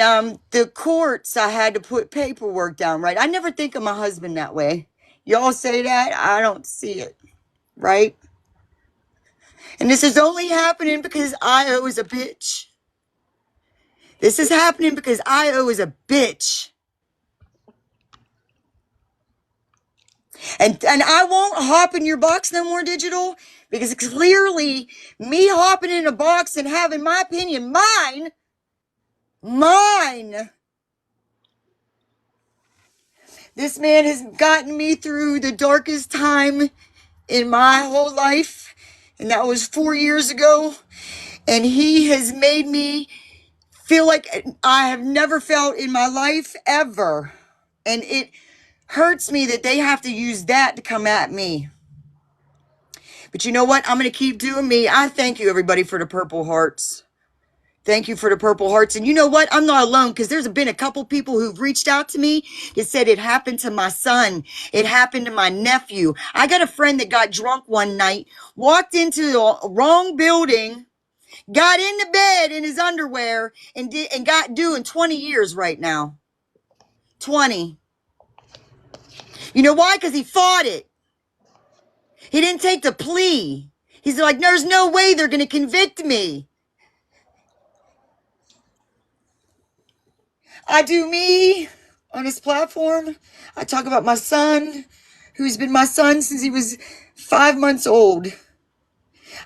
the courts, I had to put paperwork down, right? I never think of my husband that way. Y'all say that, I don't see it, right? And this is only happening because Io is a bitch. This is happening because Io is a bitch. And I won't hop in your box no more, digital, because clearly me hopping in a box and having my opinion, mine. This man has gotten me through the darkest time in my whole life, and that was 4 years ago. And he has made me feel like I have never felt in my life ever. And it hurts me that they have to use that to come at me. But you know what? I'm going to keep doing me. I thank you, everybody, for the purple hearts. Thank you for the purple hearts. And you know what? I'm not alone, because there's been a couple people who've reached out to me that said it happened to my son. It happened to my nephew. I got a friend that got drunk one night, walked into the wrong building, got into bed in his underwear, and got doing 20 years right now. 20. You know why? Because he fought it. He didn't take the plea. He's like, there's no way they're going to convict me. I do me on this platform. I talk about my son, who's been my son since he was 5 months old.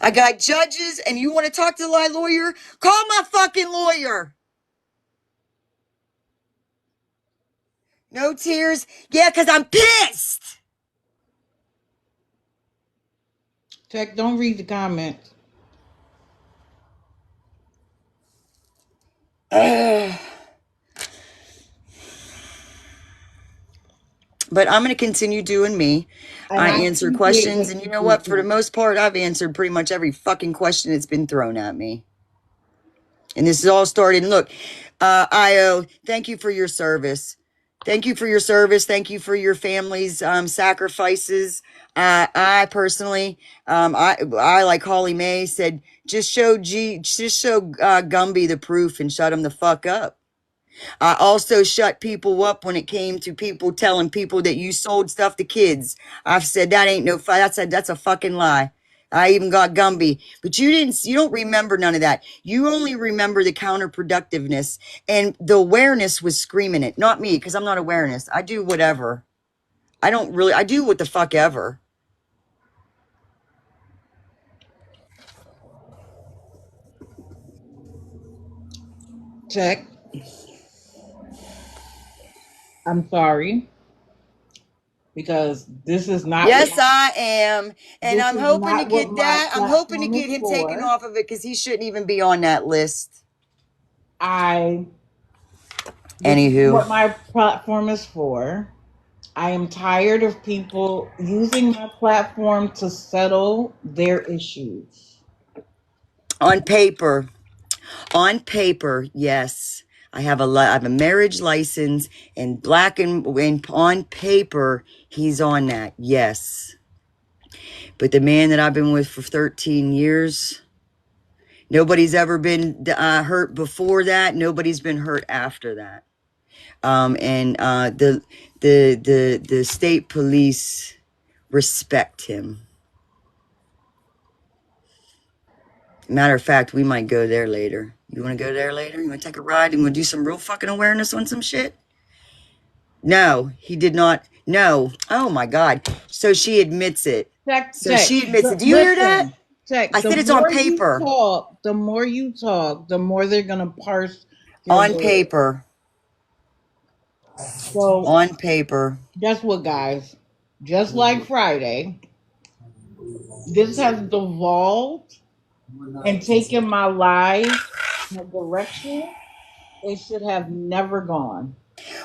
I got judges, and you want to talk to my lawyer? Call my fucking lawyer. No tears? Yeah, because I'm pissed. Tech, don't read the comments. But I'm going to continue doing me. And I I answer appreciate questions, what and you you know do, what? For the Tech. most part, I've answered pretty much every fucking question that's been thrown at me. And this is all started. And look, Io, thank you for your service. Thank you for your service. Thank you for your family's sacrifices. I personally, I like Holly Mae said, just show Gumby the proof and shut him the fuck up. I also shut people up when it came to people telling people that you sold stuff to kids. I've said that ain't no that's a fucking lie. I even got Gumby, but you don't remember none of that. You only remember the counterproductiveness, and the awareness was screaming it, not me, because I'm not awareness. I do whatever. I do what the fuck ever. Tech, I'm sorry, because Yes, I am. And this I'm is hoping to not what get my that. I'm hoping to platform get is him taken for. off of it, because he shouldn't even be on that list. I This isn't Anywho. what my platform is for. I am tired of people using my platform to settle their issues. On paper, yes. I have a marriage license, and black and on paper, he's on that. Yes. But the man that I've been with for 13 years, nobody's ever been hurt before that. Nobody's been hurt after that. And the state police respect him. Matter of fact, we might go there later. You want to go there later? You want to take a ride? You want to do some real fucking awareness on some shit? No, he did not. No. Oh my God. So she admits it. So she admits it. Do you hear that? Listen, Tech, I said it's on paper. the more you talk, the more they're going to parse your On words. paper. So, On paper. guess what, guys? Just like Friday, this has devolved and taken my life in a direction it should have never gone.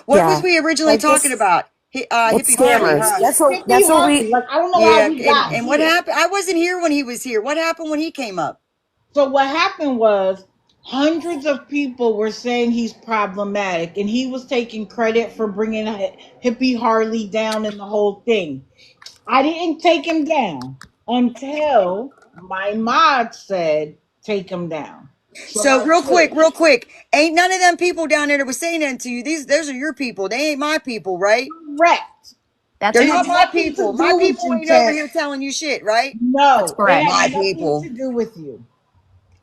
What was Yeah. we originally Like talking this, about? it's Hippie Harley, scammers. huh? Hippie That's what we. Harvey, like I don't know how Yeah. we got And what here. happened? I wasn't here when he was here. What happened when he came up? So what happened was hundreds of people were saying he's problematic, and he was taking credit for bringing Hippie Harley down in the whole thing. I didn't take him down until my mod said take him down. So So I did. real quick. Ain't none of them people down there that was saying that to you. Those are your people. They ain't my people, right? Correct. That's They're It not had correct. my nothing people. to My do with people you, ain't over Tech. here telling you shit, right? That's No, it correct. had My nothing people. to do with you.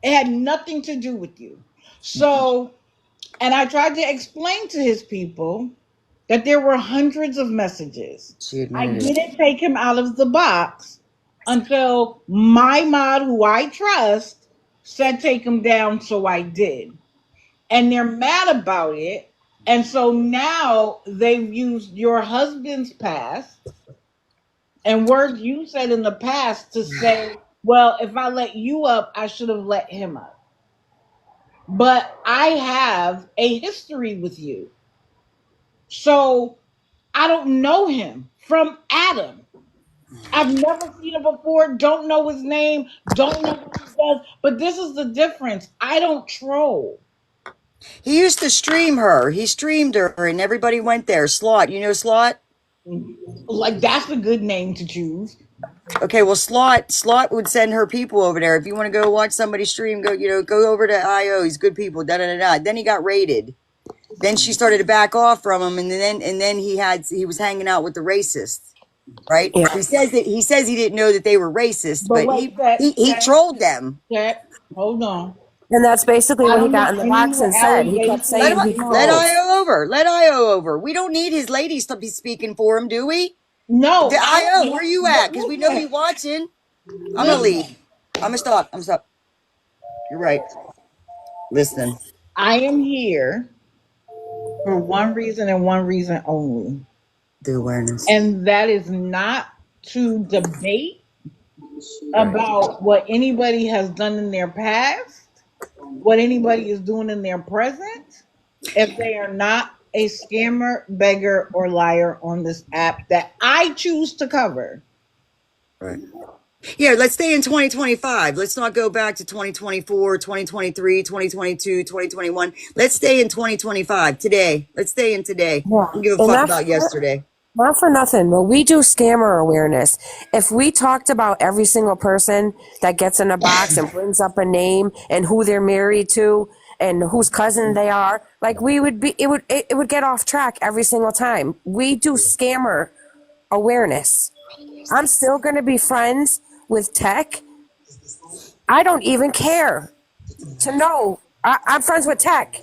It had nothing to do with you. So, and I tried to explain to his people, that there were hundreds of messages. She I admitted it. didn't take him out of the box until my mod, who I trust, said take him down, so I did. And they're mad about it. And so now they've used your husband's past and words you said in the past to say, well, if I let you up, I should have let him up. But I have a history with you. So I don't know him from Adam. I've never seen him before, don't know his name, don't know what he does. But this is the difference. I don't troll. He used to stream her. He streamed her, and everybody went there. Slot, you know Slot? Like, that's a good name to choose. Okay, well, Slot would send her people over there. If you want to go watch somebody stream, go over to IO. He's good people. Da da da da. Then he got raided. Then she started to back off from him, and then he was hanging out with the racists. Right? Yeah. He says he didn't know that they were racist, But but wait, he trolled them. hold on. And that's basically I what he don't got want in the any box more and said. He kept Let him saying he allegations. let No. froze. IO over. Let IO over. We don't need his ladies to be speaking for him, do we? No, The I don't IO, want, where you but at? Because we know listen, you watching. I'm gonna leave. listen. I'm gonna stop. I'm stop. You're right. Listen. I am here for one reason and one reason only. The awareness. And that is not to debate Right. about what anybody has done in their past, what anybody is doing in their present, if they are not a scammer, beggar, or liar on this app that I choose to cover. Right. Yeah, let's stay in 2025. Let's not go back to 2024, 2023, 2022, 2021. Let's stay in 2025 today. Let's stay in today. Yeah. I don't give a And fuck that's about yesterday. not for nothing, but we do scammer awareness. If we talked about every single person that gets in a box and brings up a name and who they're married to and whose cousin they are, like we would be, it would get off track every single time. We do scammer awareness. I'm still going to be friends with Tech. I don't even care to know. I'm friends with Tech,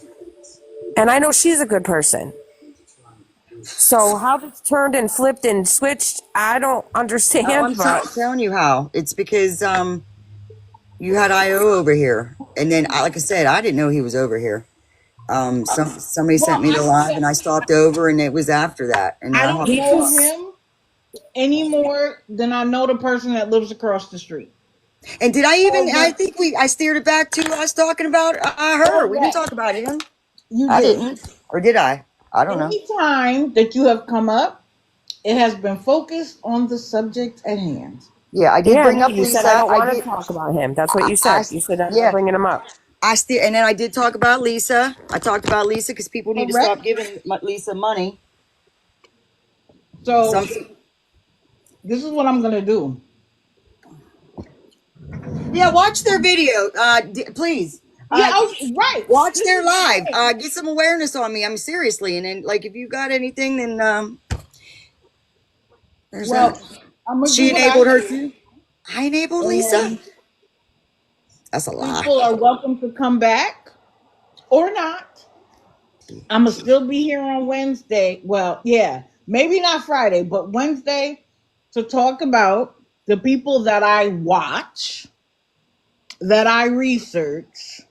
and I know she's a good person. So how it's turned and flipped and switched, I don't Oh, understand. I'm But telling you how. It's because you had IO over here, and then like I said, I didn't know he was over here. Somebody Well, sent me the I live, and I stopped over, and it was after that, and then I I don't hopped. he know just, him any more than I know the person that lives across the street. And did I So even? I when, think I steered it back to us talking about her. oh We didn't yes, talk about him. you I did. didn't, or did I? I don't know. Any time that you have come up, it has been focused on the subject at hand. Yeah, I did yeah, bring no, up you said I Lisa. don't I want to did. talk about him. That's what you I said. You said I'm not yeah. bringing him up. I still, and then I did talk about Lisa. I talked about Lisa because people need to Correct. stop giving Lisa money. So Some, this is what I'm gonna do. yeah, watch their video, please. Yeah, oh, right. Watch This their is the live. thing. Get some awareness on me. I'm seriously, and then like if you got anything, then there's that. Well, I'm gonna do She what I enabled her do, too. I enabled Lisa. and That's a lie. people are welcome to come back or not. I'm gonna still be here on Wednesday. Well, yeah, maybe not Friday, but Wednesday to talk about the people that I watch, that I research,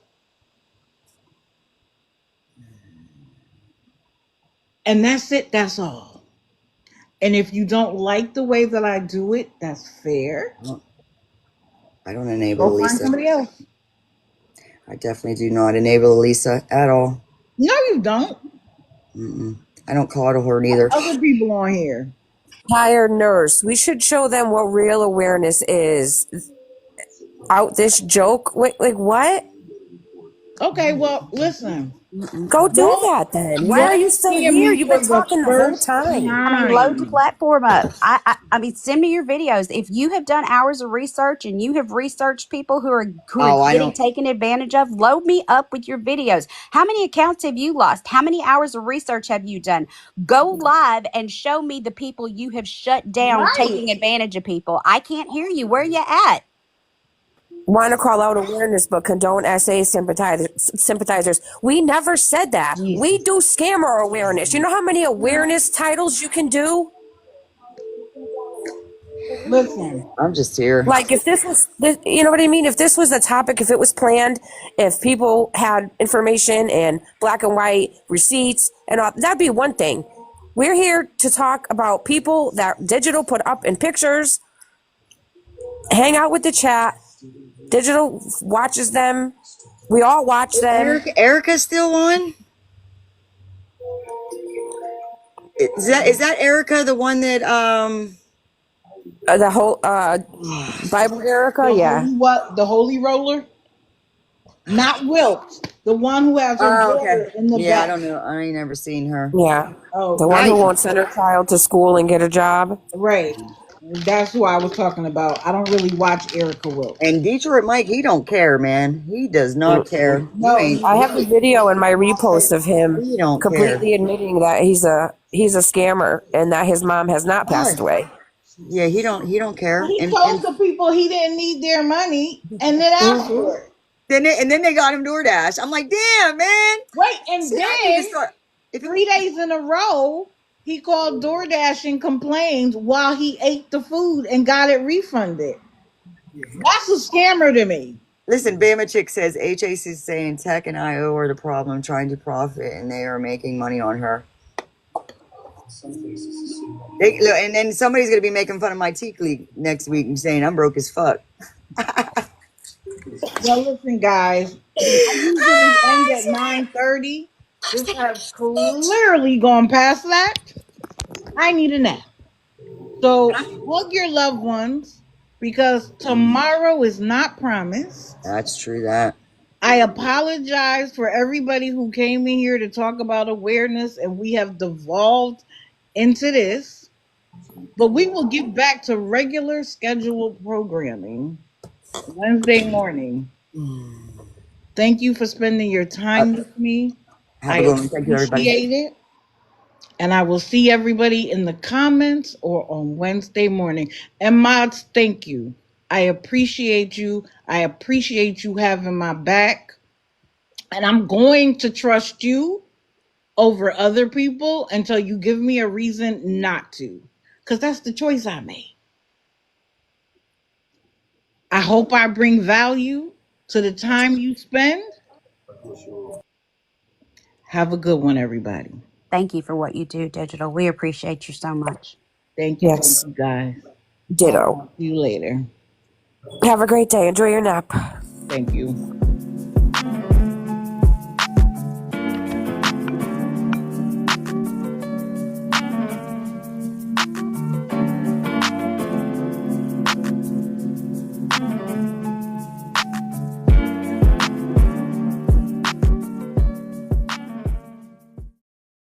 and that's it. That's all. And if you don't like the way that I do it, that's fair. I don't enable Go find Lisa. somebody else. I definitely do not enable Lisa at all. No, you don't. Mm-mm. I don't coddle her neither. Other people on here. Tired nurse. We should show them what real awareness is. Out this joke. Wait, like what? Okay, well, listen. Go do Y'all, that then. Why are y'all you still seeing here? me You've been for the talking the whole first time. I mean, load the time. platform up. I mean, send me your videos. If you have done hours of research and you have researched people who are Oh, I getting don't. taken advantage of, load me up with your videos. How many accounts have you lost? How many hours of research have you done? Go live and show me the people you have shut down Right. taking advantage of people. I can't hear you. Where you at? want to call out awareness but condone SA sympathizers. We never said that. Jesus. We do scammer awareness. You know how many awareness titles you can do? Listen, I'm just here. Like if this was, you know what I mean? If this was the topic, if it was planned, if people had information and black and white receipts and all, that'd be one thing. We're here to talk about people that digital put up in pictures, hang out with the chat. Digital watches them. We all watch them. Erica still on? Is that Erica, the one that The whole Bible Erica, yeah. the holy roller? Not Wilt. The one who has her Oh, okay. daughter in the Yeah, I back. don't know. I ain't never seen her. Yeah. Oh, The one who won't send her child to school and get a job. right. That's who I was talking about. I don't really watch Erica Wilt. And Detroit Mike, he don't care, man. He does not care. You No, ain't. I have the video in my repost of him He don't care. completely admitting that he's a scammer and that his mom has not passed away. Yeah, he don't care. he And told the people he didn't need their money and then asked for it. then they got him DoorDash. I'm like, damn, man. Right, and See, I need to then start. 3 days in a row, he called DoorDash and complained while he ate the food and got it refunded. That's a scammer to me. Listen, Bama Chick says HAC is saying Tech and IO are the problem, trying to profit, and they are making money on her. Look, and then somebody's gonna be making fun of my Teak League next week and saying I'm broke as fuck. Well, listen, guys. I usually end at 9:30. This has clearly gone past that. I need a nap. So hug your loved ones because tomorrow is not promised. That's true. That I apologize for everybody who came in here to talk about awareness and we have devolved into this. But we will get back to regular scheduled programming Wednesday morning. Thank you for spending your time with me. have I a good one. Thank you, everybody. appreciate it. And I will see everybody in the comments or on Wednesday morning. And mods, thank you. I appreciate you. I appreciate you having my back. And I'm going to trust you over other people until you give me a reason not to. Because that's the choice I made. I hope I bring value to the time you spend. Have a good one, everybody. Thank you for what you do, Digital. We appreciate you so much. Thank you, Yes. thank you guys. Ditto. See you later. Have a great day. Enjoy your nap. Thank you.